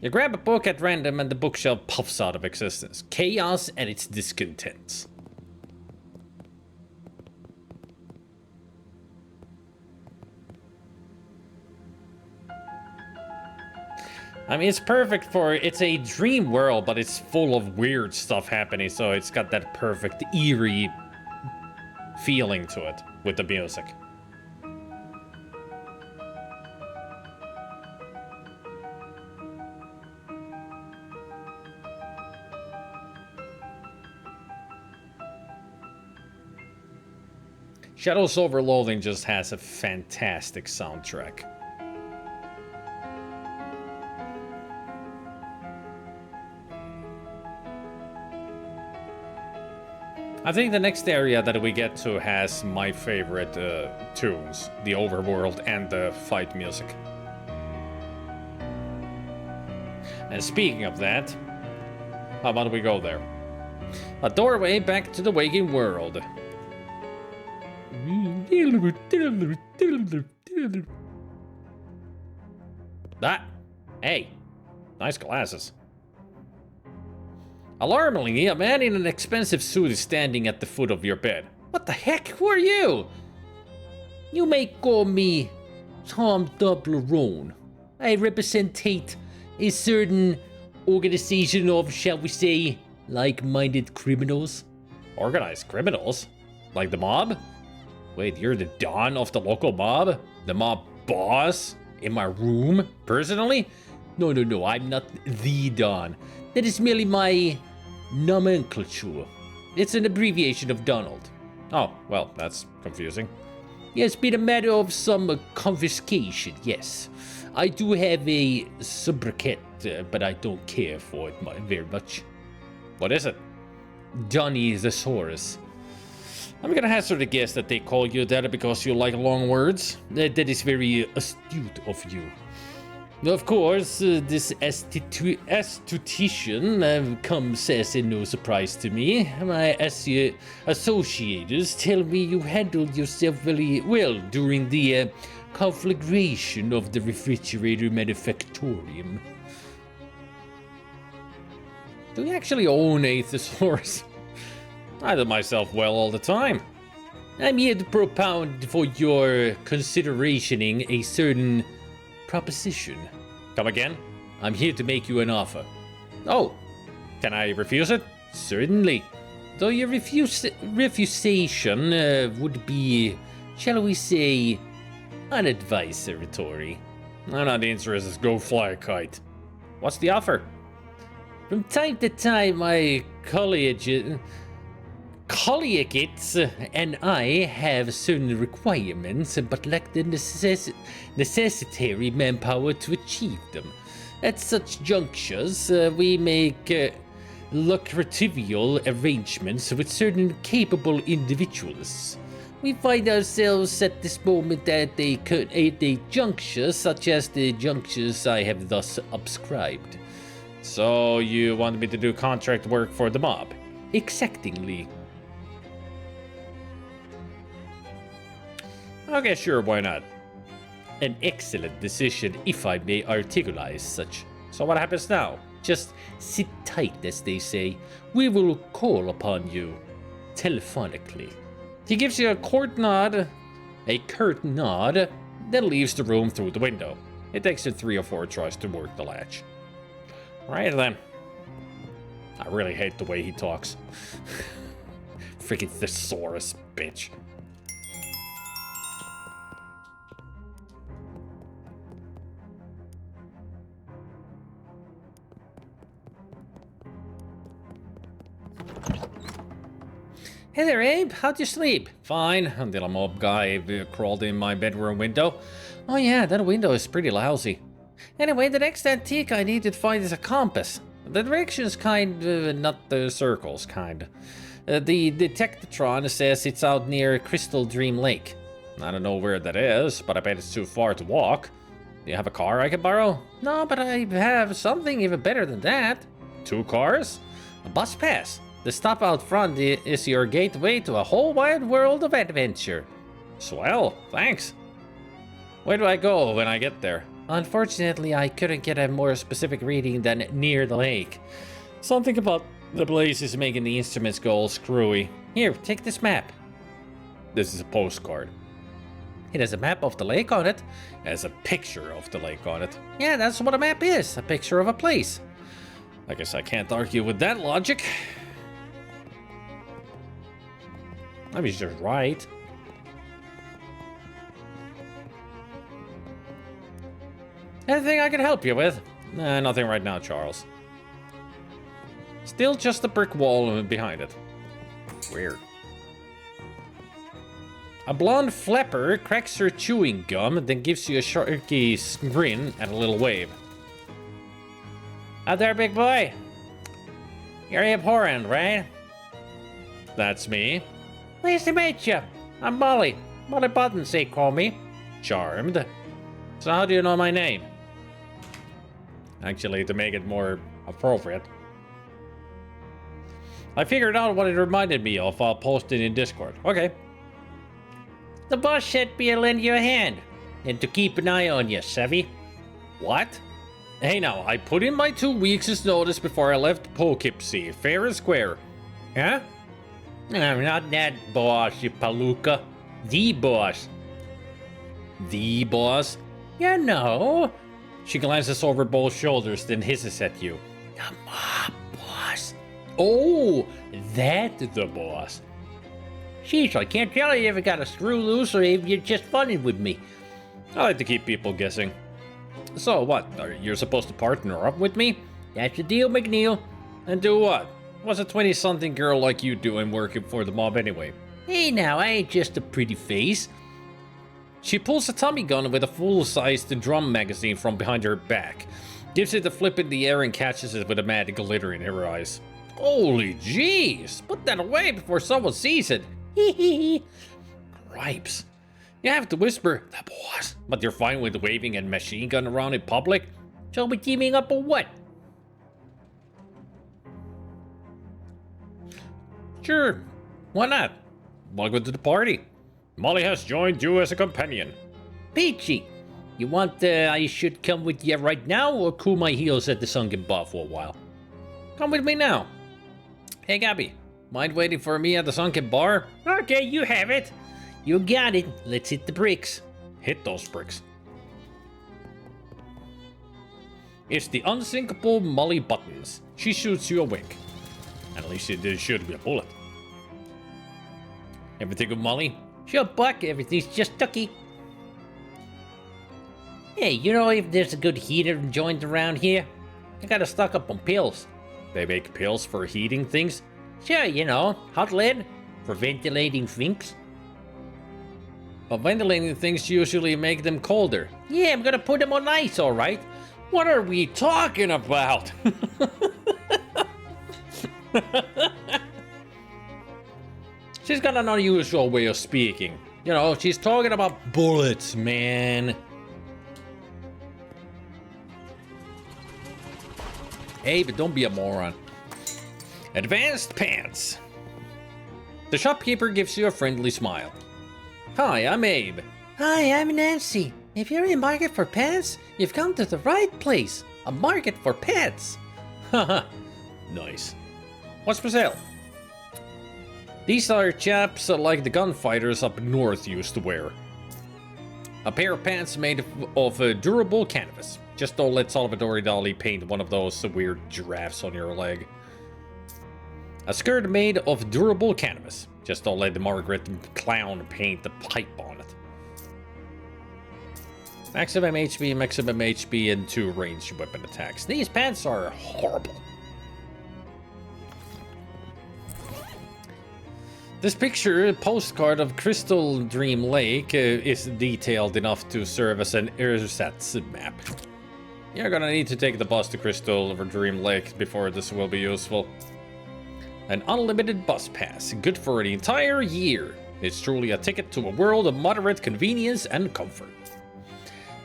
You grab a book at random and the bookshelf puffs out of existence. Chaos and its discontents. I mean, it's perfect for, it's a dream world, but it's full of weird stuff happening, so it's got that perfect, eerie feeling to it with the music. Shadows over Loathing just has a fantastic soundtrack. I think the next area that we get to has my favorite tunes, the overworld and the fight music. And speaking of that, how about we go there? A doorway back to the waking world. That, hey, nice glasses. Alarmingly, a man in an expensive suit is standing at the foot of your bed. What the heck? Who are you? You may call me Tom Doblerone. I represent a certain organization of, shall we say, like-minded criminals. Organized criminals? Like the mob? Wait, you're the Don of the local mob? The mob boss? In my room? Personally? No, I'm not the Don. That is merely my nomenclature. It's an abbreviation of Donald. Oh, well, that's confusing. It's been a matter of some confiscation, yes. I do have a sobriquet, but I don't care for it very much. What is it? Donny the Saurus. I'm gonna hazard a guess that they call you that because you like long words. That is very astute of you. Of course, this esthetician comes as a no surprise to me. My associates tell me you handled yourself very well during the conflagration of the refrigerator manufactorium. Do you actually own a thesaurus? I do myself well all the time. I'm here to propound for your considerationing a certain proposition. Come again? I'm here to make you an offer. Oh, can I refuse it? Certainly. Though your refusation would be, shall we say, unadvisory. I'm not interested. Go fly a kite. What's the offer? From time to time, my colleagues and I have certain requirements, but lack the necessary manpower to achieve them. At such junctures, we make lucrative arrangements with certain capable individuals. We find ourselves at this moment at a juncture such as the junctures I have thus subscribed. So you want me to do contract work for the mob? Exactingly. Okay, sure, why not? An excellent decision, if I may articulate such. So what happens now? Just sit tight, as they say. We will call upon you telephonically. He gives you a curt nod, then leaves the room through the window. It takes him 3 or 4 tries to work the latch. Right then. I really hate the way he talks. Freaking thesaurus, bitch. Hey there, Abe. How'd you sleep? Fine, until a mob guy crawled in my bedroom window. Oh yeah, that window is pretty lousy. Anyway, the next antique I need to find is a compass. The directions kind, not the circles kind. The detectatron says it's out near Crystal Dream Lake. I don't know where that is, but I bet it's too far to walk. Do you have a car I can borrow? No, but I have something even better than that. 2 cars? A bus pass. The stop out front is your gateway to a whole wide world of adventure. Swell, thanks. Where do I go when I get there? Unfortunately, I couldn't get a more specific reading than near the lake. Something about the place is making the instruments go all screwy. Here, take this map. This is a postcard. It has a map of the lake on it. It has a picture of the lake on it. Yeah, that's what a map is, a picture of a place. I guess I can't argue with that logic. I mean, he's just right. Anything I can help you with? Nothing right now, Charles. Still just a brick wall behind it. Weird. A blonde flapper cracks her chewing gum, then gives you a sharky grin and a little wave. Out there, big boy. You're abhorrent, right? That's me. Nice to meet you. I'm Molly. Molly Buttons, they call me. Charmed. So how do you know my name? Actually, to make it more appropriate. I figured out what it reminded me of. I'll post it in Discord. Okay. The boss said me'll lend you a hand. And to keep an eye on you, savvy? What? Hey now, I put in my 2 weeks' notice before I left Poughkeepsie, fair and square. Huh? I'm not that boss, you palooka. The boss. The boss? You know. She glances over both shoulders, then hisses at you. The mob boss. Oh, that's the boss. Sheesh, I can't tell you if you got a screw loose or if you're just funning with me. I like to keep people guessing. So what, you're supposed to partner up with me? That's the deal, McNeil. And do what? What's a 20-something girl like you doing working for the mob anyway? Hey now, I ain't just a pretty face. She pulls a Tommy gun with a full-sized drum magazine from behind her back, gives it a flip in the air and catches it with a mad glitter in her eyes. Holy jeez! Put that away before someone sees it. Hee hee hee. Gripes. You have to whisper, the boss, but you're fine with waving a machine gun around in public? Shall we teaming up or what? Sure, why not? Welcome to the party. Molly has joined you as a companion. Peachy, you want I should come with you right now or cool my heels at the Sunken Bar for a while? Come with me now. Hey Gabby, mind waiting for me at the Sunken Bar? Okay, you have it. You got it. Let's hit the bricks. Hit those bricks. It's the unsinkable Molly Buttons. She shoots you a wink. At least it did shoot me a bullet. Everything with Molly? Sure, Buck. Everything's just ducky. Hey, you know if there's a good heater joint around here? I gotta stock up on pills. They make pills for heating things? Sure, you know, hot lead for ventilating things. But ventilating things usually make them colder. Yeah, I'm gonna put them on ice, alright? What are we talking about? She's got an unusual way of speaking. You know, she's talking about bullets, man. Hey, but don't be a moron. Advanced pants. The shopkeeper gives you a friendly smile. Hi, I'm Abe. Hi, I'm Nancy. If you're in market for pants, you've come to the right place. A market for pants. Haha, nice. What's for sale? These are chaps like the gunfighters up north used to wear. A pair of pants made of durable canvas. Just don't let Salvador Dali paint one of those weird giraffes on your leg. A skirt made of durable canvas. Just don't let the Margaret Clown paint the pipe on it. Maximum HP, and 2 ranged weapon attacks. These pants are horrible. This picture, postcard of Crystal Dream Lake, is detailed enough to serve as an ersatz map. You're gonna need to take the bus to Crystal Dream Lake before this will be useful. An unlimited bus pass, good for the entire year. It's truly a ticket to a world of moderate convenience and comfort.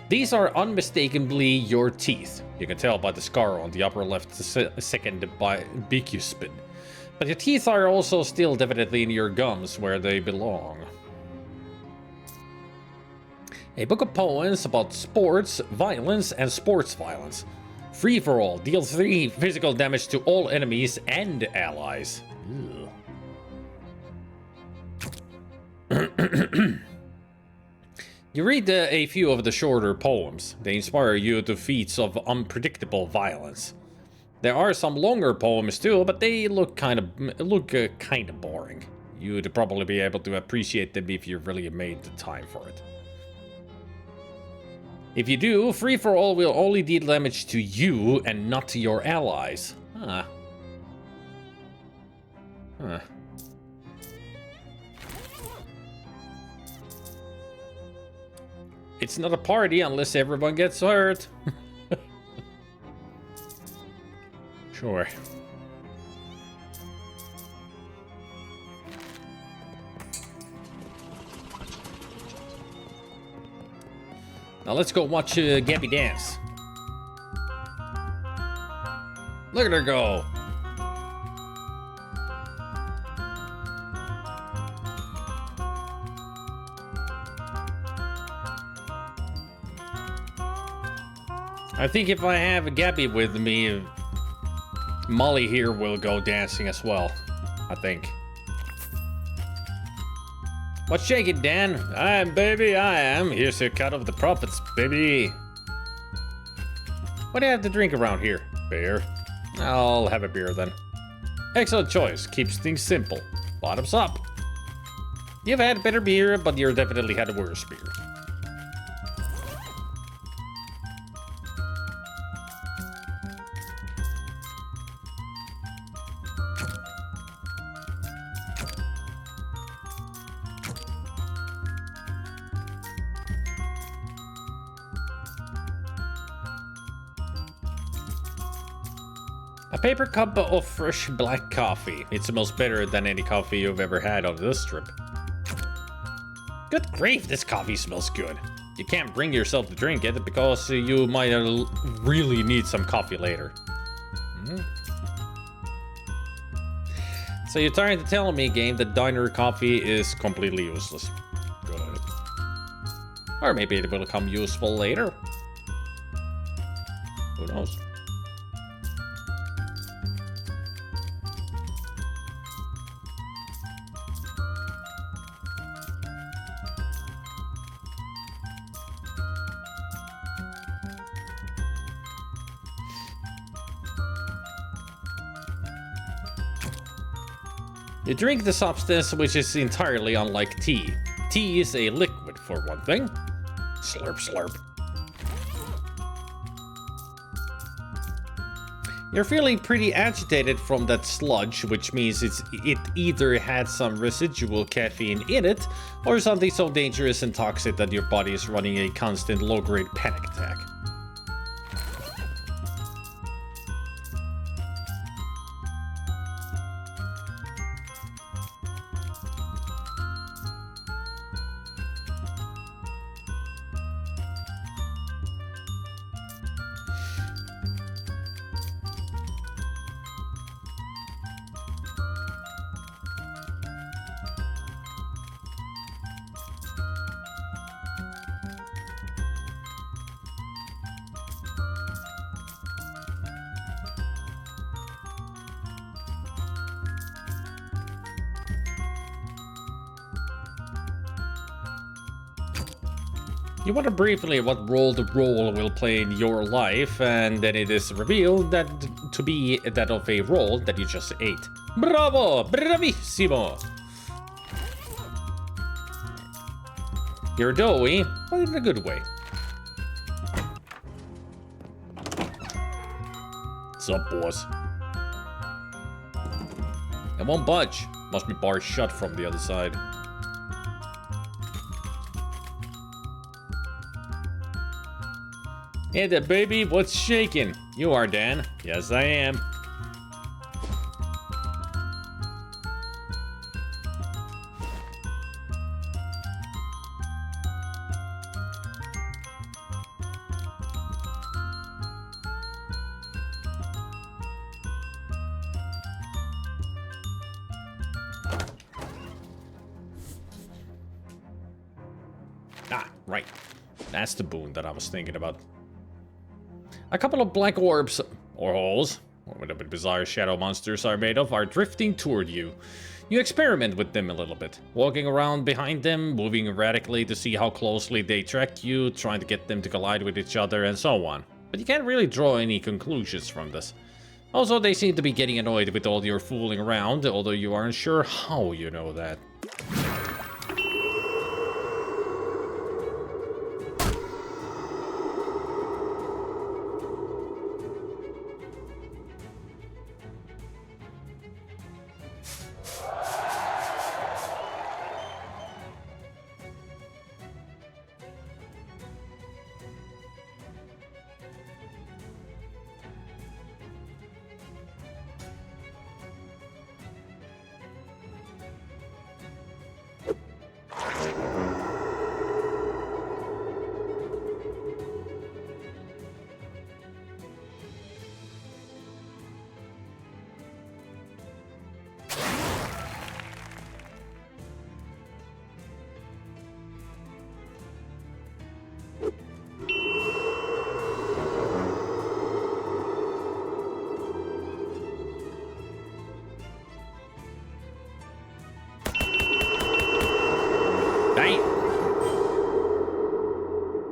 These are unmistakably your teeth. You can tell by the scar on the upper left second bicuspid. But your teeth are also still definitely in your gums where they belong. A book of poems about sports, violence, and sports violence. Free for all. Deal 3 physical damage to all enemies and allies. You read a few of the shorter poems. They inspire you to feats of unpredictable violence. There are some longer poems too, but they look kind of boring. You'd probably be able to appreciate them if you really made the time for it. If you do, free for all will only deal damage to you and not to your allies. Huh. It's not a party unless everyone gets hurt. Sure. Now let's go watch Gabby dance. Look at her go. I think if I have Gabby with me, Molly here will go dancing as well, I think. What's shaking, Dan? I am. Here's a cut of the profits, baby. What do you have to drink around here? Beer? I'll have a beer then. Excellent choice. Keeps things simple. Bottoms up. You've had better beer, but you've definitely had a worse beer. A paper cup of fresh black coffee. It smells better than any coffee you've ever had on this trip. Good grief, this coffee smells good. You can't bring yourself to drink it because you might really need some coffee later. So you're trying to tell me, game, that diner coffee is completely useless. Good. Or maybe it will become useful later. Who knows? You drink the substance which is entirely unlike tea. Tea is a liquid, for one thing. Slurp, slurp. You're feeling pretty agitated from that sludge, which means it either had some residual caffeine in it, or something so dangerous and toxic that your body is running a constant low-grade panic attack. You wonder briefly what role the role will play in your life, and then it is revealed that to be that of a role that you just ate. Bravo! Bravissimo! You're doughy, but in a good way. What's up, boss? It won't budge. Must be barred shut from the other side. Hey there, baby. What's shaking? You are, Dan. Yes, I am. Ah, right. That's the boon that I was thinking about. A couple of black orbs, or holes, or whatever bizarre shadow monsters are made of, are drifting toward you. You experiment with them a little bit, walking around behind them, moving erratically to see how closely they track you, trying to get them to collide with each other, and so on. But you can't really draw any conclusions from this. Also, they seem to be getting annoyed with all your fooling around, although you aren't sure how you know that.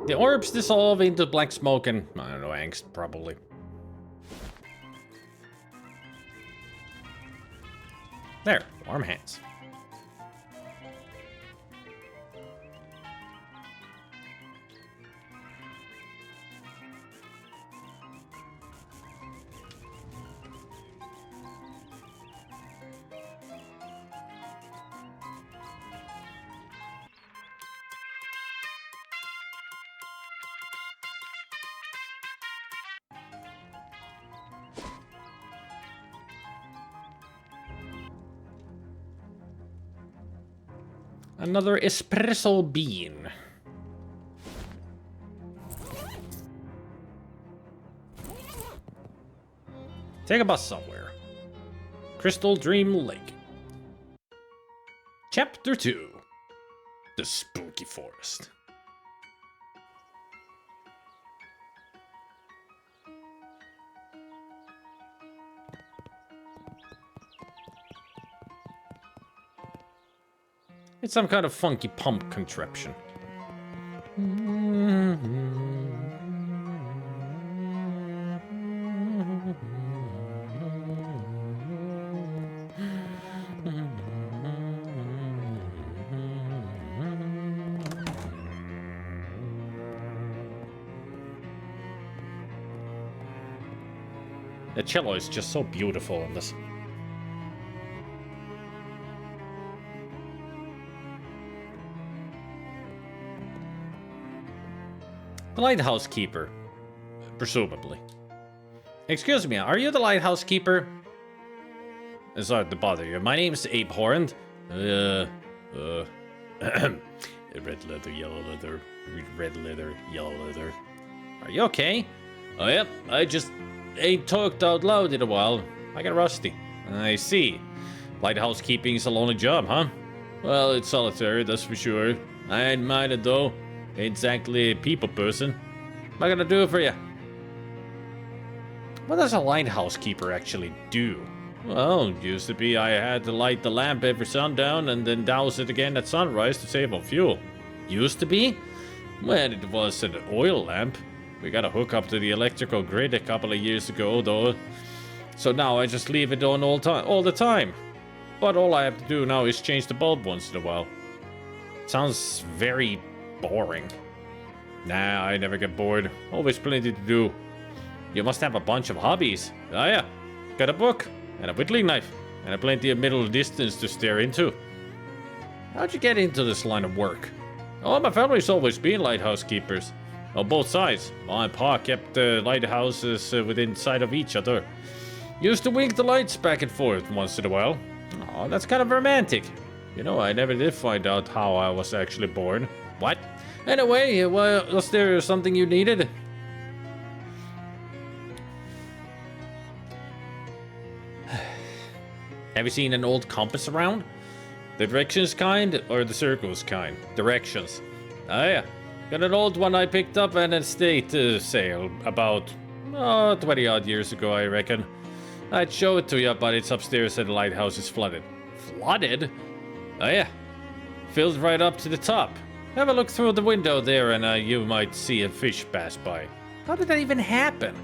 The orbs dissolve into black smoke and, I don't know, angst, probably. There, warm hands. Another espresso bean. Take a bus somewhere. Crystal Dream Lake. Chapter 2. The Spooky Forest. It's some kind of funky pump contraption. The cello is just so beautiful in this. The lighthouse keeper, presumably. Excuse me, are you the lighthouse keeper? Sorry to bother you. My name's Abe Horn. Red leather, yellow leather, red leather, yellow leather. Are you okay? Oh, yep. I just ain't talked out loud in a while. I got rusty. I see. Lighthouse keeping's a lonely job, huh? Well, it's solitary, that's for sure. I ain't mind it though. Ain't exactly a people person. What am I gonna do for you? What does a lighthouse keeper actually do? Well, it used to be I had to light the lamp every sundown and then douse it again at sunrise to save on fuel. Used to be? Well, it was an oil lamp. We got a hookup to the electrical grid a couple of years ago, though. So now I just leave it on all the time. But all I have to do now is change the bulb once in a while. Sounds very boring. Nah, I never get bored. Always plenty to do. You must have a bunch of hobbies. Ah yeah, got a book, and a whittling knife, and a plenty of middle distance to stare into. How'd you get into this line of work? Oh, my family's always been lighthouse keepers. On both sides. My pa kept the lighthouses within sight of each other. Used to wink the lights back and forth once in a while. Oh, that's kind of romantic. You know, I never did find out how I was actually born. What? Anyway, was there something you needed? Have you seen an old compass around? The directions kind or the circles kind? Directions. Oh yeah. Got an old one I picked up at an estate sale about 20 odd years ago, I reckon. I'd show it to you, but it's upstairs and the lighthouse is flooded. Flooded? Oh yeah. Filled right up to the top. Have a look through the window there and you might see a fish pass by. How did that even happen?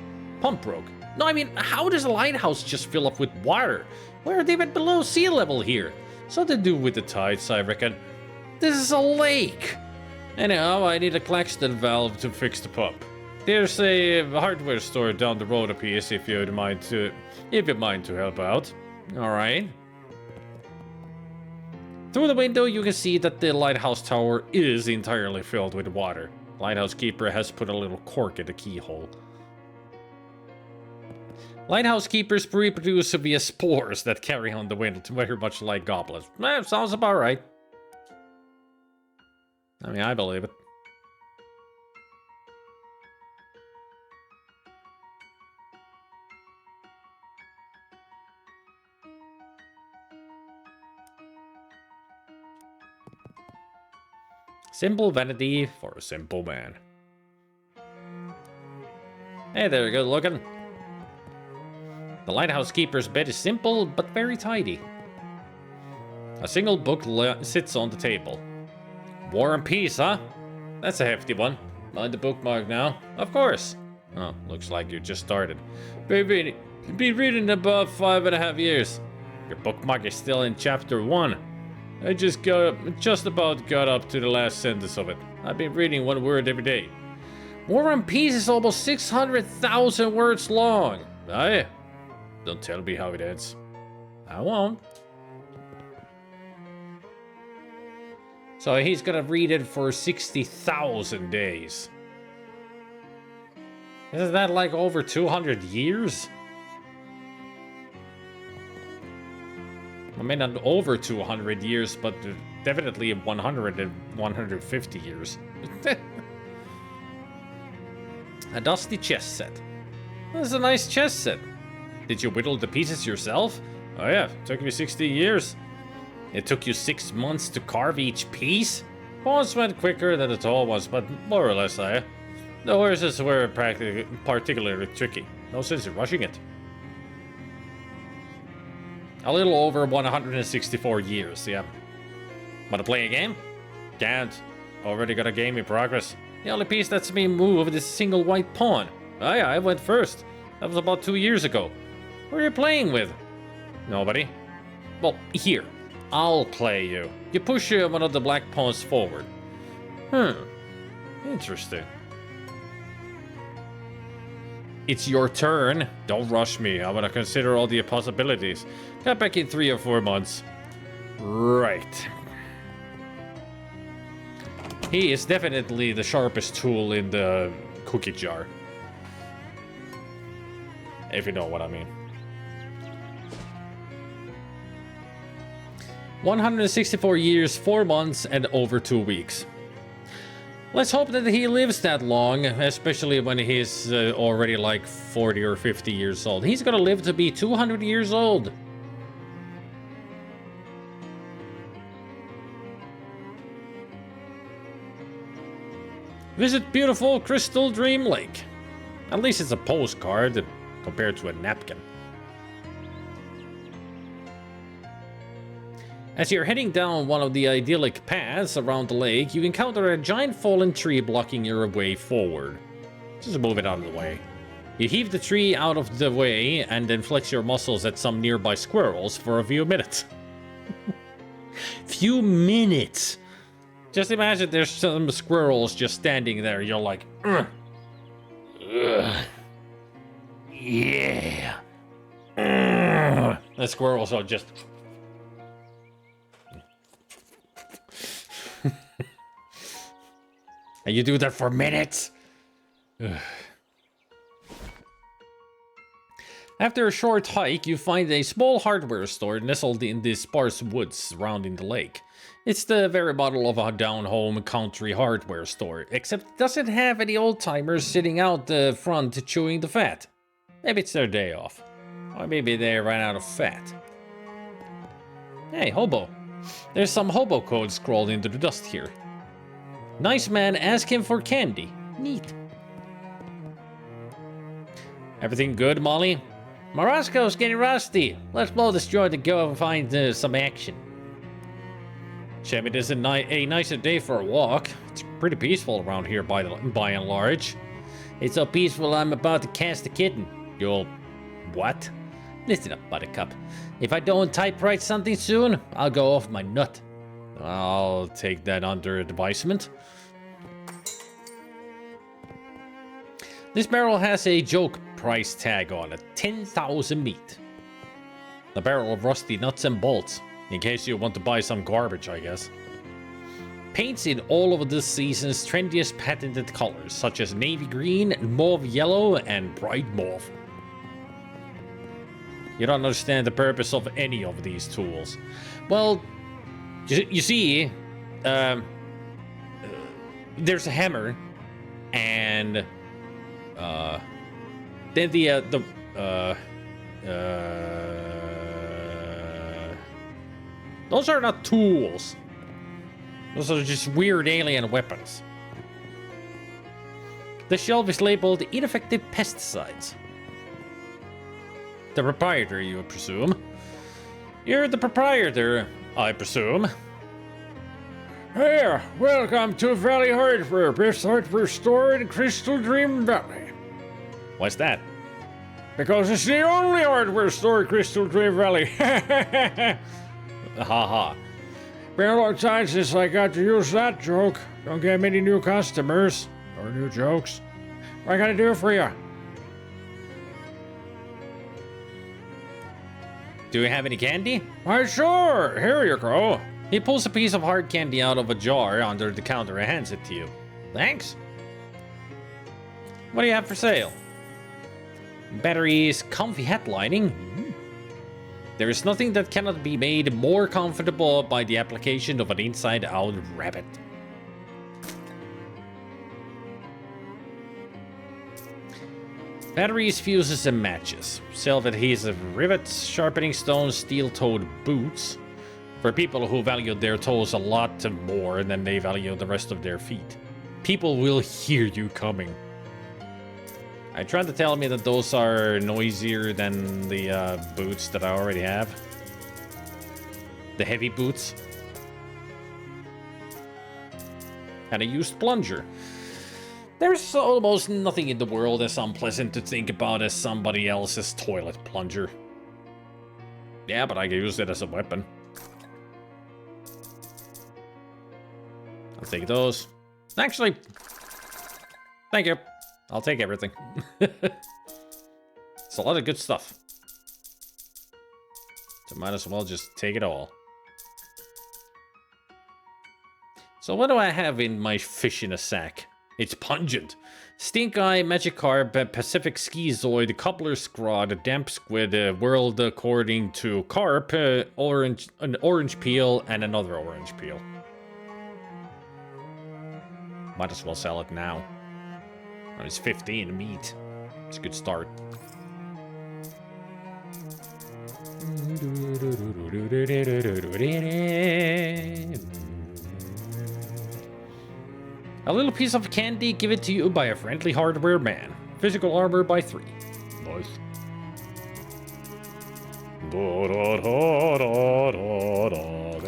Pump broke. No, I mean, how does a lighthouse just fill up with water? We're even below sea level here. Something to do with the tides, I reckon. This is a lake. Anyhow, I need a Claxton valve to fix the pump. There's a hardware store down the road a piece if you'd mind to help out. All right. Through the window, you can see that the lighthouse tower is entirely filled with water. Lighthouse keeper has put a little cork in the keyhole. Lighthouse keepers reproduce via spores that carry on the wind, very much like goblins. Sounds about right. I mean, I believe it. Simple vanity for a simple man. Hey there, good looking. The lighthouse keeper's bed is simple, but very tidy. A single book sits on the table. War and Peace, huh? That's a hefty one. Mind the bookmark now? Of course. Oh, looks like you just started. Been reading about 5.5 years. Your bookmark is still in chapter 1. I just about got up to the last sentence of it. I've been reading one word every day. War and Peace is almost 600,000 words long. Aye. Don't tell me how it ends. I won't. So he's gonna read it for 60,000 days. Isn't that like over 200 years? I mean, not over 200 years, but definitely 100 and 150 years. A dusty chess set. That's a nice chess set. Did you whittle the pieces yourself? Oh yeah, took me 60 years. It took you 6 months to carve each piece? Pawns went quicker than the tall ones, but more or less, The horses were particularly tricky. No sense in rushing it. A little over 164 years, yeah. Wanna play a game? Can't. Already got a game in progress. The only piece that's being moved is a single white pawn. Oh yeah, I went first. That was about 2 years ago. Who are you playing with? Nobody. Well, here. I'll play you. You push one of the black pawns forward. Interesting. It's your turn. Don't rush me. I want to consider all the possibilities. Come back in 3 or 4 months. Right. He is definitely the sharpest tool in the cookie jar. If you know what I mean. 164 years, 4 months, and over 2 weeks. Let's hope that he lives that long, especially when he's already like 40 or 50 years old. He's gonna live to be 200 years old. Visit beautiful Crystal Dream Lake. At least it's a postcard compared to a napkin. As you're heading down one of the idyllic paths around the lake, you encounter a giant fallen tree blocking your way forward. Just move it out of the way. You heave the tree out of the way and then flex your muscles at some nearby squirrels for a few minutes. Few minutes! Just imagine there's some squirrels just standing there. You're like, ugh. Ugh. Yeah. Ugh. The squirrels are just... And you do that for minutes? Ugh. After a short hike, you find a small hardware store nestled in the sparse woods surrounding the lake. It's the very model of a down-home country hardware store, except it doesn't have any old-timers sitting out the front chewing the fat. Maybe it's their day off. Or maybe they ran out of fat. Hey, hobo. There's some hobo code scrawled into the dust here. Nice man, ask him for candy. Neat. Everything good, Molly? Morosco's getting rusty. Let's blow this joint and go and find some action. Shame it isn't a nicer day for a walk. It's pretty peaceful around here by and large. It's so peaceful I'm about to cast a kitten. You'll... what? Listen up, Buttercup. If I don't typewrite something soon, I'll go off my nut. I'll take that under advisement. This barrel has a joke price tag on it, 10,000 meat. A barrel of rusty nuts and bolts, in case you want to buy some garbage, I guess. Paints in all of this season's trendiest patented colors, such as navy green, mauve yellow, and bright mauve. You don't understand the purpose of any of these tools. Well, you see, there's a hammer, and then those are not tools. Those are just weird alien weapons. The shelf is labeled ineffective pesticides. The proprietor, you presume? You're the proprietor, I presume. Hey, welcome to Valley Hardware, best hardware store in Crystal Dream Valley. What's that? Because it's the only hardware store in Crystal Dream Valley. Ha ha. Been a long time since I got to use that joke. Don't get many new customers or new jokes. What can I do for you? Do you have any candy? Why, sure. Here you go. He pulls a piece of hard candy out of a jar under the counter and hands it to you. Thanks. What do you have for sale? Batteries, comfy hat lining. There is nothing that cannot be made more comfortable by the application of an inside-out rabbit. Batteries, fuses, and matches. Self-adhesive rivets, sharpening stones, steel-toed boots. For people who value their toes a lot more than they value the rest of their feet. People will hear you coming. I tried to tell me that those are noisier than the boots that I already have. The heavy boots. And a used plunger. There's almost nothing in the world as unpleasant to think about as somebody else's toilet plunger. Yeah, but I can use it as a weapon. I'll take those. Actually, thank you. I'll take everything. It's a lot of good stuff. So might as well just take it all. So what do I have in my fish in a sack? It's pungent. Stink Eye, Magikarp, Pacific Schizoid, Cobbler Scrod, Damp Squid, World According to Carp, an orange peel, and another orange peel. Might as well sell it now. It's 15 meat. It's a good start. A little piece of candy given to you by a friendly hardware man. Physical armor by 3. Nice.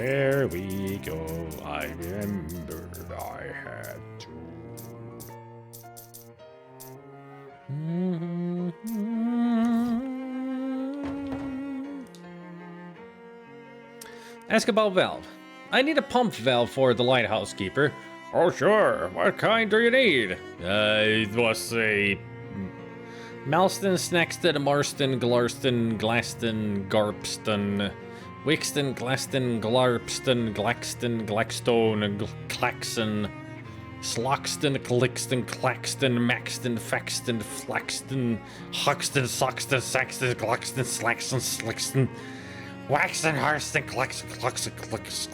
There we go. I remembered I had to. Ask about valve. I need a pump valve for the lighthouse keeper. Oh sure, what kind do you need? It was a Malston, Snaxton, Marston, Glarston, Glaston, Garpston, Wixton, Glaston, Glarpston, Glaxton, Glackstone, Claxon, Sloxton, Clixton, Claxton, Maxton, Faxton, Flaxton, Huxton, Soxton, Saxton, Gloxton, Slaxton, Slixton, Waxton, Harston, Claxton, Cluxton, Cluxton,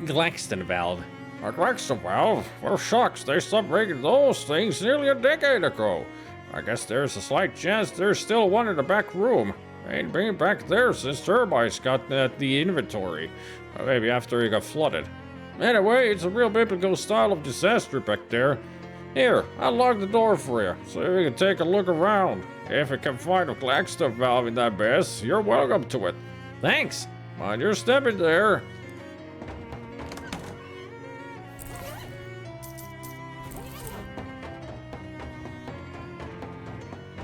Glaxton valve. A Glaxton valve? Well, shucks, they stopped making those things nearly a decade ago. I guess there's a slight chance there's still one in the back room. Ain't been back there since termites got the inventory. Or maybe after he got flooded. Anyway, it's a real biblical style of disaster back there. Here, I'll lock the door for you, so you can take a look around. If you can find a Glaxton valve in that mess, you're welcome to it. Thanks. Mind your step in there.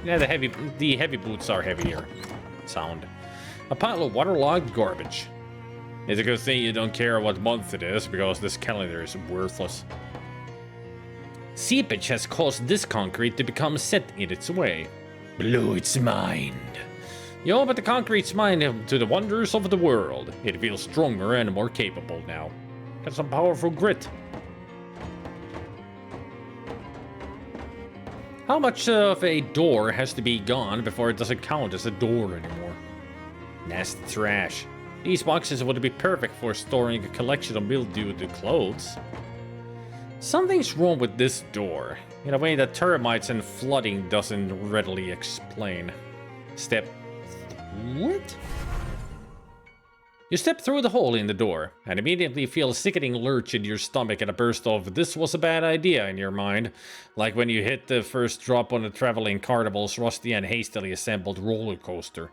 Yeah, the heavy boots are heavier. Sound. A pile of waterlogged garbage. It's a good thing you don't care what month it is, because this calendar is worthless. Seepage has caused this concrete to become set in its way. Blew its mind. You open the concrete's mind to the wonders of the world. It feels stronger and more capable now. Got some powerful grit. How much of a door has to be gone before it doesn't count as a door anymore? Nasty trash. These boxes would be perfect for storing a collection of mildewed clothes. Something's wrong with this door, in a way that termites and flooding doesn't readily explain. Step through it? You step through the hole in the door, and immediately feel a sickening lurch in your stomach and a burst of "this was a bad idea" in your mind, like when you hit the first drop on the traveling carnival's rusty and hastily assembled roller coaster.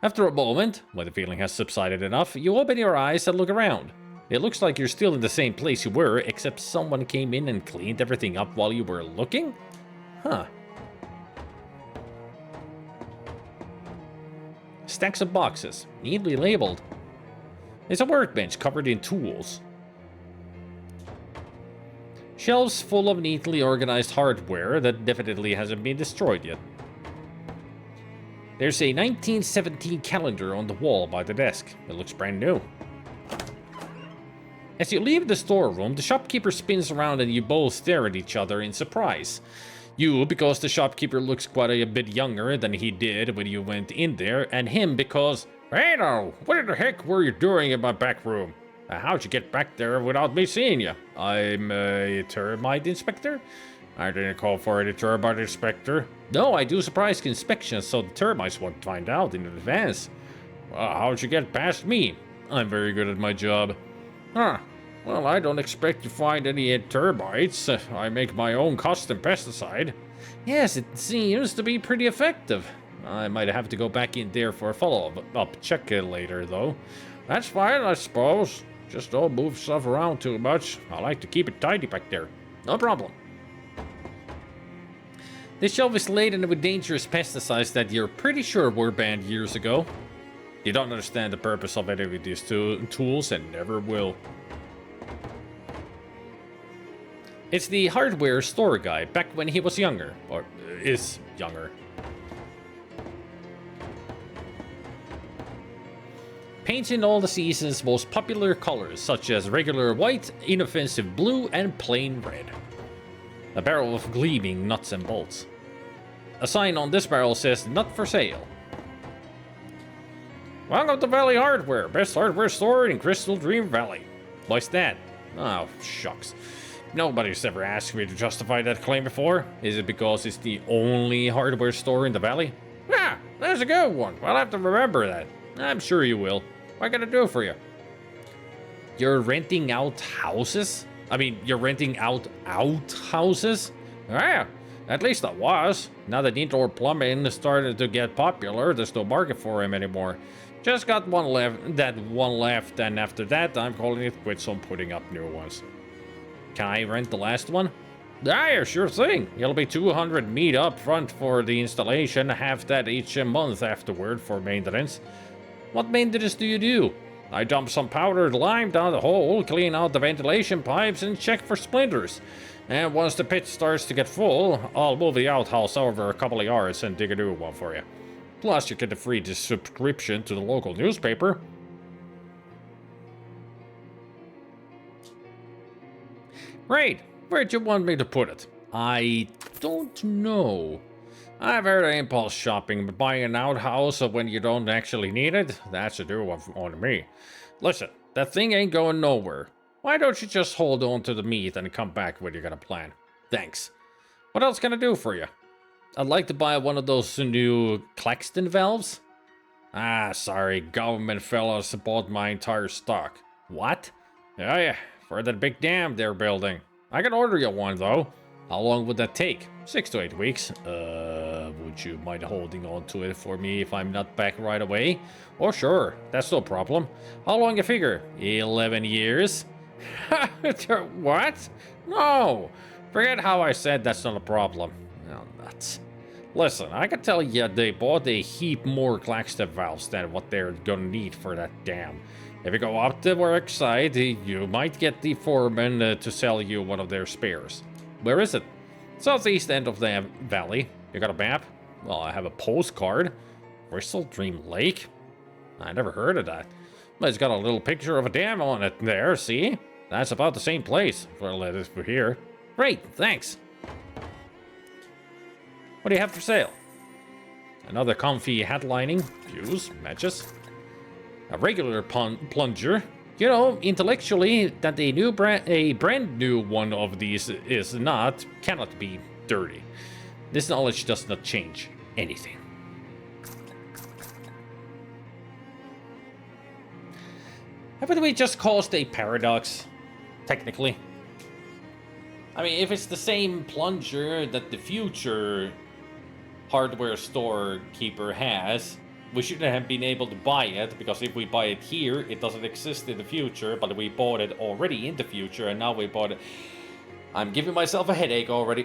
After a moment, when the feeling has subsided enough, you open your eyes and look around. It looks like you're still in the same place you were, except someone came in and cleaned everything up while you were looking? Huh. Stacks of boxes, neatly labeled. It's a workbench covered in tools. Shelves full of neatly organized hardware that definitely hasn't been destroyed yet. There's a 1917 calendar on the wall by the desk. It looks brand new. As you leave the storeroom, the shopkeeper spins around and you both stare at each other in surprise. You, because the shopkeeper looks quite a bit younger than he did when you went in there, and him because... Hey now, what in the heck were you doing in my back room? How'd you get back there without me seeing you? I'm a termite inspector? I didn't call for any termite inspector. No, I do surprise inspections so the termites won't find out in advance. Well, how'd you get past me? I'm very good at my job. Huh. Well, I don't expect to find any termites. I make my own custom pesticide. Yes, it seems to be pretty effective. I might have to go back in there for a follow-up check later, though. That's fine, I suppose. Just don't move stuff around too much. I like to keep it tidy back there. No problem. This shelf is laden with dangerous pesticides that you're pretty sure were banned years ago. You don't understand the purpose of any of these tools and never will. It's the hardware store guy back when he was younger, or is younger. Paints in all the season's most popular colors, such as regular white, inoffensive blue, and plain red. A barrel of gleaming nuts and bolts. A sign on this barrel says, "Not for sale." Welcome to Valley Hardware, best hardware store in Crystal Dream Valley. Why's that? Oh, shucks. Nobody's ever asked me to justify that claim before. Is it because it's the only hardware store in the valley? Yeah, that's a good one. I'll have to remember that. I'm sure you will. What can I do for you? You're renting out houses? I mean, you're renting out houses? Yeah. At least I was. Now that indoor plumbing started to get popular, there's no market for him anymore. Just got one left, and after that, I'm calling it quits on putting up new ones. Can I rent the last one? Yeah, sure thing. It'll be 200 meat up front for the installation, half that each month afterward for maintenance. What maintenance do you do? I dump some powdered lime down the hole, clean out the ventilation pipes, and check for splinters. And once the pit starts to get full, I'll move the outhouse over a couple of yards and dig a new one for you. Plus, you get a free subscription to the local newspaper. Great. Where'd you want me to put it? I don't know. I've heard of impulse shopping, but buying an outhouse when you don't actually need it, that's a new one on me. Listen, that thing ain't going nowhere. Why don't you just hold on to the meat and come back when you got a plan? Thanks. What else can I do for you? I'd like to buy one of those new Claxton valves. Ah, sorry, government fellas bought my entire stock. What? Yeah, for that big dam they're building. I can order you one, though. How long would that take? 6 to 8 weeks. Would you mind holding on to it for me if I'm not back right away? Oh, sure. That's no problem. How long you figure? 11 years? What? No. Forget how I said that's not a problem. Oh, nuts. Listen, I can tell you they bought a heap more Claxton valves than what they're gonna need for that dam. If you go up the work site, you might get the foreman to sell you one of their spares. Where is it? Southeast end of the valley. You got a map? Well, I have a postcard. Crystal Dream Lake? I never heard of that. But it's got a little picture of a dam on it there, see? That's about the same place. Well, it is for here. Great, thanks. What do you have for sale? Another comfy hat lining, fuse, matches. A regular plunger. You know, intellectually, that a brand new one of these cannot be dirty. This knowledge does not change anything. Haven't we just caused a paradox? Technically. I mean, if it's the same plunger that the future hardware store keeper has, we shouldn't have been able to buy it, because if we buy it here, it doesn't exist in the future, but we bought it already in the future, and now we bought it. I'm giving myself a headache already.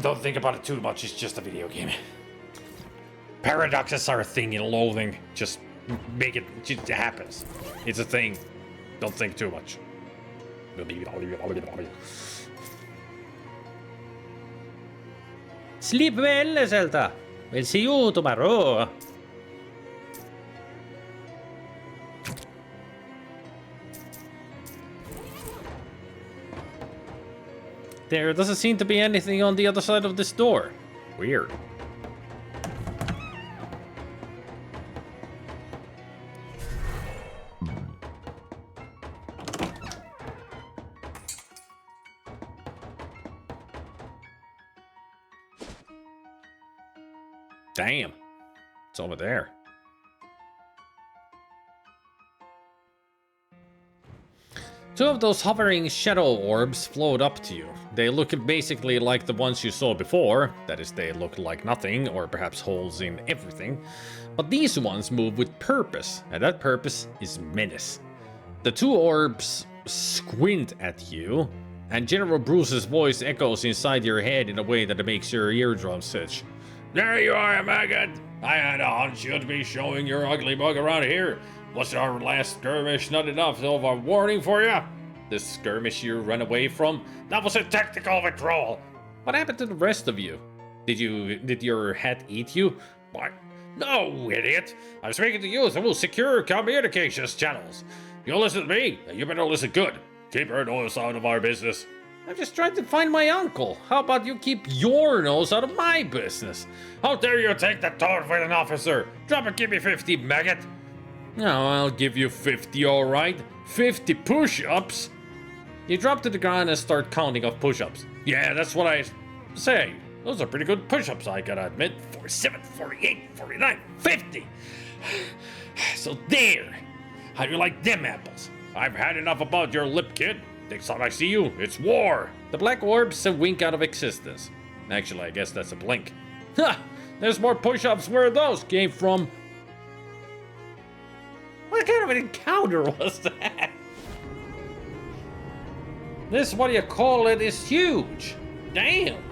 Don't think about it too much, it's just a video game. Paradoxes are a thing in Loathing. Just make it, it happens. It's a thing. Don't think too much. Sleep well, Zelda. We'll see you tomorrow. There doesn't seem to be anything on the other side of this door. Weird. Damn. It's over there. Two of those hovering shadow orbs float up to you. They look basically like the ones you saw before. That is, they look like nothing, or perhaps holes in everything. But these ones move with purpose, and that purpose is menace. The two orbs squint at you, and General Bruce's voice echoes inside your head in a way that makes your eardrums itch. There you are, maggot! I had a hunch you'd be showing your ugly mug around here. Was our last skirmish not enough of a warning for you? The skirmish you ran away from? That was a tactical withdrawal. What happened to the rest of you? Did your hat eat you? Why? No, idiot! I'm speaking to you through secure communications channels. You listen to me, and you better listen good. Keep your nose out of our business. I'm just trying to find my uncle. How about you keep your nose out of my business? How dare you take that tone with an officer? Drop it, give me 50, maggot. No, I'll give you 50, alright. 50 push-ups. You drop to the ground and start counting off push-ups. Yeah, that's what I say. Those are pretty good push-ups, I gotta admit. 47, 48, 49, 50. So there. How do you like them apples? I've had enough about your lip, kid. Next time I see you, it's war. The black orbs wink out of existence. Actually, I guess that's a blink. Ha! There's more push-ups where those came from. What kind of an encounter was that? This, what do you call it, is huge. Damn.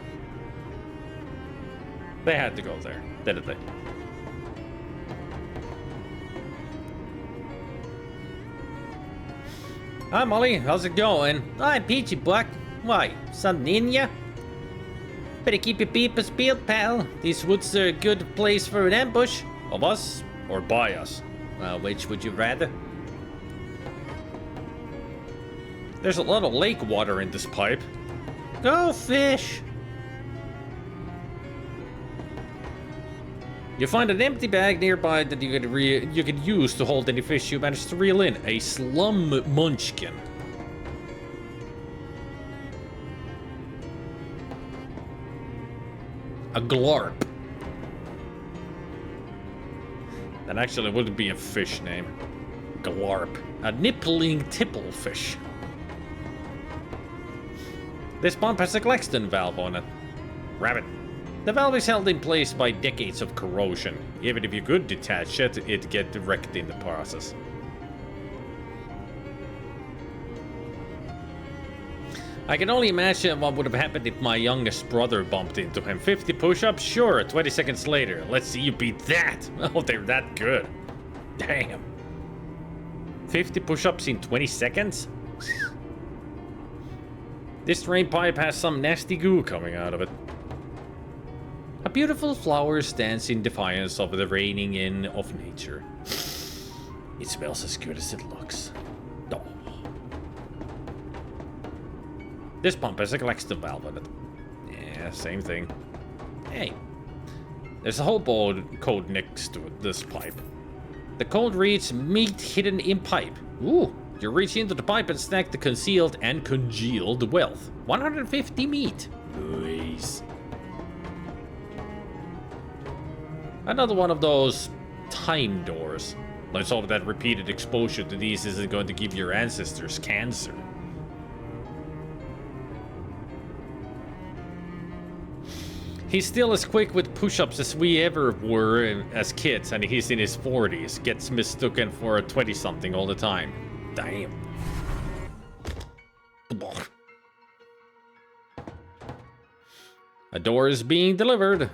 They had to go there, didn't they? Hi, Molly. How's it going? Hi, Peachy Buck. Why, something in ya? Better keep your peepers peeled, pal. These woods are a good place for an ambush. Of us or by us? Well, which would you rather? There's a lot of lake water in this pipe. Go fish! You find an empty bag nearby that you could use to hold any fish you manage to reel in. A slum munchkin. A glarp. That actually wouldn't be a fish name. Glarp. A nippling tipplefish. This pump has a Claxton valve on it. Rabbit. The valve is held in place by decades of corrosion. Even if you could detach it, it'd get wrecked in the process. I can only imagine what would have happened if my youngest brother bumped into him. 50 push-ups? Sure, 20 seconds later. Let's see you beat that. Oh, they're that good. Damn. 50 push-ups in 20 seconds? This drain pipe has some nasty goo coming out of it. A beautiful flower stands in defiance of the reining in of nature. It smells as good as it looks. Oh. This pump has a Claxton valve in it. Yeah, same thing. Hey, there's a hole code next to this pipe. The code reads meat hidden in pipe. Ooh, you reach into the pipe and snag the concealed and congealed wealth. 150 meat. Nice. Another one of those time doors. Let's hope that repeated exposure to these isn't going to give your ancestors cancer. He's still as quick with push-ups as we ever were as kids, and he's in his 40s. Gets mistaken for a 20-something all the time. Damn. A door is being delivered.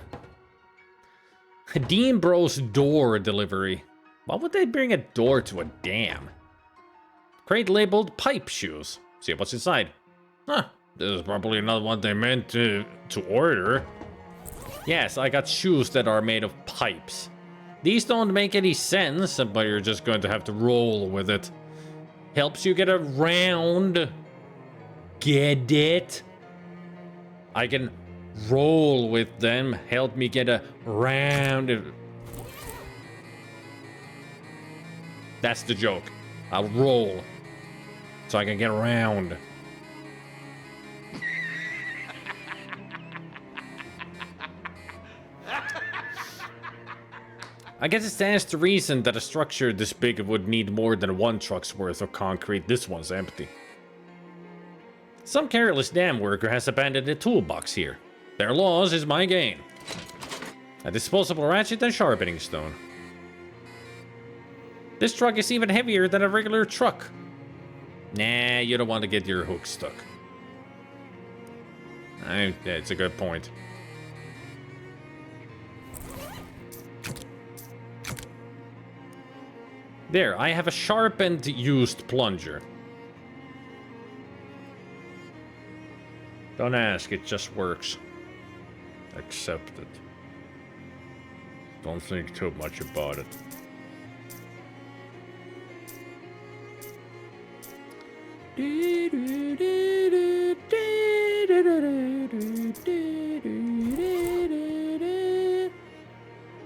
Dean Bro's door delivery. Why would they bring a door to a dam? Crate labeled pipe shoes. See what's inside. Huh. This is probably not what they meant to order. Yes, I got shoes that are made of pipes. These don't make any sense, but you're just going to have to roll with it. Helps you get around. Get it? I can roll with them. Help me get around. That's the joke. I'll roll so I can get around. I guess it stands to reason that a structure this big would need more than one truck's worth of concrete. This one's empty. Some careless dam worker has abandoned a toolbox here. Their loss is my gain. A disposable ratchet and sharpening stone. This truck is even heavier than a regular truck. Nah, you don't want to get your hook stuck. Yeah, it's a good point. There, I have a sharpened used plunger. Don't ask, it just works. Accept it. Don't think too much about it.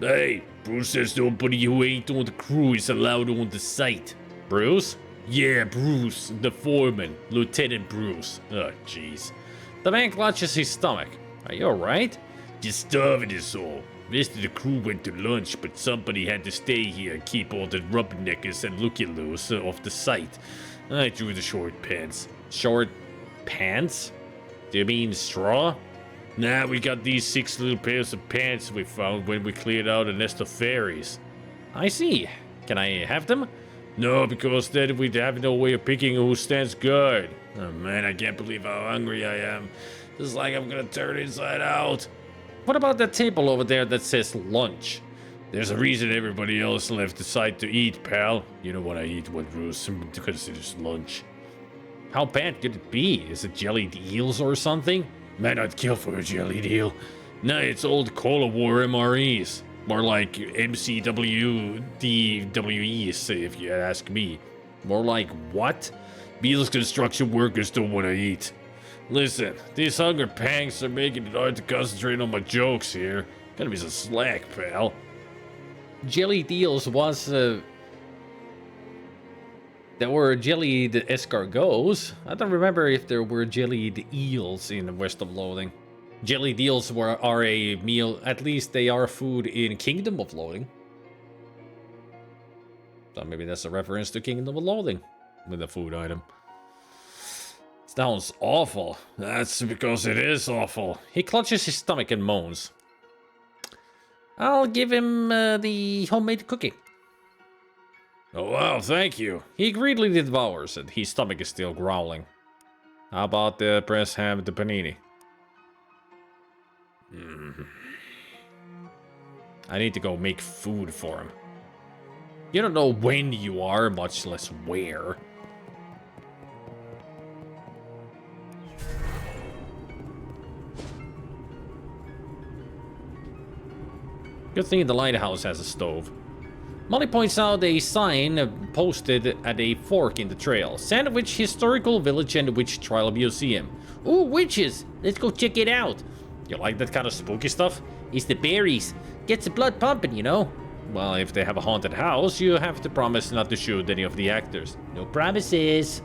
Hey, Bruce says nobody who ain't on the crew is allowed on the site. Bruce? Yeah, Bruce, the foreman, Lieutenant Bruce. Oh, jeez. The man clutches his stomach. Are you alright? Just starving is all. Rest of the crew went to lunch, but somebody had to stay here and keep all the rubberneckers and looky-loos off the site. I drew the short pants. Short pants? Do you mean straw? Now we got these 6 little pairs of pants we found when we cleared out a nest of fairies. I see. Can I have them? No, because then we'd have no way of picking who stands guard. Oh man, I can't believe how hungry I am. It's like I'm gonna turn inside out. What about that table over there that says lunch? There's a reason everybody else left the site to eat, pal. You know what I eat when Bruce considers lunch. How bad could it be? Is it jellied eels or something? Man, I'd kill for a jellied eel. No, it's old Cold War MREs. More like MCW DWEs, if you ask me. More like what? Beatles construction workers don't want to eat. Listen, these hunger pangs are making it hard to concentrate on my jokes here. Gotta be some slack, pal. Jellied eels was, there were jellied escargots. I don't remember if there were jellied eels in the west of Loathing. Jellied eels are a meal, at least they are food in Kingdom of Loathing. So maybe that's a reference to Kingdom of Loathing with a food item. Sounds awful. That's because it is awful. He clutches his stomach and moans. I'll give him the homemade cookie. Oh wow, thank you. He greedily devours it. His stomach is still growling. How about the press ham and the panini? I need to go make food for him. You don't know when you are, much less where. Good thing the lighthouse has a stove. Molly points out a sign posted at a fork in the trail. Sandwich Historical Village and Witch Trial Museum. Ooh, witches! Let's go check it out. You like that kind of spooky stuff? It's the berries. Gets the blood pumping, you know? Well, if they have a haunted house, you have to promise not to shoot any of the actors. No promises.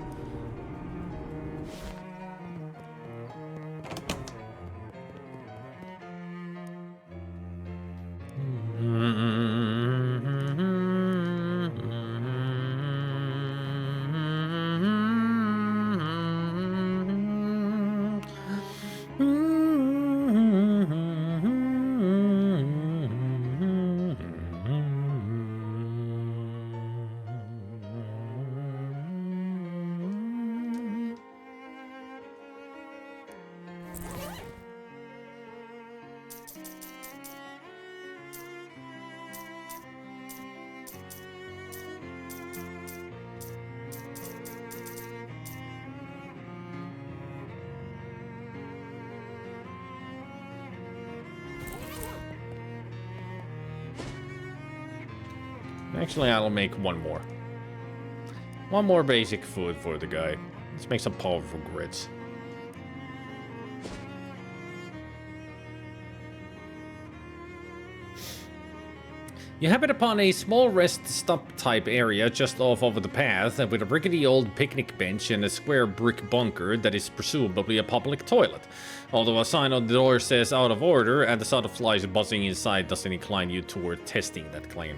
Actually, I'll make one more. One more basic food for the guy. Let's make some powerful grits. You happen upon a small rest stop type area just off of the path with a rickety old picnic bench and a square brick bunker that is presumably a public toilet. Although a sign on the door says out of order and the sound of flies buzzing inside doesn't incline you toward testing that claim.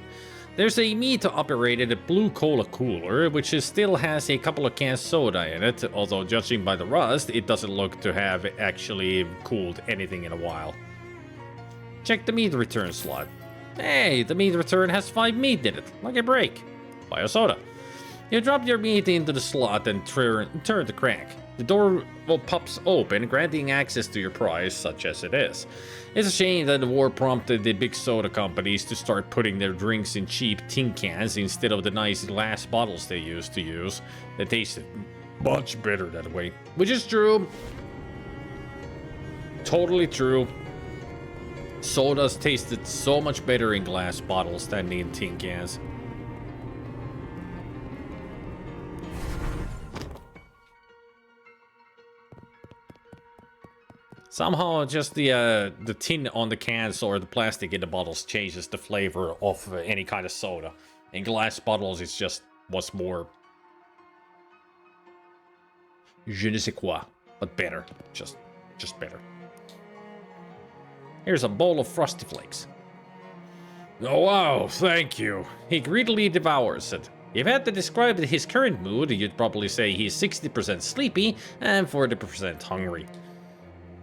There's a meat-operated blue cola cooler, which still has a couple of canned soda in it, although judging by the rust, it doesn't look to have actually cooled anything in a while. Check the meat return slot. Hey, the meat return has 5 meat in it, like a break. Buy a soda. You drop your meat into the slot and turn the crank. The door pops open, granting access to your prize, such as it is. It's a shame that the war prompted the big soda companies to start putting their drinks in cheap tin cans instead of the nice glass bottles they used to use. They tasted much better that way. Which is true. Totally true. Sodas tasted so much better in glass bottles than in tin cans. Somehow, just the tin on the cans or the plastic in the bottles changes the flavor of any kind of soda. In glass bottles, it's just what's more je ne sais quoi, but better, just better. Here's a bowl of Frosty Flakes. Oh wow, thank you. He greedily devours it. If I had to describe his current mood, you'd probably say he's 60% sleepy and 40% hungry.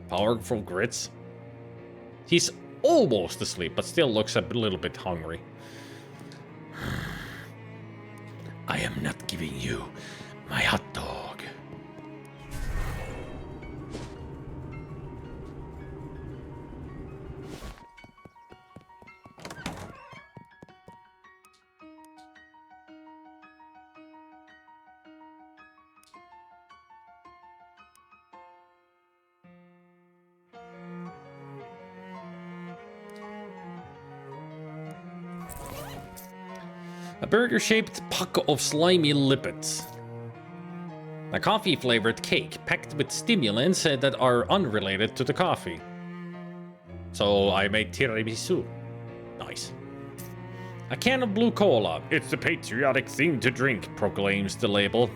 Powerful grits. He's almost asleep, but still looks a little bit hungry. I am not giving you my hot dog. A burger-shaped puck of slimy lipids. A coffee-flavored cake packed with stimulants that are unrelated to the coffee. So I made tiramisu. Nice. A can of blue cola. It's the patriotic thing to drink, proclaims the label.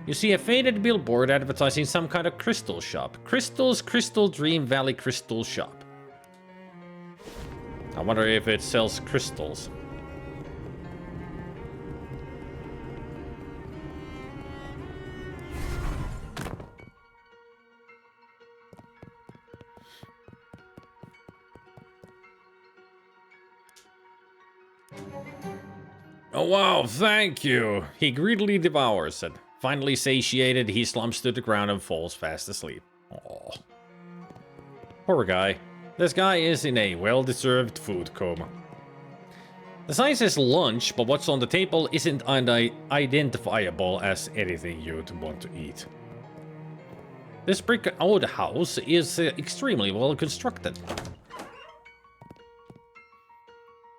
You see a faded billboard advertising some kind of crystal shop. Crystals, Crystal Dream Valley Crystal Shop. I wonder if it sells crystals. Oh wow, thank you. He greedily devours it. Finally satiated, he slumps to the ground and falls fast asleep. Oh, poor guy. This guy is in a well-deserved food coma. The sign says lunch, but what's on the table isn't identifiable as anything you'd want to eat. This brick outhouse is extremely well constructed.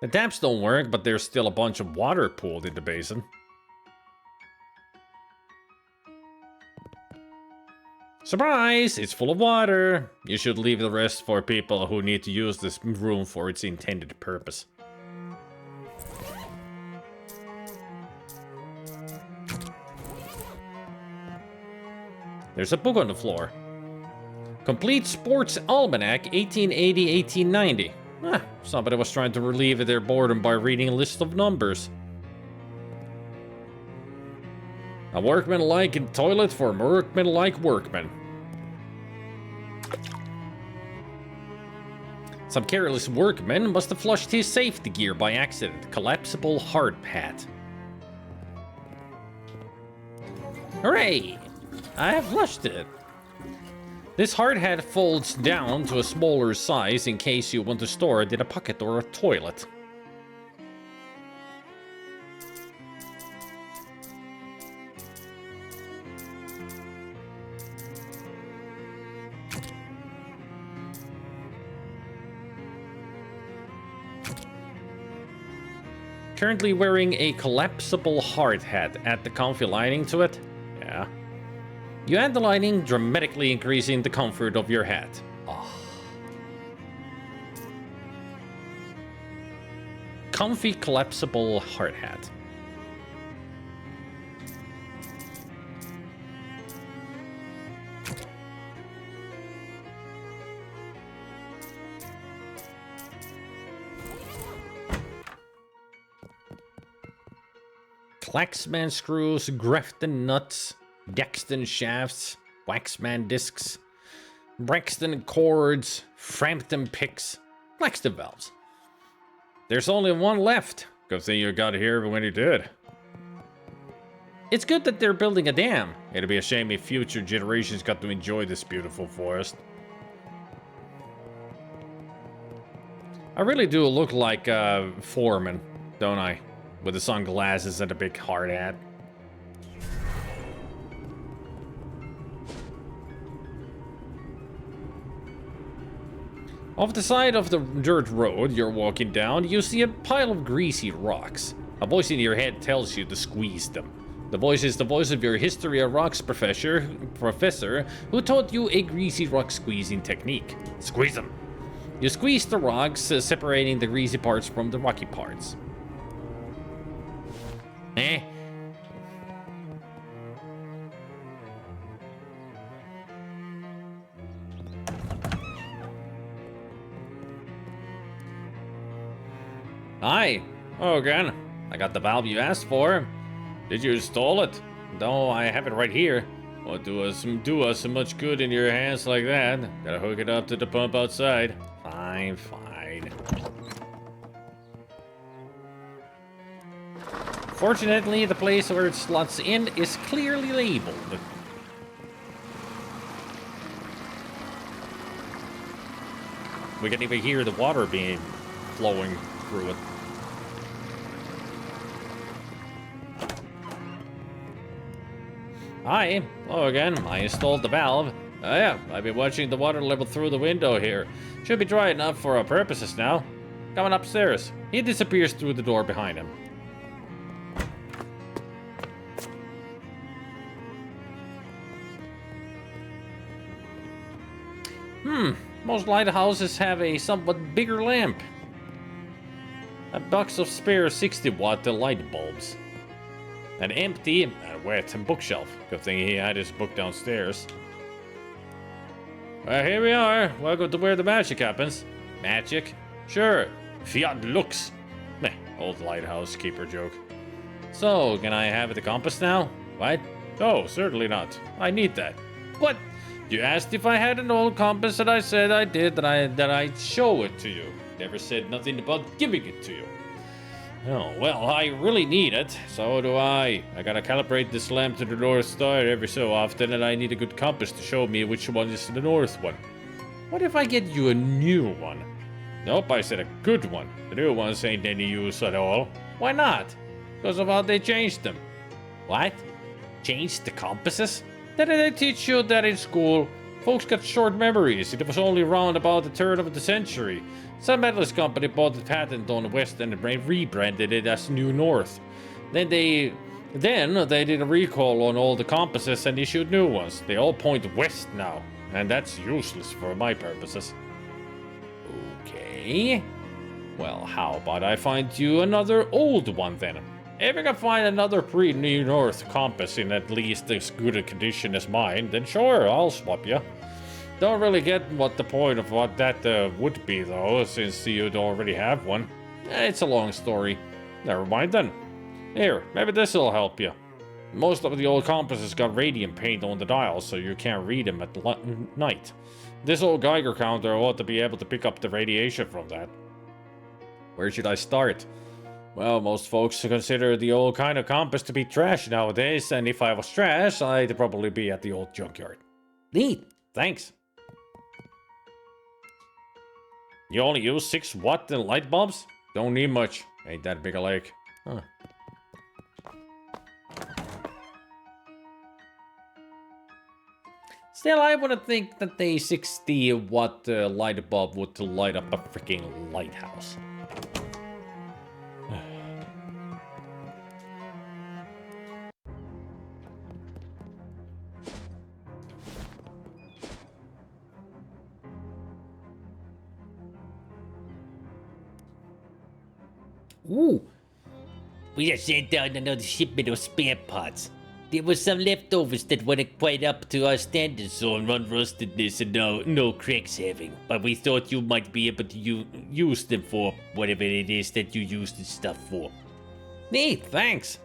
The taps don't work, but there's still a bunch of water pooled in the basin. Surprise! It's full of water! You should leave the rest for people who need to use this room for its intended purpose. There's a book on the floor. Complete Sports Almanac 1880-1890. Ah, somebody was trying to relieve their boredom by reading a list of numbers. A workman-like toilet for workman-like workmen. Some careless workman must have flushed his safety gear by accident. Collapsible hard hat. Hooray! I have flushed it. This hard hat folds down to a smaller size in case you want to store it in a pocket or a toilet. Currently wearing a collapsible hard hat. Add the comfy lining to it. Yeah. You add the lining, dramatically increasing the comfort of your hat. Oh. Comfy collapsible hard hat. Claxman screws, Grafton nuts, Daxton shafts, Waxman discs, Braxton cords, Frampton picks, Claxton valves. There's only one left. Good thing you got here when you did. It's good that they're building a dam. It'd be a shame if future generations got to enjoy this beautiful forest. I really do look like a foreman, don't I? With the sunglasses and a big hard hat. Off the side of the dirt road you're walking down, you see a pile of greasy rocks. A voice in your head tells you to squeeze them. The voice is the voice of your history of rocks professor who taught you a greasy rock squeezing technique. Squeeze them. You squeeze the rocks, separating the greasy parts from the rocky parts. Eh? Hi. Oh, again. I got the valve you asked for. Did you install it? No, I have it right here. Won't do us so much good in your hands like that. Gotta hook it up to the pump outside. Fine. Fortunately, the place where it slots in is clearly labeled. We can even hear the water being flowing through it. Hi, hello again. I installed the valve. Oh yeah, I've been watching the water level through the window here. Should be dry enough for our purposes now. Coming upstairs. He disappears through the door behind him. Most lighthouses have a somewhat bigger lamp. A box of spare 60-watt light bulbs. An empty, wet bookshelf. Good thing he had his book downstairs. Well, here we are. Welcome to where the magic happens. Magic? Sure. Fiat lux. Meh, old lighthouse keeper joke. So, can I have the compass now? What? Oh, certainly not. I need that. What? You asked if I had an old compass and I said I did, that I'd show it to you. Never said nothing about giving it to you. Oh, well, I really need it. So do I. I gotta calibrate this lamp to the North Star every so often, and I need a good compass to show me which one is the North one. What if I get you a new one? Nope, I said a good one. The new ones ain't any use at all. Why not? Because of how they changed them. What? Changed the compasses? Didn't they teach you that in school? Folks got short memories. It was only around about the turn of the century. Some metals company bought the patent on the West and rebranded it as New North. Then they did a recall on all the compasses and issued new ones. They all point west now, and that's useless for my purposes. Okay. Well, how about I find you another old one then? If you can find another pre-New North compass in at least as good a condition as mine, then sure, I'll swap you. Don't really get what the point of what that would be though, since you'd already have one. It's a long story. Never mind then. Here, maybe this'll help you. Most of the old compasses got radium paint on the dials, so you can't read them at night. This old Geiger counter ought to be able to pick up the radiation from that. Where should I start? Well, most folks consider the old kind of compass to be trash nowadays, and if I was trash, I'd probably be at the old junkyard. Neat, thanks. You only use 6-watt light bulbs? Don't need much. Ain't that big a lake. Huh. Still, I wouldn't think that a 60-watt light bulb would light up a freaking lighthouse. Ooh. We just sent down another shipment of spare parts. There was some leftovers that weren't quite up to our standards, so unrustedness and no cracks having. But we thought you might be able to use them for whatever it is that you use this stuff for. Neat, thanks.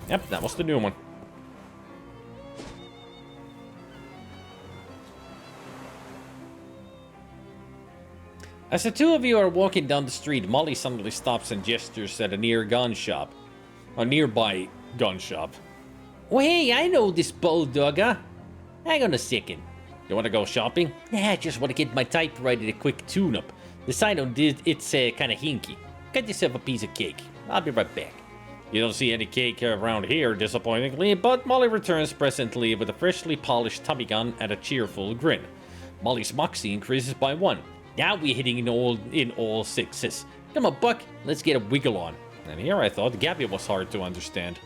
Yep, that was the new one. As the two of you are walking down the street, Molly suddenly stops and gestures at a nearby gun shop. Oh hey, I know this bulldogger. Hang on a second. You wanna go shopping? Nah, I just wanna get my typewriter a quick tune-up. The sign on it's kinda hinky. Cut yourself a piece of cake. I'll be right back. You don't see any cake around here, disappointingly, but Molly returns presently with a freshly polished Tommy gun and a cheerful grin. Molly's moxie increases by 1. Now we're hitting in all sixes. Come on, Buck, let's get a wiggle on. And here I thought Gabby was hard to understand.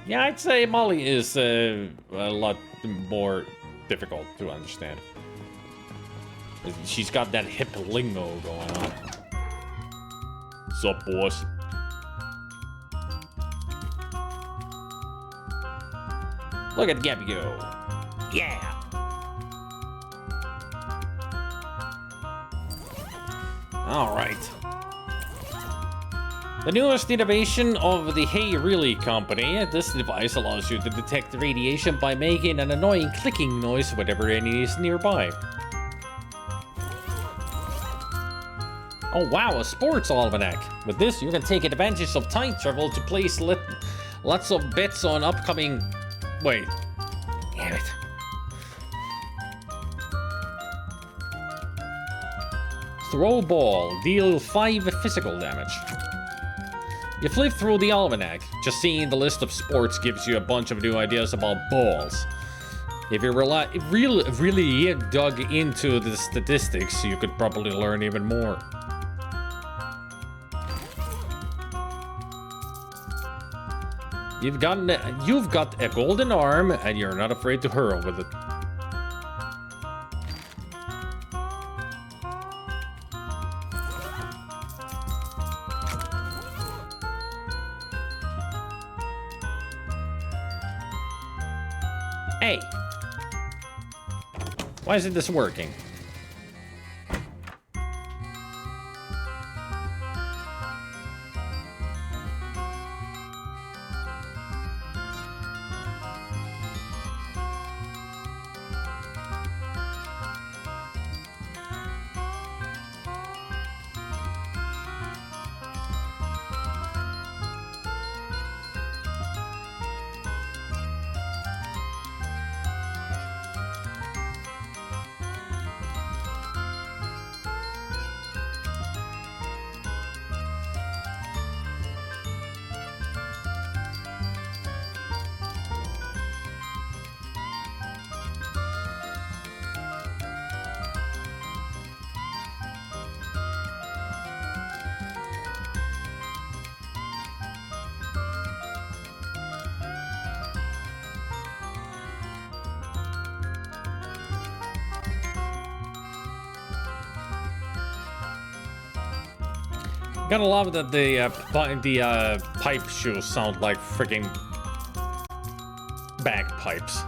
Yeah, I'd say Molly is a lot more difficult to understand. She's got that hip lingo going on. Sup, boss? Look at Gabby go. Yeah! Alright. The newest innovation of the Hey Really company, this device allows you to detect radiation by making an annoying clicking noise whenever any is nearby. Oh wow, a sports almanac. With this, you can take advantage of time travel to place lots of bets on upcoming... Wait. Damn it. Throw ball, deal 5 physical damage. You flip through the almanac. Just seeing the list of sports gives you a bunch of new ideas about balls. If you really dug into the statistics, you could probably learn even more. You've got a golden arm, and you're not afraid to hurl with it. Hey! Why isn't this working? Gotta love that the pipe shoes sound like freaking bagpipes.